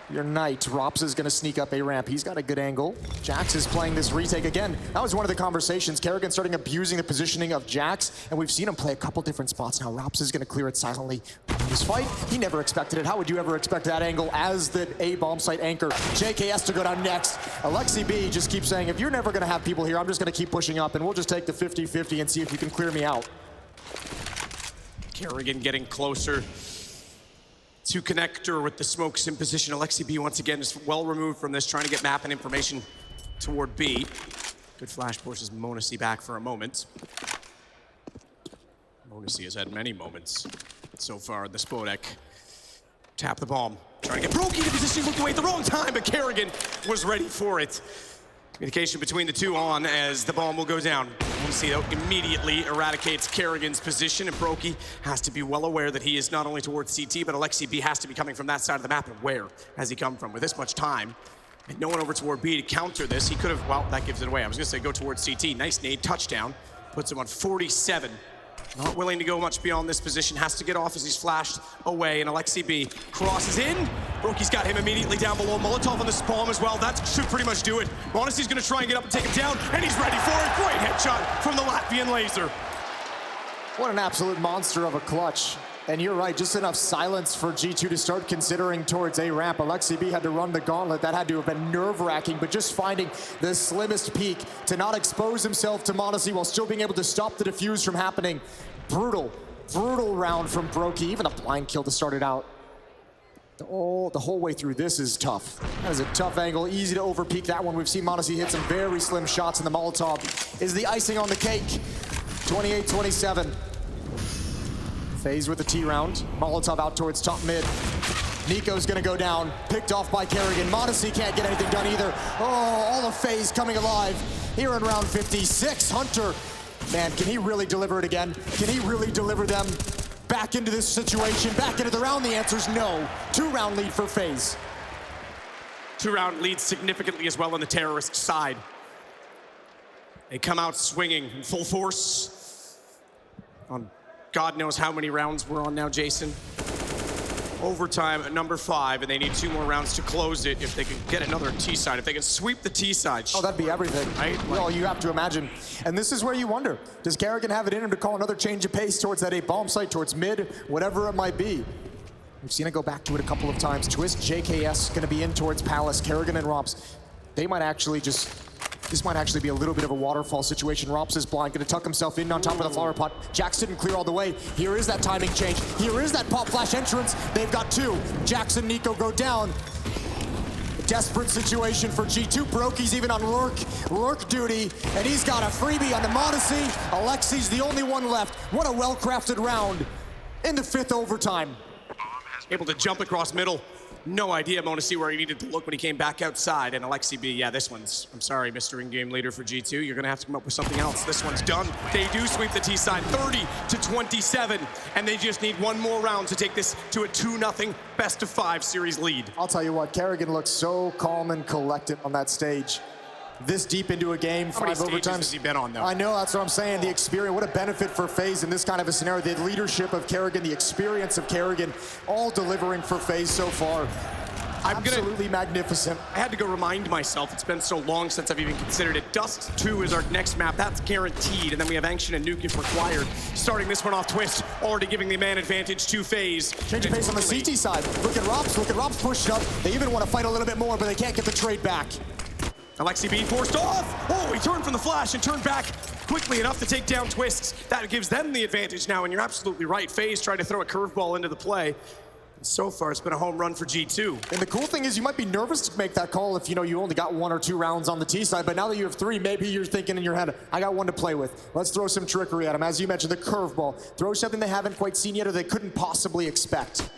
your knight. Rops is gonna sneak up a ramp. He's got a good angle. Jax is playing this retake again. That was one of the conversations. Kerrigan starting abusing the positioning of Jax, and we've seen him play a couple different spots now. Rops is gonna clear it silently. In this fight, he never expected it. How would you ever expect that angle as the A bomb site anchor? JKS to go down next. Alexi B just keeps saying, if you're never gonna have people here, I'm just gonna keep pushing up, and we'll just take the 50-50 and see if you can clear me out. Kerrigan getting closer to connector with the smokes in position. Alexi B once again is well removed from this, trying to get map and information toward B. Good flash pushes Monasi back for a moment. Monasi has had many moments so far in the Spodek. Tap the bomb, trying to get Brokey to position, looked away at the wrong time, but Kerrigan was ready for it. Communication between the two on as the bomb will go down. Monasi though immediately eradicates Kerrigan's position, and Brokey has to be well aware that he is not only towards CT, but Alexi B has to be coming from that side of the map, and where has he come from? With this much time, and no one over toward B to counter this, he could have, well, that gives it away. I was gonna say go towards CT, nice nade, touchdown, puts him on 47. Not willing to go much beyond this position, has to get off as he's flashed away, and Alexi B crosses in. Brokey's got him immediately down below. Molotov on the spawn as well. That should pretty much do it. Monasi's gonna try and get up and take him down, and he's ready for it. Great headshot from the Latvian laser. What an absolute monster of a clutch. And you're right, just enough silence for G2 to start considering towards A ramp. Alexi B had to run the gauntlet. That had to have been nerve-wracking, but just finding the slimmest peak to not expose himself to Monasi while still being able to stop the defuse from happening. Brutal, brutal round from Brokey. Even a blind kill to start it out. Oh, the whole way through this is tough. That is a tough angle, easy to overpeak that one. We've seen Monasi hit some very slim shots, and the Molotov is the icing on the cake. 28-27. FaZe with the T round. Molotov out towards top mid. Nico's gonna go down, picked off by Kerrigan. Monasi can't get anything done either. Oh, all of FaZe coming alive here in round 56. Hunter, man, can he really deliver it again? Can he really deliver them back into this situation, back into the round? The answer's no. 2-round lead for FaZe. 2-round lead significantly as well on the terrorist side. They come out swinging in full force on God knows how many rounds we're on now, Jason. Overtime at number 5, and they need 2 more rounds to close it if they can get another T-side, if they can sweep the T-side. Oh, that'd be everything. Right? Well, you have to imagine. And this is where you wonder, does Kerrigan have it in him to call another change of pace towards that A bomb site, towards mid, whatever it might be? We've seen it go back to it a couple of times. Twist, JKS gonna be in towards Palace. Kerrigan and Rops, they might actually just, this might actually be a little bit of a waterfall situation. Rops is blind, gonna tuck himself in on top of the flower pot. Jax didn't clear all the way. Here is that timing change. Here is that pop flash entrance. They've got 2. Jax and Nico go down. A desperate situation for G2. Brokey's even on lurk duty, and he's got a freebie on the Monasi. Alexi's the only one left. What a well-crafted round in the 5th overtime. Able to jump across middle. no idea, Monacy, where he needed to look when he came back outside. And Alexi B, yeah, this one's, I'm sorry, Mr. In-Game Leader for G2. You're going to have to come up with something else. This one's done. They do sweep the T side 30-27, and they just need one more round to take this to a 2-0 best-of-5 series lead. I'll tell you what, Kerrigan looks so calm and collected on that stage. This deep into a game, How many 5 stages overtimes. has he been on, though? I know, that's what I'm saying. The experience, what a benefit for FaZe in this kind of a scenario. The leadership of Kerrigan, the experience of Kerrigan, all delivering for FaZe so far. Absolutely magnificent. I had to go remind myself, it's been so long since I've even considered it. Dust 2 is our next map, that's guaranteed. And then we have Ancient and Nuke if required. Starting this one off Twist, already giving the man advantage to FaZe. Change of pace on the CT side. Look at Robs pushed up. They even want to fight a little bit more, but they can't get the trade back. Alexi B forced off. Oh, he turned from the flash and turned back quickly enough to take down Twists. That gives them the advantage now, and you're absolutely right. FaZe tried to throw a curveball into the play. So far, it's been a home run for G2. And the cool thing is you might be nervous to make that call if you only got 1 or 2 rounds on the T side, but now that you have 3, maybe you're thinking in your head, I got 1 to play with. Let's throw some trickery at them. As you mentioned, the curveball. Throw something they haven't quite seen yet or they couldn't possibly expect.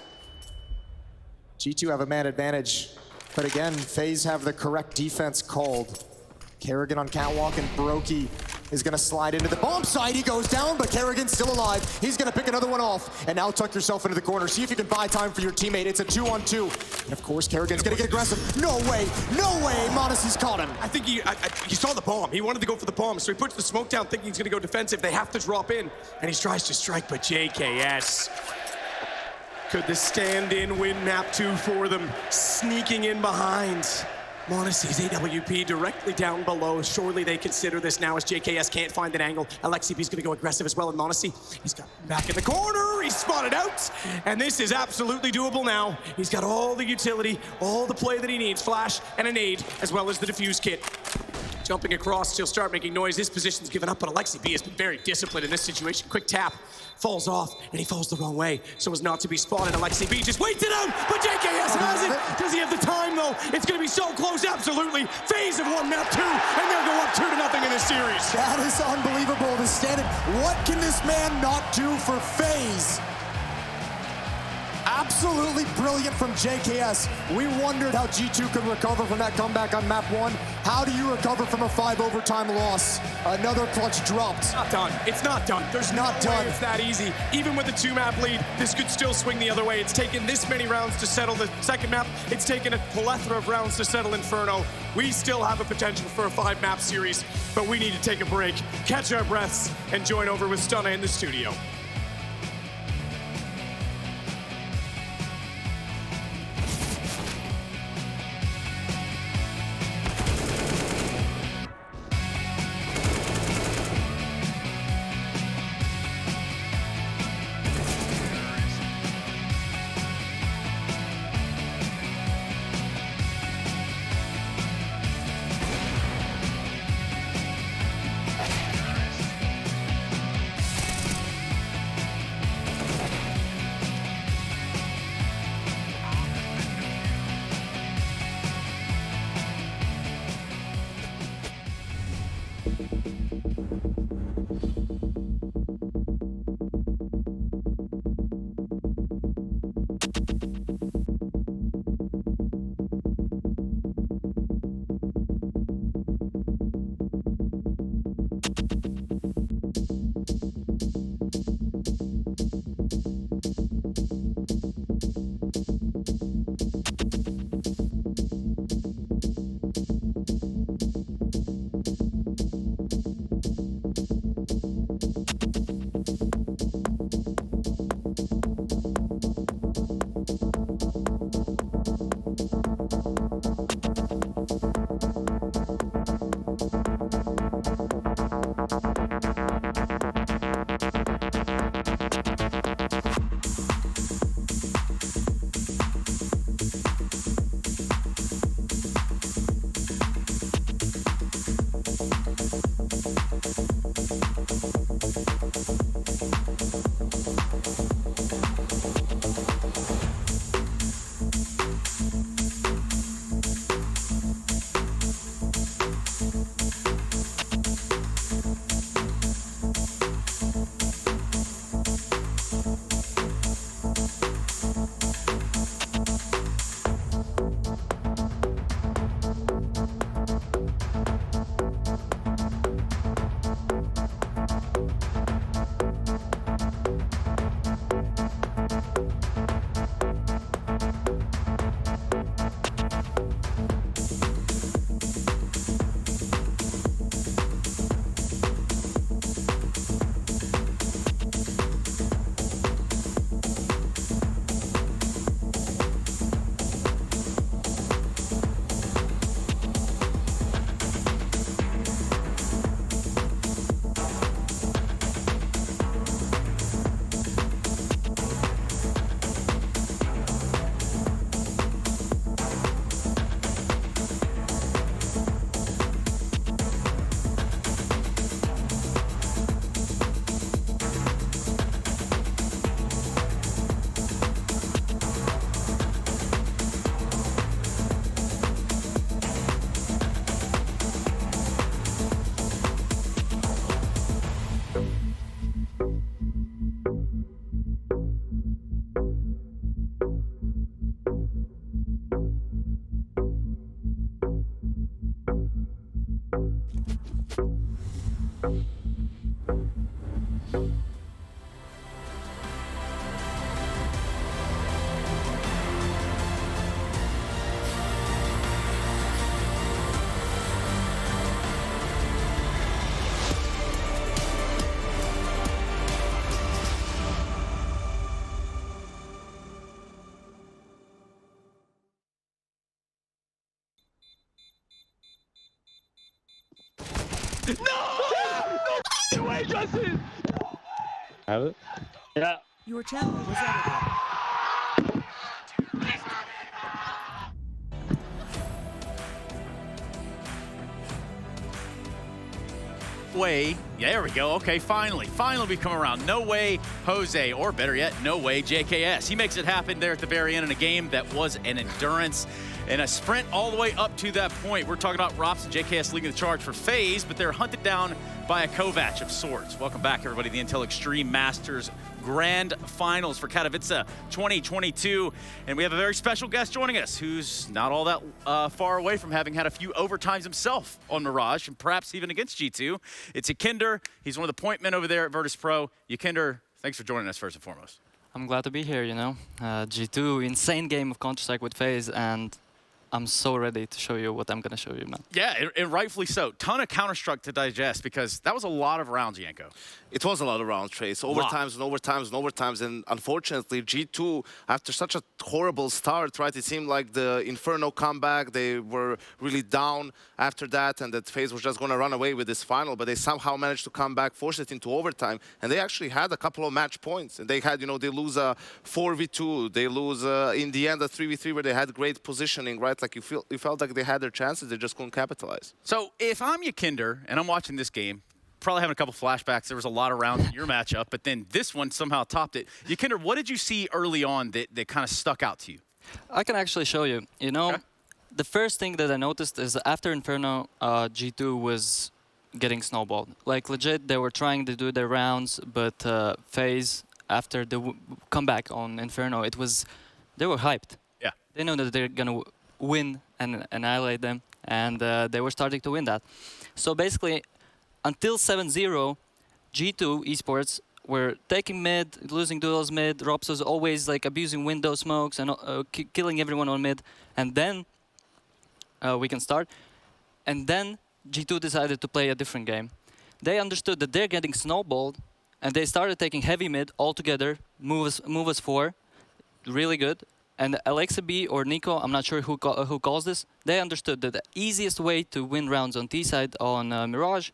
G2 have a man advantage, but again, FaZe have the correct defense called. Kerrigan on catwalk, and Brokey is gonna slide into the bomb side. He goes down, but Kerrigan's still alive. He's gonna pick another one off, and now tuck yourself into the corner. See if you can buy time for your teammate. It's a 2-on-2. And of course, Kerrigan's gonna get aggressive. No way, Monacy's caught him. I think he saw the bomb. He wanted to go for the bomb, so he puts the smoke down thinking he's gonna go defensive. They have to drop in, and he tries to strike, but JKS. Could the stand-in win map 2 for them? Sneaking in behind. Monacy's AWP directly down below. Surely they consider this now as JKS can't find an angle. Alexi B's gonna go aggressive as well, and Monacy, he's got back in the corner. He's spotted out, and this is absolutely doable now. He's got all the utility, all the play that he needs. Flash and a nade, as well as the defuse kit. Jumping across, he'll start making noise. His position's given up, but Alexi B has been very disciplined in this situation. Quick tap, falls off, and he falls the wrong way, so as not to be spotted. Alexi B just waits it out, but JKS has it. Does he have the time, though? It's gonna be so close, absolutely. FaZe have won map 2, and they'll go up 2-0 in this series. That is unbelievable. The standard. What can this man not do for FaZe? Absolutely brilliant from JKS. We wondered how G2 could recover from that comeback on map 1. How do you recover from a 5 overtime loss? Another clutch dropped. It's not done. It's not done. There's no way it's that easy. Even with a 2-map lead, this could still swing the other way. It's taken this many rounds to settle the second map. It's taken a plethora of rounds to settle Inferno. We still have a potential for a 5-map series, but we need to take a break, catch our breaths, and join over with Stunna in the studio. No way, Justin! Have it? Yeah. Your channel was edited. Way, yeah, there we go. Okay, finally we come around. No way, Jose, or better yet, no way, JKS. He makes it happen there at the very end in a game that was an endurance and a sprint all the way up to that point. We're talking about Rops and JKS leading the charge for FaZe, but they're hunted down by a Kovac of sorts. Welcome back, everybody, to the Intel Extreme Masters Grand Finals for Katowice 2022. And we have a very special guest joining us who's not all that far away from having had a few overtimes himself on Mirage and perhaps even against G2. It's Yakinder. He's one of the point men over there at Virtus Pro. Yakinder, thanks for joining us first and foremost. I'm glad to be here, you know. G2, insane game of Counter-Strike with FaZe, and I'm so ready to show you what I'm going to show you, man. Yeah, and rightfully so. Ton of Counter-Strike to digest because that was a lot of rounds, Yanko. It was a lot of rounds, Trace. Overtimes and overtimes and overtimes. And unfortunately, G2, after such a horrible start, right, it seemed like the Inferno comeback, they were really down after that, and that FaZe was just going to run away with this final, but they somehow managed to come back, force it into overtime, and they actually had a couple of match points. And they had, you know, they lose a 4v2, they lose, in the end, a 3v3 where they had great positioning, right? Like you felt like they had their chances, they just couldn't capitalize. So if I'm Yakinder and I'm watching this game, probably having a couple flashbacks. There was a lot of rounds in your matchup, but then this one somehow topped it. Yakinder, what did you see early on that kind of stuck out to you? I can actually show you. You know, the first thing that I noticed is after Inferno, G2 was getting snowballed. Like, legit, they were trying to do their rounds, but FaZe, after the comeback on Inferno, they were hyped. Yeah. They know that they're going to win and annihilate them, and they were starting to win that. So basically, until 7-0, G2 esports were taking mid, losing duels mid. Rops was always like abusing window smokes and killing everyone on mid. And then we can start. And then G2 decided to play a different game. They understood that they're getting snowballed, and they started taking heavy mid all together. Move us 4, really good. And Alexa B or Nico, I'm not sure who calls this. They understood that the easiest way to win rounds on T side on Mirage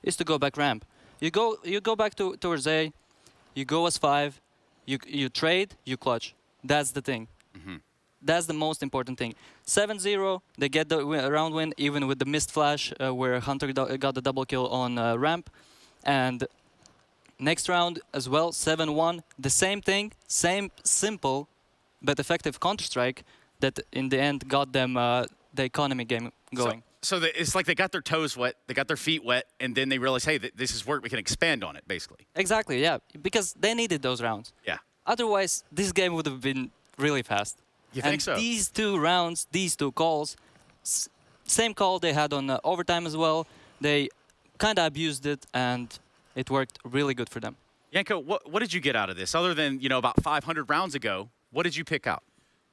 is to go back ramp. You go back towards A, you go as 5, you trade, you clutch. That's the thing. Mm-hmm. That's the most important thing. 7-0, they get the round win, even with the missed flash where Hunter got the double kill on ramp. And next round as well, 7-1, the same thing, same simple but effective Counter-Strike that in the end got them the economy game going. So it's like they got their toes wet, they got their feet wet, and then they realized, hey, this is work, we can expand on it, basically. Exactly, yeah, because they needed those rounds. Yeah. Otherwise, this game would have been really fast. You think so? These two rounds, these two calls, same call they had on overtime as well. They kind of abused it, and it worked really good for them. Yanko, what did you get out of this? Other than, you know, about 500 rounds ago, what did you pick out?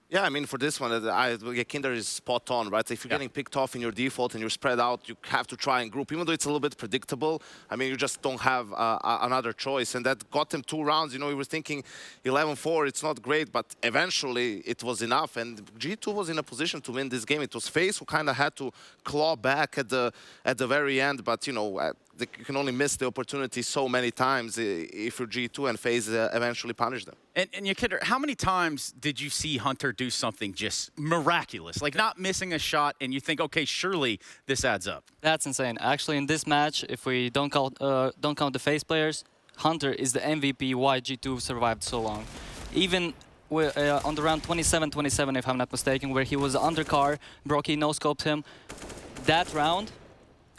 Yeah, I mean, for this one, Yakinder is spot on, right? So if you're getting picked off in your default and you're spread out, you have to try and group. Even though it's a little bit predictable, I mean, you just don't have another choice. And that got them 2 rounds. You know, we were thinking 11-4, it's not great, but eventually it was enough. And G2 was in a position to win this game. It was FaZe who kind of had to claw back at the very end. But, you know, you can only miss the opportunity so many times if you're G2, and FaZe eventually punish them. And Yakinder, how many times did you see Hunter do something just miraculous, like not missing a shot, and you think, okay, surely this adds up? That's insane. Actually, in this match, if we don't count the FaZe players, Hunter is the MVP why G2 survived so long. Even on the round 27-27, if I'm not mistaken, where he was undercar, Brocky no-scoped him, that round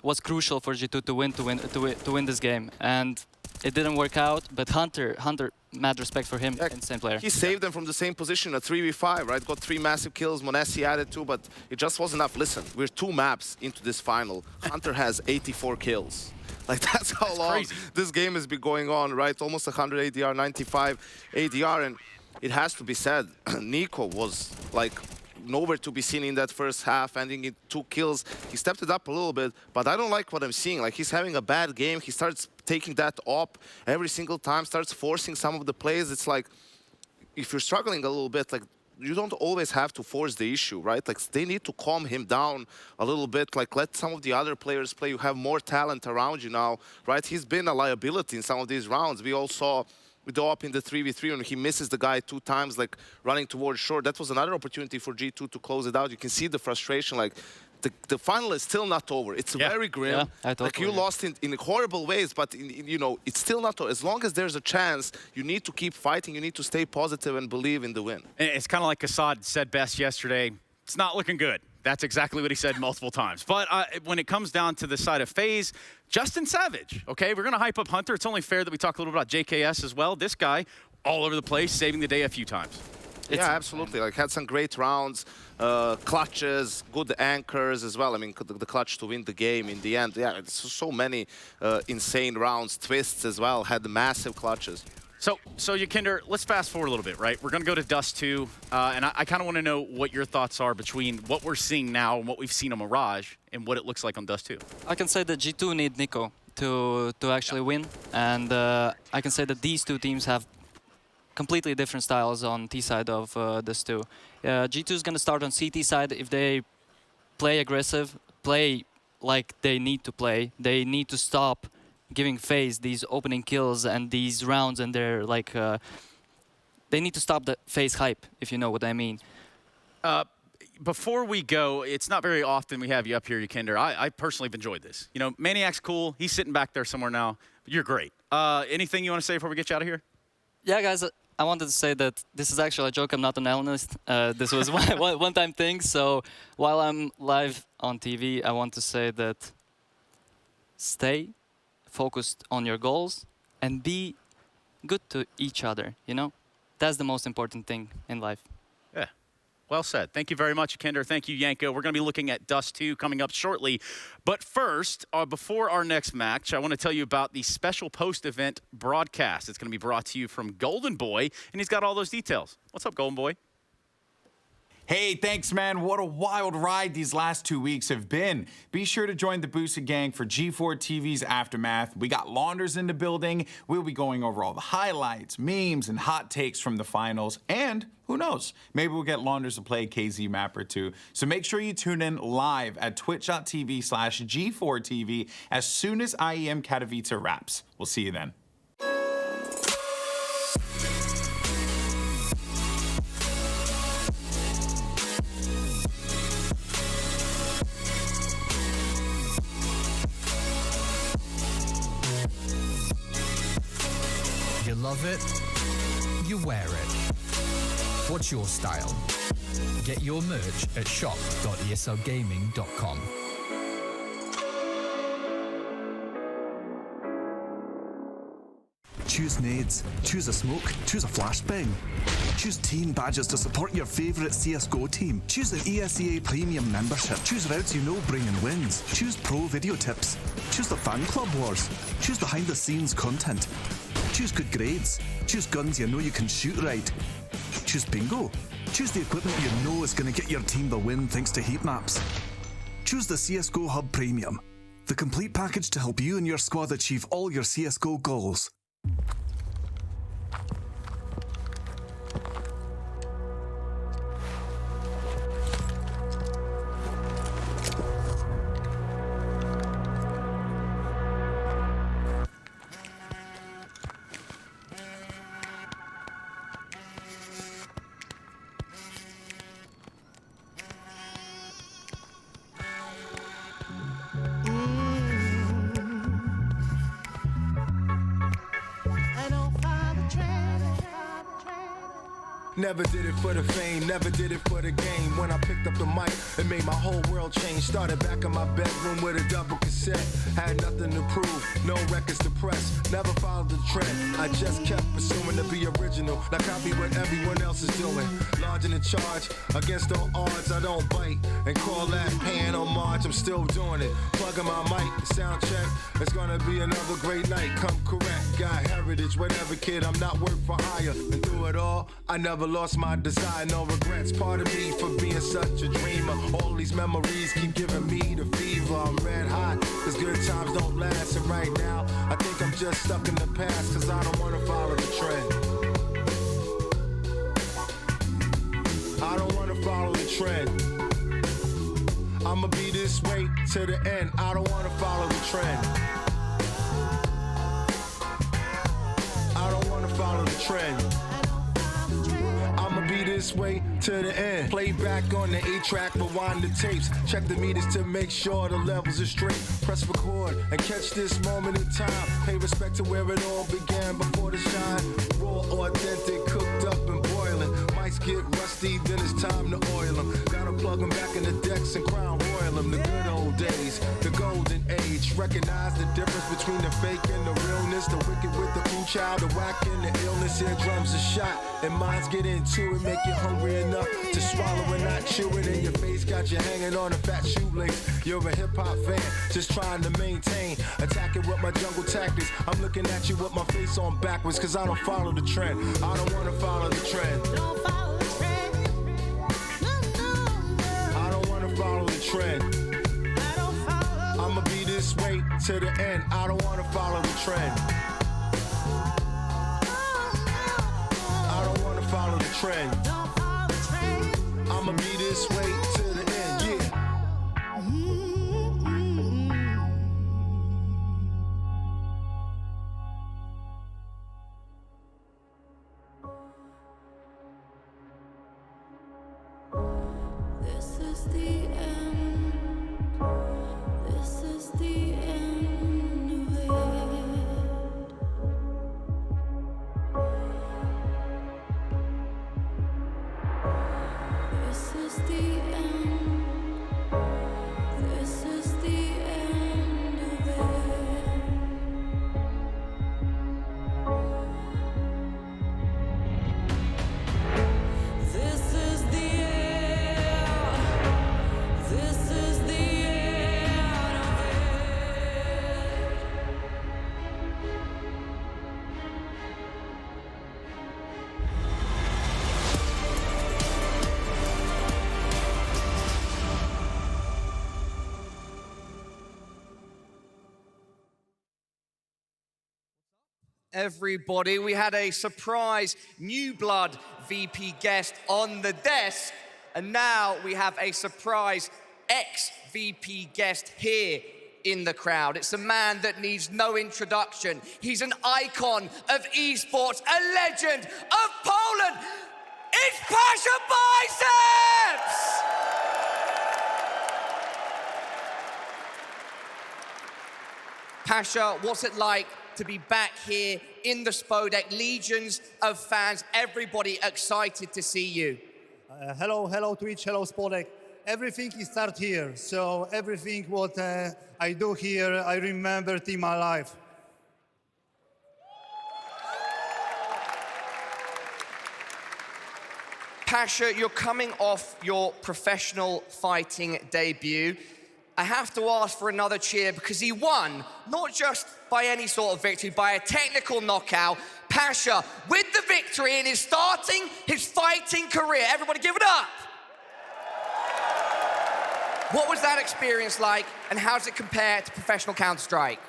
was crucial for G2 to win this game, and it didn't work out. But Hunter, mad respect for him, insane player. He saved them from the same position, a 3v5, right? Got 3 massive kills. Monesi added 2, but it just wasn't enough. Listen, we're 2 maps into this final. Hunter has 84 kills. Like, that's how long this game has been going on, right? Almost 100 ADR, 95 ADR, and it has to be said, Nico was, like, nowhere to be seen in that first half, ending in 2 kills. He stepped it up a little bit, but I don't like what I'm seeing. Like, he's having a bad game. He starts taking that op every single time, starts forcing some of the plays. It's like, if you're struggling a little bit, like, you don't always have to force the issue, right? Like, they need to calm him down a little bit, like, let some of the other players play. You have more talent around you now, right? He's been a liability in some of these rounds. We all saw with the op in the 3v3 when he misses the guy 2 times, like, running towards short. That was another opportunity for G2 to close it out. You can see the frustration, like, the final is still not over. It's very grim. Yeah, I totally like, you lost in horrible ways, but you know, it's still not over. As long as there's a chance, you need to keep fighting. You need to stay positive and believe in the win. And it's kind of like Assad said best yesterday. It's not looking good. That's exactly what he said multiple times. But when it comes down to the side of FaZe, Justin Savage, okay? We're going to hype up Hunter. It's only fair that we talk a little bit about JKS as well. This guy, all over the place, saving the day a few times. Yeah, absolutely. Like, had some great rounds, clutches, good anchors as well. I mean, the clutch to win the game in the end. Yeah, it's so many insane rounds. Twists as well, had massive clutches. So Yakinder, let's fast forward a little bit, right? We're going to go to Dust 2, and I kind of want to know what your thoughts are between what we're seeing now and what we've seen on Mirage and what it looks like on Dust 2. I can say that G2 need Nico to actually win, and I can say that these 2 teams have completely different styles on T side of this 2. G2 is going to start on CT side. If they play aggressive, play like they need to play, they need to stop giving FaZe these opening kills and these rounds, and they're like, they need to stop the FaZe hype, if you know what I mean. Before we go, it's not very often we have you up here, Yakinder. I personally have enjoyed this. You know, Maniac's cool. He's sitting back there somewhere now. You're great. Anything you want to say before we get you out of here? Yeah, guys, I wanted to say that this is actually a joke. I'm not an analyst. This was one-time thing. So while I'm live on TV, I want to say that stay focused on your goals and be good to each other, you know? That's the most important thing in life. Yeah. Well said. Thank you very much, Yakinder. Thank you, Yanko. We're going to be looking at Dust 2 coming up shortly. But first, before our next match, I want to tell you about the special post-event broadcast. It's going to be brought to you from Golden Boy, and he's got all those details. What's up, Golden Boy? Hey, thanks, man. What a wild ride these last 2 weeks have been. Be sure to join the Boosted Gang for G4 TV's Aftermath. We got Launders in the building. We'll be going over all the highlights, memes, and hot takes from the finals. And who knows, maybe we'll get Launders to play a KZ map or 2. So make sure you tune in live at twitch.tv/G4TV as soon as IEM Katowice wraps. We'll see you then. You love it, you wear it. What's your style? Get your merch at shop.eslgaming.com. Choose nades, choose a smoke, choose a flashbang. Choose team badges to support your favourite CSGO team. Choose an ESEA Premium membership. Choose routes you know bring in wins. Choose pro video tips. Choose the fan club wars. Choose behind the scenes content. Choose good grades. Choose guns you know you can shoot right. Choose bingo. Choose the equipment you know is going to get your team the win thanks to heat maps. Choose the CSGO Hub Premium, the complete package to help you and your squad achieve all your CSGO goals. Never did it for the fame, never did it for the game. When I picked up the mic, it made my whole world change. Started back in my bedroom with a double cassette. Had nothing to prove, no records to press. Never followed the trend, I just kept pursuing to be original. Now copy what everyone else is doing. Large in the charge, against all odds, I don't bite. And call that paying homage, I'm still doing it. Plugging my mic, sound check. It's gonna be another great night, come correct. Got heritage, whatever kid, I'm not work for hire. And through it all, I never lost my desire, no regrets. Part of me for being such a dreamer. All these memories keep giving me the fever. I'm red hot, cause good times don't last. And right now, I think I'm just stuck in the past, cause I don't wanna follow the trend. I don't wanna follow the trend. I'ma be this way to the end. I don't wanna follow the trend. I don't wanna follow the trend. I'ma be this way to the end. Play back on the 8-track, rewind the tapes. Check the meters to make sure the levels are straight. Press record and catch this moment in time. Pay respect to where it all began before the shine. Raw, authentic, cooked up and boiling. Mics get rusty, then it's time to oil them. Gotta plug them back in the decks and crown royal them. The good old days, the golden age. Recognize the difference between the fake and the realness. The wicked with the food child, the whack and the illness. Eardrums are shot and minds get into it. Make you hungry enough to swallow and not chew it. And your face got you hanging on a fat shoelace. You're a hip-hop fan, just trying to maintain. Attacking with my jungle tactics. I'm looking at you with my face on backwards, cause I don't follow the trend. I don't wanna follow the trend. Don't follow the trend. No, no, no. I don't wanna follow the trend. I don't follow. I'ma be this way to the end. I don't wanna follow the trend. I don't wanna follow the trend. Don't follow the trend. I'ma be this way to the end, yeah. This is the end. This is the end of it. This is the end. This is the end of it. This is the end. This is the end of it. Everybody, we had a surprise new blood VP guest on the desk, and now we have a surprise ex-VP guest here in the crowd. It's a man that needs no introduction. He's an icon of esports, a legend of Poland. It's Pasha Biceps! Pasha, what's it like to be back here in the Spodek? Legions of fans, everybody excited to see you. Hello Twitch, hello Spodek. Everything is start here, so everything what I do here, I remember in my life. Pasha, you're coming off your professional fighting debut. I have to ask for another cheer because he won, not just by any sort of victory, by a technical knockout. Pasha, with the victory and is starting his fighting career. Everybody give it up. What was that experience like, and how does it compare to professional Counter-Strike?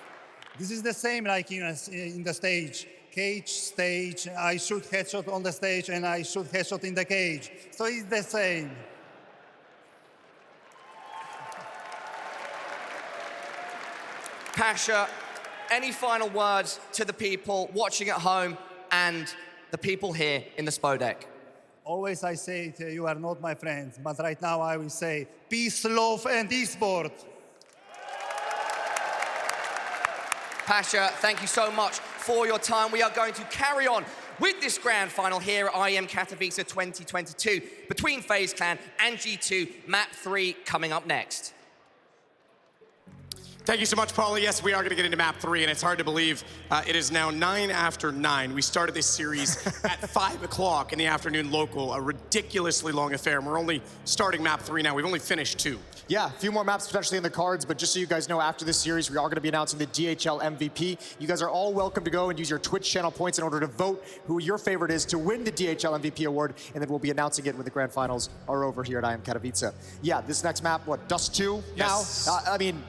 This is the same like in the stage. Cage, stage, I shoot headshot on the stage and I shoot headshot in the cage. So it's the same. Pasha, any final words to the people watching at home and the people here in the Spodek? Always I say you are not my friends, but right now I will say peace, love, and esport. Pasha, thank you so much for your time. We are going to carry on with this grand final here at IEM Katowice 2022 between FaZe Clan and G2. Map 3 coming up next. Thank you so much, Paula. Yes, we are going to get into map 3, and it's hard to believe it is now 9 after 9. We started this series at 5 o'clock in the afternoon local, a ridiculously long affair, and we're only starting map 3 now. We've only finished 2. Yeah, a few more maps potentially in the cards, but just so you guys know, after this series, we are going to be announcing the DHL MVP. You guys are all welcome to go and use your Twitch channel points in order to vote who your favorite is to win the DHL MVP award, and then we'll be announcing it when the grand finals are over here at IEM Katowice. Yeah, this next map, what, Dust 2 Yes. now? I mean,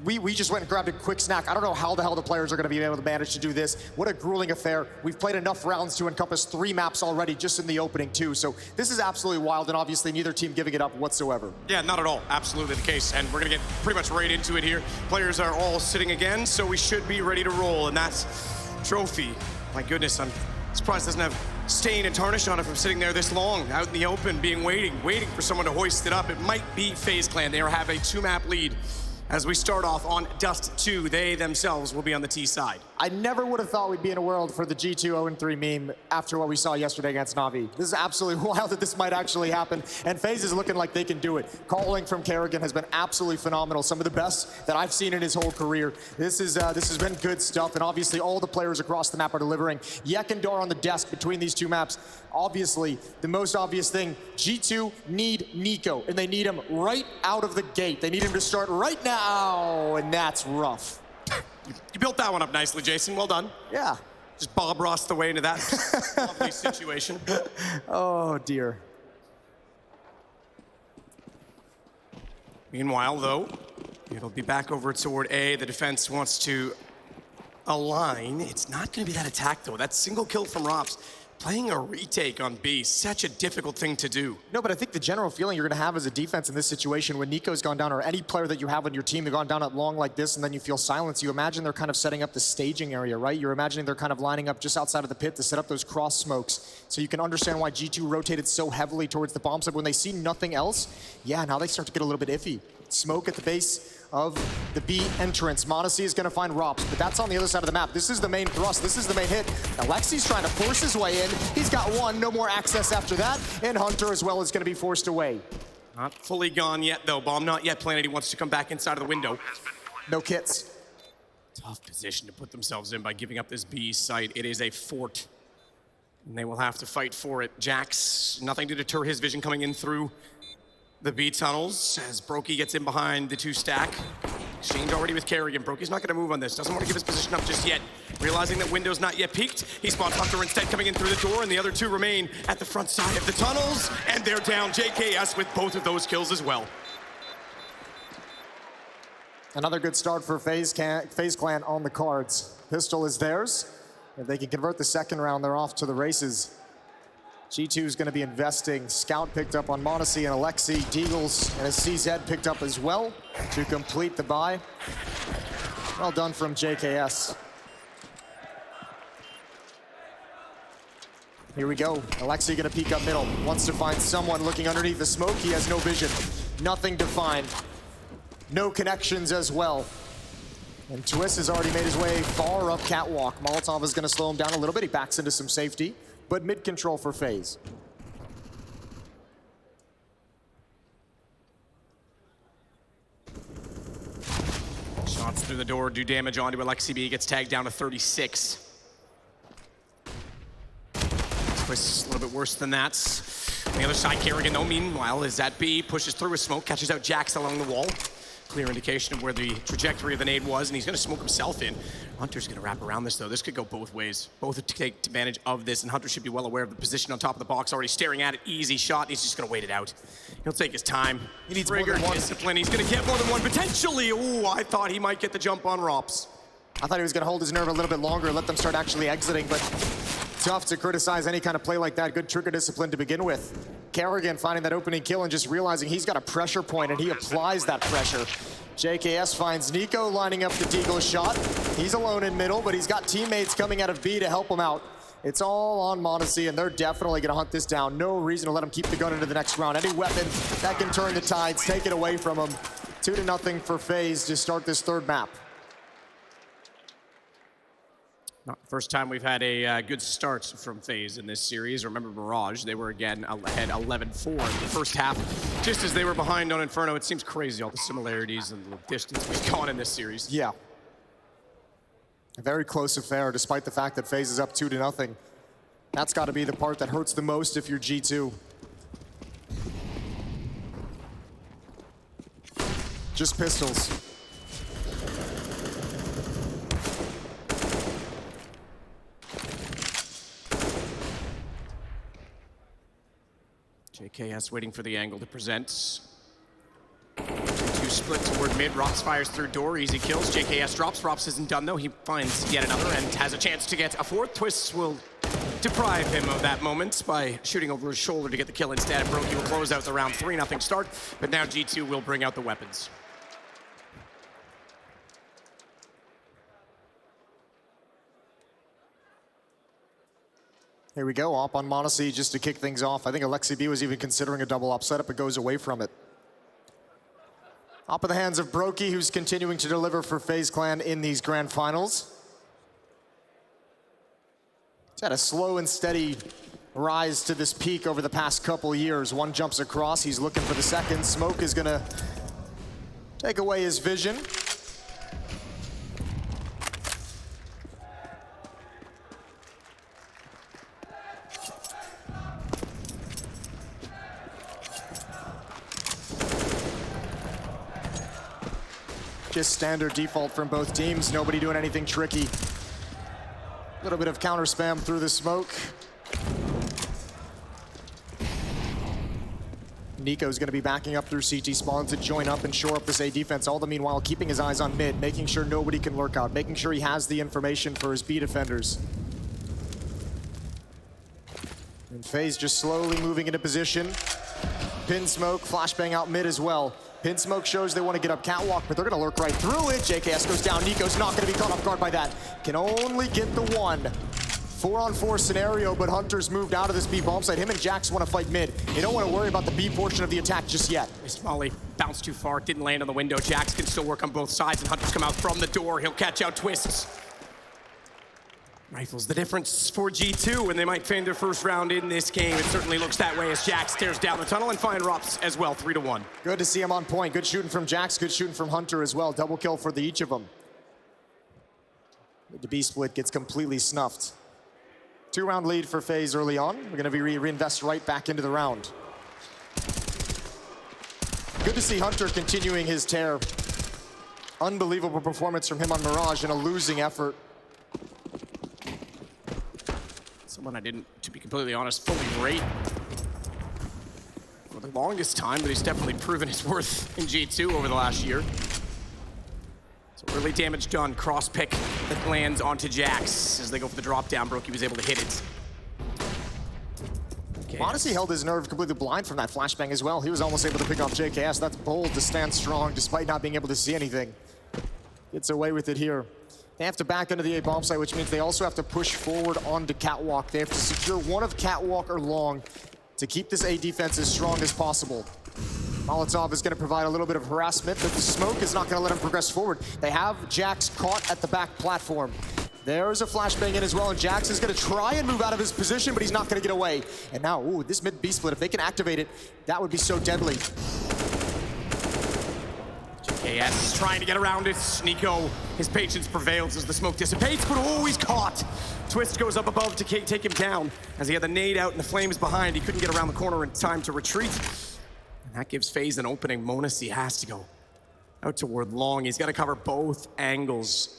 we just went and grabbed a quick snack. I don't know how the hell the players are going to be able to manage to do this. What a grueling affair. We've played enough rounds to encompass 3 maps already just in the opening, too. So this is absolutely wild, and obviously neither team giving it up whatsoever. Yeah, not at all. Absolutely the case. And we're going to get pretty much right into it here. Players are all sitting again, so we should be ready to roll. And that's Trophy. My goodness, I'm surprised it doesn't have stain and tarnish on it from sitting there this long, out in the open, waiting for someone to hoist it up. It might be FaZe Clan. They have a 2-map lead. As we start off on Dust 2, they themselves will be on the T side. I never would have thought we'd be in a world for the G2 0-3 meme after what we saw yesterday against Na'Vi. This is absolutely wild that this might actually happen, and FaZe is looking like they can do it. Calling from Kerrigan has been absolutely phenomenal, some of the best that I've seen in his whole career. This has been good stuff, and obviously all the players across the map are delivering. Yek and Door on the desk between these 2 maps. Obviously, the most obvious thing, G2 need Nico, and they need him right out of the gate. They need him to start right now, and that's rough. You built that one up nicely, Jason. Well done. Yeah. Just Bob Ross the way into that lovely situation. Oh, dear. Meanwhile, though, it'll be back over toward A. The defense wants to align. It's not going to be that attack, though. That single kill from Rops. Playing a retake on B, such a difficult thing to do. No, but I think the general feeling you're going to have as a defense in this situation when Nico's gone down, or any player that you have on your team that's gone down at long like this, and then you feel silence, you imagine they're kind of setting up the staging area, right? You're imagining they're kind of lining up just outside of the pit to set up those cross smokes. So you can understand why G2 rotated so heavily towards the bomb site. When they see nothing else, yeah, now they start to get a little bit iffy. Smoke at the base of the B entrance. m0NESY is going to find Rops, but that's on the other side of the map. This is the main thrust. This is the main hit. Alexi's trying to force his way in. He's got 1, no more access after that, and Hunter as well is going to be forced away. Not fully gone yet, though. Bomb not yet planted. He wants to come back inside of the window. No kits. Tough position to put themselves in by giving up this B site. It is a fort, and they will have to fight for it. Jax, nothing to deter his vision coming in through the B tunnels as Brokey gets in behind the 2 stack. Exchange already with Kerrigan. Brokey's not going to move on this. Doesn't want to give his position up just yet. Realizing that window's not yet peaked, he spots Hunter instead coming in through the door, and the other 2 remain at the front side of the tunnels, and they're down. JKS with both of those kills as well. Another good start for FaZe Clan on the cards. Pistol is theirs. If they can convert the second round, they're off to the races. G2 is going to be investing. Scout picked up on m0NESY and Alexi. Deagles and a CZ picked up as well to complete the buy. Well done from JKS. Here we go. Alexi going to peek up middle. Wants to find someone looking underneath the smoke. He has no vision. Nothing to find. No connections as well. And Twist has already made his way far up catwalk. Molotov is going to slow him down a little bit. He backs into some safety. But mid-control for FaZe. Shots through the door do damage onto Alexi B. Gets tagged down to 36. Twist a little bit worse than that. On the other side, Kerrigan, though, meanwhile, is at B. Pushes through with smoke, catches out Jax along the wall. Clear indication of where the trajectory of the nade was, and he's going to smoke himself in. Hunter's going to wrap around this, though. This could go both ways. Both to take advantage of this, and Hunter should be well aware of the position on top of the box, already staring at it. Easy shot. He's just going to wait it out. He'll take his time. He needs rigor, more than one. discipline. He's going to get more than one, potentially. Ooh, I thought he might get the jump on Rops. I thought he was going to hold his nerve a little bit longer and let them start actually exiting, but tough to criticize any kind of play like that. Good trigger discipline to begin with. Kerrigan finding that opening kill and just realizing he's got a pressure point, and he applies that pressure. JKS finds Nico lining up the Deagle shot. He's alone in middle, but he's got teammates coming out of B to help him out. It's all on m0NESY, and they're definitely going to hunt this down. No reason to let him keep the gun into the next round. Any weapon that can turn the tides, take it away from him. 2-0 for FaZe to start this third map. First time we've had a good start from FaZe in this series. Remember Mirage, they were again ahead 11-4 in the first half. Just as they were behind on Inferno, it seems crazy all the similarities and the distance we've gone in this series. Yeah. A very close affair, despite the fact that FaZe is up 2-0. That's got to be the part that hurts the most if you're G2. Just pistols. JKS waiting for the angle to present. 2 split toward mid. Rops fires through door. Easy kills. JKS drops. Rops isn't done though. He finds yet another and has a chance to get a fourth. Twists will deprive him of that moment by shooting over his shoulder to get the kill instead. Brokey will close out the round 3-0 start, but now G2 will bring out the weapons. Here we go, op on m0NESY just to kick things off. I think Alexi B was even considering a double op setup, but goes away from it. Op in the hands of Brokey, who's continuing to deliver for FaZe Clan in these grand finals. He's had a slow and steady rise to this peak over the past couple years. One jumps across, he's looking for the second. Smoke is gonna take away his vision. Just standard default from both teams. Nobody doing anything tricky. A little bit of counter spam through the smoke. Nico's going to be backing up through CT spawn to join up and shore up this A defense. All the meanwhile keeping his eyes on mid, making sure nobody can lurk out, making sure he has the information for his B defenders. And FaZe just slowly moving into position. Pin smoke, flashbang out mid as well. Pin smoke shows they want to get up catwalk, but they're going to lurk right through it. JKS goes down. Nico's not going to be caught off guard by that. Can only get the one. 4-on-4 scenario, but Hunter's moved out of this B bomb site. Him and Jax want to fight mid. They don't want to worry about the B portion of the attack just yet. This Molly bounced too far, didn't land on the window. Jax can still work on both sides, and Hunter's come out from the door. He'll catch out Twists. Rifles the difference for G2, and they might feign their first round in this game. It certainly looks that way as Jax tears down the tunnel and find Rops as well, 3-1. Good to see him on point. Good shooting from Jax, good shooting from Hunter as well. Double kill for each of them. The B split gets completely snuffed. 2-round lead for FaZe early on. We're going to be reinvest right back into the round. Good to see Hunter continuing his tear. Unbelievable performance from him on Mirage in a losing effort. Someone I didn't, to be completely honest, fully rate for the longest time, but he's definitely proven his worth in G2 over the last year. So early damage done, cross pick that lands onto Jax as they go for the drop down. Brokey was able to hit it. m0NESY held his nerve completely blind from that flashbang as well. He was almost able to pick off JKS. That's bold to stand strong despite not being able to see anything. Gets away with it here. They have to back into the A bomb site, which means they also have to push forward onto catwalk. They have to secure one of catwalk or long to keep this A defense as strong as possible. Molotov is going to provide a little bit of harassment, but the smoke is not going to let him progress forward. They have Jax caught at the back platform. There's a flashbang in as well, and Jax is going to try and move out of his position, but he's not going to get away. And now, ooh, this mid B split, if they can activate it, that would be so deadly. JKS trying to get around it. Nico, his patience prevails as the smoke dissipates, but oh, he's caught. Twist goes up above to take him down. As he had the nade out and the flames behind, he couldn't get around the corner in time to retreat. And that gives FaZe an opening. m0NESY has to go out toward long. He's got to cover both angles.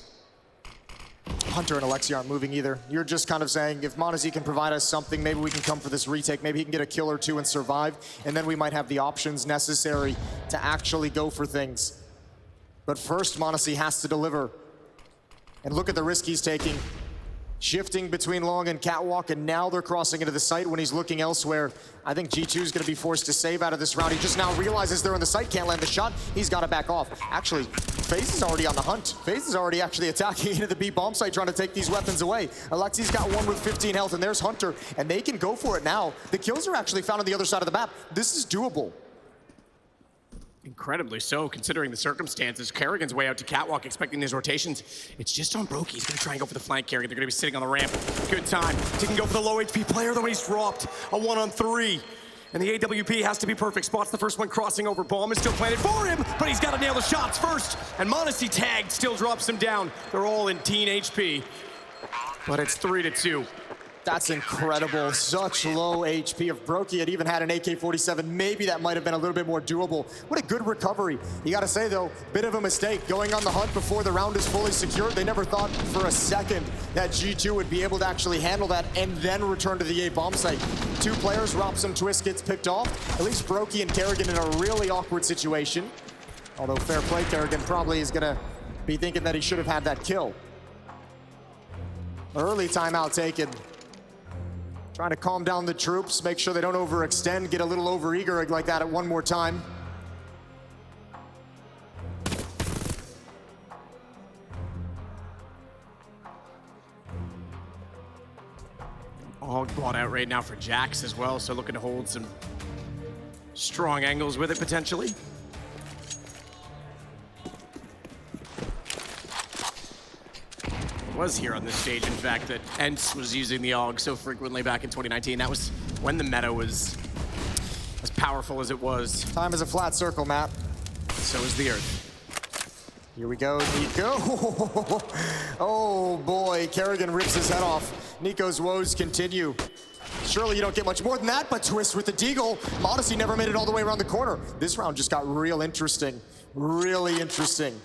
Hunter and Alexi aren't moving either. You're just kind of saying, if m0NESY can provide us something, maybe we can come for this retake. Maybe he can get a kill or two and survive, and then we might have the options necessary to actually go for things. But first, m0NESY has to deliver. And look at the risk he's taking. Shifting between long and catwalk, and now they're crossing into the site when he's looking elsewhere. I think G2 is going to be forced to save out of this round. He just now realizes they're in the site, can't land the shot. He's got to back off. Actually, FaZe is already on the hunt. FaZe is already actually attacking into the B bomb site, trying to take these weapons away. Alexi's got one with 15 health, and there's Hunter, and they can go for it now. The kills are actually found on the other side of the map. This is doable. Incredibly so, considering the circumstances. Kerrigan's way out to catwalk, expecting these rotations. It's just on Brokey. He's going to try and go for the flank carry. They're going to be sitting on the ramp. Good time. He can go for the low HP player, though he's dropped a 1-on-3. And the AWP has to be perfect. Spots the first one crossing over. Bomb is still planted for him, but he's got to nail the shots first. And Modesty tagged, still drops him down. They're all in teen HP. But it's 3-2. That's incredible. Such low HP. If Brokey had even had an AK-47, maybe that might have been a little bit more doable. What a good recovery. You gotta say though, bit of a mistake. Going on the hunt before the round is fully secured. They never thought for a second that G2 would be able to actually handle that and then return to the A bomb site. 2 players, Robson Twist gets picked off. At least Brokey and Kerrigan in a really awkward situation. Although fair play, Kerrigan probably is gonna be thinking that he should have had that kill. Early timeout taken. Trying to calm down the troops, make sure they don't overextend, get a little overeager like that at one more time. All brought out right now for Jax as well, so looking to hold some strong angles with it potentially. Was here on this stage, in fact, that Ents was using the AUG so frequently back in 2019. That was when the meta was as powerful as it was. Time is a flat circle, Matt. So is the Earth. Here we go, Nico. Oh boy, Kerrigan rips his head off. Nico's woes continue. Surely you don't get much more than that, but Twist with the deagle. Modesty never made it all the way around the corner. This round just got real interesting. Really interesting.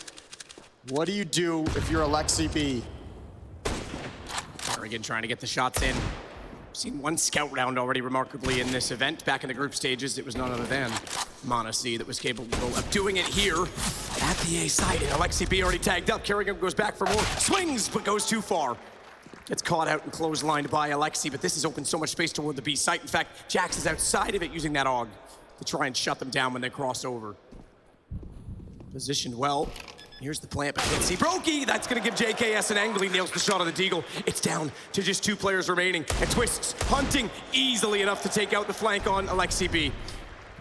What do you do if you're Alexi B? Kerrigan trying to get the shots in. Seen one scout round already remarkably in this event. Back in the group stages, it was none other than Modesty that was capable of doing it here at the A side. And Alexi B already tagged up. Kerrigan goes back for more. Swings, but goes too far. Gets caught out and clotheslined by Alexi, but this has opened so much space toward the B site. In fact, Jax is outside of it using that AUG to try and shut them down when they cross over. Positioned well. Here's the plant, but can't see Brokey. That's gonna give JKS an angle. He nails the shot of the deagle. It's down to just 2 players remaining. And Twist's hunting easily enough to take out the flank on Alexi B.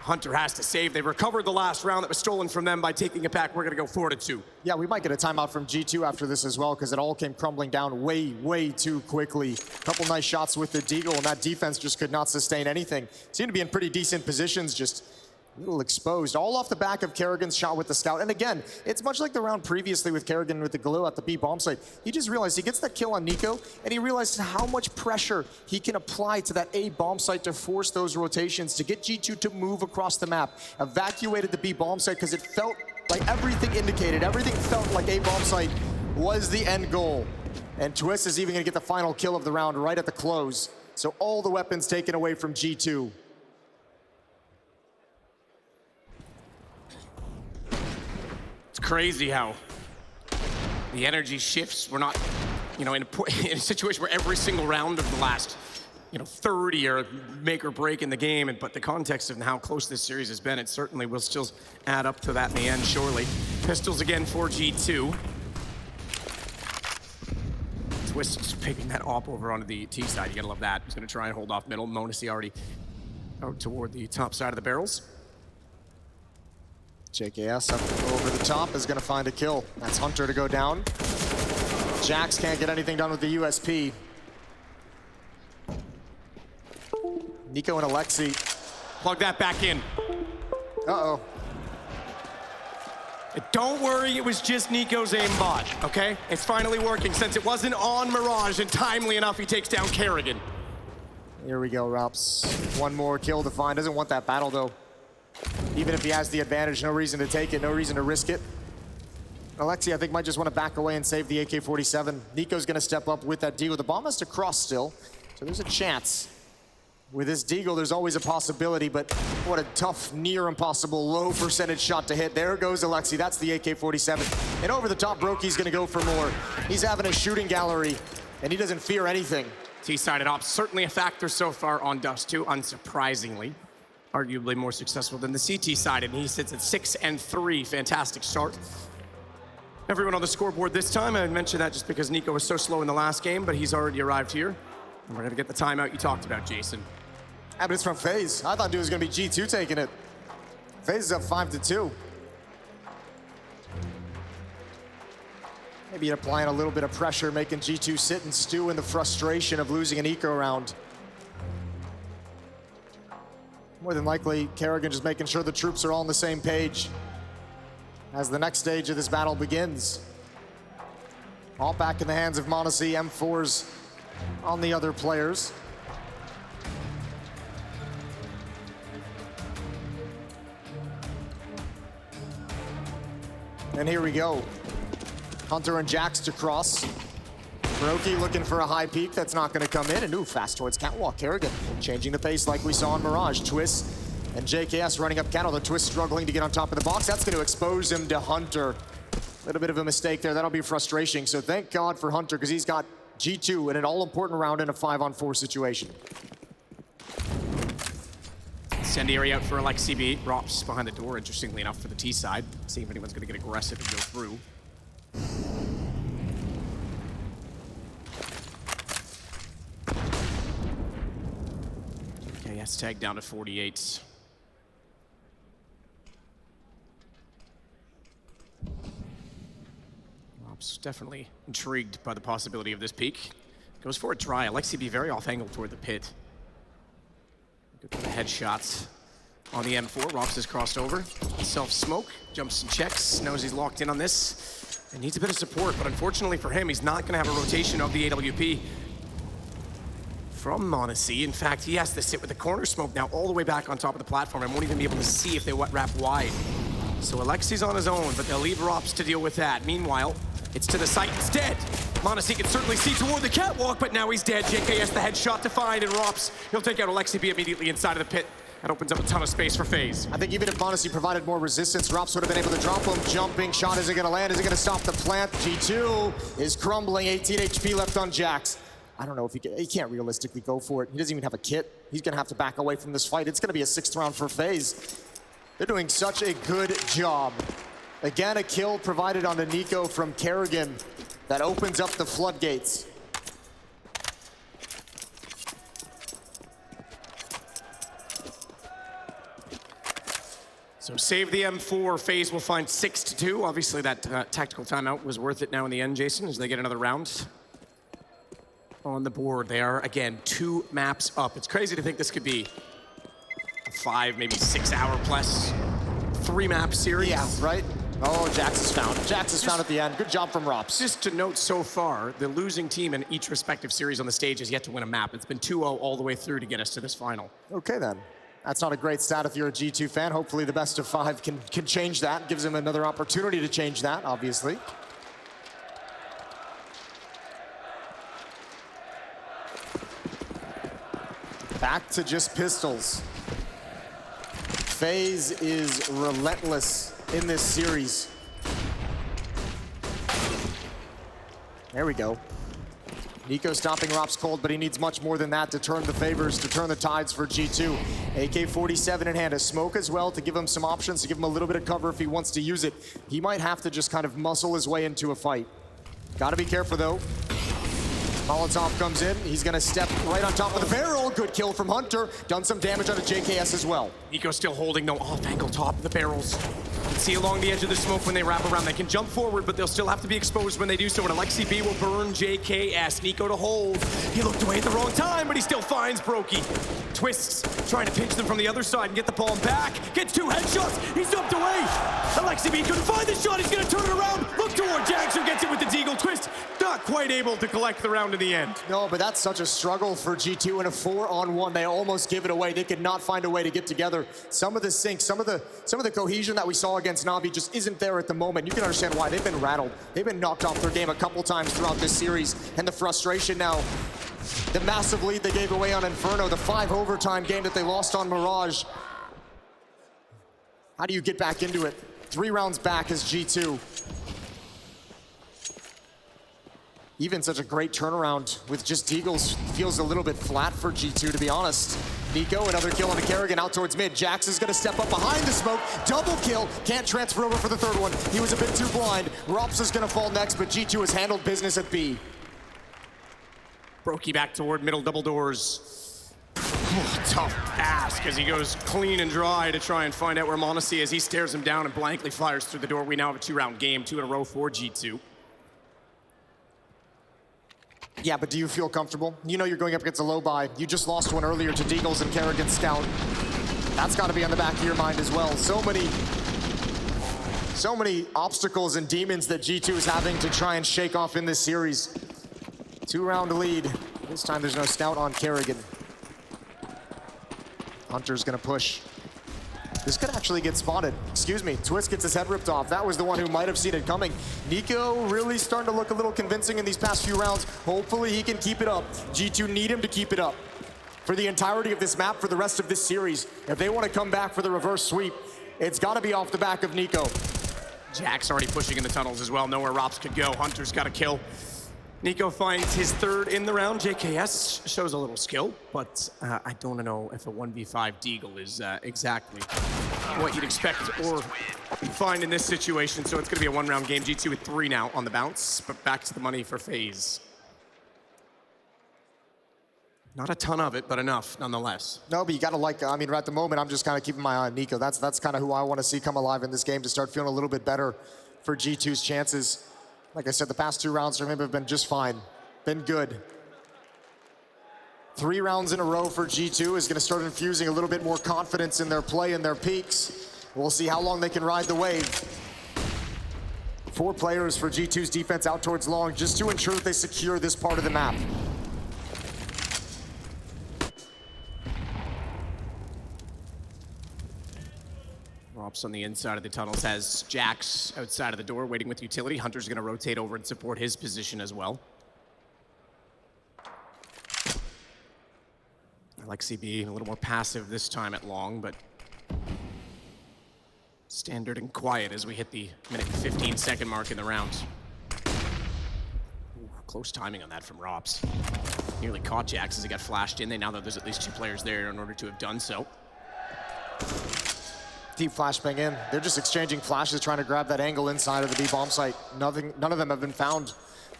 Hunter has to save. They recovered the last round that was stolen from them by taking it back. We're gonna go 4-2. Yeah, we might get a timeout from G2 after this as well, because it all came crumbling down way too quickly. Couple nice shots with the deagle, and that defense just could not sustain anything. Seemed to be in pretty decent positions, just a little exposed, all off the back of Kerrigan's shot with the scout. And again, it's much like the round previously with Kerrigan with the glue at the B bomb site. He just realized he gets that kill on Nico, and he realizes how much pressure he can apply to that A bomb site to force those rotations, to get G2 to move across the map. Evacuated the B bomb site because it felt like everything indicated, everything felt like A bomb site was the end goal. And Twist is even gonna get the final kill of the round right at the close. So all the weapons taken away from G2. It's crazy how the energy shifts. We're not, in a situation where every single round of the last, 30 are make or break in the game. But the context of how close this series has been, it certainly will still add up to that in the end, surely. Pistols again for G2. Twist just picking that op over onto the T side. You gotta love that. He's gonna try and hold off middle. Monesi already out toward the top side of the barrels. JKS up over the top is gonna find a kill. That's Hunter to go down. Jax can't get anything done with the USP. Nico and Alexi. Plug that back in. Uh-oh. Don't worry, it was just Nico's aimbot, okay? It's finally working since it wasn't on Mirage, and timely enough, he takes down Kerrigan. Here we go, Rops. One more kill to find. Doesn't want that battle, though. Even if he has the advantage, no reason to take it, no reason to risk it. Alexi, I think, might just want to back away and save the AK-47. Nico's going to step up with that deagle. The bomb has to cross still, so there's a chance. With this deagle, there's always a possibility, but what a tough, near impossible, low percentage shot to hit. There goes Alexi. That's the AK-47. And over the top, Brokey's going to go for more. He's having a shooting gallery, and he doesn't fear anything. T-sided ops, certainly a factor so far on Dust 2, unsurprisingly. Arguably more successful than the CT side, and he sits at 6-3. Fantastic start. Everyone on the scoreboard this time. I mentioned that just because Nico was so slow in the last game, but he's already arrived here. And we're gonna get the timeout you talked about, Jason. Yeah, but it's from FaZe. I thought it was gonna be G2 taking it. FaZe is up 5-2. Maybe applying a little bit of pressure, making G2 sit and stew in the frustration of losing an eco round. More than likely, Kerrigan just making sure the troops are all on the same page as the next stage of this battle begins. All back in the hands of m0NESY, M4's on the other players. And here we go. Hunter and Jax to cross. Brokey looking for a high peak that's not gonna come in, and ooh, fast towards Catwalk. Kerrigan changing the pace like we saw in Mirage. Twist and JKS running up Cattle. The Twist struggling to get on top of the box. That's gonna expose him to Hunter. A little bit of a mistake there. That'll be frustrating. So thank God for Hunter, because he's got G2 in an all-important round in a 5-on-4 situation. Incendiary out for LXCB. Rops behind the door, interestingly enough, for the T side. Seeing if anyone's gonna get aggressive and go through. JKS tag down to 48. Rops definitely intrigued by the possibility of this peak. Goes for it dry. LXCB very off angle toward the pit. Good for the headshots on the M4. Rops has crossed over. Self-smoke, jumps and checks, knows he's locked in on this, and needs a bit of support, but unfortunately for him, he's not gonna have a rotation of the AWP from m0NESY. In fact, he has to sit with the corner smoke now all the way back on top of the platform and won't even be able to see if they wrap wide. So Alexi's on his own, but they'll leave Rops to deal with that. Meanwhile, it's to the site instead. m0NESY can certainly see toward the catwalk, but now he's dead. JKS the headshot to find, and Rops, he'll take out LXCB immediately inside of the pit. That opens up a ton of space for FaZe. I think even if m0NESY provided more resistance, Rops would have been able to drop him. Jumping shot, is it gonna land? Is it gonna stop the plant? G2 is crumbling, 18 HP left on Jax. I don't know if he can't realistically go for it. He doesn't even have a kit. He's gonna have to back away from this fight. It's gonna be a 6th round for FaZe. They're doing such a good job. Again, a kill provided on the Nico from Kerrigan that opens up the floodgates. So save the M4, FaZe will find 6-2. Obviously that tactical timeout was worth it now in the end, Jason, as they get another round on the board. They are, again, 2 maps up. It's crazy to think this could be a 5, maybe 6 hour plus 3-map series. Yeah, right? Oh, Jax is found. Jax is found at the end. Good job from Rops. Just to note so far, the losing team in each respective series on the stage has yet to win a map. It's been 2-0 all the way through to get us to this final. Okay, then. That's not a great stat if you're a G2 fan. Hopefully the best of 5 can change that. Gives him another opportunity to change that, obviously. Back to just pistols. FaZe is relentless in this series. There we go. Nico stopping Rops cold, but he needs much more than that to turn the favors, to turn the tides for G2. AK-47 in hand, a smoke as well to give him some options, to give him a little bit of cover if he wants to use it. He might have to just kind of muscle his way into a fight. Gotta be careful though. Molotov comes in, he's gonna step right on top of the barrel. Good kill from Hunter, done some damage on a JKS as well. Nico still holding though, off angle top of the barrels. You can see along the edge of the smoke when they wrap around. They can jump forward, but they'll still have to be exposed when they do so. And LXCB will burn JKS. Nico to hold. He looked away at the wrong time, but he still finds Brokey. Twists, trying to pinch them from the other side and get the ball back. Gets 2 headshots, he's jumped away. LXCB couldn't find the shot, he's gonna turn it around. Look toward Jax, who gets it with the Deagle. Twist, not quite able to collect the round in the end. No, but that's such a struggle for G2 in a 4-on-1. They almost give it away. They could not find a way to get together. Some of the sync, some of the cohesion that we saw against Na'Vi just isn't there at the moment. You can understand why. They've been rattled. They've been knocked off their game a couple times throughout this series, and the frustration now, the massive lead they gave away on Inferno, the 5 overtime game that they lost on Mirage. How do you get back into it? 3 rounds back as G2. Even such a great turnaround with just Deagles feels a little bit flat for G2, to be honest. Nico, another kill on the Kerrigan out towards mid. Jax is gonna step up behind the smoke. Double kill, can't transfer over for the 3rd one. He was a bit too blind. Rops is gonna fall next, but G2 has handled business at B. Brokey back toward middle double doors. Tough ass, because he goes clean and dry to try and find out where m0NESY is. He stares him down and blankly fires through the door. We now have a 2-round game, 2 in a row for G2. Yeah, but do you feel comfortable? You know you're going up against a low buy. You just lost one earlier to Deagles and Kerrigan's Scout. That's got to be on the back of your mind as well. So many obstacles and demons that G2 is having to try and shake off in this series. 2-round lead. This time there's no Scout on Kerrigan. Hunter's gonna push. This could actually get spotted. Excuse me, Twist gets his head ripped off. That was the one who might have seen it coming. Nico really starting to look a little convincing in these past few rounds. Hopefully he can keep it up. G2 need him to keep it up for the entirety of this map, for the rest of this series. If they want to come back for the reverse sweep, it's got to be off the back of Nico. Jack's already pushing in the tunnels as well. Nowhere Rops could go. Hunter's got a kill. Nico finds his third in the round. JKS shows a little skill, but I don't know if a 1v5 Deagle is exactly what you'd expect or find in this situation. So it's going to be a one-round game. G2 with 3 now on the bounce, but back to the money for FaZe. Not a ton of it, but enough nonetheless. No, but you got to I mean, at the moment, I'm just kind of keeping my eye on Nico. That's kind of who I want to see come alive in this game to start feeling a little bit better for G2's chances. Like I said, the past 2 rounds for him have been just fine, been good. 3 rounds in a row for G2 is going to start infusing a little bit more confidence in their play and their peaks. We'll see how long they can ride the wave. 4 players for G2's defense out towards long just to ensure that they secure this part of the map. Rops on the inside of the tunnels has Jax outside of the door waiting with utility. Hunter's going to rotate over and support his position as well. Alexi being a little more passive this time at long, but standard and quiet as we hit the minute 15-second mark in the round. Ooh, close timing on that from Rops. Nearly caught Jax as he got flashed in. They now know there's at least 2 players there in order to have done so. Deep flashbang in. They're just exchanging flashes, trying to grab that angle inside of the B bomb site. None of them have been found.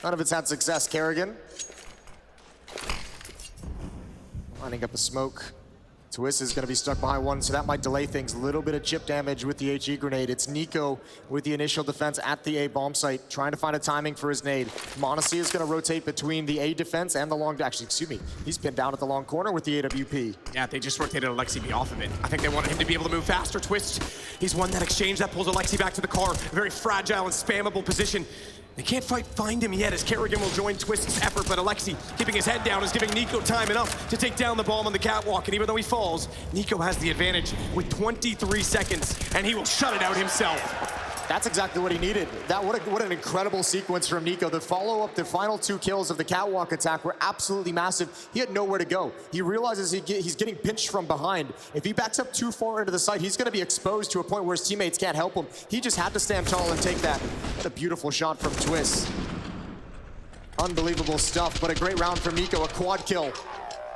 None of it's had success. Kerrigan lining up a smoke. Twist is going to be stuck behind one, so that might delay things. A little bit of chip damage with the HE grenade. It's Nico with the initial defense at the A bomb site, trying to find a timing for his nade. m0NESY is going to rotate between the A defense and the long, actually, excuse me, he's pinned down at the long corner with the AWP. Yeah, they just rotated Alexi B off of it. I think they wanted him to be able to move faster. Twist, he's won that exchange. That pulls Alexi back to the car. A very fragile and spammable position. They can't find him yet as Kerrigan will join Twist's effort, but Alexi, keeping his head down, is giving Nico time enough to take down the bomb on the catwalk. And even though he falls, Nico has the advantage with 23 seconds, and he will shut it out himself. That's exactly what he needed. What an incredible sequence from Nico. The follow-up, the final 2 kills of the catwalk attack were absolutely massive. He had nowhere to go. He realizes he's getting pinched from behind. If he backs up too far into the site, he's going to be exposed to a point where his teammates can't help him. He just had to stand tall and take that. What a beautiful shot from Twist. Unbelievable stuff, but a great round from Nico. A quad kill.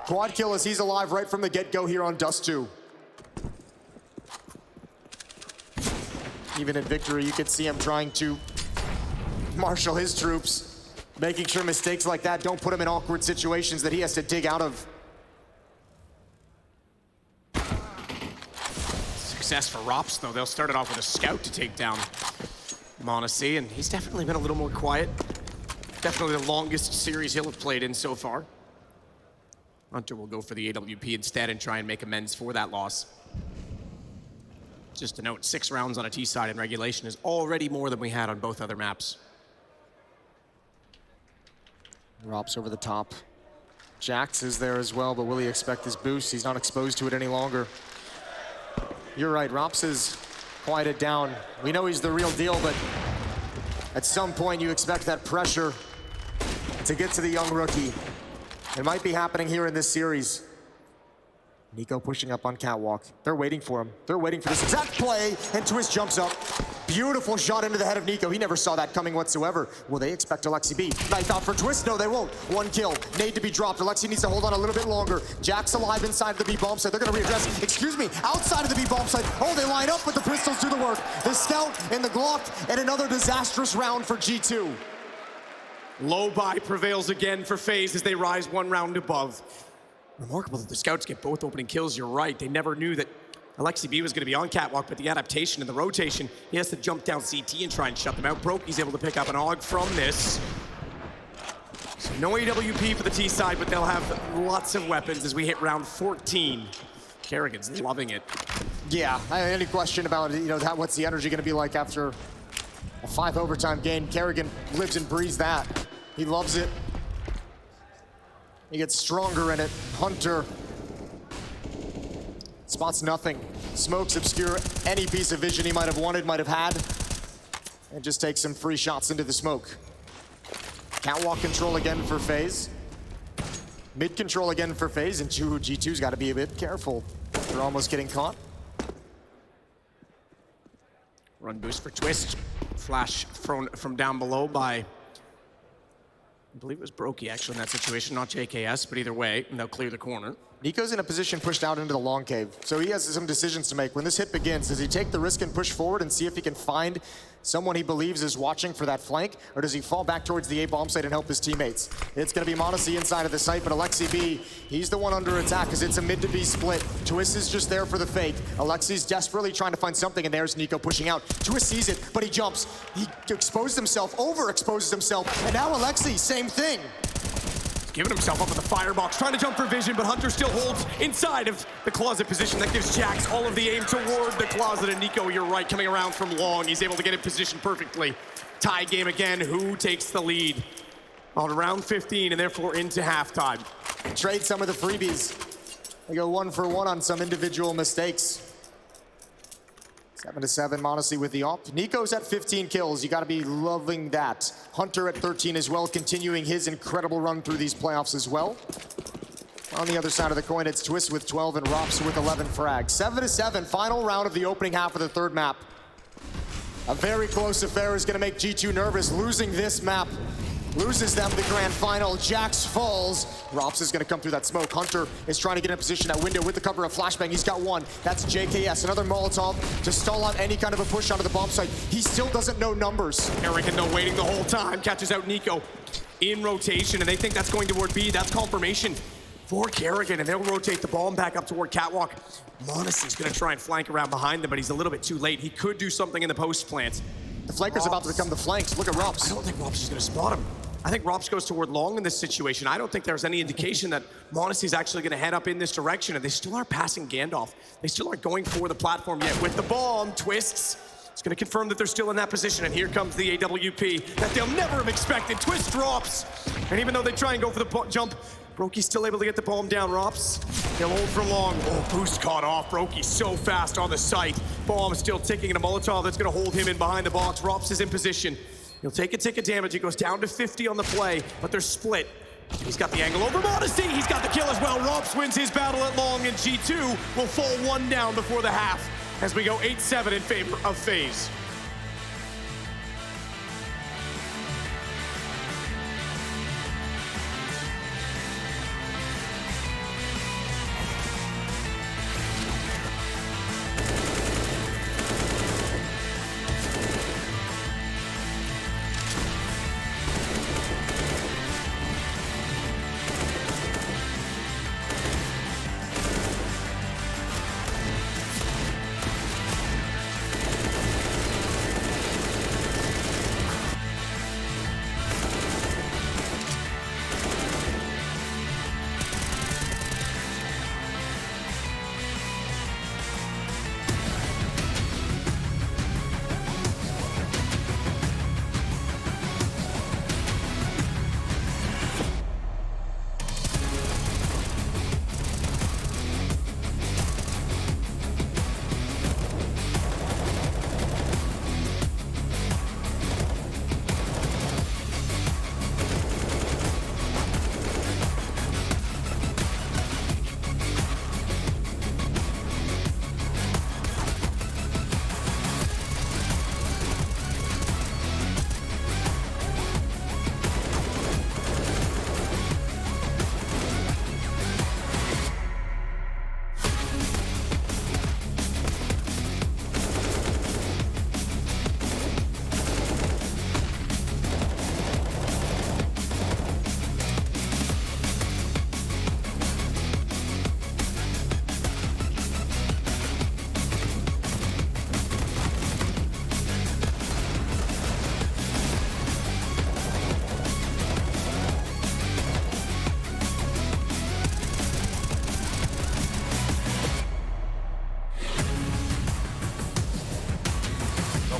Quad kill as he's alive right from the get-go here on Dust 2. Even in victory, you could see him trying to marshal his troops, making sure mistakes like that don't put him in awkward situations that he has to dig out of. Success for Rops, though. They'll start it off with a scout to take down m0NESY, and he's definitely been a little more quiet. Definitely the longest series he'll have played in so far. Hunter will go for the AWP instead and try and make amends for that loss. Just to note, 6 rounds on a T side in regulation is already more than we had on both other maps. Rops over the top. Jax is there as well, but will he expect his boost? He's not exposed to it any longer. You're right, Rops is quieted down. We know he's the real deal, but at some point you expect that pressure to get to the young rookie. It might be happening here in this series. Nico pushing up on catwalk. They're waiting for him. They're waiting for this exact play, and Twist jumps up. Beautiful shot into the head of Nico. He never saw that coming whatsoever. Will they expect Alexi B? Knife out for Twist? No, they won't. 1 kill. Nade to be dropped. Alexi needs to hold on a little bit longer. Jack's alive inside of the B bomb site. They're going to readdress. Excuse me, outside of the B bomb site. Oh, they line up, but the pistols do the work. The scout and the Glock, and another disastrous round for G2. Low buy prevails again for FaZe as they rise 1 round above. Remarkable that the scouts get both opening kills. You're right. They never knew that Alexi B was going to be on catwalk, but the adaptation and the rotation, he has to jump down CT and try and shut them out. He's able to pick up an AUG from this. So No AWP for the T side, but they'll have lots of weapons as we hit round 14. Kerrigan's loving it. Yeah, any question about what's the energy going to be like after a 5 overtime game? Kerrigan lives and breathes that. He loves it. He gets stronger in it. Hunter spots nothing. Smokes obscure any piece of vision he might have wanted, might have had, and just takes some free shots into the smoke. Catwalk control again for FaZe. Mid control again for FaZe, and G2's got to be a bit careful. They're almost getting caught. Run boost for Twist. Flash thrown from down below by, I believe it was Brokey actually in that situation, not JKS, but either way, and they'll clear the corner. Nico's in a position pushed out into the long cave, so he has some decisions to make. When this hit begins, does he take the risk and push forward and see if he can find someone he believes is watching for that flank, or does he fall back towards the A bomb site and help his teammates? It's going to be m0NESY inside of the site, but Alexi B, he's the one under attack because it's a mid to B split. Twist is just there for the fake. Alexi's desperately trying to find something, and there's Nico pushing out. Twist sees it, but he jumps. He exposed himself, overexposes himself, and now Alexi, same thing. Giving himself up at the firebox, trying to jump for vision, but Hunter still holds inside of the closet position. That gives Jax all of the aim toward the closet, and Nico, you're right, coming around from long. He's able to get in position perfectly. Tie game again, who takes the lead on round 15 and therefore into halftime. Trade some of the freebies. They go 1 for 1 on some individual mistakes. 7-7, m0NESY with the op. Nico's at 15 kills. You got to be loving that. Hunter at 13 as well, continuing his incredible run through these playoffs as well. On the other side of the coin, it's Twist with 12 and Rops with 11 frags. 7-7, final round of the opening half of the third map. A very close affair is going to make G2 nervous. Losing this map loses them the grand final. Jax falls. Rops is going to come through that smoke. Hunter is trying to get in position at window with the cover of flashbang. He's got one. That's JKS. Another Molotov to stall out any kind of a push onto the bomb site. He still doesn't know numbers. Kerrigan, though, waiting the whole time. Catches out Nico in rotation, and they think that's going toward B. That's confirmation for Kerrigan, and they'll rotate the bomb back up toward Catwalk. m0NESY's going to try and flank around behind them, but he's a little bit too late. He could do something in the post plant. The flanker's about to become the flanks. Look at Rops. I don't think Rops is going to spot him. I think Rops goes toward long in this situation. I don't think there's any indication that m0NESY is actually going to head up in this direction, and they still aren't passing Gandalf. They still aren't going for the platform yet. With the bomb, Twists. It's going to confirm that they're still in that position, and here comes the AWP that they'll never have expected. Twist drops, and even though they try and go for the jump, Brokey's still able to get the bomb down. Rops, they'll hold for long. Oh, boost caught off. Brokey's so fast on the site. Bomb still ticking, and a Molotov that's going to hold him in behind the box. Rops is in position. He'll take a tick of damage. It goes down to 50 on the play, but they're split. He's got the angle over m0NESY. He's got the kill as well. Rops wins his battle at long, and G2 will fall 1 down before the half as we go 8-7 in favor of FaZe.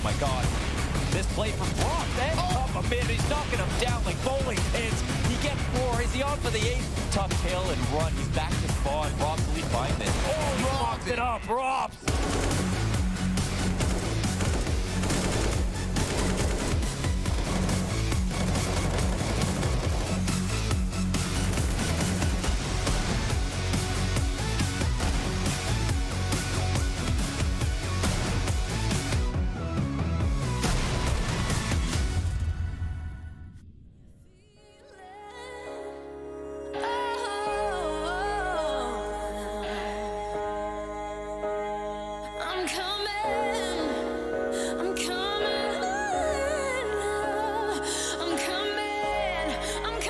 Oh my god. This play from Brock, then up a mid, he's knocking him down like bowling pins. He gets 4, is he on for the 8th? Tuck tail and run, he's back to spawn. Robs will find this. Oh, he locks it up, Robs! I'm coming. I'm coming. I'm coming. I'm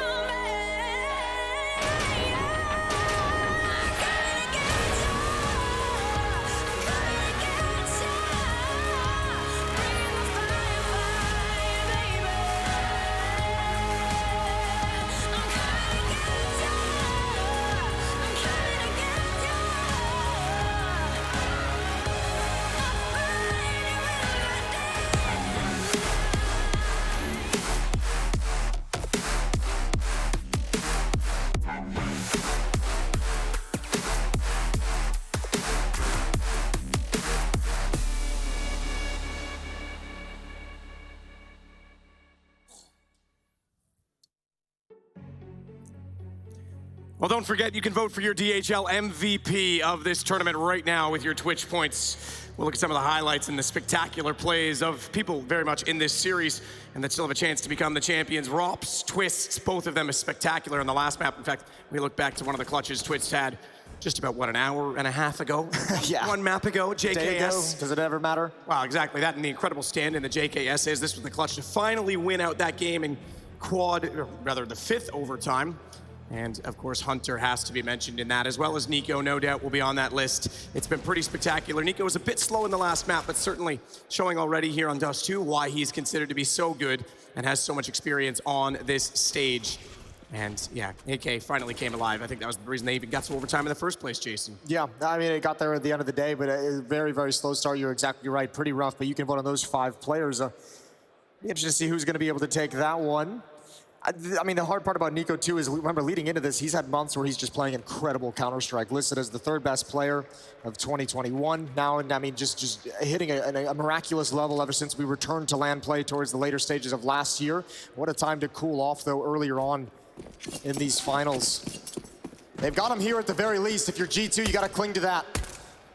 Well, don't forget, you can vote for your DHL MVP of this tournament right now with your Twitch points. We'll look at some of the highlights and the spectacular plays of people very much in this series and that still have a chance to become the champions. Rops, Twists, both of them are spectacular on the last map. In fact, we look back to one of the clutches Twist had just about, what, an hour and a half ago? Yeah. One map ago, JKS. Day ago. Does it ever matter? Wow, exactly. That and the incredible stand in the JKS is. This was the clutch to finally win out that game in quad, or rather the 5th overtime. And of course, Hunter has to be mentioned in that, as well as Nico, no doubt, will be on that list. It's been pretty spectacular. Nico was a bit slow in the last map, but certainly showing already here on Dust 2 why he's considered to be so good and has so much experience on this stage. And yeah, AK finally came alive. I think that was the reason they even got to overtime in the first place, Jason. Yeah, I mean, it got there at the end of the day, but a very, very slow start. You're exactly right, pretty rough, but you can vote on those 5 players. Be interested to see who's going to be able to take that one. I mean, the hard part about Nico, too, is, remember, leading into this, he's had months where he's just playing incredible Counter-Strike, listed as the 3rd best player of 2021 now, and I mean, just hitting a miraculous level ever since we returned to LAN play towards the later stages of last year. What a time to cool off, though, earlier on in these finals. They've got him here at the very least. If you're G2, you got to cling to that.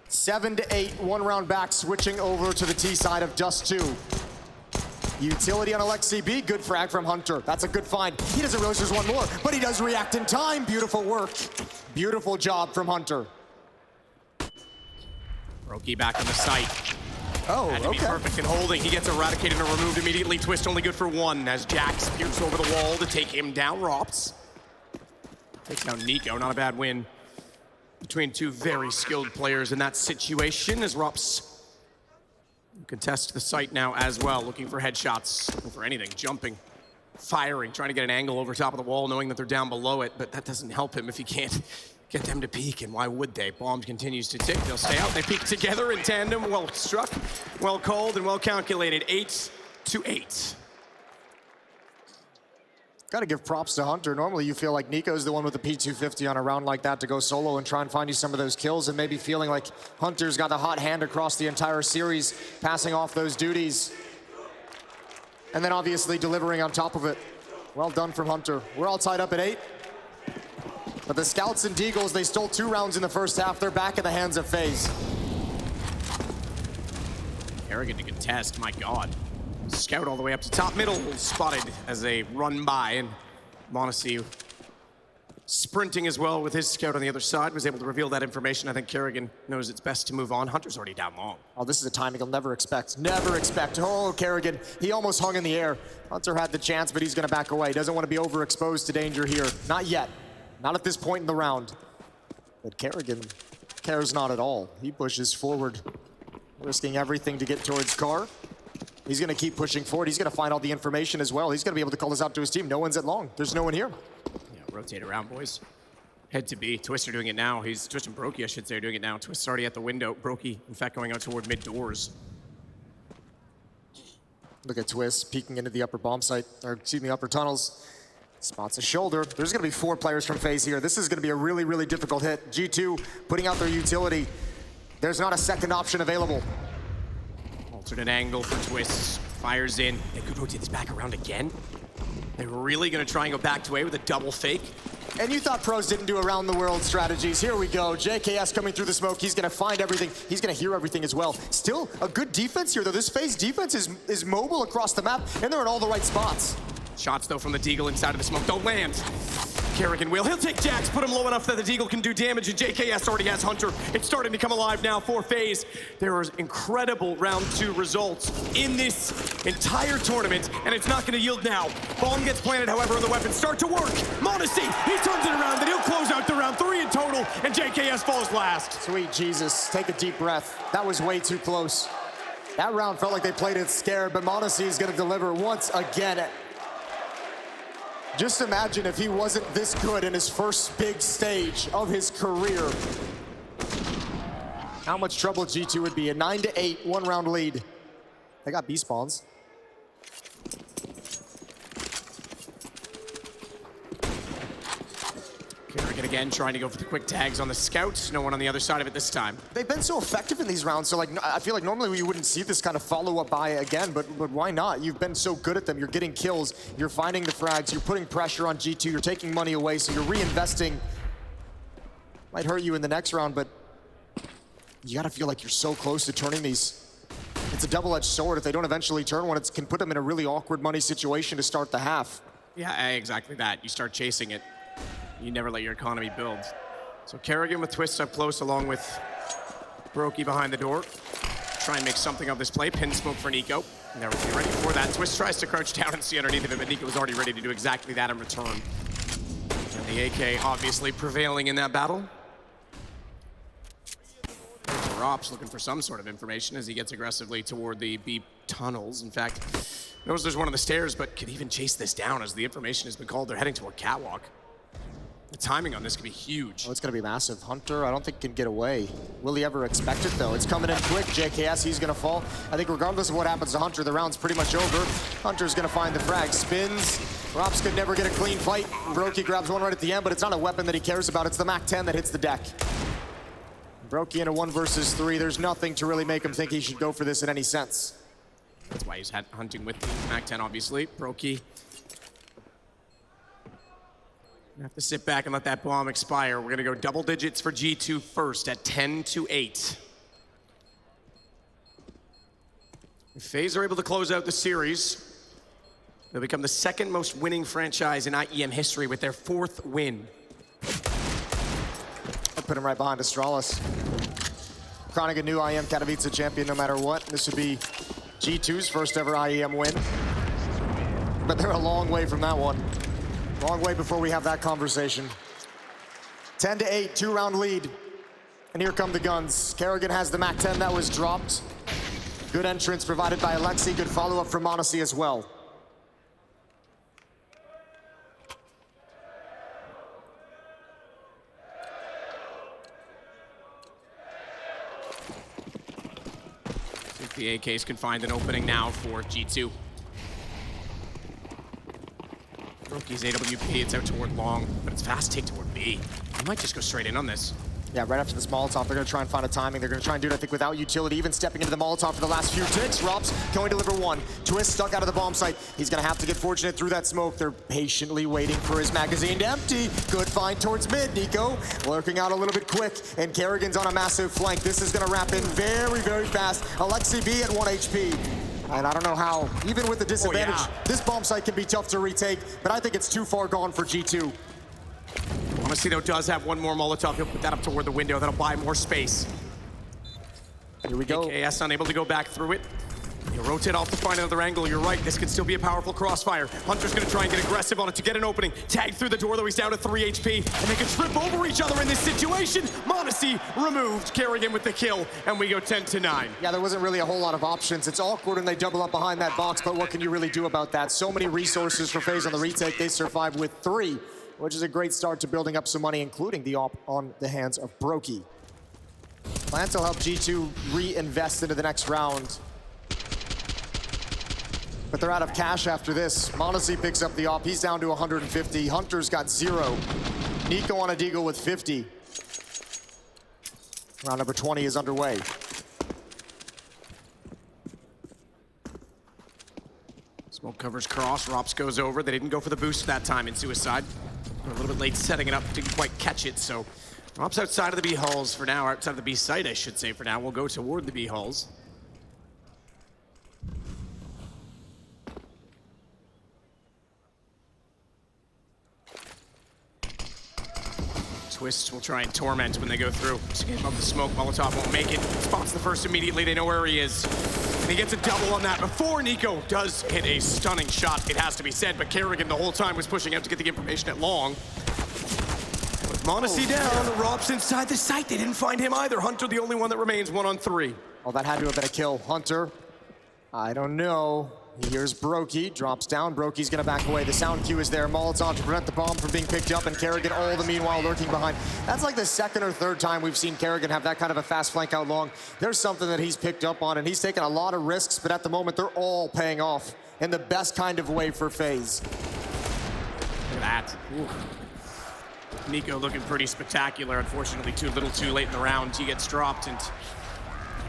7-8, 1 round back, switching over to the T side of Dust 2. Utility on Alexi B, good frag from Hunter. That's a good find. He doesn't realize there's one more, but he does react in time. Beautiful work. Beautiful job from Hunter. Brokey back on the site. Oh, Had to be perfect in holding. He gets eradicated and removed immediately. Twist only good for 1 as Jax peers over the wall to take him down. Rops takes down Nico. Not a bad win between 2 very skilled players in that situation as Rops contest the site now as well, looking for headshots, looking for anything, jumping, firing, trying to get an angle over top of the wall, knowing that they're down below it, but that doesn't help him if he can't get them to peek, and why would they? Bomb continues to tick, they'll stay out, they peek together in tandem, well struck, well called, and well calculated, 8-8. Got to give props to Hunter. Normally you feel like Nico's the one with the P250 on a round like that to go solo and try and find you some of those kills, and maybe feeling like Hunter's got the hot hand across the entire series, passing off those duties. And then obviously delivering on top of it. Well done from Hunter. We're all tied up at 8. But the Scouts and Deagles, they stole 2 rounds in the first half. They're back in the hands of FaZe. Arrogant to contest, my God. Scout all the way up to top middle, spotted as they run by, and Monacy sprinting as well with his scout on the other side, was able to reveal that information. I think Kerrigan knows it's best to move on. Hunter's already down long. Oh, this is a timing he'll never expect. Never expect. Oh, Kerrigan, he almost hung in the air. Hunter had the chance, but he's gonna back away. Doesn't want to be overexposed to danger here. Not yet. Not at this point in the round. But Kerrigan cares not at all. He pushes forward, risking everything to get towards Carr. He's going to keep pushing forward. He's going to find all the information as well. He's going to be able to call this out to his team. No one's at long. There's no one here. Yeah, rotate around, boys. Head to B. Twister doing it now. Twist and Brokey, I should say, are doing it now. Twist's already at the window. Brokey, in fact, going out toward mid doors. Look at Twist peeking into the upper bomb site, or excuse me, upper tunnels. Spots a shoulder. There's gonna be 4 players from FaZe here. This is gonna be a really, really difficult hit. G2 putting out their utility. There's not a second option available. Alternate angle for Twist. Fires in. They could rotate this back around again. They're really gonna try and go back to A with a double fake. And you thought pros didn't do around the world strategies. Here we go. JKS coming through the smoke. He's gonna find everything. He's gonna hear everything as well. Still a good defense here though. This FaZe defense is mobile across the map and they're in all the right spots. Shots though from the Deagle inside of the smoke. Don't land. Kerrigan will. He'll take Jax, put him low enough that the Deagle can do damage, and JKS already has Hunter. It's starting to come alive now for FaZe. There are incredible round 2 results in this entire tournament, and it's not gonna yield now. Bomb gets planted, however, and the weapons start to work. Modesty, he turns it around, and he'll close out the round 3 in total, and JKS falls last. Sweet Jesus, take a deep breath. That was way too close. That round felt like they played it scared, but Modesty is gonna deliver once again. Just imagine if he wasn't this good in his first big stage of his career. How much trouble G2 would be. A 9-8, 1-round lead. They got B spawns. Kerrigan again trying to go for the quick tags on the scouts. No one on the other side of it this time. They've been so effective in these rounds, so like I feel like normally you wouldn't see this kind of follow-up buy again, but why not? You've been so good at them. You're getting kills, you're finding the frags, you're putting pressure on G2, you're taking money away, so you're reinvesting. Might hurt you in the next round, but you gotta feel like you're so close to turning these. It's a double-edged sword. If they don't eventually turn one, it can put them in a really awkward money situation to start the half. Yeah, exactly that. You start chasing it. You never let your economy build. So Kerrigan with Twist up close along with Brokey behind the door. Try and make something of this play. Pin smoke for Nico. Never be ready for that. Twist tries to crouch down and see underneath of it, but Nico was already ready to do exactly that in return. And the AK obviously prevailing in that battle. Rops looking for some sort of information as he gets aggressively toward the B tunnels. In fact, knows there's one on the stairs, but could even chase this down as the information has been called. They're heading toward Catwalk. The timing on this could be huge. Oh, it's going to be massive. Hunter, I don't think can get away. Will he ever expect it, though? It's coming in quick. JKS, he's going to fall. I think regardless of what happens to Hunter, the round's pretty much over. Hunter's going to find the frag. Spins. Rops could never get a clean fight. Brokey grabs one right at the end, but it's not a weapon that he cares about. It's the MAC-10 that hits the deck. Brokey in a 1 versus 3. There's nothing to really make him think he should go for this in any sense. That's why he's hunting with the MAC-10, obviously. Brokey have to sit back and let that bomb expire. We're gonna go double digits for G2 first at 10-8. If FaZe are able to close out the series, they'll become the 2nd most winning franchise in IEM history with their 4th win. I'll put him right behind Astralis. Crowning a new IEM Katowice champion no matter what. This would be G2's first ever IEM win. But they're a long way from that one. Long way before we have that conversation. 10-8, 2-round lead. And here come the guns. Kerrigan has the MAC-10 that was dropped. Good entrance provided by Alexi. Good follow-up from Monacy as well. See if the AKs can find an opening now for G2. Brokey's AWP, it's out toward long, but it's fast take toward B. He might just go straight in on this. Yeah, right after this Molotov, they're gonna try and find a timing. They're gonna try and do it, I think, without utility, even stepping into the Molotov for the last few ticks. Robs going to deliver 1. Twist stuck out of the bomb site. He's gonna have to get fortunate through that smoke. They're patiently waiting for his magazine to empty. Good find towards mid. Nico lurking out a little bit quick, and Kerrigan's on a massive flank. This is gonna wrap in very, very fast. Alexi B at 1 HP. And I don't know how, even with the disadvantage, this bomb site can be tough to retake, but I think it's too far gone for G2. Monacy, though, does have one more Molotov. He'll put that up toward the window. That'll buy more space. Here we go. AKS unable to go back through it. He'll rotate off to find another angle. You're right, this could still be a powerful crossfire. Hunter's gonna try and get aggressive on it to get an opening. Tag through the door, though he's down to 3 HP. And they can trip over each other in this situation. Monacy removed, Kerrigan with the kill, and we go 10-9. Yeah, there wasn't really a whole lot of options. It's awkward when they double up behind that box, but what can you really do about that? So many resources for FaZe on the retake. They survived with 3, which is a great start to building up some money, including the op on the hands of Brokey. Plants will help G2 reinvest into the next round. But they're out of cash after this. Monacy picks up the op. He's down to 150. Hunter's got 0. Nico on a deagle with 50. Round number 20 is underway. Smoke covers cross. Rops goes over. They didn't go for the boost that time in Suicide. They're a little bit late setting it up. Didn't quite catch it, so Rops outside of the B hulls for now. Outside of the B site, I should say, for now. We'll go toward the B hulls. Twist will try and torment when they go through. Escape up the smoke. Molotov won't make it. Spots the first immediately. They know where he is. And he gets a double on that before Nico does hit a stunning shot, it has to be said. But Kerrigan the whole time was pushing out to get the information at long. With Monacy down, Rob's inside the site. They didn't find him either. Hunter the only one that remains, 1 on 3. Oh, that had to have been a kill. Hunter, I don't know. Here's Brokey, drops down. Brokey's gonna back away. The sound cue is there. Molotov to prevent the bomb from being picked up, and Kerrigan all the meanwhile lurking behind. That's like the second or third time we've seen Kerrigan have that kind of a fast flank out long. There's something that he's picked up on, and he's taken a lot of risks, but at the moment they're all paying off in the best kind of way for FaZe. Look at that. Ooh. Nico looking pretty spectacular. Unfortunately, too little too late in the round. He gets dropped, and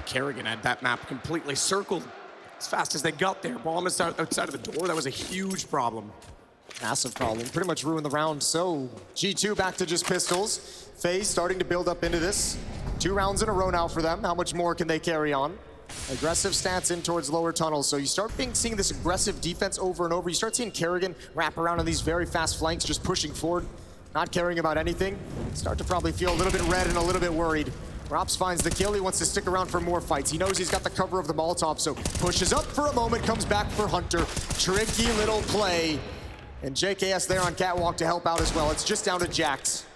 Kerrigan had that map completely circled as fast as they got there. Bomb is outside of the door. That was a huge problem. Massive problem. Pretty much ruined the round. So G2 back to just pistols. FaZe starting to build up into this. 2 rounds in a row now for them. How much more can they carry on? Aggressive stance in towards lower tunnels. So you start seeing this aggressive defense over and over. You start seeing Kerrigan wrap around on these very fast flanks, just pushing forward, not caring about anything. Start to probably feel a little bit red and a little bit worried. Rops finds the kill. He wants to stick around for more fights. He knows he's got the cover of the Molotov, so pushes up for a moment, comes back for Hunter. Tricky little play. And JKS there on Catwalk to help out as well. It's just down to Jax.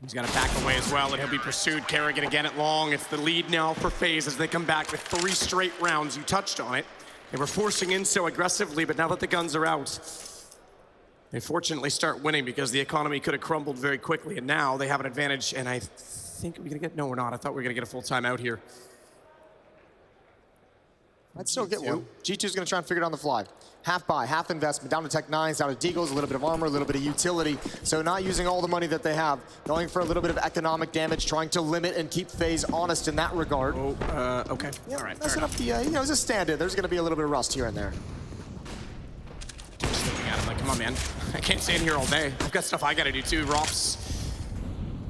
He's got to back away as well, and he'll be pursued. Kerrigan again at long. It's the lead now for FaZe as they come back with 3 straight rounds. You touched on it. They were forcing in so aggressively, but now that the guns are out, they fortunately start winning because the economy could have crumbled very quickly, and now they have an advantage, and I think we're gonna get, no, we're not. I thought we were gonna get a full timeout here. I'd still get one. G2's gonna try and figure it on the fly. Half buy, half investment, down to Tech 9s, down to Deagles, a little bit of armor, a little bit of utility. So not using all the money that they have, going for a little bit of economic damage, trying to limit and keep FaZe honest in that regard. Oh, okay. Yeah, All right, messing up the, you know, as a stand-in, there's gonna be a little bit of rust here and there. Just looking at him like, come on, man. I can't stay in here all day. I've got stuff I gotta do too. Rops,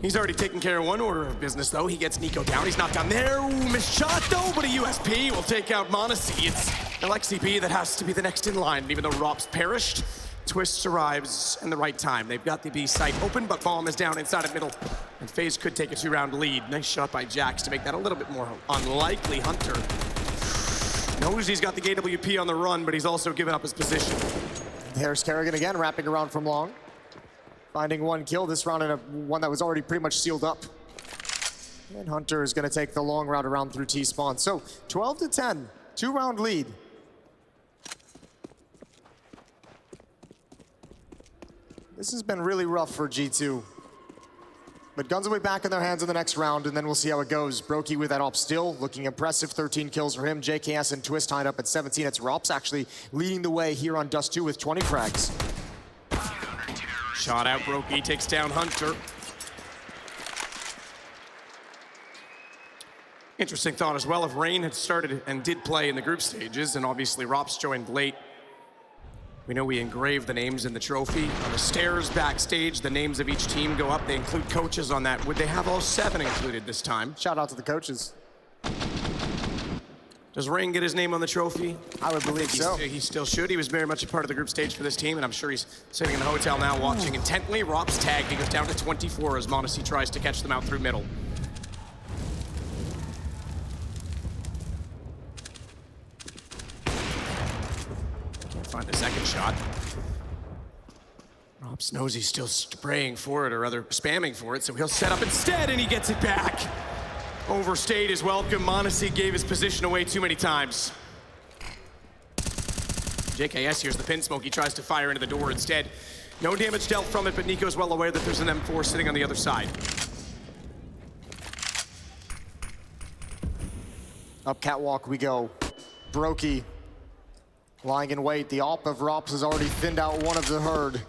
he's already taken care of one order of business, though. He gets Nico down. He's not down there. Ooh, missed shot, though, but a USP will take out Monacy. It's LXCP that has to be the next in line. Even though Rops perished, Twist arrives in the right time. They've got the B site open, but Bomb is down inside of middle. And FaZe could take a 2-round lead. Nice shot by Jax to make that a little bit more unlikely. Hunter knows he's got the AWP on the run, but he's also given up his position. There's Kerrigan again, wrapping around from long. Finding 1 kill this round in one that was already pretty much sealed up. And Hunter is gonna take the long route around through T-spawn. So 12 to 10, 2-round lead. This has been really rough for G2. But guns will be back in their hands in the next round, and then we'll see how it goes. Brokey with that op still, looking impressive. 13 kills for him. JKS and Twist tied up at 17. It's Rops actually leading the way here on Dust 2 with 20 frags. Shot out, Brokey takes down Hunter. Interesting thought as well, if Rain had started and did play in the group stages, and obviously Rops joined late, we know we engrave the names in the trophy. On the stairs backstage, the names of each team go up. They include coaches on that. Would they have all 7 included this time? Shout out to the coaches. Does Rain get his name on the trophy? I would believe so. He still should. He was very much a part of the group stage for this team, and I'm sure he's sitting in the hotel now watching intently. Rops tagged. He goes down to 24 as Monacy tries to catch them out through middle. Find the second shot. Rops knows he's still spraying for it, or rather spamming for it, so he'll set up instead, and he gets it back. Overstayed his welcome. Monacy gave his position away too many times. JKS here's the pin smoke. He tries to fire into the door instead. No damage dealt from it, but Nico's well aware that there's an M4 sitting on the other side. Up Catwalk we go. Brokey Lying in wait, the AWP of Rops has already thinned out one of the herd.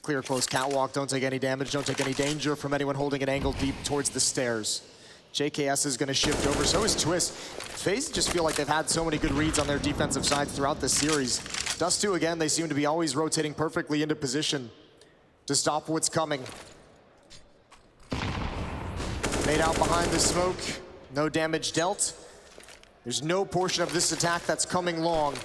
Clear close catwalk, don't take any damage, don't take any danger from anyone holding an angle deep towards the stairs. JKS is gonna shift over, so is Twist. FaZe just feel like they've had so many good reads on their defensive side throughout the series. Dust2, again, they seem to be always rotating perfectly into position to stop what's coming. Made out behind the smoke, no damage dealt. There's no portion of this attack that's coming long.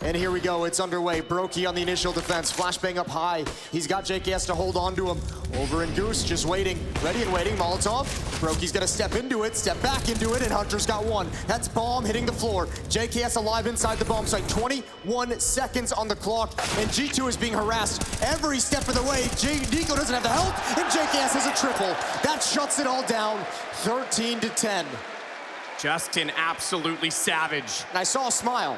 And here we go, it's underway. Brokey on the initial defense, flashbang up high. He's got JKS to hold on to him. Over and Goose, just waiting, ready and waiting, Molotov. Brokey's gonna step into it, step back into it, and Hunter's got one. That's bomb hitting the floor. JKS alive inside the bomb site, 21 seconds on the clock, and G2 is being harassed every step of the way. Nico doesn't have the help, and JKS has a triple. That shuts it all down, 13-10. Justin absolutely savage. And I saw a smile.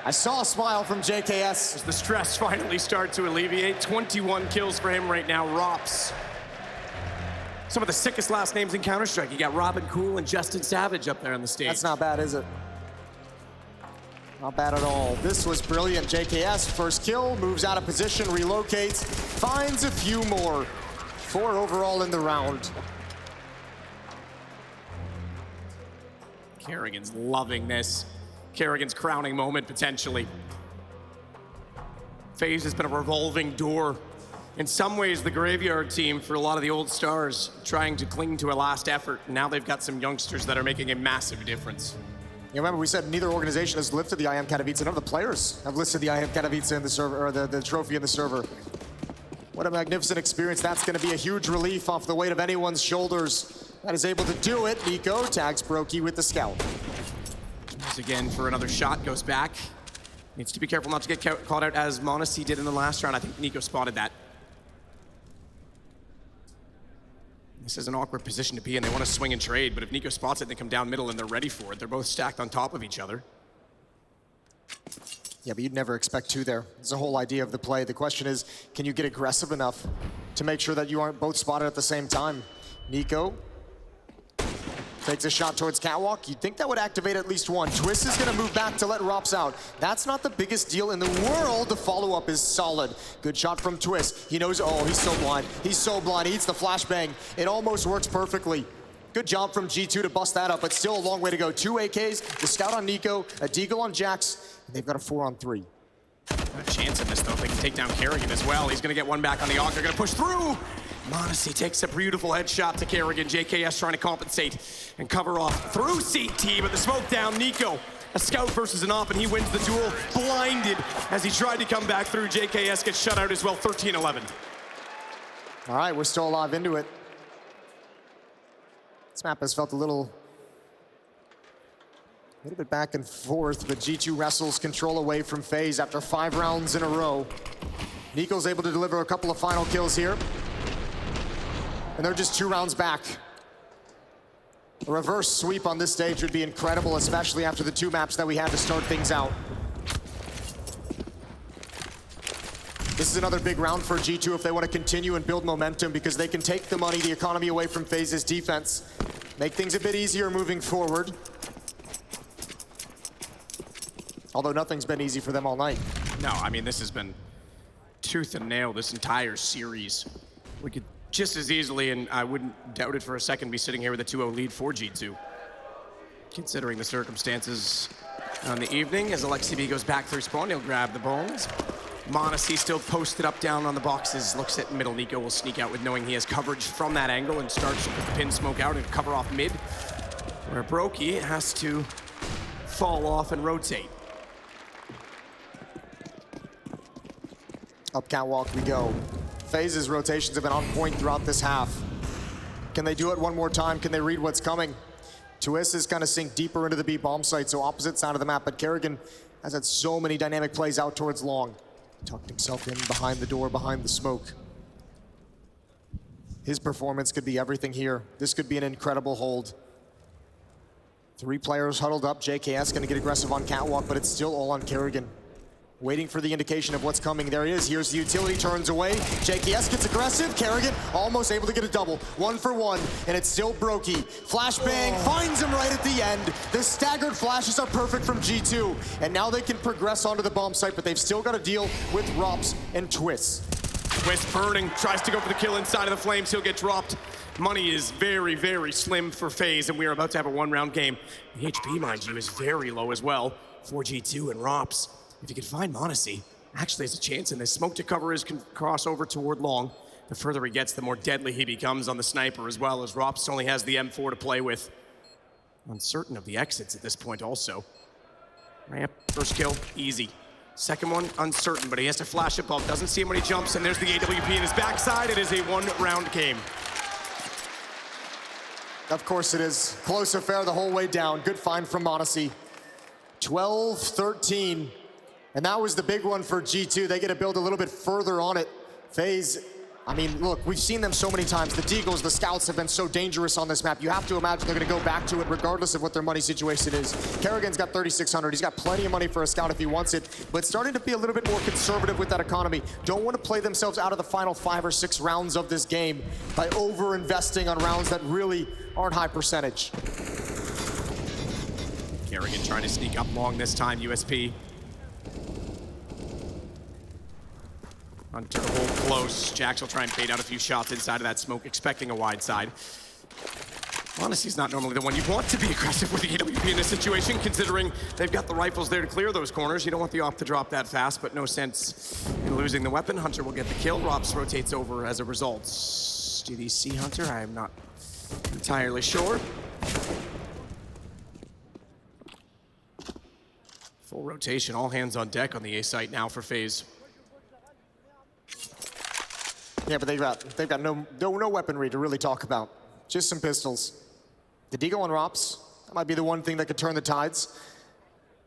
I saw a smile from JKS. As the stress finally starts to alleviate, 21 kills for him right now, Rops. Some of the sickest last names in Counter-Strike. You got Robin Cool and Justin Savage up there on the stage. That's not bad, is it? Not bad at all. This was brilliant. JKS, first kill, moves out of position, relocates, finds a few more. 4 overall in the round. Kerrigan's loving this. Kerrigan's crowning moment, potentially. FaZe has been a revolving door. In some ways, the graveyard team for a lot of the old stars trying to cling to a last effort. Now they've got some youngsters that are making a massive difference. You remember we said neither organization has lifted the IEM Katowice. None of the players have listed the IEM Katowice in the server, or the trophy in the server. What a magnificent experience. That's going to be a huge relief off the weight of anyone's shoulders that is able to do it. Nico tags Brokey with the scout. Again for another shot, goes back. Needs to be careful not to get caught out as m0NESY did in the last round. I think Nico spotted that. This is an awkward position to be in. They want to swing and trade, but if Nico spots it, they come down middle and they're ready for it. They're both stacked on top of each other. Yeah, but you'd never expect 2 there. It's the whole idea of the play. The question is, can you get aggressive enough to make sure that you aren't both spotted at the same time? Nico takes a shot towards catwalk. You'd think that would activate at least one. Twist is gonna move back to let Rops out. That's not the biggest deal in the world. The follow-up is solid. Good shot from Twist. He knows, oh, he's so blind. He's so blind, he hits the flashbang. It almost works perfectly. Good job from G2 to bust that up, but still a long way to go. 2 AKs, the scout on Nico, a deagle on Jax, and they've got a 4-on-3. Got a chance in this though, if they can take down Kerrigan as well. He's gonna get one back on the AWP, they're gonna push through! m0NESY takes a beautiful headshot to Kerrigan. JKS trying to compensate and cover off through CT, but the smoke down, Nico. A scout versus an AWP, and he wins the duel, blinded as he tried to come back through. JKS gets shut out as well, 13-11. All right, we're still alive into it. This map has felt a little bit back and forth, but G2 wrestles control away from FaZe after 5 rounds in a row. Nico's able to deliver a couple of final kills here. And they're just 2 rounds back. A reverse sweep on this stage would be incredible, especially after the 2 maps that we had to start things out. This is another big round for G2 if they want to continue and build momentum, because they can take the money, the economy away from FaZe's defense, make things a bit easier moving forward. Although nothing's been easy for them all night. No, I mean, this has been tooth and nail this entire series. We could just as easily, and I wouldn't doubt it for a second, be sitting here with a 2-0 lead for G2. Considering the circumstances on the evening, as Alexi B goes back through spawn, he'll grab the bones. m0NESY still posted up down on the boxes, looks at middle. Nico will sneak out with knowing he has coverage from that angle and starts to pin smoke out and cover off mid, where Brokey has to fall off and rotate. Up catwalk we go. FaZe's rotations have been on point throughout this half. Can they do it one more time? Can they read what's coming? Twist is kind of sink deeper into the B bomb site, so opposite side of the map, but Kerrigan has had so many dynamic plays out towards long. Tucked himself in behind the door, behind the smoke. His performance could be everything here. This could be an incredible hold. 3 players huddled up. JKS gonna get aggressive on catwalk, but it's still all on Kerrigan. Waiting for the indication of what's coming. There it is. Here's the utility, turns away. JKS gets aggressive. Kerrigan almost able to get a double. 1 for 1, and it's still Brokey. Flashbang finds him right at the end. The staggered flashes are perfect from G2, and now they can progress onto the bomb site, but they've still got to deal with Rops and Twist. Twist burning, tries to go for the kill inside of the flames. He'll get dropped. Money is very, very slim for FaZe, and we are about to have a 1-round game. The HP, mind you, is very low as well for G2 and Rops. If you can find Monacy, actually has a chance in this. Smoke to cover his crossover toward long. The further he gets, the more deadly he becomes on the sniper, as well as Rops only has the M4 to play with. Uncertain of the exits at this point also. Ramp, first kill, easy. Second one, uncertain, but he has to flash above. Doesn't see him when he jumps, and there's the AWP in his backside. It is a 1-round game. Of course it is. Close affair the whole way down. Good find from Monacy. 12-13. And that was the big one for G2. They get to build a little bit further on it. FaZe, I mean, look, we've seen them so many times. The Deagles, the Scouts have been so dangerous on this map. You have to imagine they're going to go back to it regardless of what their money situation is. Kerrigan's got 3,600. He's got plenty of money for a Scout if he wants it, but starting to be a little bit more conservative with that economy. Don't want to play themselves out of the final 5 or 6 rounds of this game by over-investing on rounds that really aren't high percentage. Kerrigan trying to sneak up long this time, USP. Hunter hold close. Jax will try and bait out a few shots inside of that smoke, expecting a wide side. Honesty's not normally the one you want to be aggressive with the AWP in this situation, considering they've got the rifles there to clear those corners. You don't want the op to drop that fast, but no sense in losing the weapon. Hunter will get the kill. Rops rotates over as a result. Did he see Hunter? I am not entirely sure. Full rotation, all hands on deck on the A site now for FaZe. Yeah, but they've got no weaponry to really talk about. Just some pistols. The Deagle and Rops, that might be the one thing that could turn the tides.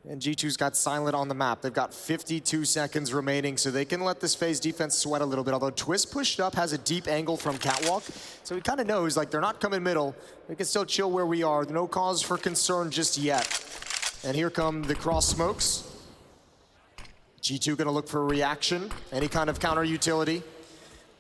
And G2's got silent on the map. They've got 52 seconds remaining, so they can let this FaZe defense sweat a little bit. Although Twist pushed up, has a deep angle from Catwalk, so he kind of knows, like, they're not coming middle. We can still chill where we are. No cause for concern just yet. And here come the cross smokes. G2 gonna look for a reaction, any kind of counter utility.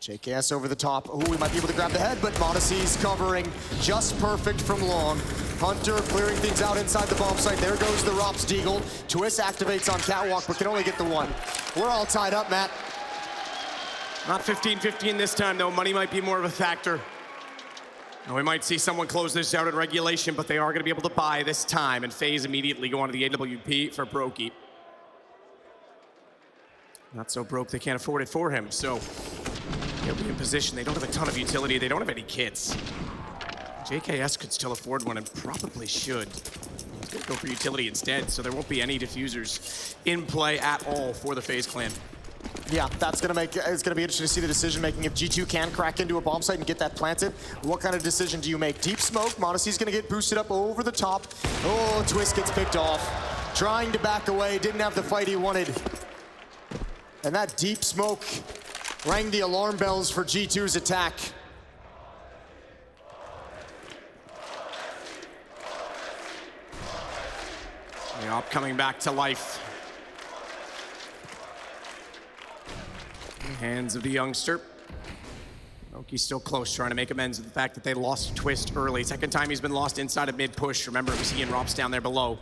JKS over the top. Oh, we might be able to grab the head, but Monacy's covering just perfect from long. Hunter clearing things out inside the bomb site. There goes the Rops Deagle. Twist activates on Catwalk, but can only get the one. We're all tied up, Matt. Not 15-15 this time, though. Money might be more of a factor. And we might see someone close this out at regulation, but they are going to be able to buy this time, and FaZe immediately go onto the AWP for Brokey. Not so broke, they can't afford it for him, so he'll be in position. They don't have a ton of utility. They don't have any kits. JKS could still afford one and probably should. He's going to go for utility instead, so there won't be any diffusers in play at all for the FaZe clan. Yeah, it's gonna be interesting to see the decision making. If G2 can crack into a bomb site and get that planted, what kind of decision do you make? Deep smoke, Monacy's gonna get boosted up over the top. Oh, Twist gets picked off. Trying to back away, didn't have the fight he wanted. And that deep smoke rang the alarm bells for G2's attack. The op coming back to life. In the hands of the youngster. Loki's still close, trying to make amends with the fact that they lost Twist early. Second time he's been lost inside of mid-push. Remember, it was he and Rops down there below.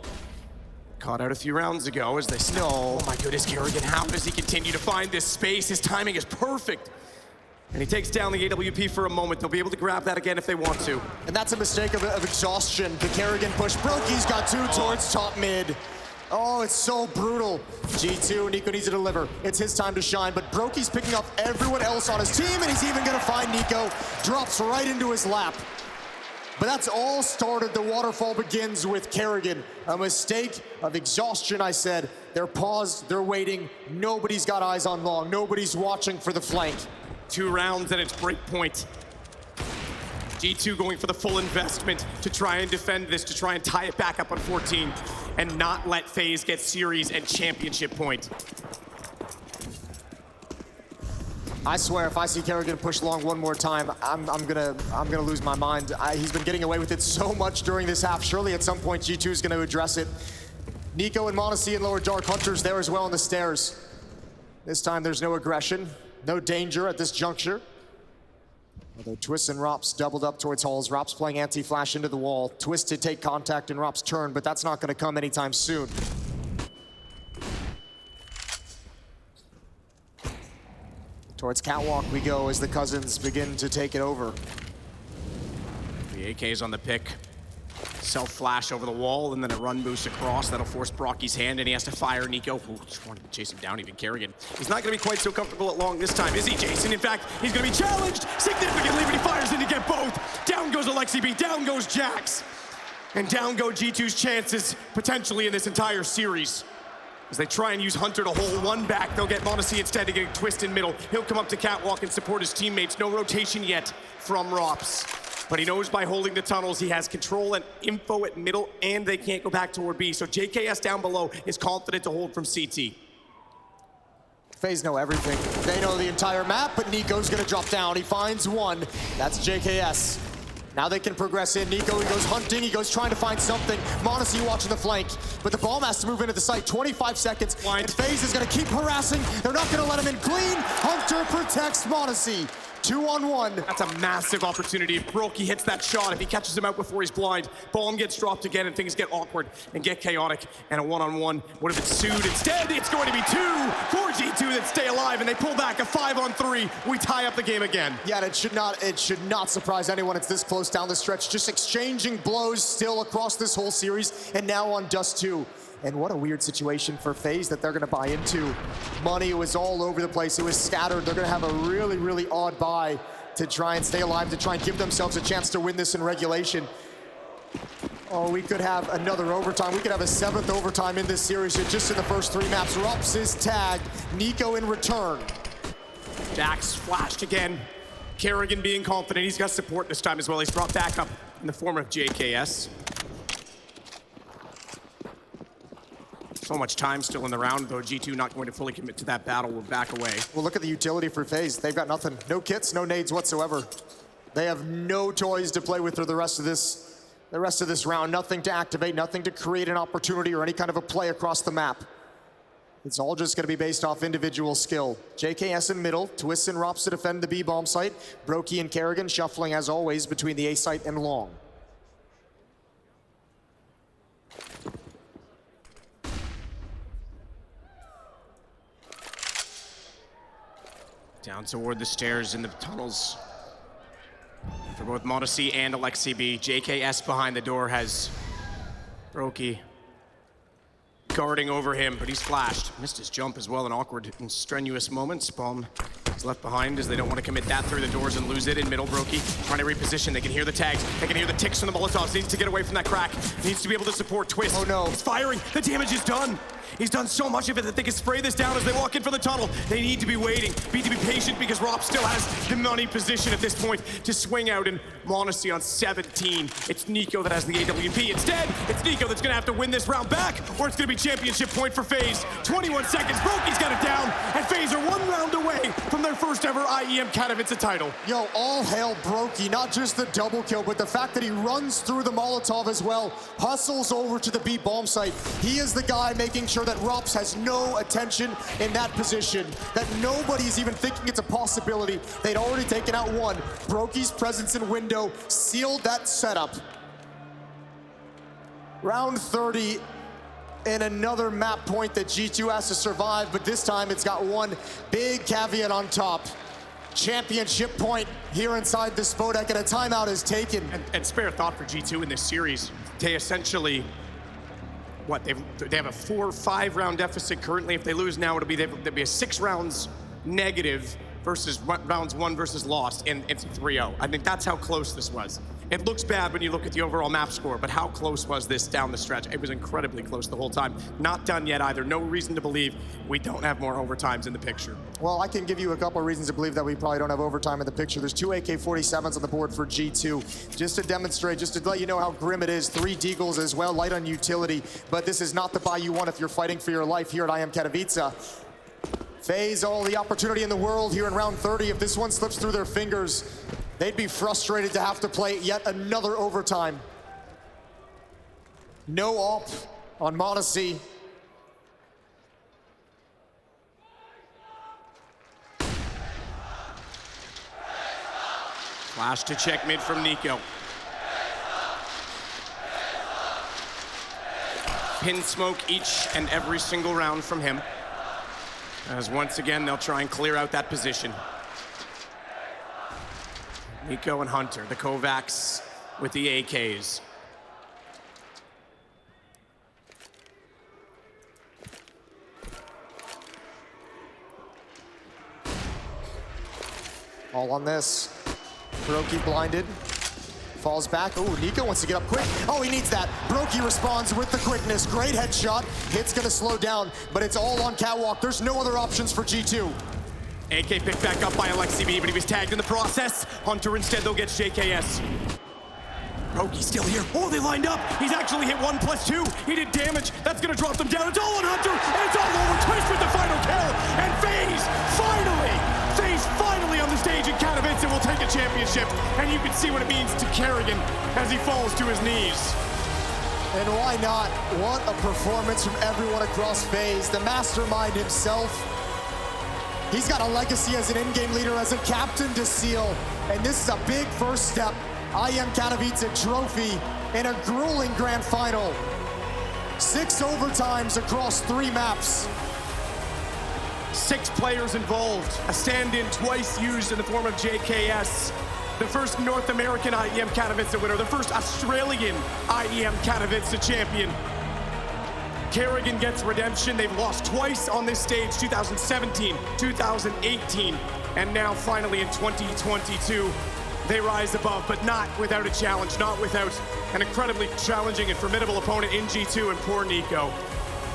Caught out a few rounds ago as they still... Oh my goodness, Kerrigan, how does he continue to find this space? His timing is perfect. And he takes down the AWP for a moment. They'll be able to grab that again if they want to. And that's a mistake of exhaustion. The Kerrigan push. Brokey's got two towards top mid. Oh, it's so brutal. G2, Nico needs to deliver. It's his time to shine, but Brokey's picking up everyone else on his team, and he's even gonna find Nico. Drops right into his lap. But that's all started. The waterfall begins with Kerrigan. A mistake of exhaustion, I said. They're paused, they're waiting. Nobody's got eyes on long. Nobody's watching for the flank. 2 rounds at its break point. G2 going for the full investment to try and defend this, to try and tie it back up on 14 and not let FaZe get series and championship point. I swear, if I see Kerrigan push long one more time, I'm gonna lose my mind. He's been getting away with it so much during this half. Surely at some point G2 is gonna address it. Nico and Monacy in lower dark, Hunters there as well on the stairs. This time there's no aggression, no danger at this juncture. Although Twist and Rops doubled up towards Halls. Rops playing anti-flash into the wall. Twist to take contact and Rops turn, but that's not gonna come anytime soon. Towards Catwalk we go as the Cousins begin to take it over. The AK's on the pick. Self-flash over the wall, and then a run boost across. That'll force Brocky's hand, and he has to fire Nico. Ooh, just wanted to chase him down, even Kerrigan. He's not going to be quite so comfortable at long this time, is he, Jason? In fact, he's going to be challenged significantly, but he fires in to get both. Down goes Alexi B, down goes Jax. And down go G2's chances, potentially, in this entire series. As they try and use Hunter to hold one back, they'll get Monacy instead to get a Twist in middle. He'll come up to Catwalk and support his teammates. No rotation yet from Rops. But he knows by holding the tunnels, he has control and info at middle, and they can't go back toward B. So JKS down below is confident to hold from CT. FaZe know everything. They know the entire map, but Nico's gonna drop down. He finds one. That's JKS. Now they can progress in. Nico, he goes hunting. He goes trying to find something. Monacy watching the flank, but the bomb has to move into the site. 25 seconds, and FaZe is gonna keep harassing. They're not gonna let him in clean. Hunter protects Monacy. 2-on-1. That's a massive opportunity. If Brokey hits that shot, if he catches him out before he's blind, bomb gets dropped again and things get awkward and get chaotic, and a one-on-one would have ensued. Instead, it's going to be 2 for G2 that stay alive, and they pull back a 5-on-3. We tie up the game again. Yeah, and it should not surprise anyone. It's this close down the stretch, just exchanging blows still across this whole series, and now on Dust 2. And what a weird situation for FaZe that they're gonna buy into. Money was all over the place, it was scattered. They're gonna have a really, really odd buy to try and stay alive, to try and give themselves a chance to win this in regulation. Oh, we could have another overtime. We could have a 7th overtime in this series just in the first 3 maps. Rops is tagged, Nico in return. Jax flashed again. Kerrigan being confident, he's got support this time as well. He's brought back up in the form of JKS. So much time still in the round, though. G2 not going to fully commit to that battle. We'll back away. Well, look at the utility for FaZe. They've got nothing. No kits, no nades whatsoever. They have no toys to play with for the rest of this round. Nothing to activate, nothing to create an opportunity or any kind of a play across the map. It's all just going to be based off individual skill. JKS in middle, Twist and Rops to defend the B-bomb site. Brokey and Kerrigan shuffling, as always, between the A site and long. Down toward the stairs in the tunnels for both Monacy and Alexi B. JKS behind the door has Brokey guarding over him, but he's flashed. Missed his jump as well in awkward and strenuous moments. Bomb is left behind as they don't want to commit that through the doors and lose it. In middle, Brokey trying to reposition. They can hear the tags. They can hear the ticks from the Molotovs. Needs to get away from that crack. Needs to be able to support Twist. Oh no. He's firing. The damage is done. He's done so much of it that they can spray this down as they walk in for the tunnel. They need to be waiting, be patient, because Rob still has the money position at this point to swing out, and Monacy on 17. It's Nico that has the AWP. Instead, it's Nico that's gonna have to win this round back, or it's gonna be championship point for FaZe. 21 seconds, Brokey's got it down, and FaZe are 1 round away from their first ever IEM Katowice title. Yo, all hail Brokey, not just the double kill, but the fact that he runs through the Molotov as well, hustles over to the B bomb site. He is the guy making sure that Rops has no attention in that position, that nobody's even thinking it's a possibility. They'd already taken out one. Brokey's presence in window sealed that setup. Round 30 and another map point that G2 has to survive, but this time it's got one big caveat on top. Championship point here inside the Spodek, and a timeout is taken. And spare thought for G2 in this series. They essentially, they have a 4 or 5 round deficit currently. If they lose now, there'll be a 6 rounds negative versus rounds 1 versus lost, and it's 3-0. I think that's how close this was. It looks bad when you look at the overall map score, but how close was this down the stretch? It was incredibly close the whole time. Not done yet either. No reason to believe we don't have more overtimes in the picture. Well, I can give you a couple of reasons to believe that we probably don't have overtime in the picture. There's 2 AK-47s on the board for G2. Just to demonstrate, just to let you know how grim it is, 3 Deagles as well, light on utility. But this is not the buy you want if you're fighting for your life here at IEM Katowice. FaZe all the opportunity in the world here in round 30. If this one slips through their fingers, they'd be frustrated to have to play yet another overtime. No AWP, on Modesty. Flash to check mid from Nico. Pin smoke each and every single round from him. As once again, they'll try and clear out that position. Nico and Hunter, the Kovacs with the AKs. All on this. Brokey blinded. Falls back. Oh, Nico wants to get up quick. Oh, he needs that. Brokey responds with the quickness. Great headshot. Hit's gonna slow down, but it's all on Catwalk. There's no other options for G2. AK picked back up by Alexi B, but he was tagged in the process. Hunter instead, though, gets JKS. Brokey's still here. Oh, they lined up. He's actually hit 1+2. He did damage. That's gonna drop them down. It's all on Hunter, and it's all over. Twist with the final kill. And FaZe finally on the stage in Katowice will take a championship. And you can see what it means to Kerrigan as he falls to his knees. And why not? What a performance from everyone across FaZe. The mastermind himself. He's got a legacy as an in-game leader, as a captain to seal. And this is a big first step. IEM Katowice trophy in a grueling grand final. 6 overtimes across 3 maps. 6 players involved. A stand-in twice used in the form of JKS. The first North American IEM Katowice winner. The first Australian IEM Katowice champion. Kerrigan gets redemption. They've lost twice on this stage, 2017, 2018, and now finally in 2022. They rise above, but not without a challenge, not without an incredibly challenging and formidable opponent in G2 and poor Nico.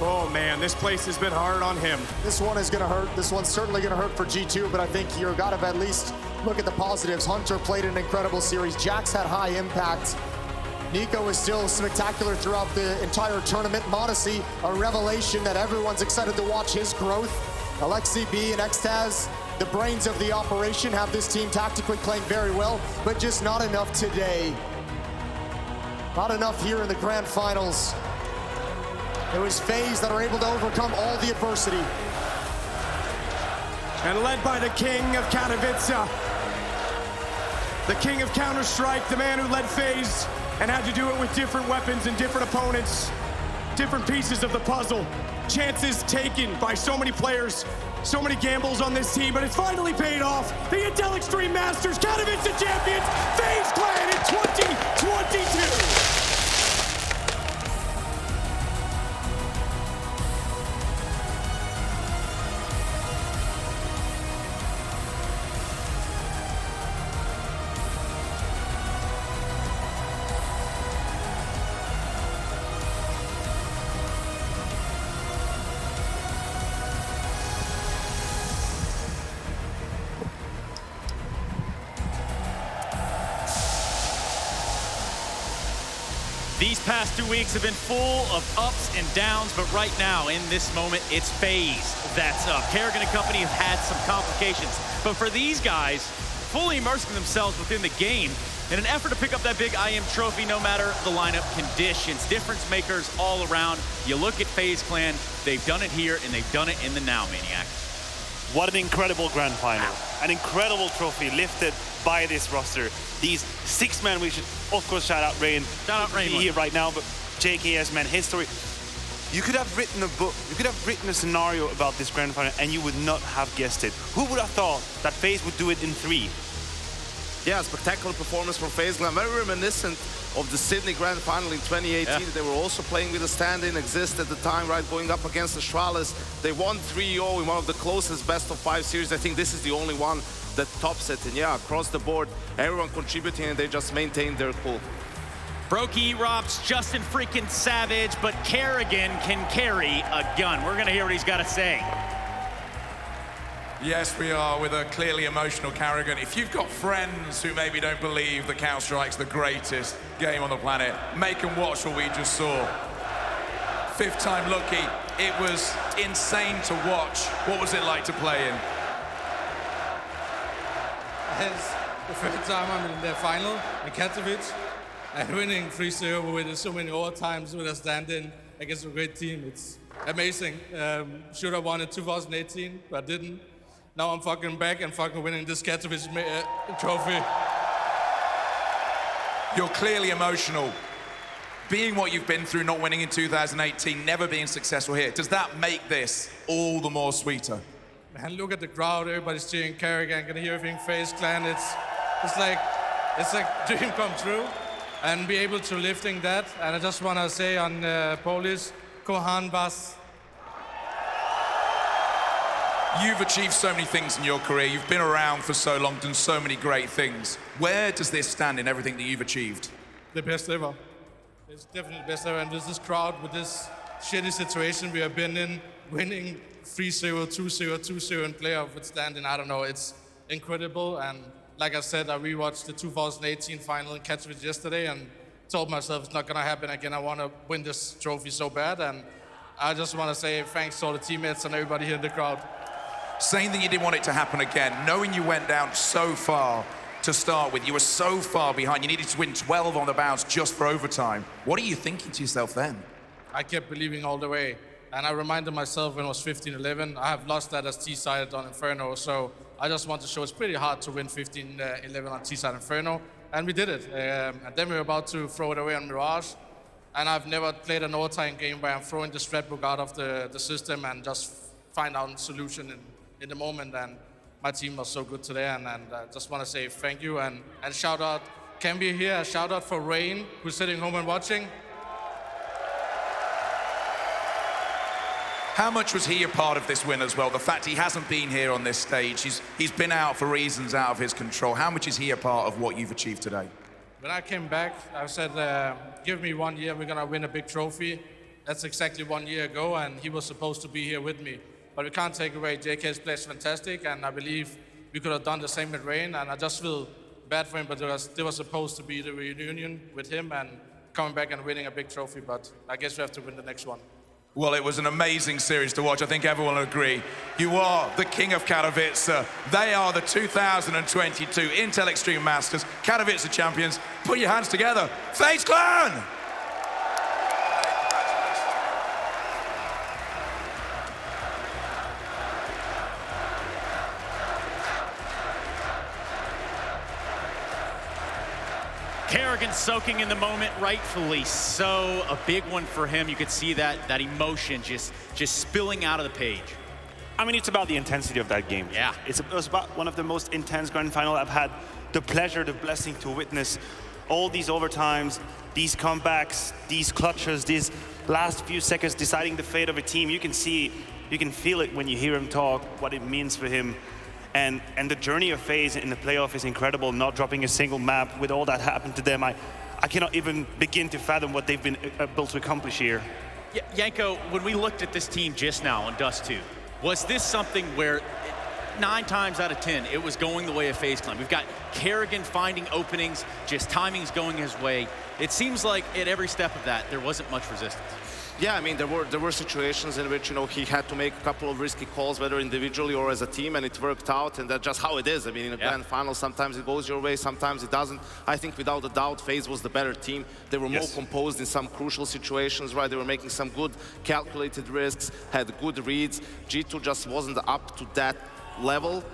Oh man, this place has been hard on him. This one is gonna hurt. This one's certainly gonna hurt for G2, but I think you've got to at least look at the positives. Hunter played an incredible series. Jax had high impact. Nico is still spectacular throughout the entire tournament. Modesty, a revelation that everyone's excited to watch his growth. Alexi B and Xtaz, the brains of the operation, have this team tactically playing very well, but just not enough today. Not enough here in the grand finals. It was FaZe that are able to overcome all the adversity. And led by the king of Katowice, the king of Counter-Strike, the man who led FaZe and had to do it with different weapons and different opponents, different pieces of the puzzle. Chances taken by so many players, so many gambles on this team, but it's finally paid off. The Intel Extreme Masters, Katowice champions, FaZe Clan in 2022. These past 2 weeks have been full of ups and downs, but right now, in this moment, it's FaZe that's up. Kerrigan and company have had some complications, but for these guys, fully immersing themselves within the game in an effort to pick up that big IEM trophy no matter the lineup conditions. Difference makers all around. You look at FaZe Clan, they've done it here, and they've done it in the now, Maniac. What an incredible grand final. An incredible trophy lifted by this roster. These 6 men, we should of course shout out Rain. Shout out Rain. Here right now, but JKS, man, his story. You could have written a book, you could have written a scenario about this grand final and you would not have guessed it. Who would have thought that FaZe would do it in 3? Yeah, spectacular performance from FaZe Clan. Very reminiscent of the Sydney Grand Final in 2018. Yeah. They were also playing with a stand-in exist at the time, right? Going up against the Astralis. They won 3-0 in one of the closest best-of-5 series. I think this is the only one that tops it. And yeah, across the board, everyone contributing and they just maintained their cool. Brokey Rops, Justin freaking Savage, but Kerrigan can carry a gun. We're gonna hear what he's gotta say. Yes, we are with a clearly emotional Kerrigan. If you've got friends who maybe don't believe that Counter-Strike's the greatest game on the planet, make them watch what we just saw. 5th time lucky. It was insane to watch. What was it like to play in? It's the first time I'm in the final in Katowice and winning 3-0 with so many overtimes with a stand-in. against a great team. It's amazing. Should have won in 2018, but didn't. Now I'm fucking back and fucking winning this Katowice trophy. You're clearly emotional. Being what you've been through, not winning in 2018, never being successful here, does that make this all the more sweeter? Man, look at the crowd. Everybody's cheering Kerrigan. Gonna hear everything FaZe Clan. It's like dream come true, and be able to lifting that. And I just wanna say on Polish, kocham was. You've achieved so many things in your career. You've been around for so long, done so many great things. Where does this stand in everything that you've achieved? The best ever. It's definitely the best ever. And with this crowd, with this shitty situation we have been in, winning 3-0, 2-0, 2-0 in playoff with standing, I don't know, it's incredible. And like I said, I rewatched the 2018 final in Katowice yesterday and told myself it's not gonna happen again. I wanna win this trophy so bad. And I just wanna say thanks to all the teammates and everybody here in the crowd. Saying that you didn't want it to happen again, knowing you went down so far to start with, you were so far behind, you needed to win 12 on the bounce just for overtime. What are you thinking to yourself then? I kept believing all the way. And I reminded myself when it was 15-11, I have lost that as T-side on Inferno, so I just want to show it's pretty hard to win 15-11 on T-side Inferno, and we did it. And then we were about to throw it away on Mirage, and I've never played an overtime game where I'm throwing the strat book out of the system and just find out a solution in the moment. And my team was so good today, and I just want to say thank you and shout out. Can we hear a shout out for Rain, who's sitting home and watching? How much was he a part of this win as well? The fact he hasn't been here on this stage, he's been out for reasons out of his control. How much is he a part of what you've achieved today? When I came back, I said, give me 1 year, we're gonna win a big trophy. That's exactly 1 year ago, and he was supposed to be here with me. But we can't take away JK's plays fantastic, and I believe we could have done the same with Rain, and I just feel bad for him, but there was supposed to be the reunion with him and coming back and winning a big trophy, but I guess we have to win the next one. Well, it was an amazing series to watch. I think everyone will agree. You are the king of Katowice. They are the 2022 Intel Extreme Masters Katowice champions. Put your hands together. FaZe Clan! Kerrigan soaking in the moment, rightfully so. A big one for him. You could see that emotion just spilling out of the page. I mean, it's about the intensity of that game. Yeah. It was about one of the most intense grand final I've had the pleasure, the blessing to witness. All these overtimes, these comebacks, these clutches, these last few seconds deciding the fate of a team. You can see, you can feel it when you hear him talk, what it means for him. And the journey of FaZe in the playoff is incredible, not dropping a single map with all that happened to them. I cannot even begin to fathom what they've been able to accomplish here. Yeah, Yanko, when we looked at this team just now on Dust 2, was this something where 9 times out of 10, it was going the way of FaZe Clan? We've got Kerrigan finding openings, just timing's going his way. It seems like at every step of that, there wasn't much resistance. Yeah, I mean, there were situations in which, he had to make a couple of risky calls, whether individually or as a team, and it worked out, and that's just how it is. I mean, in a grand final, sometimes it goes your way, sometimes it doesn't. I think without a doubt, FaZe was the better team. They were more composed in some crucial situations, right? They were making some good calculated risks, had good reads. G2 just wasn't up to that level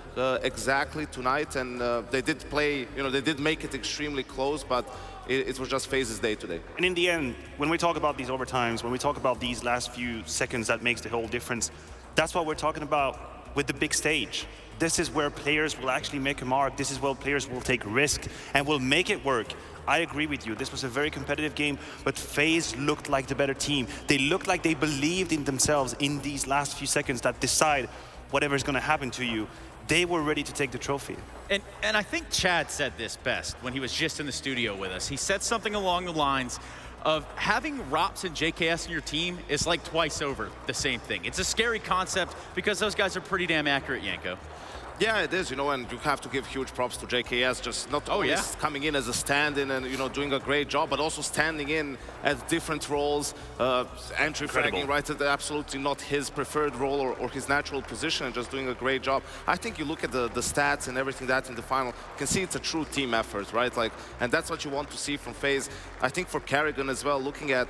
exactly tonight, and they did play, they did make it extremely close, but it was just FaZe's day today. And in the end, when we talk about these overtimes, when we talk about these last few seconds that makes the whole difference, that's what we're talking about with the big stage. This is where players will actually make a mark. This is where players will take risk and will make it work. I agree with you. This was a very competitive game, but FaZe looked like the better team. They looked like they believed in themselves in these last few seconds that decide whatever's going to happen to you. They were ready to take the trophy. And I think Chad said this best when he was just in the studio with us. He said something along the lines of having Rops and JKS in your team is like twice over the same thing. It's a scary concept because those guys are pretty damn accurate, Yanko. Yeah, it is, and you have to give huge props to JKS, just not only coming in as a stand-in and, doing a great job, but also standing in at different roles, entry fragging, right? It's absolutely not his preferred role or his natural position, and just doing a great job. I think you look at the stats and everything that's in the final, you can see it's a true team effort, right? And that's what you want to see from FaZe. I think for Kerrigan as well, looking at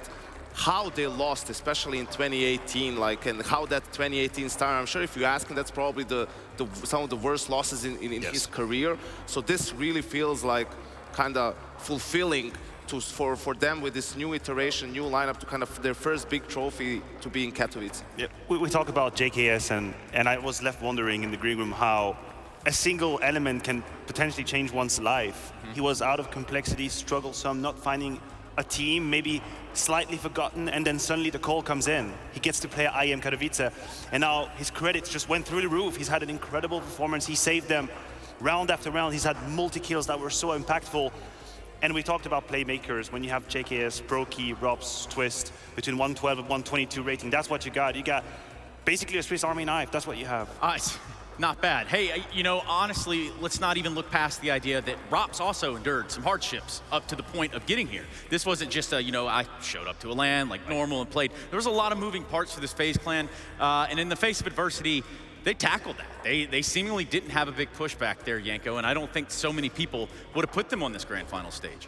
how they lost, especially in 2018, like, and how that 2018 started. I'm sure if you ask him, that's probably some of the worst losses in his career. So this really feels like kind of fulfilling for them with this new iteration, new lineup, to kind of their first big trophy to be in Katowice. Yeah, we talk about JKS, and I was left wondering in the green room how a single element can potentially change one's life. He was out of complexity, strugglesome, not finding a team, maybe slightly forgotten, and then suddenly the call comes in. He gets to play at IEM Katowice, and now his credits just went through the roof. He's had an incredible performance. He saved them round after round. He's had multi-kills that were so impactful. And we talked about playmakers. When you have JKS, Brokey, Robs, Twist, between 112 and 122 rating, that's what you got. You got basically a Swiss Army knife. That's what you have. Not bad. Hey, you know, honestly, let's not even look past the idea that Rops also endured some hardships up to the point of getting here. This wasn't just a, you know, I showed up to a LAN like normal and played. There was a lot of moving parts for this FaZe clan, and in the face of adversity, they tackled that. They seemingly didn't have a big pushback there, Yanko, and I don't think so many people would have put them on this grand final stage.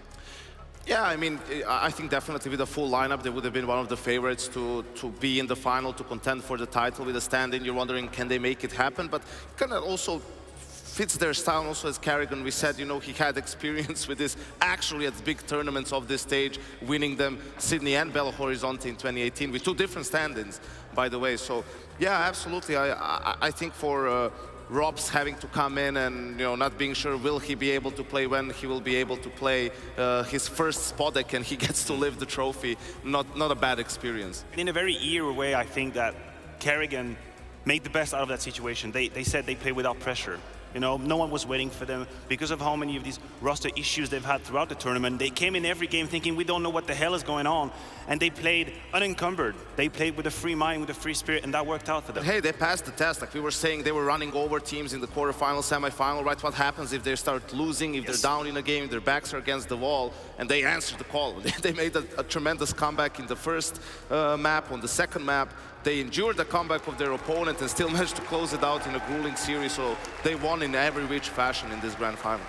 Yeah, I mean, I think definitely with a full lineup, they would have been one of the favorites to be in the final, to contend for the title with a stand-in. You're wondering, can they make it happen? But it kind of also fits their style. Also, as Carrigan, we said, you know, he had experience with this actually at big tournaments of this stage, winning them, Sydney and Belo Horizonte in 2018, with two different stand-ins, by the way. So, yeah, absolutely. I think for Robs having to come in and, you know, not being sure will he be able to play, when he will be able to play his first Spodek, and he gets to lift the trophy. Not a bad experience. In a very eerie way, I think that Carrigan made the best out of that situation. They said they play without pressure. You know, no one was waiting for them because of how many of these roster issues they've had throughout the tournament. They came in every game thinking we don't know what the hell is going on, and they played unencumbered. They played with a free mind, with a free spirit, and that worked out for them. Hey, they passed the test. Like we were saying, they were running over teams in the quarterfinal, semifinal, right? What happens if they start losing, if they're down in a game, their backs are against the wall, and they answered the call. They made a tremendous comeback in the first map. On the second map, they endured the comeback of their opponent and still managed to close it out in a grueling series. So they won in every which fashion in this grand final.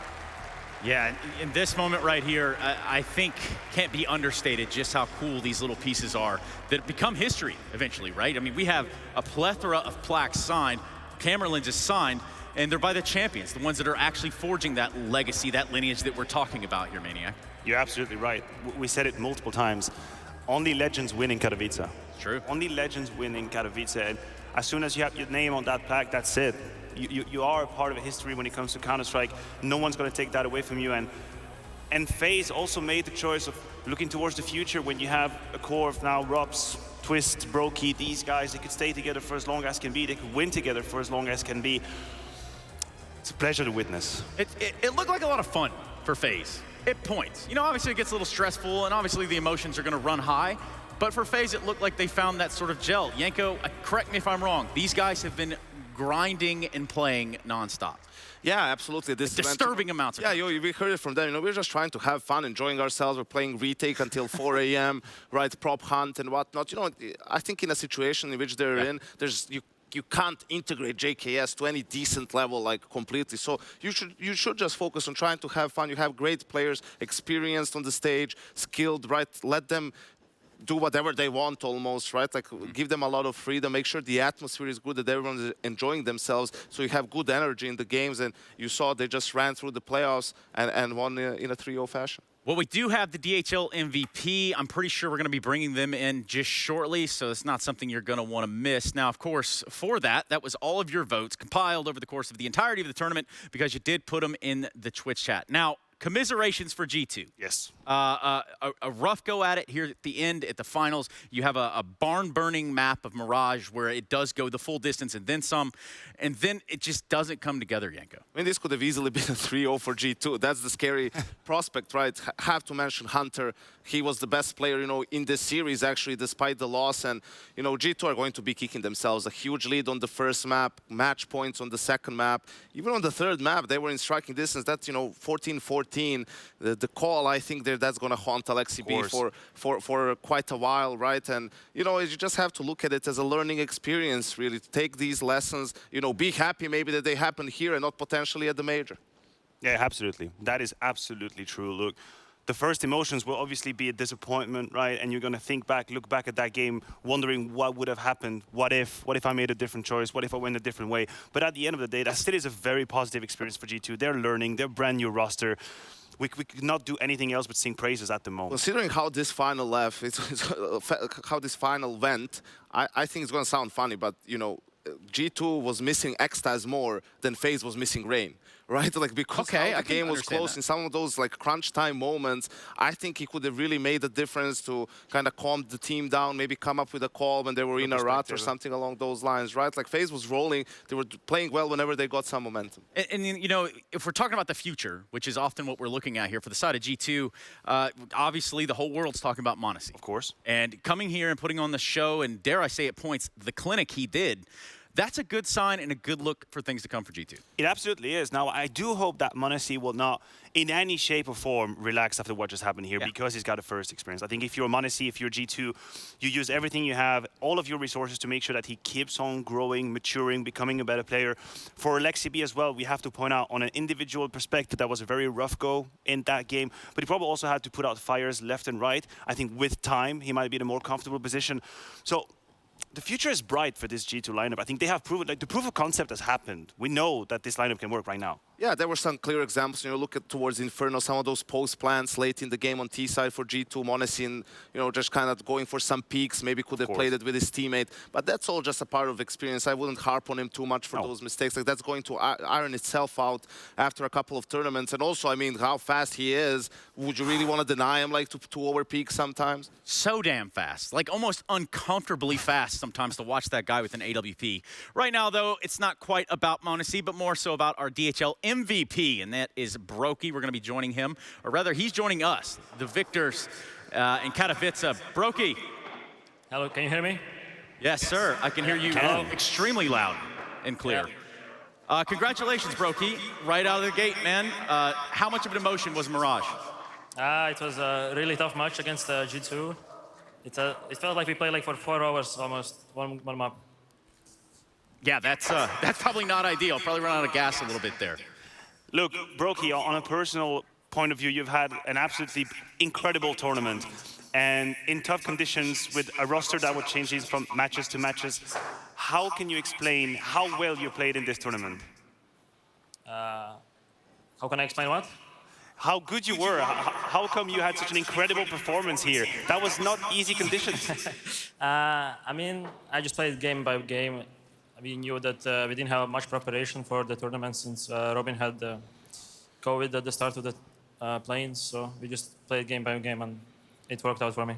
Yeah, in this moment right here, I think can't be understated just how cool these little pieces are that become history eventually, right? I mean, we have a plethora of plaques signed, camera lenses signed, and they're by the champions, the ones that are actually forging that legacy, that lineage that we're talking about here, Maniac. You're absolutely right. We said it multiple times. Only legends win in Katowice. True. Only legends win in Katowice. And as soon as you have your name on that plaque, that's it. You are a part of a history when it comes to Counter-Strike. No one's going to take that away from you. And FaZe also made the choice of looking towards the future when you have a core of now Robs, Twist, Brokey, these guys. They could stay together for as long as can be. They could win together for as long as can be. It's a pleasure to witness. It looked like a lot of fun for FaZe. At points. You know, obviously it gets a little stressful, and obviously the emotions are going to run high. But for FaZe, it looked like they found that sort of gel. Yanko, correct me if I'm wrong. These guys have been grinding and playing nonstop. Yeah, absolutely. This disturbing amounts of we heard it from them. You know, we're just trying to have fun, enjoying ourselves. We're playing retake until 4 a.m., right? Prop hunt and whatnot. You know, I think in a situation in which they're in, you can't integrate JKS to any decent level, like, completely. So you should just focus on trying to have fun. You have great players, experienced on the stage, skilled, right? Let them do whatever they want almost, right? Like, give them a lot of freedom, make sure the atmosphere is good, that everyone's enjoying themselves, so you have good energy in the games. And you saw they just ran through the playoffs and won in a 3-0 fashion. Well, we do have the DHL MVP. I'm pretty sure we're going to be bringing them in just shortly, so it's not something you're going to want to miss. Now, of course, for that was all of your votes compiled over the course of the entirety of the tournament because you did put them in the Twitch chat. Now, commiserations for G2. Yes. A rough go at it here at the end, at the finals. You have a barn-burning map of Mirage where it does go the full distance and then some, and then it just doesn't come together, Yanko. I mean, this could have easily been a 3-0 for G2. That's the scary prospect, right? Have to mention Hunter. He was the best player, you know, in this series, actually, despite the loss. And, you know, G2 are going to be kicking themselves. A huge lead on the first map, match points on the second map. Even on the third map, they were in striking distance. That's, you know, 14-14. The call, I think that's going to haunt Alexi B for quite a while, right? And, you know, you just have to look at it as a learning experience, really. Take these lessons, you know, be happy maybe that they happened here and not potentially at the major. Yeah, absolutely. That is absolutely true. Look, the first emotions will obviously be a disappointment, right? And you're going to look back at that game, wondering what would have happened. What if I made a different choice? What if I went a different way? But at the end of the day, that still is a very positive experience for G2. They're learning, they're brand new roster. We could not do anything else but sing praises at the moment. Considering how this final how this final went, I think it's going to sound funny, but you know, G2 was missing Xtaz more than FaZe was missing Rain, right? Like, because how the game was close in some of those like crunch time moments, I think he could have really made a difference to kind of calm the team down, maybe come up with a call when they were in a rut or something along those lines, right? Like, FaZe was rolling, they were playing well whenever they got some momentum. And you know, if we're talking about the future, which is often what we're looking at here for the side of G2, obviously the whole world's talking about m0NESY. Of course. And coming here and putting on the show, and dare I say at points, the clinic he did, that's a good sign and a good look for things to come for G2. It absolutely is. Now, I do hope that m0NESY will not, in any shape or form, relax after what just happened here, because he's got a first experience. I think if you're m0NESY, if you're G2, you use everything you have, all of your resources to make sure that he keeps on growing, maturing, becoming a better player. For Alexi B as well, we have to point out, on an individual perspective, that was a very rough go in that game, but he probably also had to put out fires left and right. I think with time, he might be in a more comfortable position. So, the future is bright for this G2 lineup. I think they have proven, like, the proof of concept has happened. We know that this lineup can work right now. Yeah, there were some clear examples. You know, look at towards Inferno, some of those post plans late in the game on T side for G2. m0NESY, you know, just kind of going for some peaks. Maybe could have played it with his teammate. But that's all just a part of experience. I wouldn't harp on him too much for those mistakes. Like, that's going to iron itself out after a couple of tournaments. And also, I mean, how fast he is. Would you really want to deny him, like, to over peak sometimes? So damn fast. Like, almost uncomfortably fast sometimes to watch that guy with an AWP. Right now, though, it's not quite about m0NESY, but more so about our DHL MVP, and that is Brokey. We're going to be joining him, or rather, he's joining us, the victors in Katowice. Brokey. Hello, can you hear me? Yes, sir. I can hear you extremely loud and clear. Congratulations, Brokey. Right out of the gate, man. How much of an emotion was Mirage? It was a really tough match against G2. It felt like we played like for 4 hours almost, one map. Yeah, that's probably not ideal. Probably run out of gas a little bit there. Look, Brokey, on a personal point of view, you've had an absolutely incredible tournament. And in tough conditions, with a roster that would change these from matches to matches, how can you explain how well you played in this tournament? How can I explain what? How good you were. How come you had such an incredible performance here? That was not easy conditions. I mean, I just played game by game. We knew that we didn't have much preparation for the tournament since Robin had COVID at the start of the planes. So we just played game by game, and it worked out for me.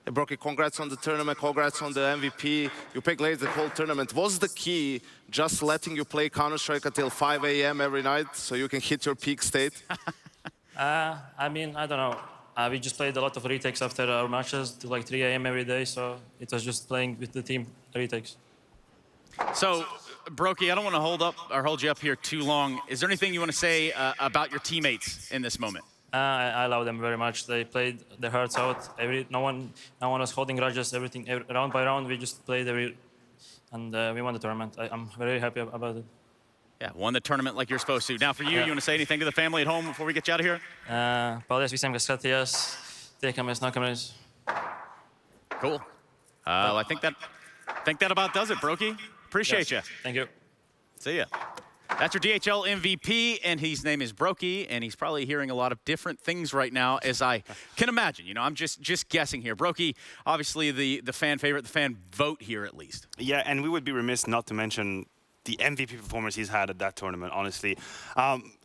Hey, Brokey, congrats on the tournament, congrats on the MVP. You played late the whole tournament. Was the key just letting you play Counter-Strike until 5 a.m. every night so you can hit your peak state? I mean, I don't know. We just played a lot of retakes after our matches to like 3 a.m. every day, so it was just playing with the team retakes. So, Brokey, I don't want to hold you up here too long. Is there anything you want to say about your teammates in this moment? I love them very much. They played their hearts out. No one was holding grudges. Everything round by round, we just played and we won the tournament. I'm very happy about it. Yeah, won the tournament like you're supposed to. Now, for you, you want to say anything to the family at home before we get you out of here? Paldies visiem, kas skatījās. Tiekamies nākamreiz. Cool. I think that about does it, Brokey. Appreciate you. Thank you. See ya. That's your DHL MVP, and his name is Brokey, and he's probably hearing a lot of different things right now, as I can imagine. You know, I'm just guessing here. Brokey, obviously the fan favorite, the fan vote here at least. Yeah, and we would be remiss not to mention the MVP performance he's had at that tournament, honestly.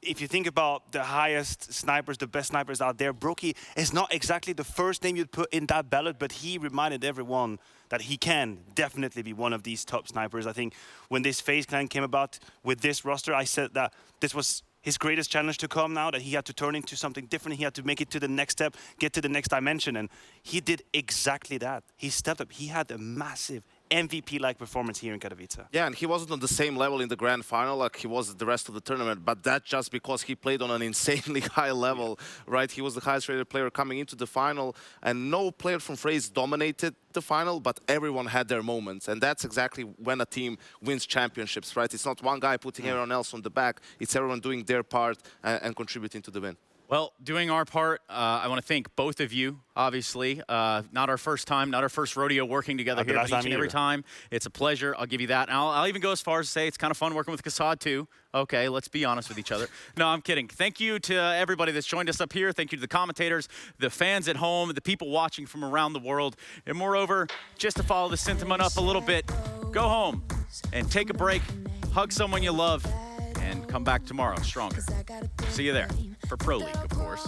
If you think about the highest snipers, the best snipers out there, Brokey is not exactly the first name you'd put in that ballot, but he reminded everyone that he can definitely be one of these top snipers. I think when this FaZe clan came about with this roster, I said that this was his greatest challenge to come now, that he had to turn into something different. He had to make it to the next step, get to the next dimension, and he did exactly that. He stepped up. He had a massive MVP-like performance here in Katowice. Yeah, and he wasn't on the same level in the grand final like he was the rest of the tournament, but that's just because he played on an insanely high level, right? He was the highest rated player coming into the final, and no player from FaZe dominated the final, but everyone had their moments, and that's exactly when a team wins championships, right? It's not one guy putting everyone else on the back, it's everyone doing their part and contributing to the win. Well, doing our part, I want to thank both of you, obviously. Not our first time, not our first rodeo working together here, but each and every time, it's a pleasure. I'll give you that. And I'll even go as far as to say it's kind of fun working with Kassad, too. Okay, let's be honest with each other. No, I'm kidding. Thank you to everybody that's joined us up here. Thank you to the commentators, the fans at home, the people watching from around the world. And moreover, just to follow the sentiment up a little bit, go home and take a break, hug someone you love, and come back tomorrow stronger. See you there. For Pro League, of course.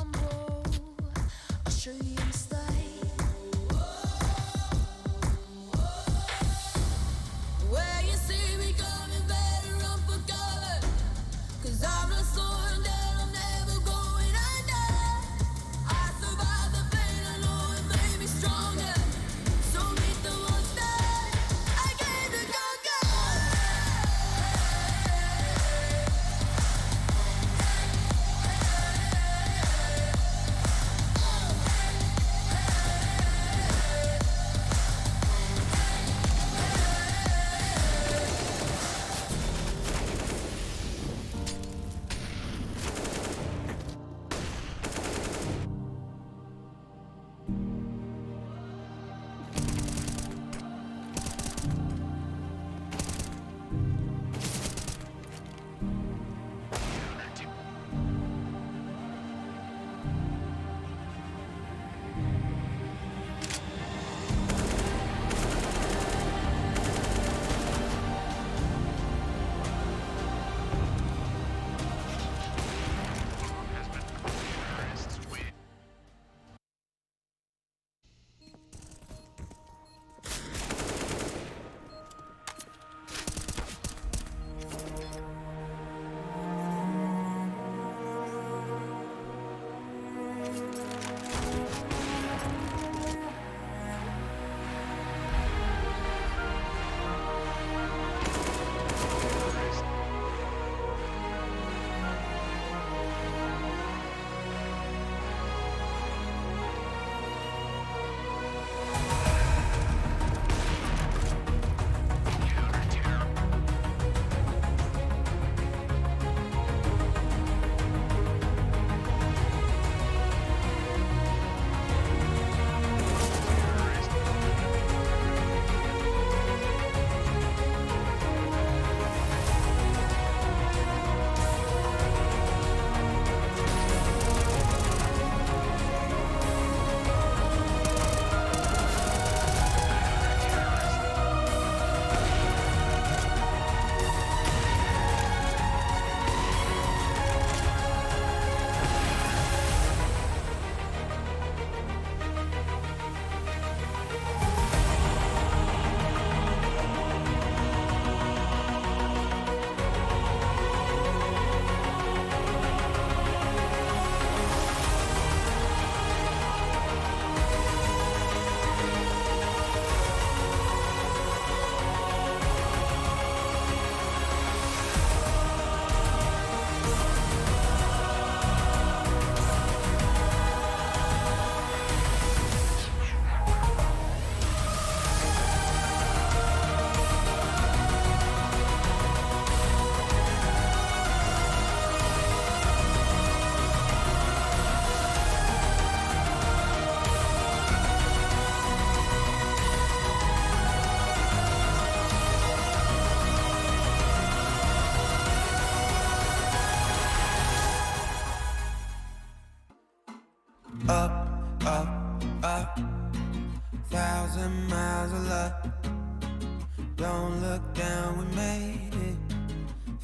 Don't look down, we made it.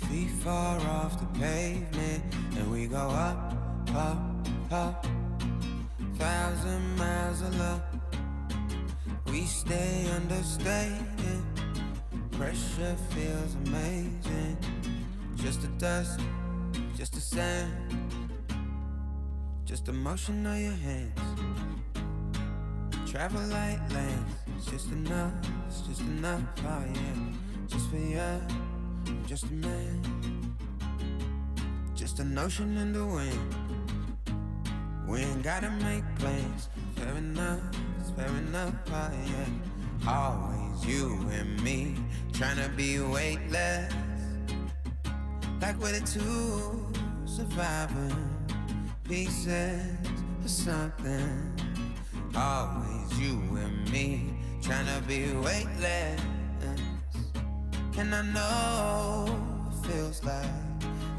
Feet far off the pavement, and we go up, up, up. 1,000 miles of love. We stay understated. Pressure feels amazing. Just the dust, just the sand, just the motion of your hands. Travel like lands. It's just enough, oh yeah. Just for you, just a man. Just an ocean in the wind. We ain't gotta make plans. Fair enough, oh yeah. Always you and me, tryna be weightless. Like we're the two surviving. pieces of something. Always you and me, trying to be weightless. And I know it feels like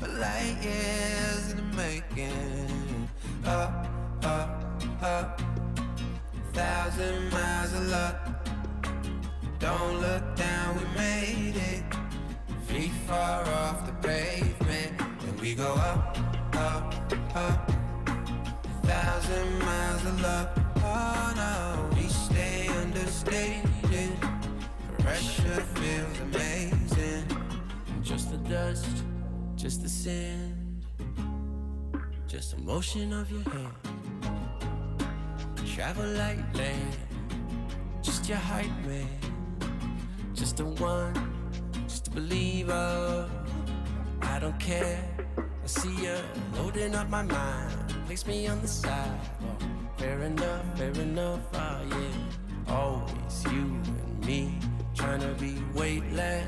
a light years in the making. Up, up, up, 1,000 miles of luck. Don't look down, we made it. Feet far off the pavement, and we go up, up, up. 1,000 miles of luck. Oh no, we stay understated. Pressure feels amazing. Just the dust, just the sand, just the motion of your hand. Travel like land, just your hype man. Just the one, just a believer. I don't care, I see you loading up my mind. Place me on the sidewalk. Fair enough, oh yeah. Always you and me, trying to be weightless.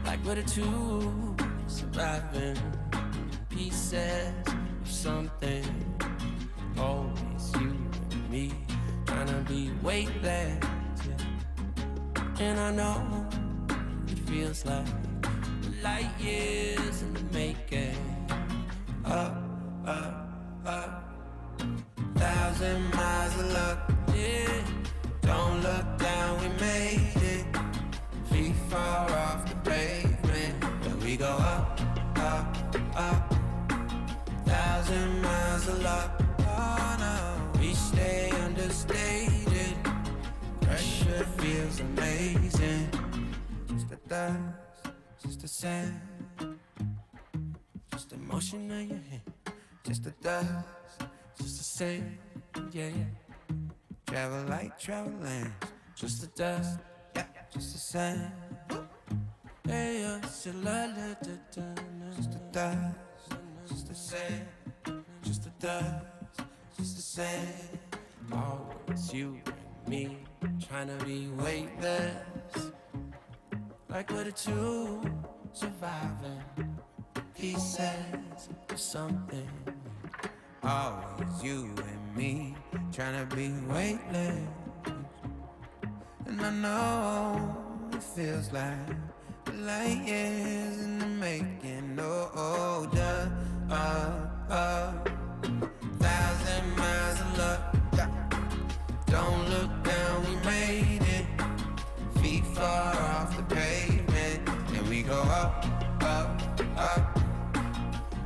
Like we're the two surviving pieces of something. Always you and me, trying to be weightless. Yeah. And I know it feels like light years in the making. Up, up, up. 1,000 miles of luck, yeah. Don't look down, we made it. Feet far off the pavement, and we go up, up, up. 1,000 miles of luck, oh no. We stay understated. Pressure feels amazing. Just the dust, just the sand, just the motion of your hand. Just the dust, just the sand, yeah, yeah. Travel like travel lands. Just the dust, yeah, just the sand. Hey, yeah, just the dust, just the sand. Just the dust, just the sand. Always you and me, trying to be weightless. Like we're the two surviving pieces of something. Always you and me, trying to be weightless. And I know it feels like light years in the making. Oh, duh, 1,000 miles of luck. Don't look down, we made it. Feet far off the pavement, and we go up, up, up.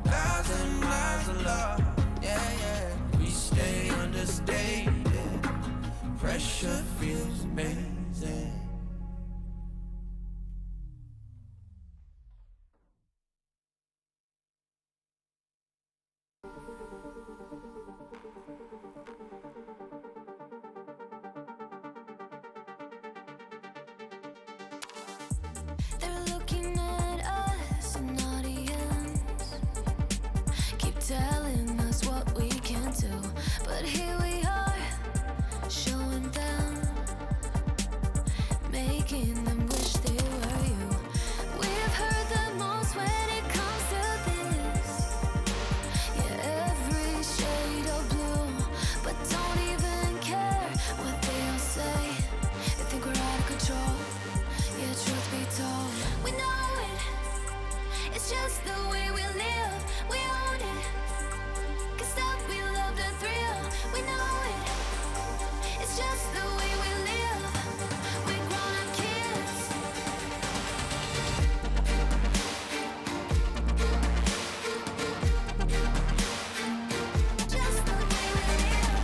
1,000 miles of luck. Yeah, yeah, we stay understated. Pressure feels amazing. They're looking at us, an audience. Keep telling us what we can do, but here we are, showing them, making them wish they were you. We've heard the most when it comes to this. Yeah, every shade of blue, but don't even care what they all say. They think we're out of control. Yeah, truth be told, we know it. It's just the way we live. We own it. 'Cause that we love the thrill. We know it. It's just the way we live. We're grown-up kids. Just the way we live.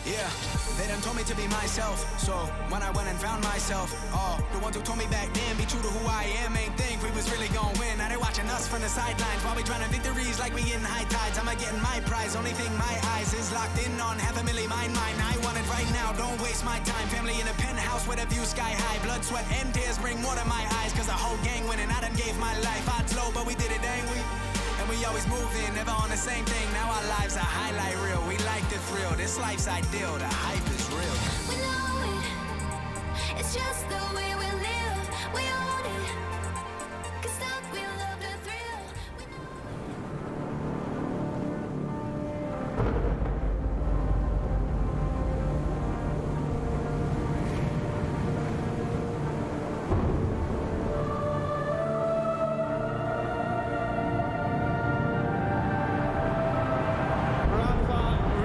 Yeah, They done told me to be myself, so when I went and found myself, the ones who told me back then, be true to who I am, ain't think we was really gonna win. Now they watching us from the sidelines while we trying victories like we getting high tides. I'm getting my prize, only thing my eyes is locked in on, half a milli mine. I want it right now, don't waste my time. Family in a penthouse with a view sky high. Blood, sweat, and tears bring water to my eyes, cause the whole gang winning, I done gave my life. Odds low, but we did it, ain't we? And we always moving, never on the same thing. Now our lives are highlight reel. We like the thrill, this life's ideal, the hype is real. We know it, it's just the way we live. We own it, 'cause that we love the thrill.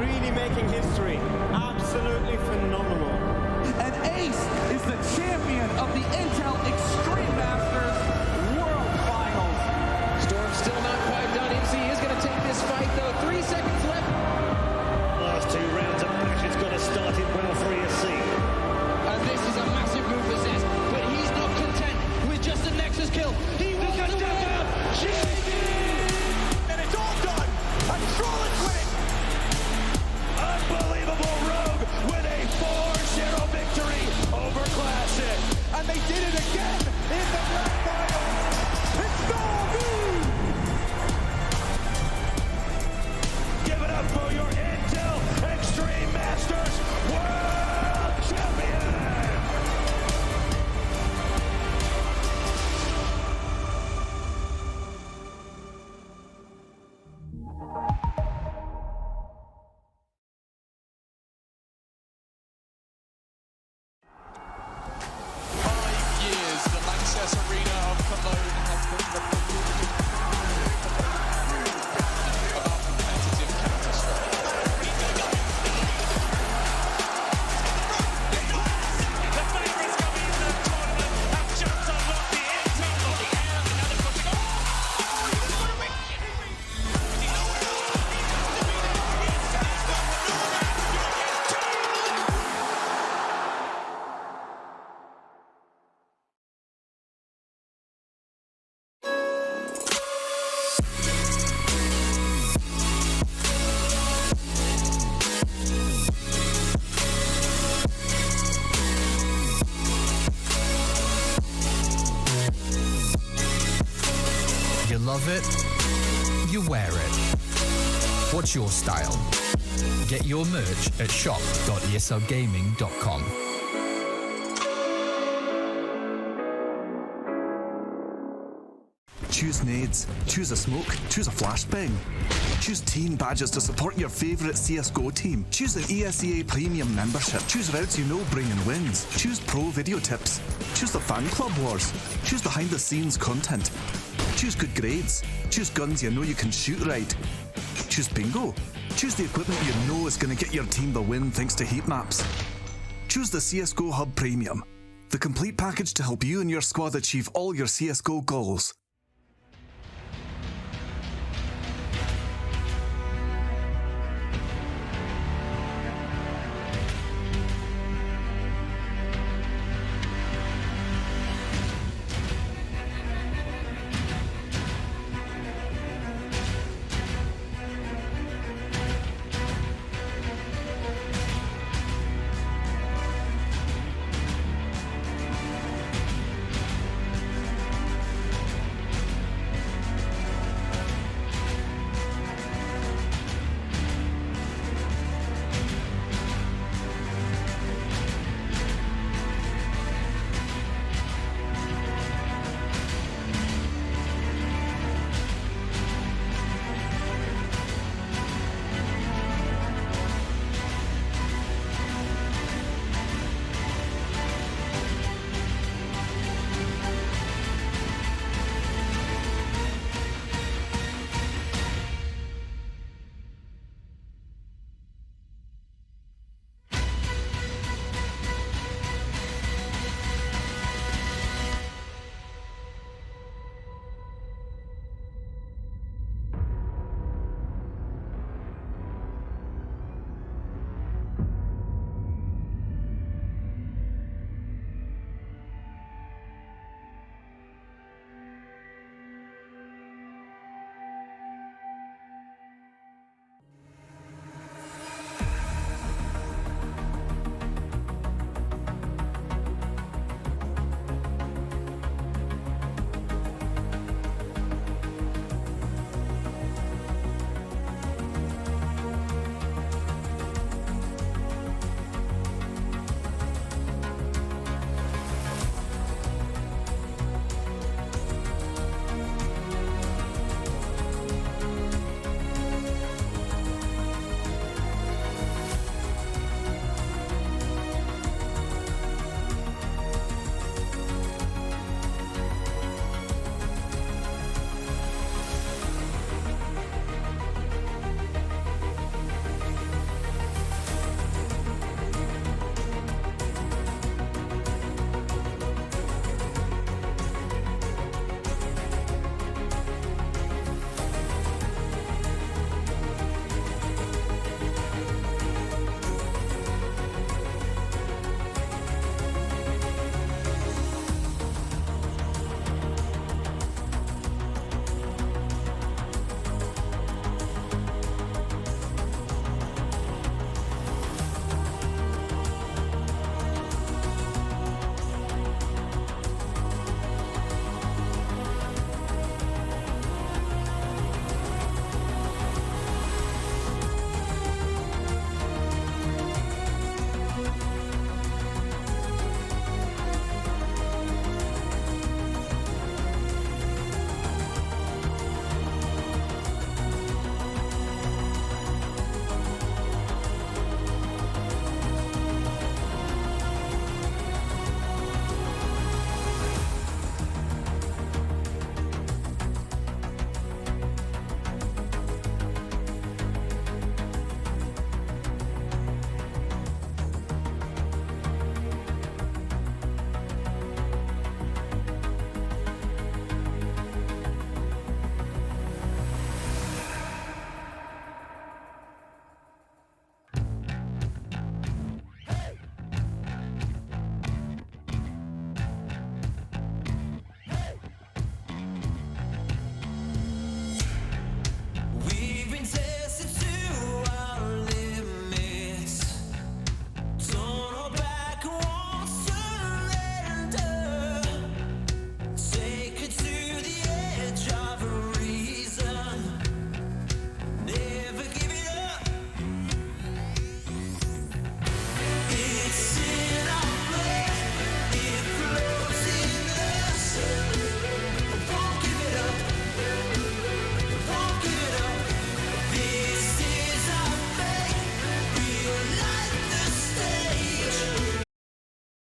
Really making history. Absolutely phenomenal. And Ace is the champion of the Intel Extreme Masters World Finals. Storm's still not quite done. MC is going to take this fight, though. 3 seconds left. Last 2 rounds of matches got to start in well for ESC. And this is a massive move for Zez, but he's not content with just a Nexus kill. He wants to win. And it's all done. A flawless win. Unbelievable Rogue with a 4-0 victory over Classic. And they did it again in the grand finals. It's Norby! Give it up for your Intel Extreme Masters World Champion! You love it, you wear it. What's your style? Get your merch at shop.eslgaming.com. Choose nades, choose a smoke, choose a flashbang. Choose team badges to support your favourite CSGO team. Choose an ESEA Premium membership. Choose routes you know bring in wins. Choose pro video tips. Choose the fan club wars. Choose behind the scenes content. Choose good grades. Choose guns you know you can shoot right. Choose bingo. Choose the equipment you know is going to get your team the win thanks to heat maps. Choose the CSGO Hub Premium. The complete package to help you and your squad achieve all your CSGO goals.